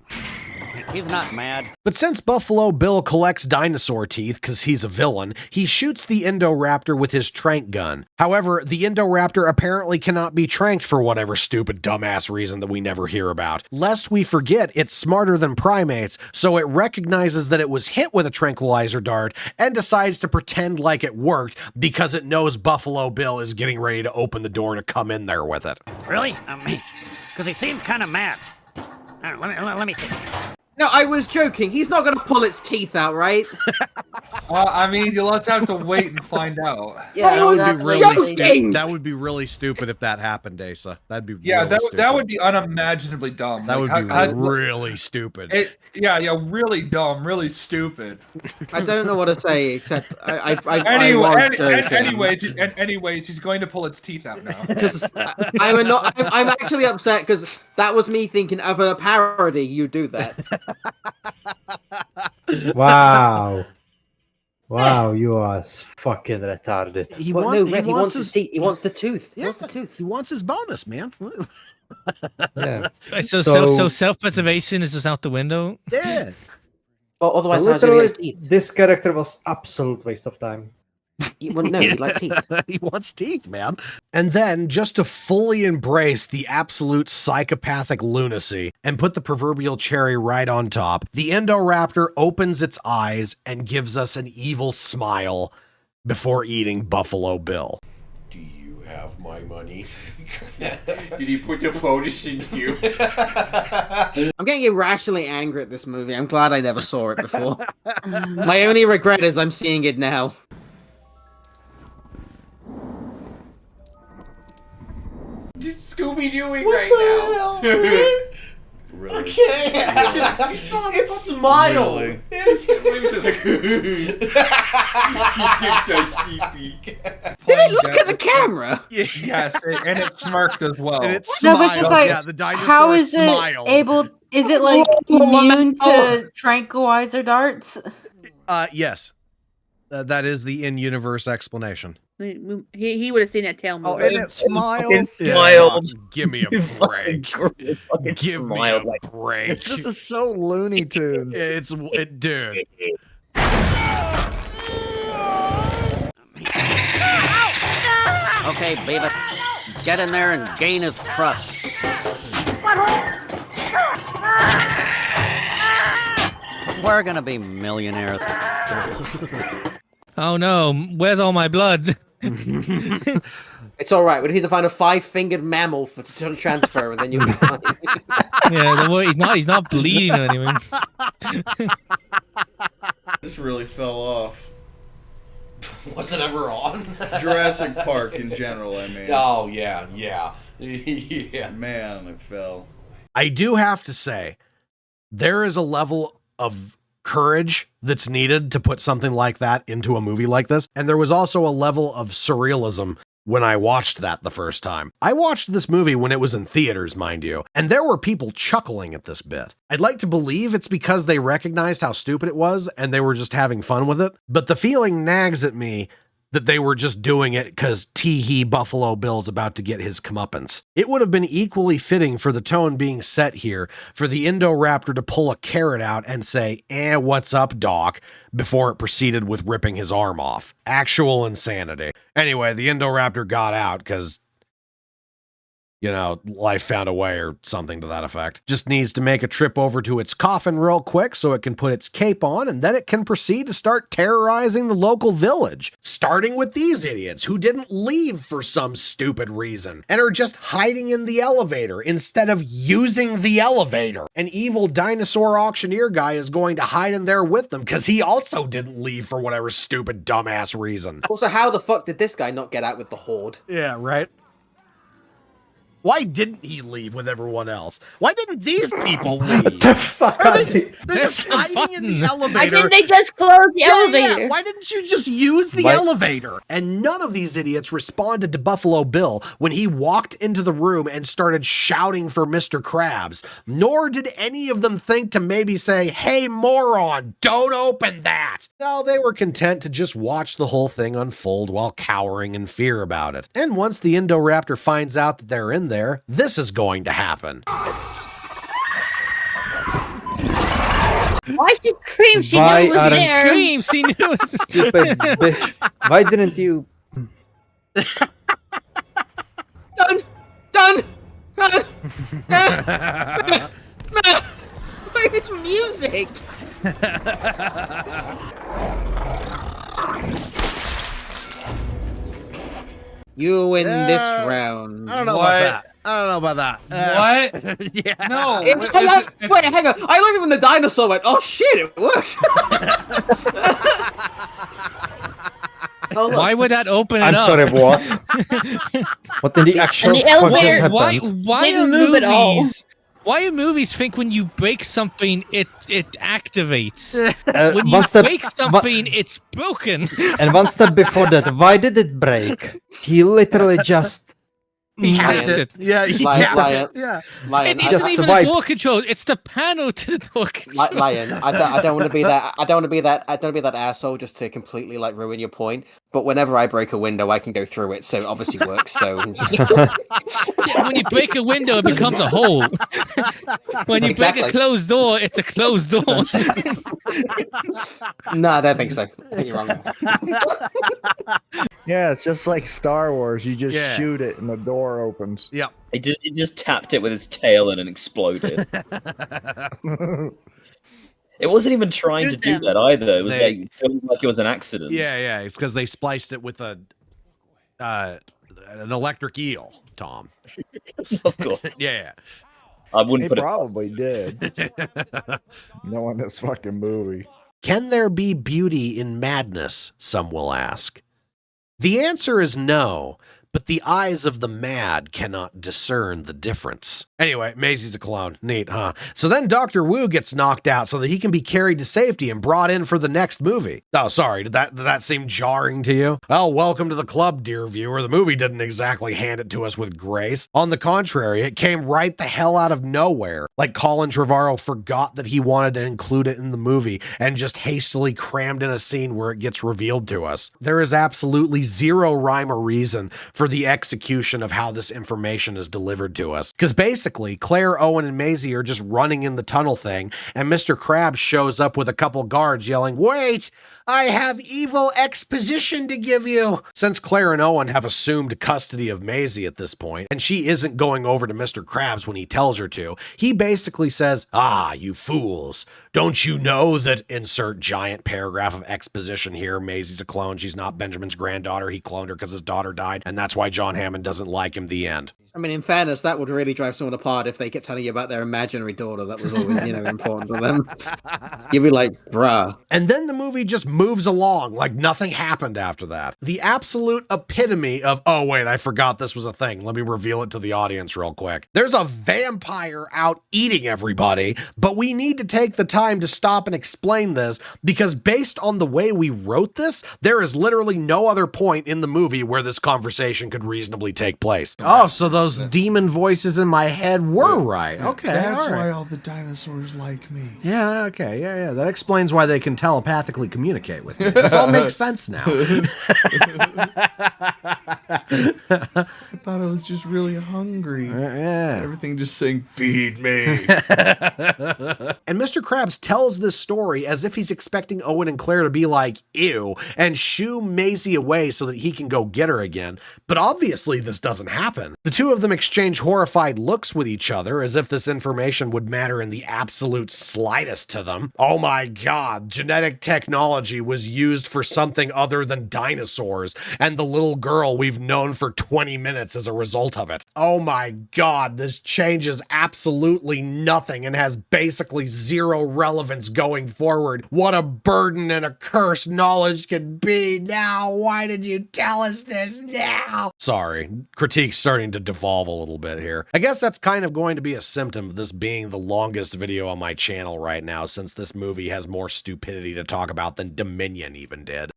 He's not mad. But since Buffalo Bill collects dinosaur teeth because he's a villain, he shoots the Indoraptor with his trank gun. However, the Indoraptor apparently cannot be tranked for whatever stupid dumbass reason that we never hear about. Lest we forget, it's smarter than primates, so it recognizes that it was hit with a tranquilizer dart and decides to pretend like it worked because it knows Buffalo Bill is getting ready to open the door to come in there with it. Really? Because he seemed kind of mad. Let me see. No, I was joking. He's not going to pull its teeth out, right? I mean, you'll have to wait and find out. Yeah, that would be really joking. stupid. That would be really stupid if that happened, Asa. That'd be really stupid. That would be unimaginably dumb. That would be really stupid. Really dumb, really stupid. I don't know what to say except anyways, he's going to pull its teeth out now. Because I'm actually upset because that was me thinking of a parody. You do that. Wow. Wow, you are fucking retarded. He wants his teeth. He wants the tooth. He wants the tooth. He wants his bonus, man. Yeah. So self-preservation is just out the window? Yeah. Well, otherwise, so literally, this character was absolute waste of time. He likes teeth. He wants teeth, man. And then, just to fully embrace the absolute psychopathic lunacy and put the proverbial cherry right on top, the Indoraptor opens its eyes and gives us an evil smile before eating Buffalo Bill. Do you have my money? Did he put the bonus in you? I'm getting irrationally angry at this movie. I'm glad I never saw it before. My only regret is I'm seeing it now. What's Scooby doing right now? Really? Okay, it smiled. Really? Did it look at the camera? Yes, and it smirked as well. And it No, but it's just like, yeah, the dinosaur how is smiled. it able? Is it like immune to tranquilizer darts? Yes. That is the in-universe explanation. He would have seen that tail move. Oh, and it smiles. Fucking smiled. Give me a break. Fucking Give me smiled a like break. This is so Looney Tunes. Dude. Okay, Beavis, get in there and gain his trust. We're gonna be millionaires. Oh no, where's all my blood? It's all right. We need to find a 5-fingered mammal to transfer, and then you'll be fine. Yeah, he's not bleeding or anything. This really fell off. Was it ever on? Jurassic Park in general, I mean. Oh, yeah. Yeah. Man, it fell. I do have to say, there is a level of courage that's needed to put something like that into a movie like this. And there was also a level of surrealism when I watched that the first time. I watched this movie when it was in theaters, mind you, and there were people chuckling at this bit. I'd like to believe it's because they recognized how stupid it was and they were just having fun with it, but the feeling nags at me that they were just doing it because tee-hee Buffalo Bill's about to get his comeuppance. It would have been equally fitting for the tone being set here for the Indoraptor to pull a carrot out and say, what's up, Doc, before it proceeded with ripping his arm off. Actual insanity. Anyway, the Indoraptor got out because, life found a way or something to that effect. Just needs to make a trip over to its coffin real quick so it can put its cape on, and then it can proceed to start terrorizing the local village. Starting with these idiots who didn't leave for some stupid reason and are just hiding in the elevator instead of using the elevator. An evil dinosaur auctioneer guy is going to hide in there with them because he also didn't leave for whatever stupid dumbass reason. Also, how the fuck did this guy not get out with the horde? Yeah, right? Why didn't he leave with everyone else? Why didn't these people leave? The fuck? They're just hiding in the elevator. Why didn't they just close the elevator? Yeah. Why didn't you just use the elevator? And none of these idiots responded to Buffalo Bill when he walked into the room and started shouting for Mr. Krabs. Nor did any of them think to maybe say, hey, moron, don't open that. No, they were content to just watch the whole thing unfold while cowering in fear about it. And once the Indoraptor finds out that they're in there, this is going to happen. Why she scream? She knew it was there. Scream, she knew. Stupid bitch. Why didn't you? Done. Play this music. You win this round. I don't know about that. What? Yeah. No. Wait, hang on. I love it when the dinosaur went, oh shit, it worked. Why would that open it up? I'm sorry, what? What in the actual fuck just happened? Why didn't move at all. Why do movies think when you break something, it activates? When you one step- break something, it's broken. And one step before that, why did it break? He literally just He tapped it. Yeah, he Lion, tapped Lion, it. Yeah. Lion, It I- isn't just even swiped. the door control. It's the panel to the door control. Lion, I don't want to be that. I don't want to be that. I don't want to be that asshole just to completely like ruin your point. But whenever I break a window, I can go through it, so it obviously works. So Yeah, when you break a window, it becomes a hole. When you break a closed door, it's a closed door. no, I don't think so. I think you're wrong. Yeah, it's just like Star Wars. You just Yeah. shoot it and the door opens. Yep. It just tapped it with its tail and it exploded. It wasn't even trying to do that either. It was like feeling like it was an accident. Yeah. It's because they spliced it with an electric eel, Tom. Of course. Yeah. I wouldn't He put probably did. Knowing this fucking movie. Can there be beauty in madness, some will ask? The answer is no, but the eyes of the mad cannot discern the difference. Anyway, Maisie's a clone. Neat, huh? So then Dr. Wu gets knocked out so that he can be carried to safety and brought in for the next movie. Oh, sorry, did that seem jarring to you? Well, welcome to the club, dear viewer. The movie didn't exactly hand it to us with grace. On the contrary, it came right the hell out of nowhere. Like Colin Trevorrow forgot that he wanted to include it in the movie and just hastily crammed in a scene where it gets revealed to us. There is absolutely zero rhyme or reason for the execution of how this information is delivered to us. Because basically, Claire, Owen, and Maisie are just running in the tunnel thing, and Mr. Krabs shows up with a couple guards yelling, "Wait! I have evil exposition to give you." Since Claire and Owen have assumed custody of Maisie at this point, and she isn't going over to Mr. Krabs when he tells her to, he basically says, "Ah, you fools. Don't you know that," insert giant paragraph of exposition here, "Maisie's a clone. She's not Benjamin's granddaughter. He cloned her because his daughter died, and that's why John Hammond doesn't like him." The end. I mean, in fairness, that would really drive someone apart if they kept telling you about their imaginary daughter. That was always, important to them. You'd be like, bruh. And then the movie just moves along like nothing happened after that. The absolute epitome of, oh wait, I forgot this was a thing. Let me reveal it to the audience real quick. There's a vampire out eating everybody, but we need to take the time to stop and explain this because based on the way we wrote this, there is literally no other point in the movie where this conversation could reasonably take place. Oh, so those demon voices in my head were right. Okay, That's all right. why all the dinosaurs like me. Yeah, okay, yeah. That explains why they can telepathically communicate with me. This all makes sense now. I thought I was just really hungry. Yeah. Everything just saying, "Feed me." And Mr. Krabs tells this story as if he's expecting Owen and Claire to be like, ew, and shoo Maisie away so that he can go get her again. But obviously this doesn't happen. The two of them exchange horrified looks with each other as if this information would matter in the absolute slightest to them. Oh my god, genetic technology was used for something other than dinosaurs, and the little girl we've known for 20 minutes as a result of it. Oh my god, this changes absolutely nothing and has basically zero relevance going forward. What a burden and a curse knowledge can be now. Why did you tell us this now? Sorry, critique's starting to devolve a little bit here. I guess that's kind of going to be a symptom of this being the longest video on my channel right now, since this movie has more stupidity to talk about than Dominion even did.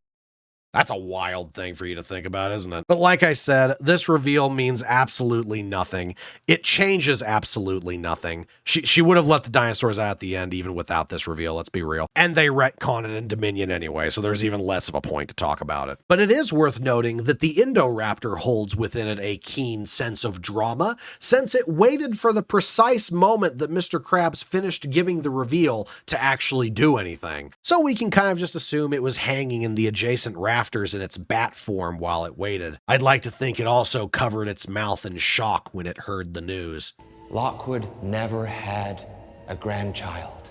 That's a wild thing for you to think about, isn't it? But like I said, this reveal means absolutely nothing. It changes absolutely nothing. She would have let the dinosaurs out at the end even without this reveal, let's be real. And they retcon it in Dominion anyway, so there's even less of a point to talk about it. But it is worth noting that the Indoraptor holds within it a keen sense of drama, since it waited for the precise moment that Mr. Krabs finished giving the reveal to actually do anything. So we can kind of just assume it was hanging in the adjacent rafters in its bat form while it waited. I'd like to think it also covered its mouth in shock when it heard the news. Lockwood never had a grandchild.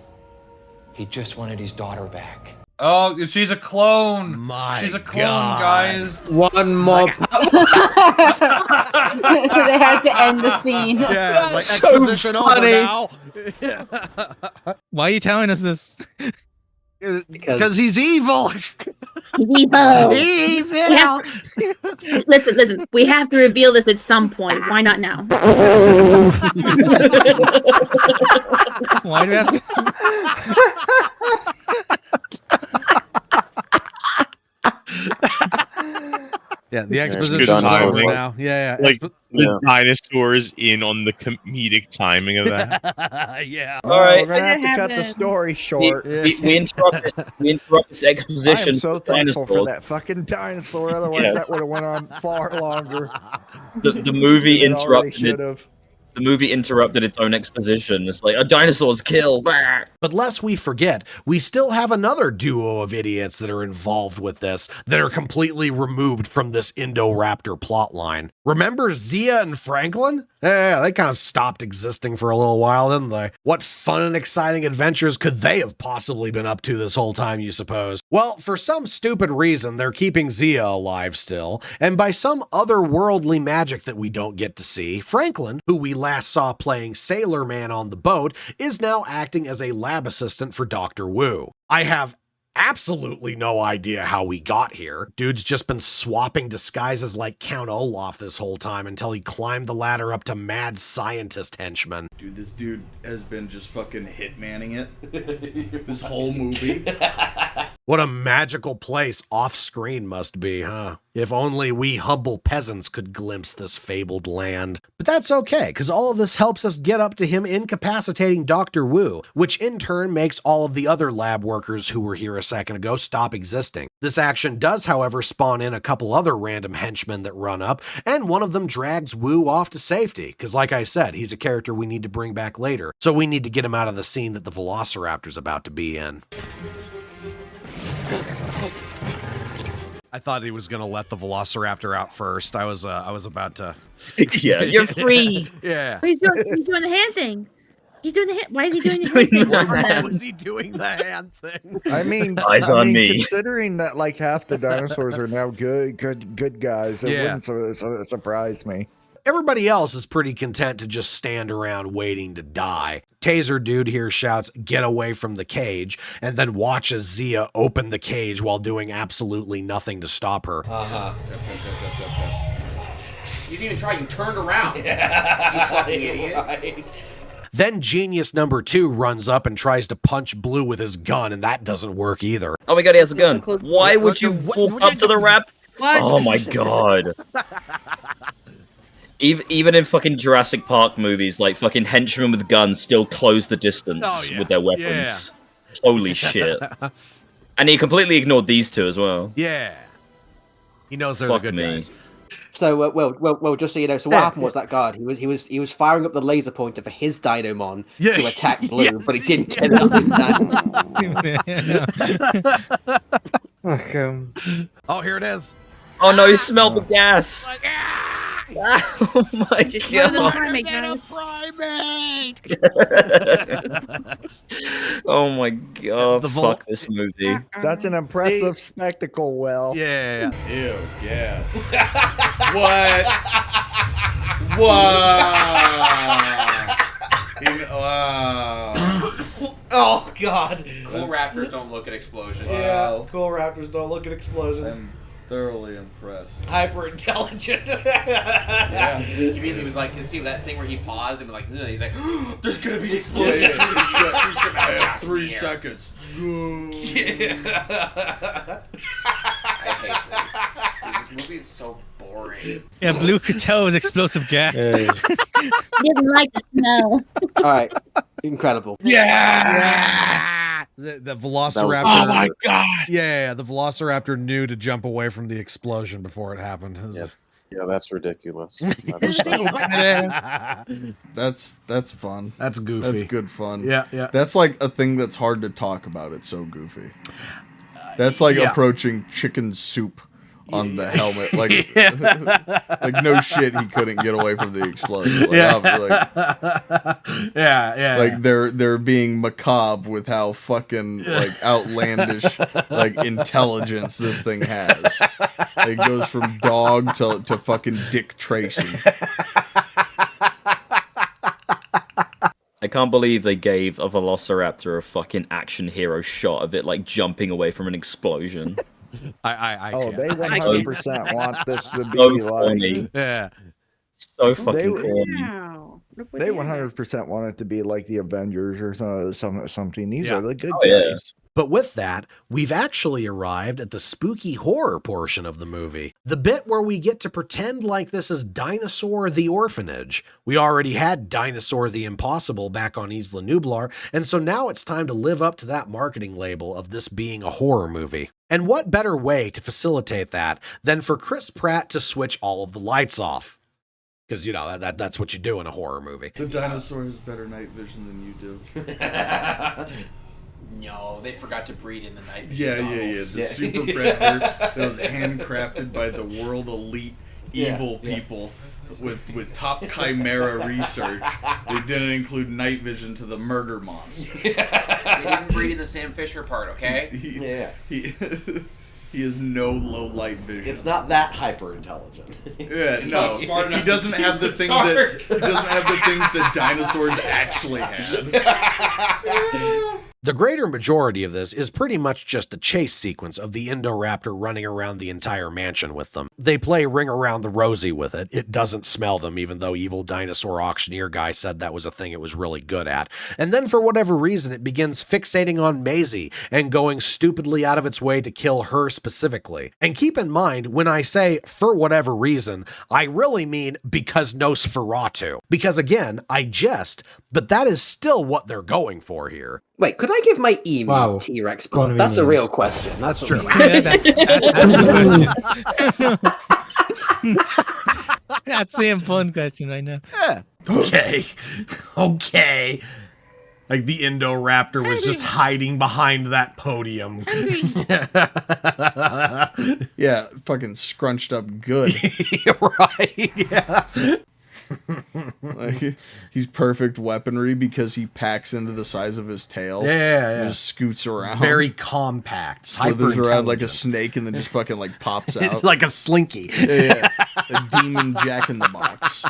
He just wanted his daughter back. Oh, she's a clone. She's a clone, guys. One more. They had to end the scene. Yeah, like so exposition funny. over now. Why are you telling us this? Because he's evil. Evil. Evil. Listen. We have to reveal this at some point. Why not now? Why do we have to? Yeah, the Good exposition's over timing. now. Yeah. Like the dinosaurs in on the comedic timing of that. Yeah. All right. we're gonna have to cut the story short. We interrupt this. We interrupt this I exposition. am so with thankful for dinosaurs. that fucking dinosaur. Otherwise, Yeah. that would have went on far longer. The movie It already interrupted. should've. The movie interrupted its own exposition. It's like a dinosaur's killed. But lest we forget, we still have another duo of idiots that are involved with this that are completely removed from this Indoraptor plotline. Remember Zia and Franklin? Yeah, they kind of stopped existing for a little while, didn't they? What fun and exciting adventures could they have possibly been up to this whole time, you suppose? Well, for some stupid reason, they're keeping Zia alive still, and by some otherworldly magic that we don't get to see, Franklin, who we last saw playing Sailor Man on the boat, is now acting as a lab assistant for Dr. Wu. I have absolutely no idea how we got here. Dude's just been swapping disguises like Count Olaf this whole time until he climbed the ladder up to mad scientist henchman. Dude, this dude has been just fucking hitmanning it this whole movie. What a magical place off-screen must be, huh? If only we humble peasants could glimpse this fabled land. But that's okay, because all of this helps us get up to him incapacitating Dr. Wu, which in turn makes all of the other lab workers who were here a second ago stop existing. This action does, however, spawn in a couple other random henchmen that run up, and one of them drags Wu off to safety, because like I said, he's a character we need to bring back later, so we need to get him out of the scene that the Velociraptor's about to be in. I thought he was going to let the Velociraptor out first. I was about to... Yeah, you're free. Yeah. He's doing the hand thing. He's doing the hand. Why is he doing the hand thing? Why was he doing the hand thing? I mean, Eyes on me. Considering that like half the dinosaurs are now good guys, it Yeah. wouldn't surprise me. Everybody else is pretty content to just stand around waiting to die. Taser Dude here shouts, "Get away from the cage," and then watches Zia open the cage while doing absolutely nothing to stop her. You didn't even try. You turned around. Yeah. You fucking idiot. Right. Then Genius number 2 runs up and tries to punch Blue with his gun, and that doesn't work either. Oh my god, he has a gun. Why would you walk up to the rap? What? Oh my god. Even in fucking Jurassic Park movies, like fucking henchmen with guns still close the distance with their weapons. Yeah. Holy shit. And he completely ignored these two as well. Yeah. He knows they're the good guys. So, well, just so you know, so what happened was that guard, he was firing up the laser pointer for his Dinomon to attack Blue, but he didn't get it up in time. Oh, here it is. Oh no, he smelled the gas. Oh my god. Oh my god. Fuck this movie. That's an impressive spectacle, Will. Yeah. Ew, yes. What? Wow. Oh god. Cool raptors don't look at explosions. Yeah, cool raptors don't look at explosions. I'm thoroughly impressed. Hyper intelligent. Yeah. You mean he was like, see that thing where he paused and was like, he's like, there's gonna be an explosion. Yeah. 3 seconds. I hate this. Dude, this movie is so boring. Yeah, Blue could tell it was explosive gas. He didn't like the smell. All right, incredible. Yeah. The Velociraptor. Oh my god. Yeah, the Velociraptor knew to jump away from the explosion before it happened. Yeah, that's ridiculous. That's fun. That's goofy. That's good fun. Yeah. That's like a thing that's hard to talk about. It's so goofy. That's like approaching chicken soup on the helmet. Like, like no shit, he couldn't get away from the explosion. Like, like they're being macabre with how fucking like outlandish like intelligence this thing has. It goes from dog to fucking Dick Tracy. I can't believe they gave a Velociraptor a fucking action hero shot of it like jumping away from an explosion. I they 100% want this to be so like funny. Yeah. So fucking corny. They 100% want it to be like the Avengers or something. These are the good guys. Yeah. But with that, we've actually arrived at the spooky horror portion of the movie. The bit where we get to pretend like this is Dinosaur the Orphanage. We already had Dinosaur the Impossible back on Isla Nublar, and so now it's time to live up to that marketing label of this being a horror movie. And what better way to facilitate that than for Chris Pratt to switch all of the lights off? Because, you know, that's what you do in a horror movie. The dinosaur has better night vision than you do. No, they forgot to breed in the night vision. Yeah. The super predator that was handcrafted by the world elite evil people with top chimera research. They didn't include night vision to the murder monster. They didn't breed in the Sam Fisher part, okay? He has no low light vision. It's not that hyper intelligent. Yeah, It's no. not smart enough He doesn't to have the see thing dark. that he doesn't have the things that dinosaurs actually had. The greater majority of this is pretty much just a chase sequence of the Indoraptor running around the entire mansion with them. They play Ring Around the Rosie with it. It doesn't smell them, even though Evil Dinosaur Auctioneer guy said that was a thing it was really good at. And then for whatever reason, it begins fixating on Maisie and going stupidly out of its way to kill her specifically. And keep in mind, when I say for whatever reason, I really mean because Nosferatu. Because again, I jest, but that is still what they're going for here. Wait, could I give my emu T-Rex blood? That's a real question. That's true. Yeah, that's the question. That's the important question right now. Yeah. Okay. Okay. Like the Indoraptor was just hiding behind that podium. Yeah, fucking scrunched up good. Right, yeah. Like, he's perfect weaponry because he packs into the size of his tail. Yeah. Just scoots around. Very compact. Slithers around like a snake and then just fucking like pops out. It's like a slinky. Yeah. A demon Jack in the Box.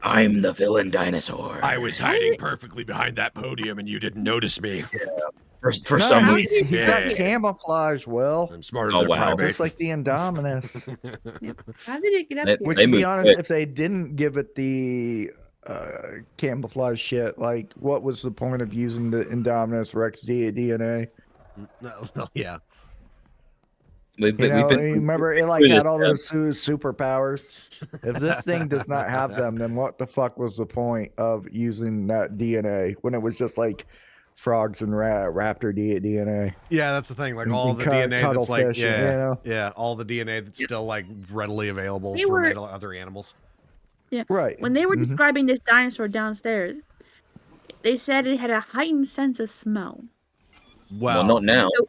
I'm the villain dinosaur. I was hiding perfectly behind that podium and you didn't notice me. For some reason. He's got camouflage, Will. I'm smarter than a primate. Just like the Indominus. How did it get up Which, here? to be honest, if they didn't give it the camouflage shit, like, what was the point of using the Indominus Rex DNA? Yeah. Remember, it like had all those superpowers. If this thing does not have them, then what the fuck was the point of using that DNA when it was just like frogs and raptor DNA? Yeah, that's the thing. Like all the DNA that's like, yeah, all the DNA that's still like readily available for other animals. Yeah, right. When they were describing this dinosaur downstairs, they said it had a heightened sense of smell. Well, not now. So,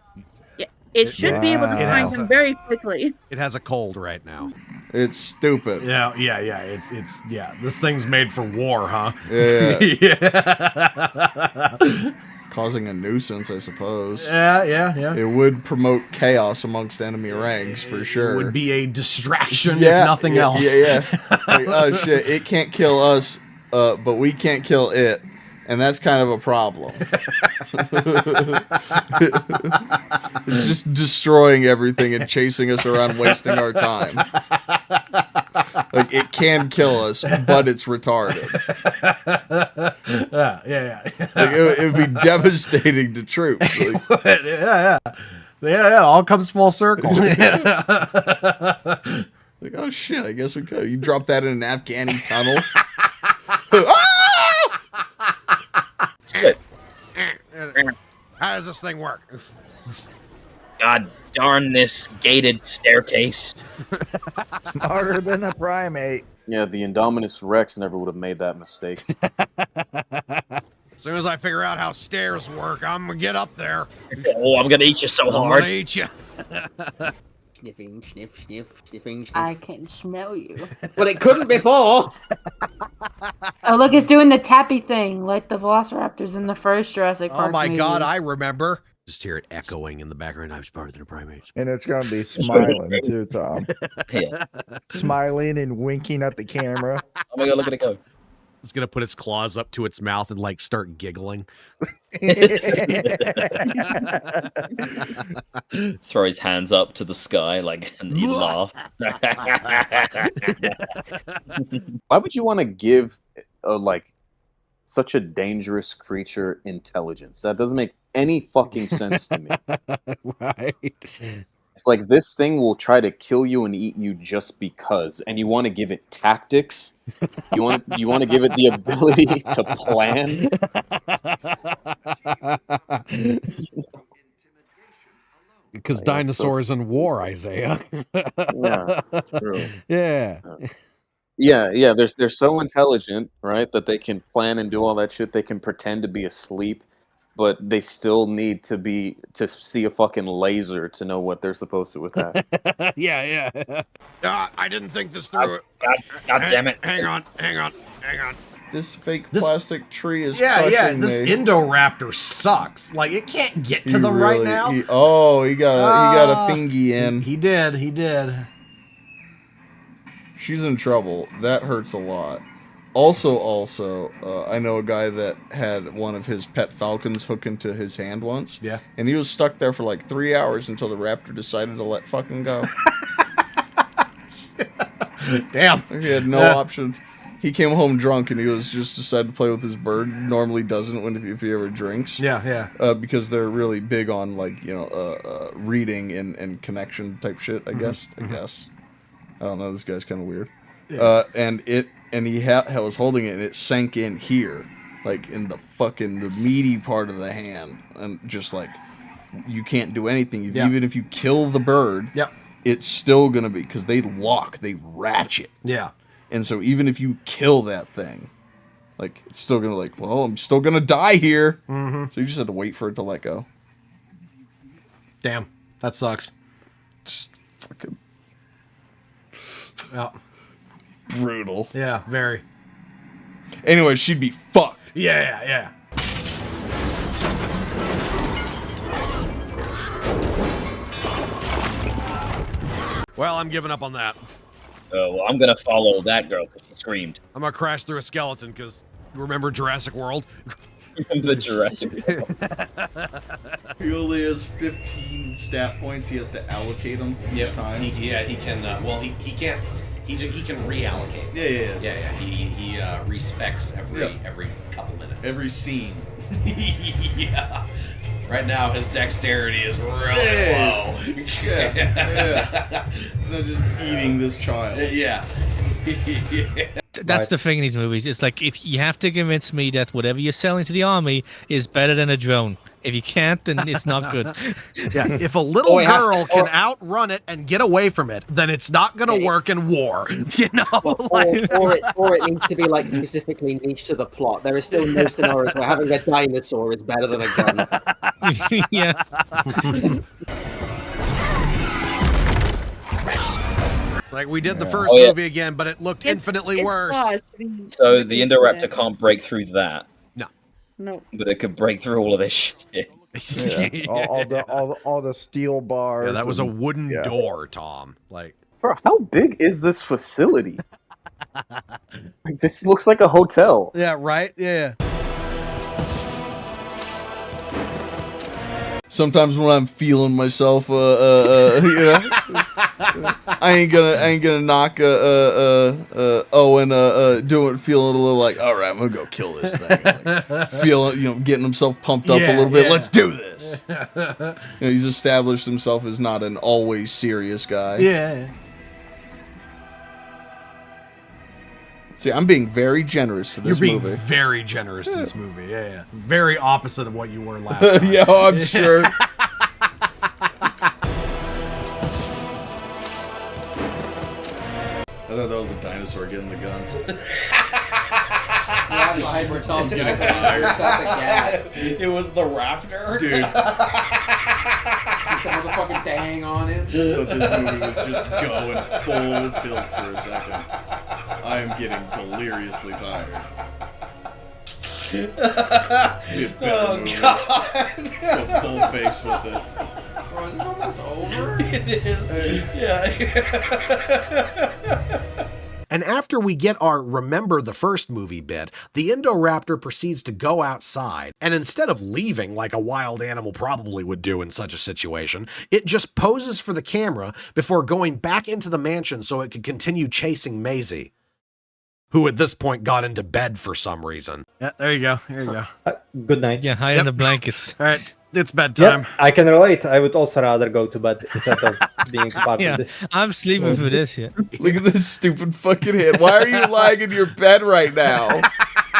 it should be able to find them very quickly. It has a cold right now. It's stupid. Yeah. It's this thing's made for war, huh? Yeah. Causing a nuisance, I suppose. Yeah. It would promote chaos amongst enemy ranks for sure. It would be a distraction if nothing else. Yeah. Like, oh shit, it can't kill us, but we can't kill it. And that's kind of a problem. It's just destroying everything and chasing us around, wasting our time. Like, it can kill us, but it's retarded. Yeah. Like, it would be devastating to troops. Like, Yeah, all comes full circle. Like, oh shit, I guess we could. You drop that in an Afghani tunnel. Good. How does this thing work? God darn this gated staircase. Smarter than a primate. Yeah, the Indominus Rex never would have made that mistake. As soon as I figure out how stairs work, I'm gonna get up there. Oh, I'm gonna eat you so hard. I'm gonna eat you. Sniffing, sniffing. I can smell you. Well, it couldn't before. Oh, look, it's doing the tappy thing like the Velociraptors in the first Jurassic Park Oh my movie. god, I remember. Just hear it echoing in the background. I'm smarter than a primate. And it's going to be smiling too, Tom. Yeah. Smiling and winking at the camera. Oh my god, look at it go. It's going to put its claws up to its mouth and like start giggling. Throw his hands up to the sky like and you laugh. Why would you want to give such a dangerous creature intelligence? That doesn't make any fucking sense to me. Right. It's like this thing will try to kill you and eat you just because, and you want to give it tactics. You want to give it the ability to plan. Because dinosaurs in war, Isaiah. Yeah, true. Yeah. Yeah. They're so intelligent, right, that they can plan and do all that shit. They can pretend to be asleep, but they still need to see a fucking laser to know what they're supposed to with that. Yeah. I didn't think this through. God damn it. Hang on. this fake plastic tree is This me. Indoraptor sucks. Like, it can't get to them right now. He got a thingy in. He did. She's in trouble. That hurts a lot. Also, I know a guy that had one of his pet falcons hook into his hand once. Yeah. And he was stuck there for like 3 hours until the raptor decided to let fucking go. Damn. He had no option. He came home drunk and he was just decided to play with his bird. Normally doesn't if he ever drinks. Yeah. Because they're really big on reading and connection type shit. I guess. I don't know. This guy's kind of weird. Yeah. And he was holding it and it sank in here, like in the meaty part of the hand, and just like you can't do anything. Even if you kill the bird. Yep. It's still gonna be because they ratchet. Yeah. And so even if you kill that thing, like it's still gonna I'm still gonna die here. Mm-hmm. So you just have to wait for it to let go. Damn, that sucks. Just fucking brutal. Yeah, very. Anyway, she'd be fucked. Yeah. Well, I'm giving up on that. Oh, well, I'm gonna follow that girl because she screamed. I'm gonna crash through a skeleton because remember Jurassic World? Remember Jurassic World. He only has 15 stat points. He has to allocate them each time. He can. He can't. He can reallocate. Yeah. He respecs every couple minutes. Every scene. Yeah. Right now, his dexterity is really low. Yeah. He's not just eating this child. Yeah. That's the thing in these movies. It's like, if you have to convince me that whatever you're selling to the army is better than a drone. If you can't, then it's not good. Yeah, if a little girl can outrun it and get away from it, then it's not going to work in war. You know, or it needs to be like specifically niche to the plot. There is still no scenarios where having a dinosaur is better than a gun. Yeah. Like we did the first movie again, but it looked infinitely worse. So the Indoraptor can't break through that. No. But it could break through all of this shit. Yeah. all the steel bars. Yeah, that was a wooden door, Tom. Like, bro, how big is this facility? Like, this looks like a hotel. Yeah, right? Yeah. Sometimes when I'm feeling myself, I ain't gonna knock Owen feeling a little like, all right, I'm gonna go kill this thing. Like, getting himself pumped up a little bit. Let's do this. He's established himself as not an always serious guy. Yeah. See, I'm being very generous to this movie. You're being very generous to this movie. Yeah. Very opposite of what you were last time. Yeah, I'm sure. I thought that was a dinosaur getting the gun. That's why we're telling you guys it was the raptor. Dude. Some motherfucking thing on it. But this movie was just going full tilt for a second. I am getting deliriously tired. Oh, God. Go full face with it. Bro, is this almost over? It is. Yeah. And after we get our remember the first movie bit, the Indoraptor proceeds to go outside, and instead of leaving like a wild animal probably would do in such a situation, it just poses for the camera before going back into the mansion so it could continue chasing Maisie, who at this point got into bed for some reason. Yeah, there you go. There you go. Good night. Yeah, hide in the blankets. All right, it's bedtime. Yep, I can relate. I would also rather go to bed instead of being part of this. I'm sleeping for this shit. Look at this stupid fucking head. Why are you lying in your bed right now?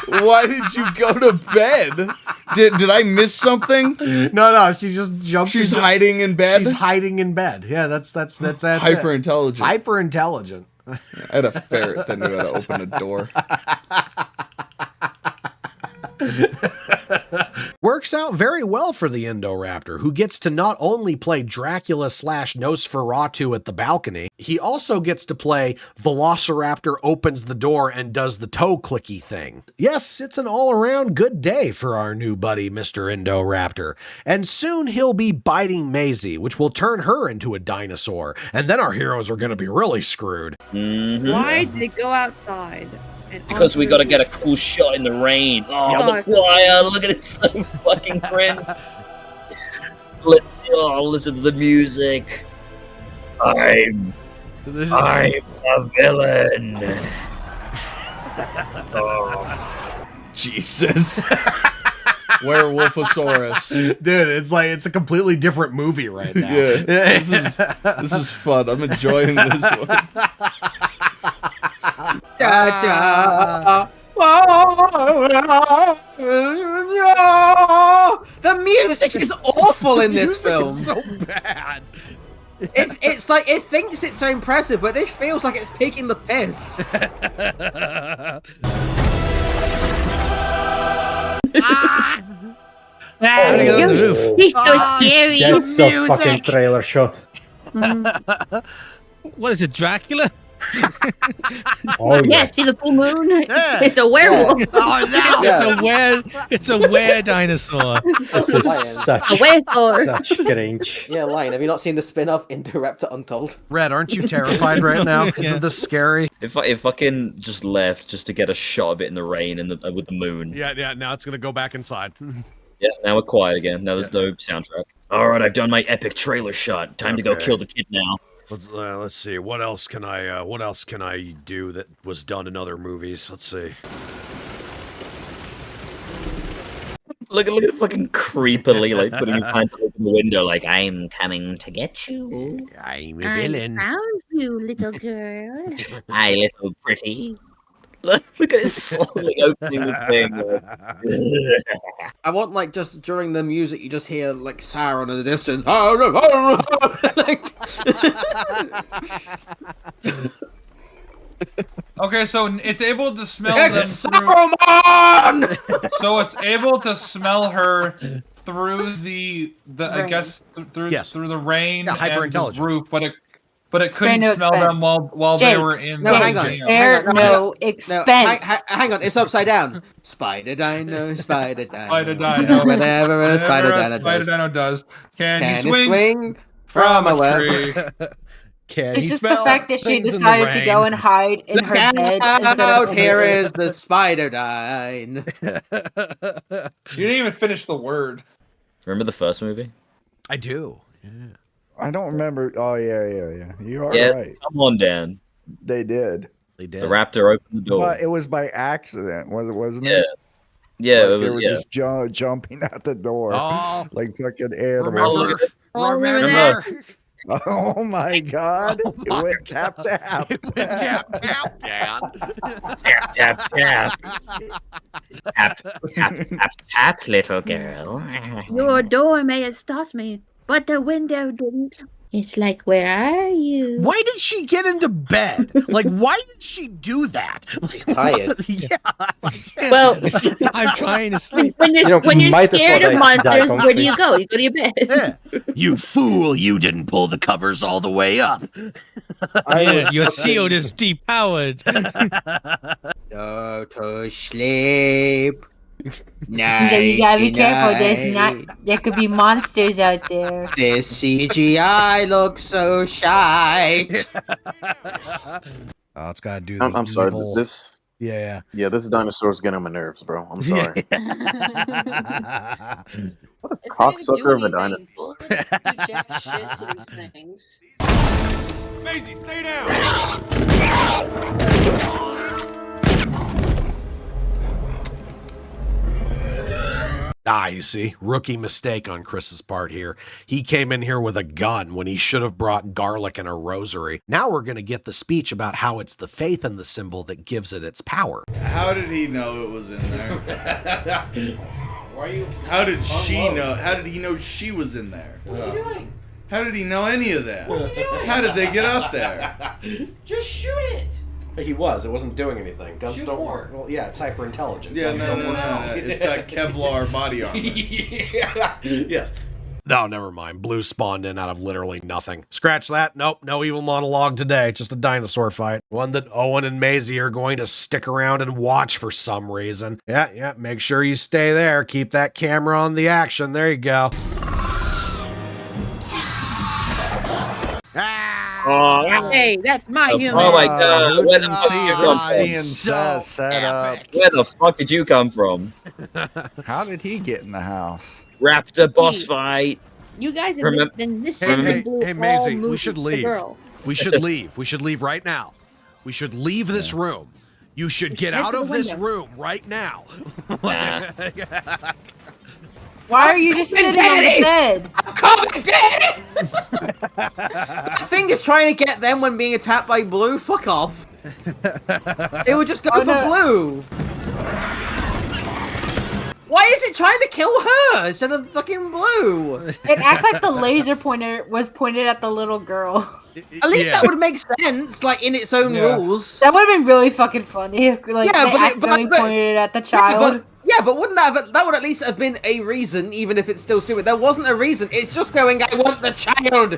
Why did you go to bed? Did I miss something? No, she just jumped. She's hiding in bed? She's hiding in bed. Yeah, that's hyper intelligent. Hyper intelligent. I had a ferret that knew how to open a door. Works out very well for the Indoraptor, who gets to not only play Dracula/Nosferatu at the balcony, he also gets to play Velociraptor opens the door and does the toe clicky thing. Yes, it's an all-around good day for our new buddy, Mr. Indoraptor. And soon he'll be biting Maisie, which will turn her into a dinosaur. And then our heroes are going to be really screwed. Why did it go outside? Because we gotta get a cool shot in the rain. Oh, the choir! Look at it, so fucking cringe. Listen to the music. I'm a villain. Jesus. Werewolfosaurus. Dude, it's a completely different movie right now. Yeah, this is fun. I'm enjoying this one. The music is awful in this film. It's so bad. It's like it thinks it's so impressive, but this feels like it's taking the piss. He's so scary. That's a fucking trailer shot. What is it, Dracula? Oh, yeah, see the full moon? It's a werewolf. Oh no! It's a were dinosaur. This is such cringe. Yeah, Lion, have you not seen the spin-off Into Raptor Untold? Red, aren't you terrified right now? Isn't this scary? If I fucking just left just to get a shot of it in the rain and with the moon. Yeah, now it's gonna go back inside. Yeah, now we're quiet again. Now there's no soundtrack. All right, I've done my epic trailer shot. Time to go kill the kid now. Let's see. What else can I do that was done in other movies? Let's see. Look at fucking creepily like putting his hands open the window like I'm coming to get you. I'm I found you, little girl. Hi, little pretty. Look at it slowly opening the thing. I want, like, just during the music, you just hear, like, Sauron in the distance. Okay, so it's able to smell them through. So it's able to smell her through the I guess through the rain and the roof, but it couldn't smell them while they were in the hang on. No expense. Hang on, it's upside down. Spider Dino, Spider Dino. Spider Dino. Whenever a Spider Dino does. Can he you swing from a tree? It's just the fact that she decided to go and hide in her bed instead of here is the Spider Dine. You didn't even finish the word. Remember the first movie? I do. Yeah. I don't remember. Oh yeah. You are right. Come on, Dan. They did. They did. The raptor opened the door. But it was by accident, wasn't Yeah. it? Yeah, Like it was. they were just jumping at the door like fucking animals. Remember. Oh my God! It went tap tap. It went tap tap, Dan. Tap tap tap. Tap tap tap, little girl. Your door may have stopped me, but the window didn't. It's like, where are you? Why did she get into bed? Like, why did she do that? She's tired. Yeah. Well, I'm trying to sleep. When you're scared of monsters, where do you go? You go to your bed. Yeah. You fool! You didn't pull the covers all the way up. Your shield is depowered. Go to sleep. So you gotta be careful. There could be monsters out there. This CGI looks so shite. Oh, it's gotta do. I'm sorry. evil- This. Yeah. Yeah, this dinosaur's getting on my nerves, bro. I'm sorry. What a cocksucker of a dinosaur. Bullets do jack shit to these things. Maisie, stay down! You see, rookie mistake on Chris's part here. He came in here with a gun when he should have brought garlic and a rosary. Now we're going to get the speech about how it's the faith in the symbol that gives it its power. How did he know it was in there? Why are you? How did she know? How did he know she was in there? What are you doing? How did he know any of that? What are you doing? How did they get up there? Just shoot it. He was. It wasn't doing anything. Guns don't work. Well, yeah, it's hyper intelligent. Yeah, Guns no. don't work. It's got Kevlar body armor. Yeah. Yes. No, never mind. Blue spawned in out of literally nothing. Scratch that. Nope, no evil monologue today. Just a dinosaur fight. One that Owen and Maisie are going to stick around and watch for some reason. Yeah. Make sure you stay there. Keep that camera on the action. There you go. Hey, that's my human. Oh my god, where the fuck did you come being from? set up. Where the fuck did you come from? How did he get in the house? Raptor boss fight. You guys have been Hey, mistreating Blue hey, all Maisie, movie we should with the leave. girl. We should leave. We should leave right now. We should leave this room. You should get head out to of the this window. room right now. Why are you just sitting on the bed? Coming, Daddy! The thing is trying to get them when being attacked by Blue. Fuck off. They would just go Oh, for no. Blue. Why is it trying to kill her instead of fucking Blue? It acts like the laser pointer was pointed at the little girl. At least that would make sense, like in its own rules. That would have been really fucking funny if like Yeah, they but accidentally pointed it at the child. Yeah, but wouldn't that would at least have been a reason, even if it's still stupid. There wasn't a reason. It's just going, I want the child.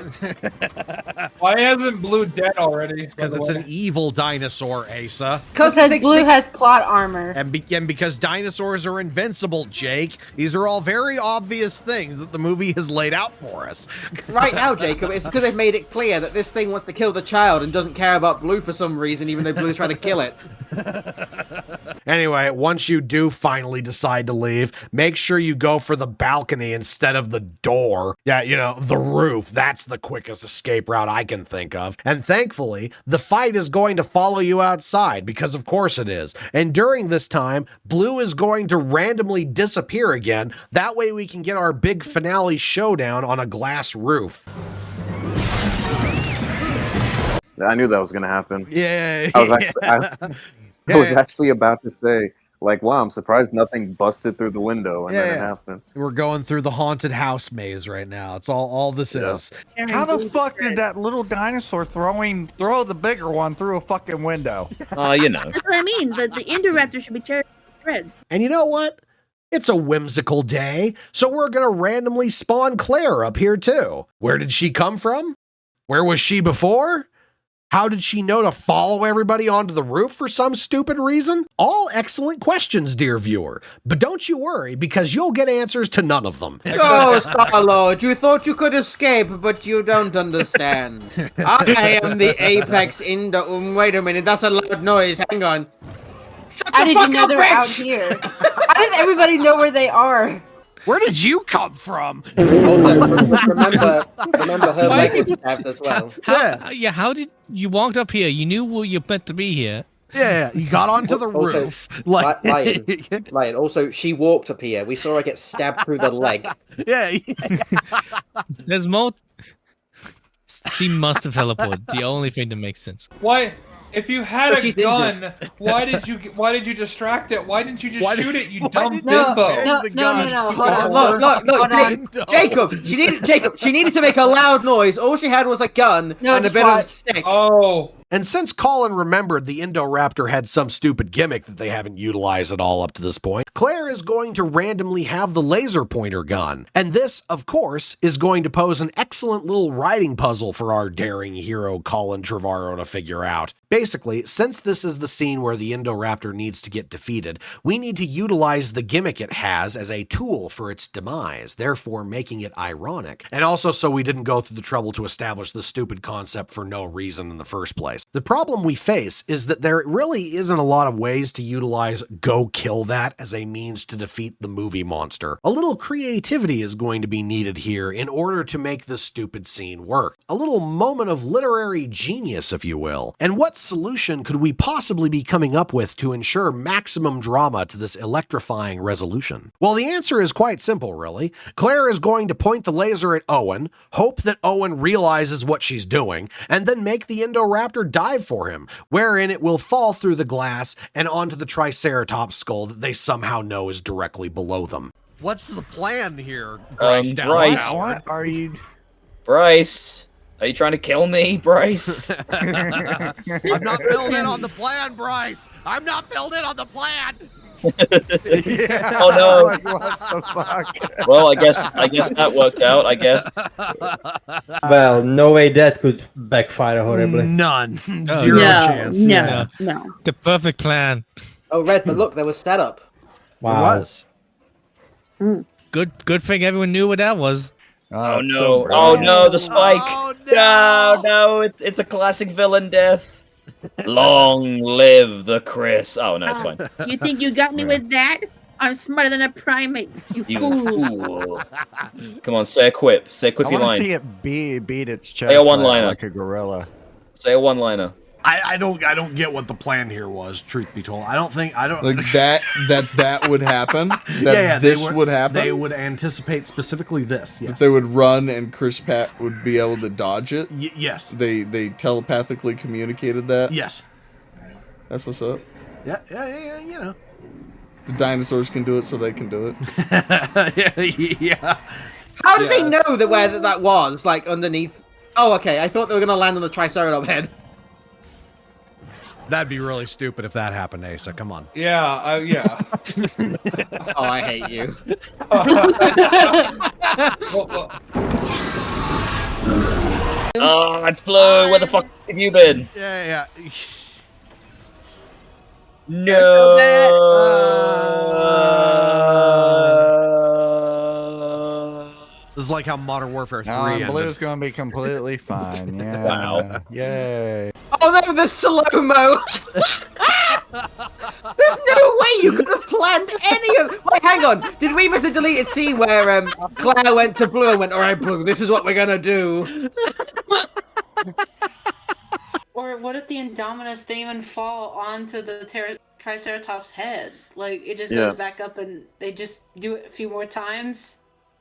Why hasn't Blue dead already? Because it's an evil dinosaur, Asa. Because Blue has plot armor. And because dinosaurs are invincible, Jake. These are all very obvious things that the movie has laid out for us. Right now, Jacob, it's because they've made it clear that this thing wants to kill the child and doesn't care about Blue for some reason, even though Blue's trying to kill it. Anyway, once you do finally decide to leave, make sure you go for the balcony instead of the door. Yeah, you know, the roof. That's the quickest escape route I can think of. And thankfully, the fight is going to follow you outside, because of course it is. And during this time, Blue is going to randomly disappear again. That way we can get our big finale showdown on a glass roof. I knew that was gonna happen. Yeah. I was actually about to say, like, wow, I'm surprised nothing busted through the window, and then it happened. We're going through the haunted house maze right now. It's all this is. How the fuck did that little dinosaur throw the bigger one through a fucking window? You know. That's what I mean. The Indoraptor should be tearing shreds. And you know what? It's a whimsical day, so we're gonna randomly spawn Claire up here too. Where did she come from? Where was she before? How did she know to follow everybody onto the roof for some stupid reason? All excellent questions, dear viewer. But don't you worry, because you'll get answers to none of them. Oh, Star-Lord, you thought you could escape, but you don't understand. I am the apex wait a minute, that's a loud noise. Hang on. How did you know up, they're bitch! out here? How does everybody know where they are? Where did you come from? remember her leg was stabbed as well. How did you walked up here? You knew where you're meant to be here. Yeah, you got onto the Also, roof. Lion. Also, she walked up here. We saw her get stabbed through the leg. Yeah. There's more. She must have teleported. The only thing that makes sense. Why? If you had But a she's gun, injured. why did you distract it? Why didn't you just shoot it? You dumb No, bimbo. no. Hold on. Look, Jacob. She needed to make a loud noise. All she had was a gun and a bit of stick. Oh. And since Colin remembered the Indoraptor had some stupid gimmick that they haven't utilized at all up to this point, Claire is going to randomly have the laser pointer gun. And this, of course, is going to pose an excellent little writing puzzle for our daring hero Colin Trevorrow to figure out. Basically, since this is the scene where the Indoraptor needs to get defeated, we need to utilize the gimmick it has as a tool for its demise, therefore making it ironic. And also so we didn't go through the trouble to establish this stupid concept for no reason in the first place. The problem we face is that there really isn't a lot of ways to utilize go kill that as a means to defeat the movie monster. A little creativity is going to be needed here in order to make this stupid scene work. A little moment of literary genius, if you will. And what solution could we possibly be coming up with to ensure maximum drama to this electrifying resolution? Well, the answer is quite simple, really. Claire is going to point the laser at Owen, hope that Owen realizes what she's doing, and then make the Indoraptor dive for him, wherein it will fall through the glass and onto the Triceratops skull that they somehow know is directly below them. What's the plan here, Bryce? What are you... Bryce, are you trying to kill me, Bryce? I'm not filled in on the plan, Bryce! I'm not filled in on the plan! Oh no! Like, what the fuck? Well, I guess that worked out. I guess. Well, no way that could backfire horribly. None. No. Zero chance. No. The perfect plan. Oh, Red, but look, there was setup. Wow. It was. Good thing everyone knew what that was. Oh it's no! so Oh brilliant. no! The spike! No! It's a classic villain death. Long live the Chris. Oh no, it's fine. You think you got me with that? I'm smarter than a primate. You You fool. fool! Come on, say a quip. Say a I quippy want to line. see it beat its Say a chest one-liner. like a gorilla. Say a one-liner. I don't get what the plan here was. Truth be told, I don't like that would happen. That this would happen. They would anticipate specifically this. Yes. That they would run and Chris Pratt would be able to dodge it. Yes. They telepathically communicated that. Yes. That's what's up. Yeah. You know. The dinosaurs can do it, so they can do it. Yeah. How did they know that where that was? Like underneath. Oh, okay. I thought they were gonna land on the Triceratops head. That'd be really stupid if that happened, Asa. Come on. Yeah, yeah. Oh, I hate you. Oh, it's Blue. Where the fuck have you been? Yeah. This is like how Modern Warfare 3 ended. Blue's gonna be completely fine. Yeah. Wow. Yay. Oh no, the slow-mo! There's no way you could have planned any of. Wait, hang on. Did we miss a deleted scene where Claire went to Blue and went, "All right, Blue, this is what we're gonna do." Or what if the Indominus didn't even fall onto the Triceratops' head? Like, it just goes back up and they just do it a few more times?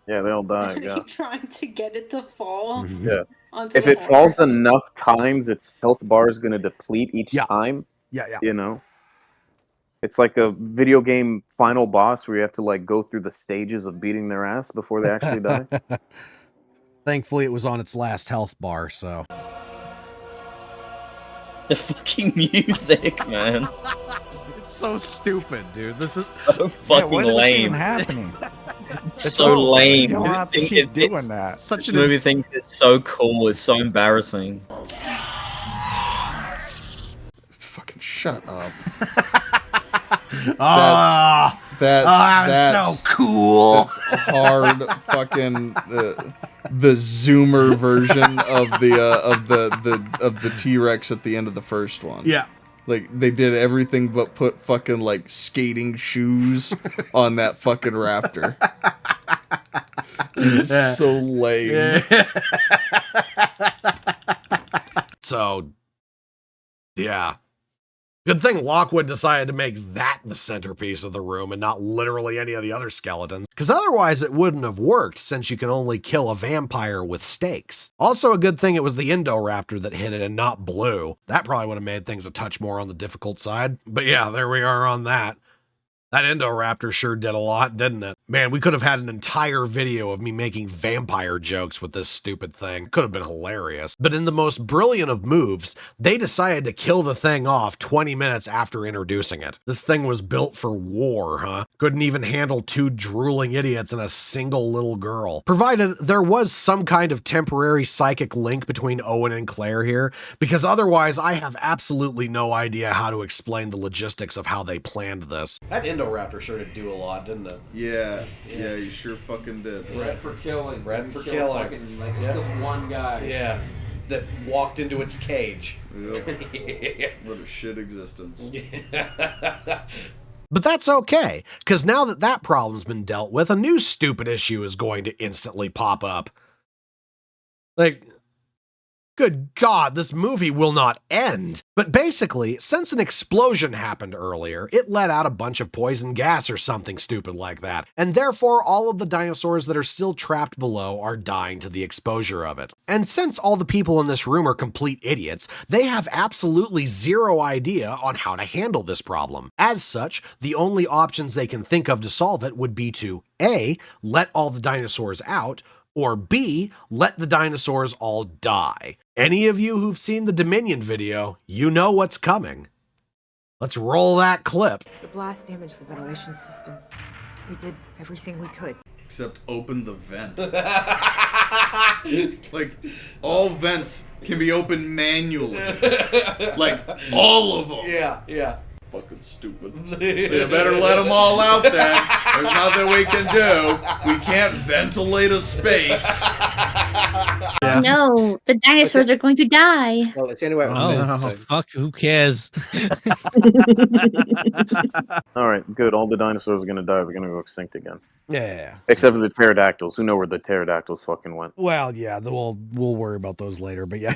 Yeah, they'll die. Yeah. Keep trying to get it to fall. Yeah. Onto If the it falls horse. enough times, its health bar is going to deplete each time. Yeah. You know? It's like a video game final boss where you have to like go through the stages of beating their ass before they actually die. Thankfully, it was on its last health bar, so. The fucking music, man. It's so stupid, dude. This is so fucking when is this lame. even happening? It's so lame. You don't have to keep doing that. This movie thinks it's so cool. It's so embarrassing. Fucking shut up. That's so cool. That's hard fucking the zoomer version of the T-Rex at the end of the first one. Yeah. Like they did everything but put fucking like skating shoes on that fucking raptor. It's so lame. So, yeah. Good thing Lockwood decided to make that the centerpiece of the room and not literally any of the other skeletons, because otherwise it wouldn't have worked since you can only kill a vampire with stakes. Also a good thing it was the Indoraptor that hit it and not Blue. That probably would have made things a touch more on the difficult side. But yeah, there we are on that. That Indoraptor sure did a lot, didn't it? Man, we could have had an entire video of me making vampire jokes with this stupid thing. Could have been hilarious. But in the most brilliant of moves, they decided to kill the thing off 20 minutes after introducing it. This thing was built for war, huh? Couldn't even handle 2 drooling idiots and a single little girl. Provided there was some kind of temporary psychic link between Owen and Claire here, because otherwise I have absolutely no idea how to explain the logistics of how they planned this. That Indoraptor sure did do a lot, didn't it? Yeah, you sure fucking did. Bred for killing. Bred for Kill killing. fucking, like, it killed one guy. Yeah. That walked into its cage. Yep. What a shit existence. But that's okay, because now that that problem's been dealt with, a new stupid issue is going to instantly pop up. Like, good God, this movie will not end. But basically, since an explosion happened earlier, it let out a bunch of poison gas or something stupid like that, and therefore all of the dinosaurs that are still trapped below are dying to the exposure of it. And since all the people in this room are complete idiots, they have absolutely zero idea on how to handle this problem. As such, the only options they can think of to solve it would be to A, let all the dinosaurs out, or B, let the dinosaurs all die. Any of you who've seen the Dominion video, you know what's coming. Let's roll that clip. The blast damaged the ventilation system. We did everything we could. Except open the vent. Like, all vents can be opened manually. Like, all of them. Yeah. Fucking stupid. You better let them all out then. There's nothing we can do. We can't ventilate a space. Yeah. No, the dinosaurs are going to die. Well, it's the only way Fuck, who cares? All right, good. All the dinosaurs are gonna die. We're gonna go extinct again. Yeah. Except for the pterodactyls. Who know where the pterodactyls fucking went? Well, yeah, we'll worry about those later, but yeah.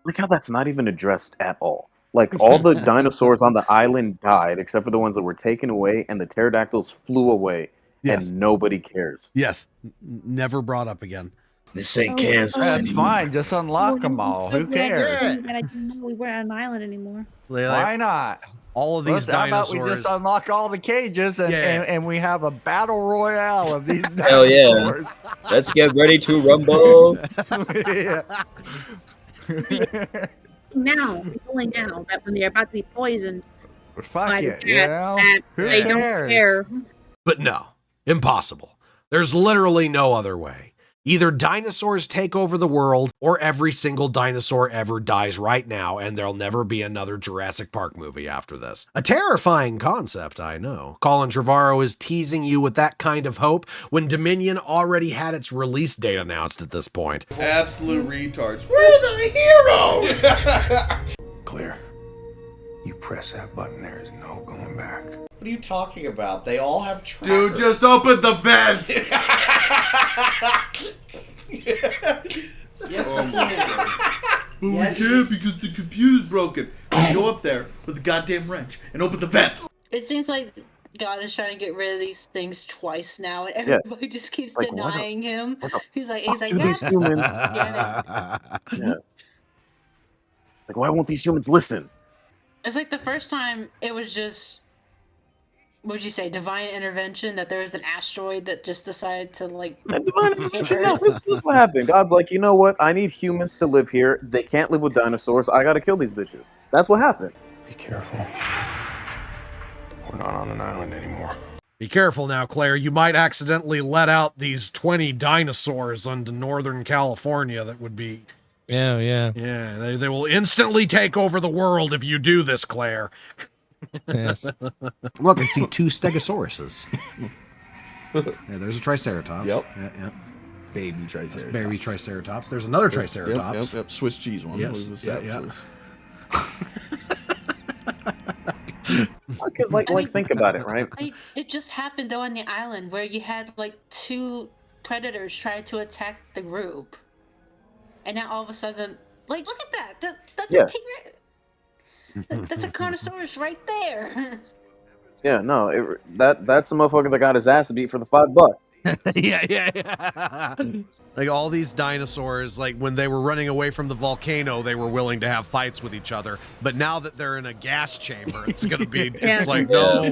Look how that's not even addressed at all. Like, all the dinosaurs on the island died, except for the ones that were taken away, and the pterodactyls flew away, and nobody cares. Yes. Never brought up again. This ain't Kansas anymore. That's fine. Just unlock them all. Who cares? I didn't know we weren't on an island anymore. Why not? All of these How about dinosaurs. we just unlock all the cages and we have a battle royale of these Hell yeah. dinosaurs? Let's get ready to rumble. Now, only now that when they're about to be poisoned by the it, cat, you know? that Who they cares? don't care. But no, impossible. There's literally no other way. Either dinosaurs take over the world, or every single dinosaur ever dies right now, and there'll never be another Jurassic Park movie after this. A terrifying concept, I know. Colin Trevorrow is teasing you with that kind of hope when Dominion already had its release date announced at this point. Absolute retards. We're the heroes! Clear. You press that button, there's no going back. What are you talking about? They all have trackers. Dude, just open the vent! Yes, Oh. we can. But Yes. we can't because the computer's broken. We go up there with a goddamn wrench and open the vent. It seems like God is trying to get rid of these things twice now, and Yes. everybody just keeps Like, what the- denying him. He's like, do these "God humans- damn it." Yeah. Like, why won't these humans listen? It's like the first time it was just, what would you say, divine intervention, that there was an asteroid that just decided to like hit No, Earth. this is what happened. God's like, you know what? I need humans to live here. They can't live with dinosaurs. I gotta kill these bitches. That's what happened. Be careful. We're not on an island anymore. Be careful now, Claire. You might accidentally let out these 20 dinosaurs into Northern California that would be... Yeah. Yeah, they will instantly take over the world if you do this, Claire. Yes. Look, I see 2 stegosauruses. Yeah, there's a triceratops. Yep. Yeah. Baby triceratops. Baby triceratops. There's another triceratops. Yep. Swiss cheese one. Yes. Was Yeah. Because, like, think about it, right? It just happened though on the island where you had like 2 predators try to attack the group, and now all of a sudden, like, look at that. That's Yeah. a T-Rex. That's a Carnosaurus right there. Yeah, no, that's the motherfucker that got his ass beat for the $5. Yeah. Like all these dinosaurs, like when they were running away from the volcano, they were willing to have fights with each other. But now that they're in a gas chamber, it's gonna be. It's like, no,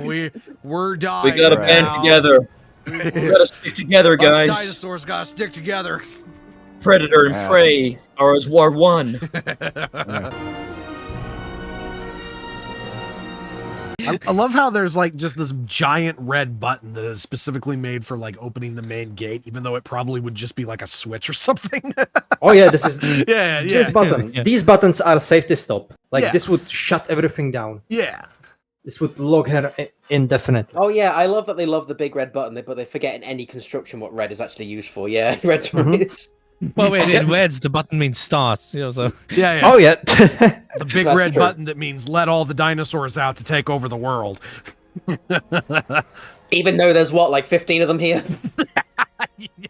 we're dying. We gotta band together. We gotta stick together, Us guys. dinosaurs gotta stick together. Predator and prey are as war one. I love how there's like just this giant red button that is specifically made for like opening the main gate, even though it probably would just be like a switch or something. Oh yeah, this is yeah. This button. Yeah. These buttons are safety stop. Like Yeah. this would shut everything down. Yeah. This would log her indefinitely. Oh yeah, I love that they love the big red button, but they forget in any construction what red is actually used for. Yeah, red's right. Well, wait, in reds, the button means start. You know, so. Yeah. Oh yeah. The big That's red true. button that means let all the dinosaurs out to take over the world. Even though there's what, like 15 of them here.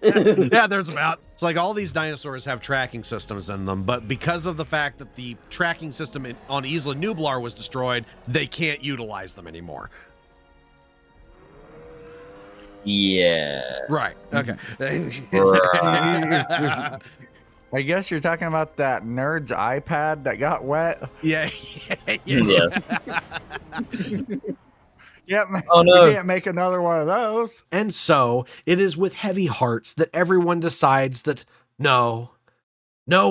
Yeah, there's about. It's like all these dinosaurs have tracking systems in them, but because of the fact that the tracking system on Isla Nublar was destroyed, they can't utilize them anymore. Yeah. Right. Okay. I guess you're talking about that nerd's iPad that got wet. Yeah. Yep. Oh, no. We can't make another one of those. And so it is with heavy hearts that everyone decides that no,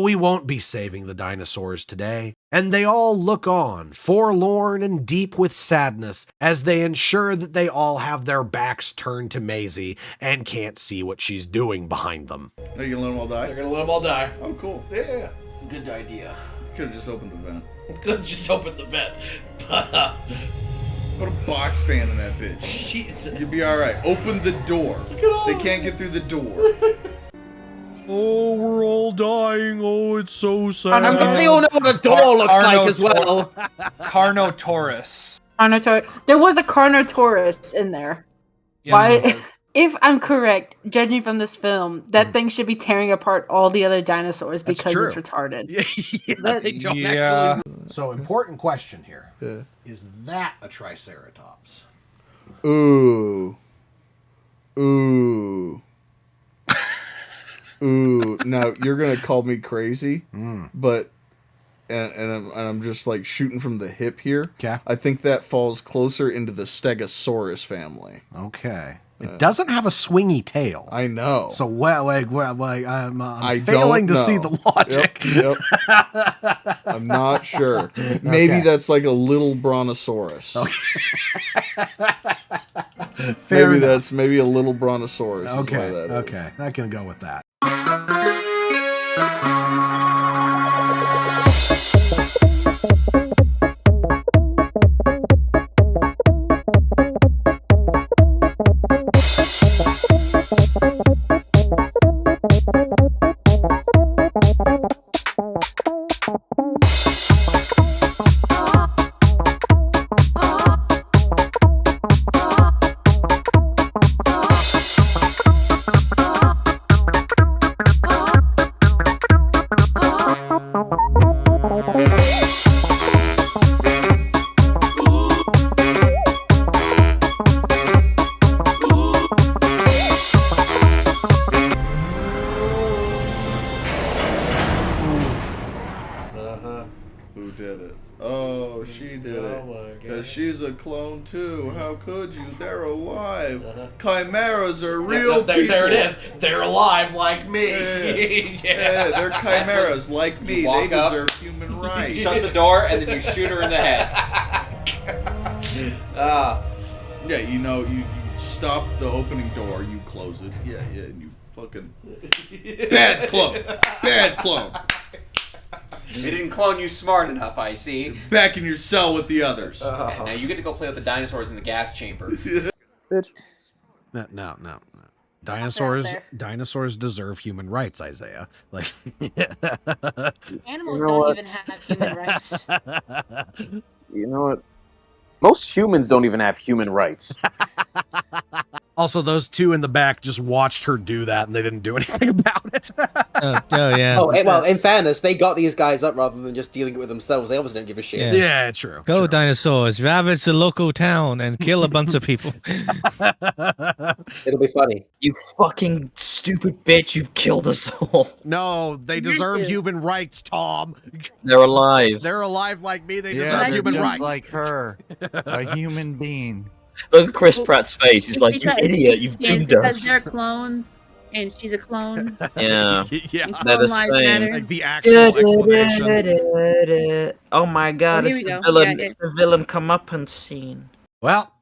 we won't be saving the dinosaurs today. And they all look on, forlorn and deep with sadness, as they ensure that they all have their backs turned to Maisie and can't see what she's doing behind them. Are you gonna let them all die? They're gonna let them all die. Oh, cool. Yeah. Good idea. Could have just opened the vent. Could have just opened the vent. Put a box fan in that bitch. Jesus. You'll be alright. Open the door. They can't get through the door. Oh, we're all dying. Oh, it's so sad. They all know what a door looks like as well. Carnotaurus. There was a Carnotaurus in there. Yes, Why? If I'm correct, judging from this film, that thing should be tearing apart all the other dinosaurs because true. it's retarded. They don't actually. So, important question here. Is that a Triceratops? Ooh. Ooh. Ooh. Now, you're going to call me crazy, but... And I'm just like shooting from the hip here. Okay. I think that falls closer into the Stegosaurus family. Okay. It doesn't have a swingy tail. I know. So I'm failing to see the logic. Yep. I'm not sure. Maybe that's like a little brontosaurus. Maybe a little brontosaurus. Okay. Is why that is. Okay. I can go with that. Who did it? Oh, she did it. Because she's a clone too. How could you? They're alive. Chimeras are real people. There it is. They're alive like me. Yeah, they're chimeras like me. They walk up, deserve human rights. You shut the door and then you shoot her in the head. Yeah, you stop the opening door, you close it. Yeah, and you fucking... Bad clone. Bad clone. They didn't clone you smart enough, I see. Back in your cell with the others. Yeah, now you get to go play with the dinosaurs in the gas chamber. Bitch. No. Dinosaurs deserve human rights, Isaiah. Like Animals don't even have human rights. You know what? Most humans don't even have human rights. Also, those two in the back just watched her do that, and they didn't do anything about it. Yeah. Well, in fairness, they got these guys up rather than just dealing with themselves. They obviously didn't give a shit. Yeah, true. Go dinosaurs, ravage the local town and kill a bunch of people. It'll be funny. You fucking stupid bitch, you've killed us all. No, they deserve human rights, Tom. They're alive. They're alive like me, they deserve human just rights. like her. A human being. Look at Chris Pratt's face. He's like, you idiot, you've doomed because us. they're clones, and she's a clone. Yeah. And They're the clone lives same. matter. Like the actual explanation. Oh my god, Oh, here it's we the go. villain, Yeah, it's the villain comeuppance scene. Well,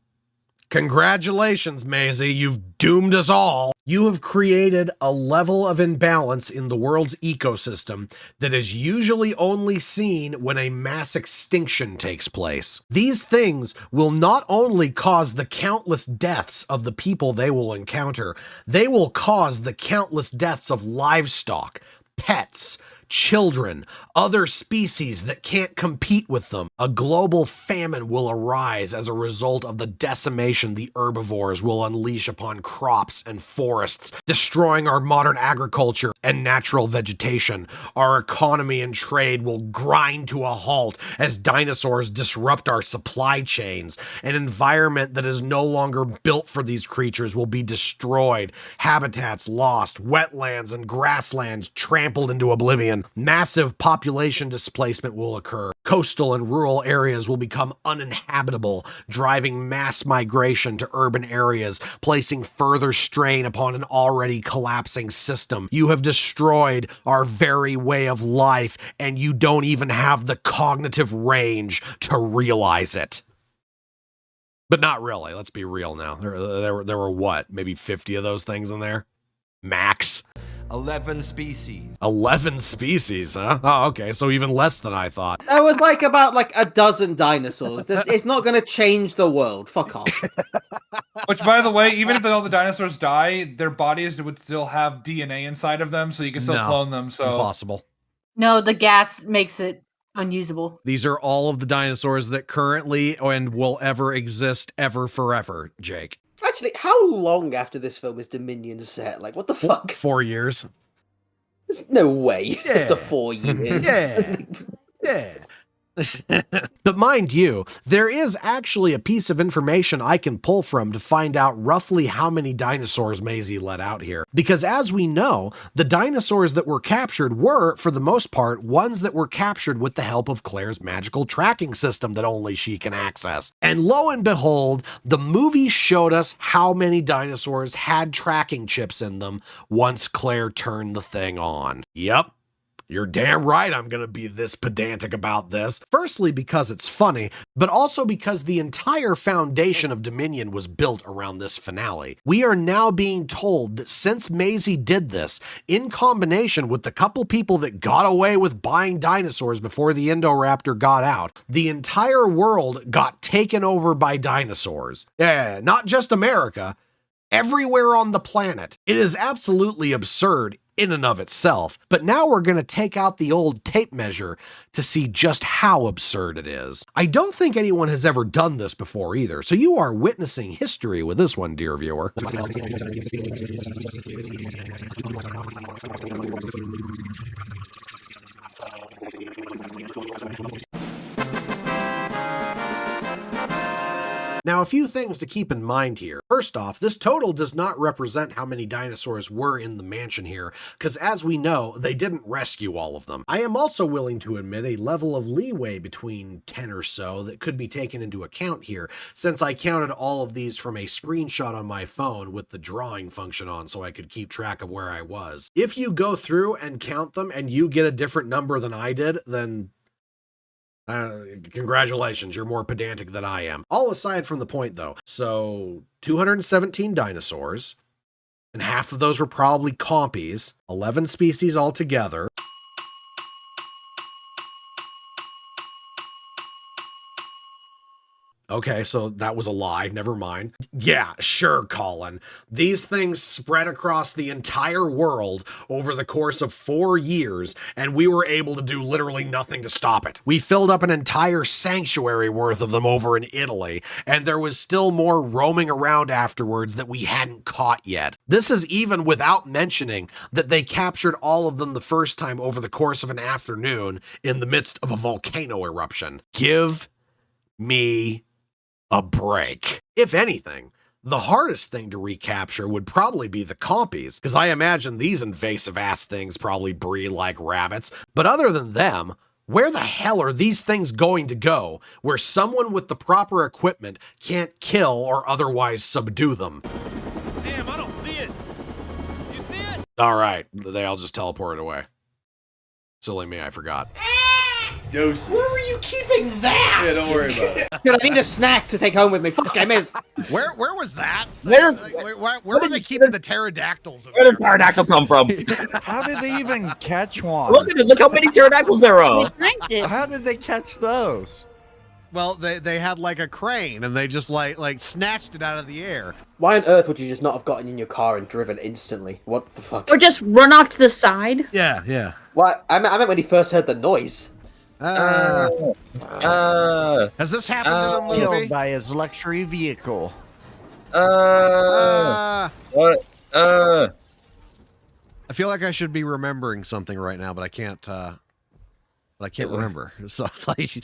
congratulations, Maisie. You've doomed us all. You have created a level of imbalance in the world's ecosystem that is usually only seen when a mass extinction takes place. These things will not only cause the countless deaths of the people they will encounter, they will cause the countless deaths of livestock, pets, children, other species that can't compete with them. A global famine will arise as a result of the decimation the herbivores will unleash upon crops and forests, destroying our modern agriculture and natural vegetation. Our economy and trade will grind to a halt as dinosaurs disrupt our supply chains. An environment that is no longer built for these creatures will be destroyed, habitats lost, wetlands and grasslands trampled into oblivion. Massive population displacement will occur. Coastal and rural areas will become uninhabitable, driving mass migration to urban areas, placing further strain upon an already collapsing system. You have destroyed our very way of life, and you don't even have the cognitive range to realize it. But not really. Let's be real now. There were what? Maybe 50 of those things in there? Max. 11 species. 11 species, huh? Oh, okay, so even less than I thought. There was like about like a dozen dinosaurs. It's not going to change the world. Fuck off. Which, by the way, even if all the dinosaurs die, their bodies would still have DNA inside of them, so you can still clone them. So impossible. No, the gas makes it unusable. These are all of the dinosaurs that currently and will ever exist ever forever, Jake. Actually, how long after this film is Dominion set? Like, what the fuck? 4 years. There's no way Yeah. after 4 years. Yeah. Yeah. But mind you, there is actually a piece of information I can pull from to find out roughly how many dinosaurs Maisie let out here. Because as we know, the dinosaurs that were captured were, for the most part, ones that were captured with the help of Claire's magical tracking system that only she can access. And lo and behold, the movie showed us how many dinosaurs had tracking chips in them once Claire turned the thing on. Yep. You're damn right I'm going to be this pedantic about this. Firstly, because it's funny, but also because the entire foundation of Dominion was built around this finale. We are now being told that since Maisie did this, in combination with the couple people that got away with buying dinosaurs before the Indoraptor got out, the entire world got taken over by dinosaurs. Yeah, not just America. Everywhere on the planet. It is absolutely absurd in and of itself, but now we're going to take out the old tape measure to see just how absurd it is. I don't think anyone has ever done this before either, so you are witnessing history with this one, dear viewer. Now, a few things to keep in mind here. First off, this total does not represent how many dinosaurs were in the mansion here, because as we know, they didn't rescue all of them. I am also willing to admit a level of leeway between 10 or so that could be taken into account here, since I counted all of these from a screenshot on my phone with the drawing function on so I could keep track of where I was. If you go through and count them and you get a different number than I did, then congratulations, you're more pedantic than I am. All aside from the point though. So 217 dinosaurs, and half of those were probably compies, 11 species altogether. Okay, so that was a lie. Never mind. Yeah, sure, Colin. These things spread across the entire world over the course of 4 years, and we were able to do literally nothing to stop it. We filled up an entire sanctuary worth of them over in Italy, and there was still more roaming around afterwards that we hadn't caught yet. This is even without mentioning that they captured all of them the first time over the course of an afternoon in the midst of a volcano eruption. Give me a break. If anything, the hardest thing to recapture would probably be the compies, because I imagine these invasive ass things probably breed like rabbits. But other than them, where the hell are these things going to go where someone with the proper equipment can't kill or otherwise subdue them? Damn, I don't see it. You see it? All right, they all just teleported away. Silly me, I forgot. Doses. Where were you keeping that? Yeah, don't worry about it. Dude, I need a snack to take home with me. Fuck, I miss. Where was that? Where were they keeping the pterodactyls? Where did pterodactyl come from? How did they even catch one? Look how many pterodactyls there are. How did they catch those? Well, they had like a crane and they just like snatched it out of the air. Why on earth would you just not have gotten in your car and driven instantly? What the fuck? Or just run off to the side? Yeah. What? I meant when he first heard the noise. Has this happened in a movie? Killed by his luxury vehicle. I feel like I should be remembering something right now, but I can't. But I can't remember. So it's like,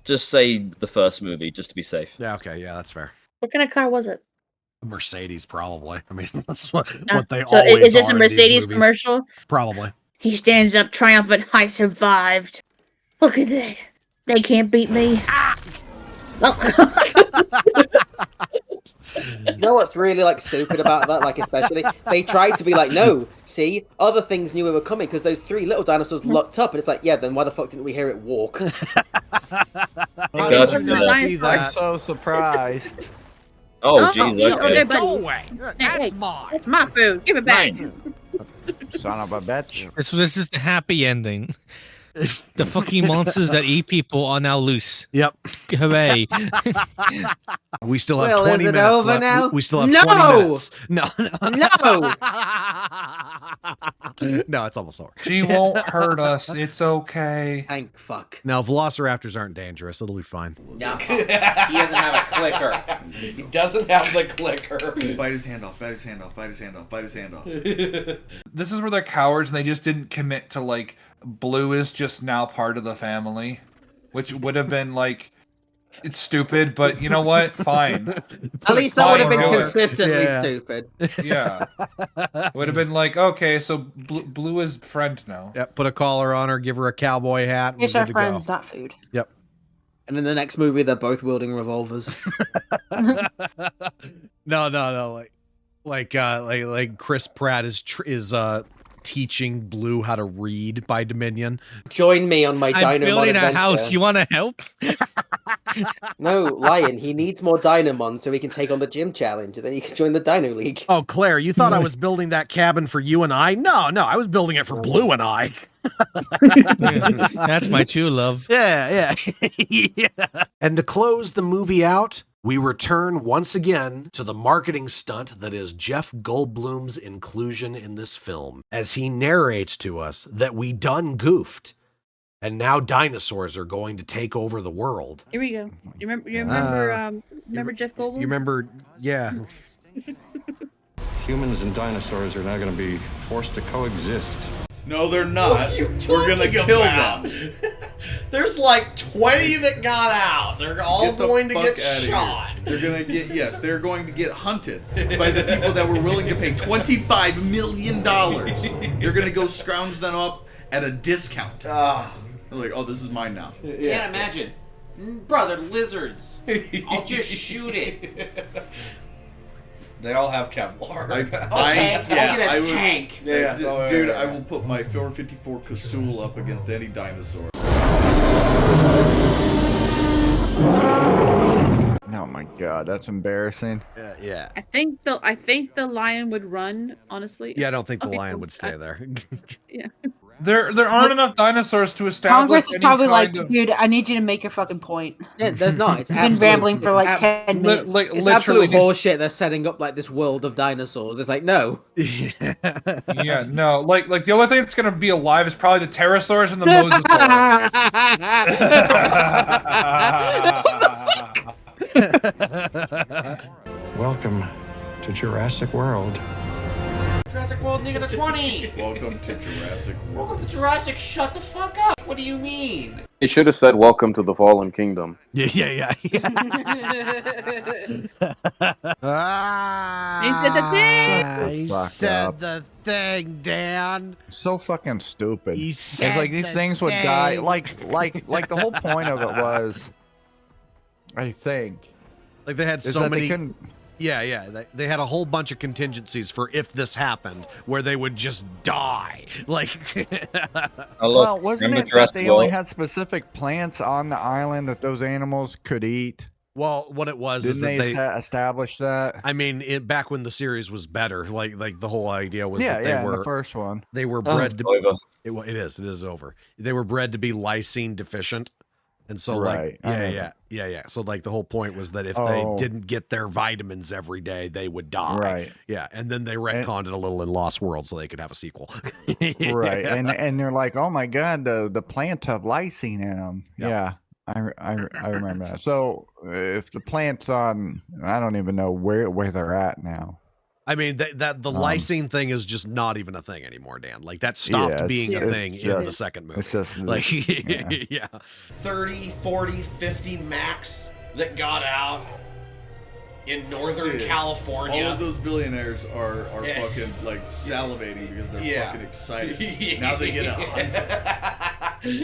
just say the first movie, just to be safe. Yeah. Okay. Yeah, that's fair. What kind of car was it? A Mercedes, probably. I mean, that's what they So always is this are a in these Mercedes movies. commercial? Probably. He stands up triumphant. I survived. Look at that. They can't beat me. You know what's really like stupid about that? Like especially they tried to be like, no, see, other things knew we were coming because those 3 little dinosaurs looked up, and it's like, yeah, then why the fuck didn't we hear it walk? I did not see that. I'm so surprised. Oh, jeez, okay. Go away. That's mine. That's my food. Give it back. Son of a bitch. This is the happy ending. The fucking monsters that eat people are now loose. Yep. Hooray. We still have Will, 20 is it minutes over left. now? We still have No! 20 minutes. No. No, it's almost over. She won't hurt us. It's okay. Thank fuck. Now, velociraptors aren't dangerous. It'll be fine. No, he doesn't have a clicker. He doesn't have the clicker. Bite his hand off, bite his hand off, bite his hand off, bite his hand off. This is where they're cowards and they just didn't commit to, like, Blue is just now part of the family. Which would have been, like, it's stupid, but you know what? Fine. At least that would have been consistently stupid. Yeah. Would have been like, okay, so Blue is friend now. Yep, put a collar on her, give her a cowboy hat. And It's we're our good to friends, go. not food. Yep. And in the next movie, they're both wielding revolvers. No. Like Chris Pratt is teaching Blue how to read by Dominion. Join me on my I'm Dynamon building a adventure. house. You want to help? No, Lion, he needs more Dynamon so he can take on the gym challenge, and then he can join the Dino League. Oh, Claire, you thought I was building that cabin for you and I? No, I was building it for Blue and I. That's my true love. Yeah. And to close the movie out, we return once again to the marketing stunt that is Jeff Goldblum's inclusion in this film, as he narrates to us that we done goofed, and now dinosaurs are going to take over the world. Here we go. You remember Jeff Goldblum? You remember, yeah. Humans and dinosaurs are now going to be forced to coexist. No, they're not. What are you We're gonna talking kill about? them. There's like 20 that got out. They're all Get the going to fuck get outta shot. here. They're gonna get they're going to get hunted by the people that were willing to pay $25 million. They're gonna go scrounge them up at a discount. They're like, oh, this is mine now. Can't imagine. Bro, they're lizards. I'll just shoot it. They all have Kevlar. I'll get a tank. Dude, I will put my 454 Kasul up against any dinosaur. Oh my god, that's embarrassing. Yeah. I think the lion would run, honestly. Yeah, I don't think the lion would stay there. Yeah. There aren't enough dinosaurs to establish. Congress is any probably kind like, of... dude, I need you to make your fucking point. Yeah, there's not. It's You've been rambling for like 10 minutes. It's absolute horseshit. They're setting up like this world of dinosaurs. It's like, no. Yeah, no. Like the only thing that's gonna be alive is probably the pterosaurs and the mosasaurs. Welcome to Jurassic World. Jurassic World, nigga, the 20. Welcome to Jurassic World. Welcome to Jurassic. Shut the fuck up. What do you mean? He should have said, "Welcome to the Fallen Kingdom." Yeah. He said the thing. He said the thing, Dan. So fucking stupid. He It's said like these the things would die. thing. Like the whole point of it was, I think, Like they had is so that many. They couldn't, Yeah. They had a whole bunch of contingencies for if this happened, where they would just die. Like, well, wasn't it that they only had specific plants on the island that those animals could eat? well, what it was Didn't is that they establish that? I mean, back when the series was better, like the whole idea was Yeah, that they in were the first one. they were Oh, bred it's to. over. It is over. They were bred to be lysine deficient. And so, Right, I know yeah. So, like, the whole point was that if Oh. they didn't get their vitamins every day, they would die. Right. Yeah. And then they retconned it a little in Lost World so they could have a sequel. Right, Yeah. and they're like, oh my god, the plants have lysine in them. Yeah, I remember that. So if the plants on, I don't even know where they're at now. I mean, the lysine thing is just not even a thing anymore, Dan. Like, that stopped Yeah, being a it's thing in just- the second movie. it's just- like, yeah. yeah. 30, 40, 50 max that got out in Northern Dude, California. All of those billionaires are Yeah. fucking like salivating because they're Yeah. fucking excited. Now they get a hunt.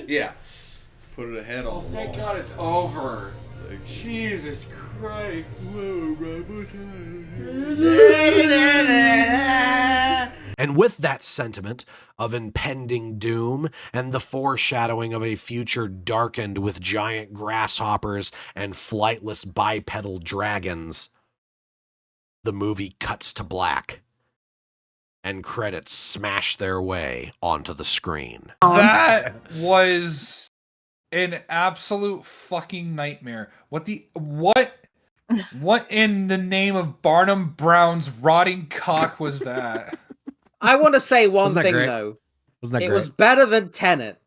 Yeah. Put it ahead all the Thank wall. God it's over. Like, Jesus Christ. And with that sentiment of impending doom and the foreshadowing of a future darkened with giant grasshoppers and flightless bipedal dragons, the movie cuts to black, and credits smash their way onto the screen. That was an absolute fucking nightmare. What in the name of Barnum Brown's rotting cock was that? I want to say one Wasn't that thing great? though. Wasn't that it great? was better than Tenet.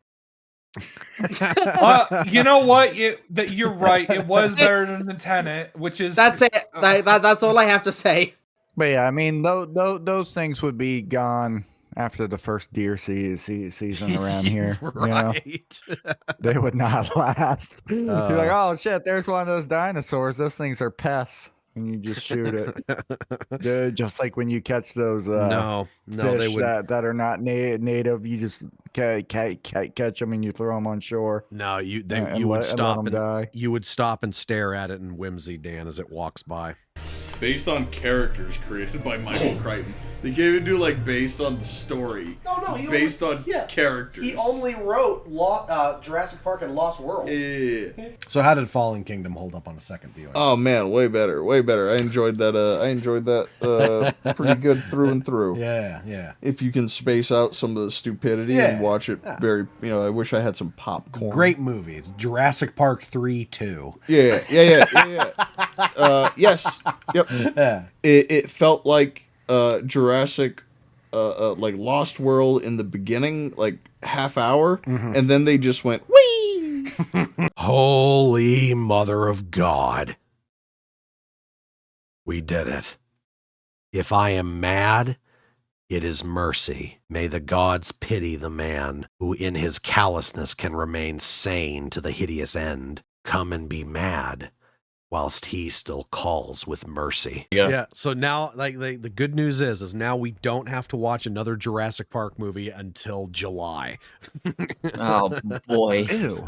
You know what? You're right. It was better than the Tenet, which is That's it. That's all I have to say. But yeah, I mean, those things would be gone after the first deer season around here. Right. You know? They would not last. You're like, oh shit, there's one of those dinosaurs. Those things are pests. And you just shoot it. Dude, just like when you catch those no, fish they would that are not native, you just catch them and you throw them on shore. No, you and would let stop them and die. you would stop and stare at it in whimsy, Dan, as it walks by. Based on characters created by Michael Crichton. They can't even do like based on story. No, it's based on characters. He only wrote Jurassic Park and Lost World. Yeah. So how did Fallen Kingdom hold up on a second viewing? Oh man, way better. I enjoyed that. Pretty good through and through. Yeah. If you can space out some of the stupidity and watch it very, I wish I had some popcorn. Great movie. It's Jurassic Park 3-2. Yeah. Yes. Yep. Yeah. It felt like Jurassic, like Lost World in the beginning, like half hour, and then they just went whee. Holy Mother of God. We did it. If I am mad, it is mercy. May the gods pity the man who in his callousness can remain sane to the hideous end. Come and be mad, whilst he still calls with mercy. Yeah. So now, like, the good news is now we don't have to watch another Jurassic Park movie until July. Oh boy. Ew.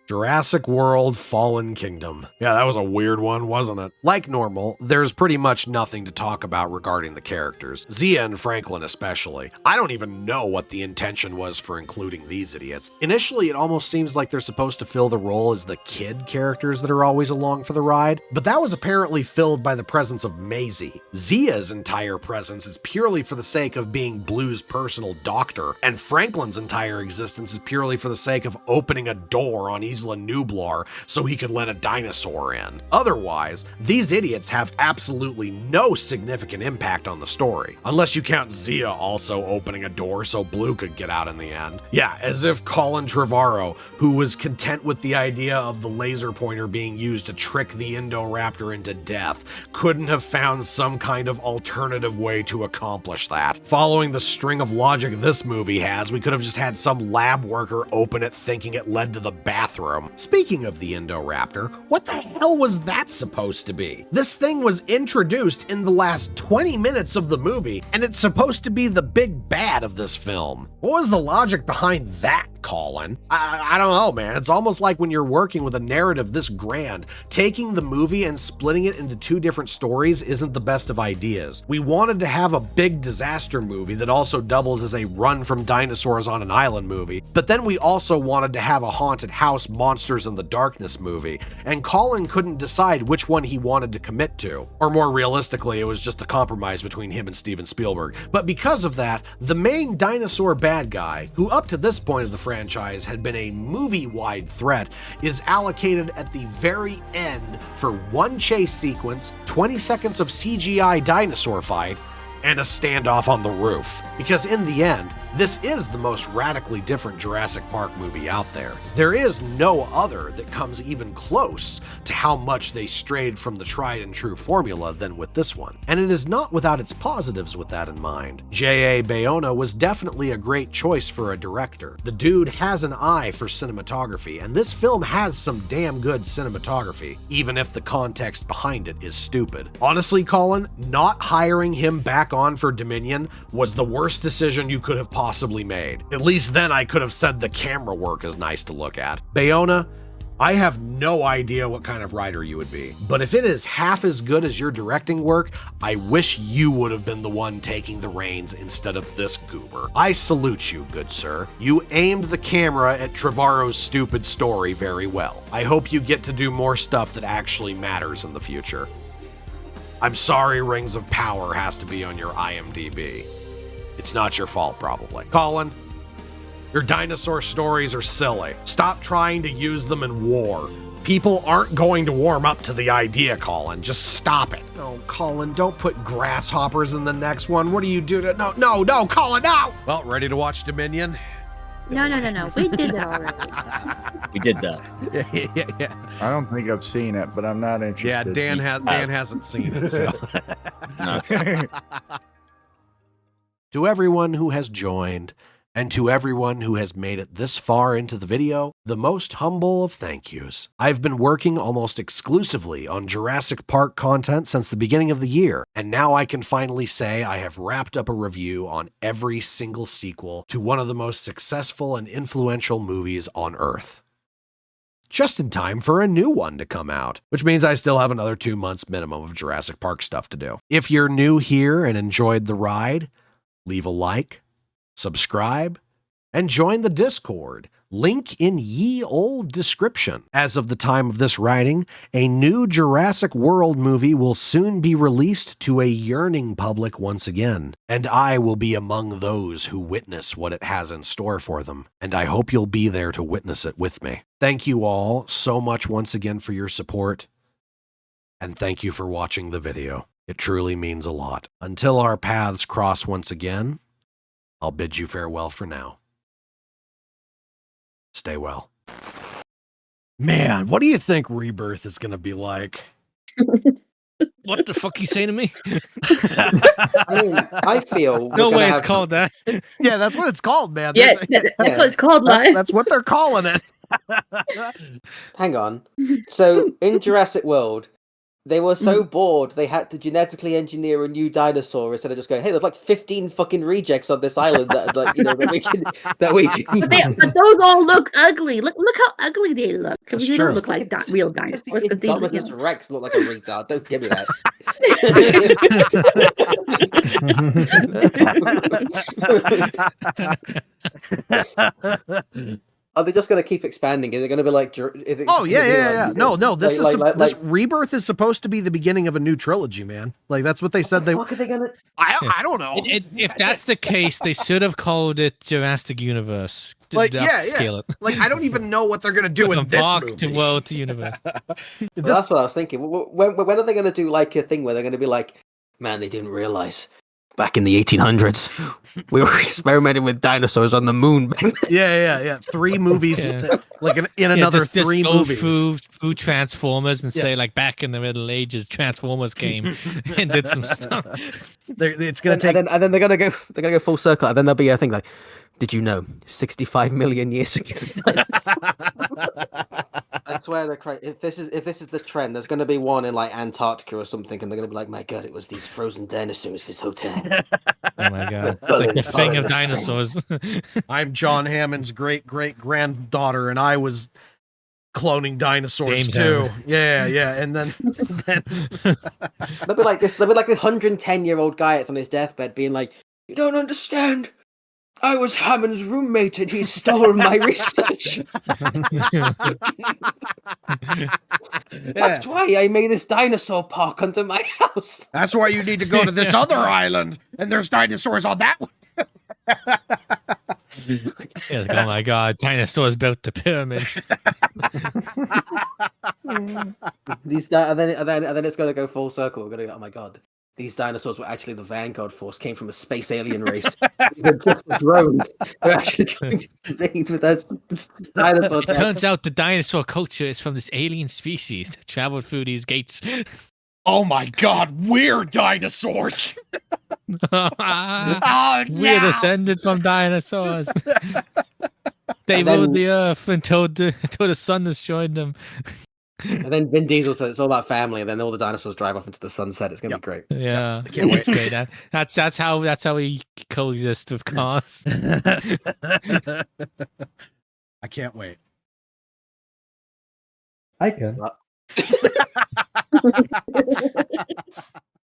Jurassic World Fallen Kingdom. Yeah, that was a weird one, wasn't it? Like normal, there's pretty much nothing to talk about regarding the characters. Zia and Franklin especially. I don't even know what the intention was for including these idiots. Initially, it almost seems like they're supposed to fill the role as the kid characters that are always along for the ride, but that was apparently filled by the presence of Maisie. Zia's entire presence is purely for the sake of being Blue's personal doctor, and Franklin's entire existence is purely for the sake of opening a door on Isla Nublar so he could let a dinosaur in. Otherwise, these idiots have absolutely no significant impact on the story, unless you count Zia also opening a door so Blue could get out in the end. Yeah, as if Colin Trevorrow, who was content with the idea of the laser pointer being used to trick the Indoraptor into death, couldn't have found some kind of alternative way to accomplish that. Following the string of logic this movie has, we could have just had some lab worker open it thinking it led to the bathroom. Speaking of the Indoraptor, what the hell was that supposed to be? This thing was introduced in the last 20 minutes of the movie, and it's supposed to be the big bad of this film. What was the logic behind that, Colin? I don't know, man. It's almost like when you're working with a narrative this grand, taking the movie and splitting it into two different stories isn't the best of ideas. We wanted to have a big disaster movie that also doubles as a run from dinosaurs on an island movie, but then we also wanted to have a haunted house Monsters in the Darkness movie, and Colin couldn't decide which one he wanted to commit to. Or more realistically, it was just a compromise between him and Steven Spielberg. But because of that, the main dinosaur bad guy, who up to this point of the franchise had been a movie-wide threat, is allocated at the very end for one chase sequence, 20 seconds of CGI dinosaur fight, and a standoff on the roof. Because in the end, this is the most radically different Jurassic Park movie out there. There is no other that comes even close to how much they strayed from the tried and true formula than with this one. And it is not without its positives with that in mind. J.A. Bayona was definitely a great choice for a director. The dude has an eye for cinematography, and this film has some damn good cinematography, even if the context behind it is stupid. Honestly, Colin, not hiring him back on for Dominion was the worst decision you could have possibly made. At least then I could have said the camera work is nice to look at. Bayona, I have no idea what kind of writer you would be, but if it is half as good as your directing work, I wish you would have been the one taking the reins instead of this goober. I salute you, good sir. You aimed the camera at Trevorrow's stupid story very well. I hope you get to do more stuff that actually matters in the future. I'm sorry Rings of Power has to be on your IMDb. It's not your fault, probably. Colin, your dinosaur stories are silly. Stop trying to use them in war. People aren't going to warm up to the idea, Colin. Just stop it. Oh, Colin, don't put grasshoppers in the next one. What do you do to... No, Colin, no! Well, ready to watch Dominion? No. We did that already. We did that. Yeah. I don't think I've seen it, but I'm not interested. Yeah, Dan hasn't seen it, so... To everyone who has joined, and to everyone who has made it this far into the video, the most humble of thank yous. I've been working almost exclusively on Jurassic Park content since the beginning of the year, and now I can finally say I have wrapped up a review on every single sequel to one of the most successful and influential movies on Earth. Just in time for a new one to come out, which means I still have another 2 months minimum of Jurassic Park stuff to do. If you're new here and enjoyed the ride, leave a like, subscribe, and join the Discord. Link in ye old description. As of the time of this writing, a new Jurassic World movie will soon be released to a yearning public once again, and I will be among those who witness what it has in store for them, and I hope you'll be there to witness it with me. Thank you all so much once again for your support, and thank you for watching the video. It truly means a lot. Until our paths cross once again, I'll bid you farewell for now. Stay well. Man, what do you think Rebirth is going to be like? What the fuck you saying to me? I mean, I feel... No way it's called that. Yeah, that's what it's called, man. Yeah, that's what it's called, live. That's what they're calling it. Hang on. So, in Jurassic World, they were so bored they had to genetically engineer a new dinosaur instead of just going, hey, there's like 15 fucking rejects on this island that like, you know, that we can But those all look ugly. Look how ugly they look. Because they don't look like real dinosaurs. The Indominus Rex look like a retard. Don't give me that. Are they just going to keep expanding? Is it going to be like? Yeah. No. This this Rebirth is supposed to be the beginning of a new trilogy, man. Like that's what they said. What are they going to? I don't know. If that's the case, they should have called it Jurassic Universe. Scale it. Like I don't even know what they're going to do in this movie. To world to universe. That's what I was thinking. When are they going to do like a thing where they're going to be like, man, they didn't realize. Back in the 1800s, we were experimenting with dinosaurs on the moon. Yeah. 3 movies, like in another 3 movies. Through Transformers and say like back in the Middle Ages, Transformers came and did some stuff. It's gonna take, and then they're gonna go full circle, and then there'll be a thing like, did you know 65 million years ago? I swear, if this is the trend, there's going to be one in like Antarctica or something, and they're going to be like, "My God, it was these frozen dinosaurs. This hotel." Oh my God, it's like the thing of dinosaurs. I'm John Hammond's great granddaughter, and I was cloning dinosaurs too. Yeah, and then they'll be like this. They'll be like the 110-year-old guy that's on his deathbed, being like, "You don't understand. I was Hammond's roommate and he stole my research. That's why I made this dinosaur park under my house. That's why you need to go to this other island and there's dinosaurs on that one." Oh my God, dinosaurs built the pyramids. These and then it's going to go full circle. We're going to go, oh my God. These dinosaurs were actually the Vanguard Force, came from a space alien race. They're just the drones. They're actually going to invade with that dinosaur. It turns out the dinosaur culture is from this alien species that traveled through these gates. Oh my God, we're dinosaurs! We're descended from dinosaurs. They ruled the earth until the sun destroyed them. And then Vin Diesel says it's all about family, and then all the dinosaurs drive off into the sunset. It's gonna be great. Yeah, I can't wait. Great. That's how we coexist with cars. I can't wait. I can.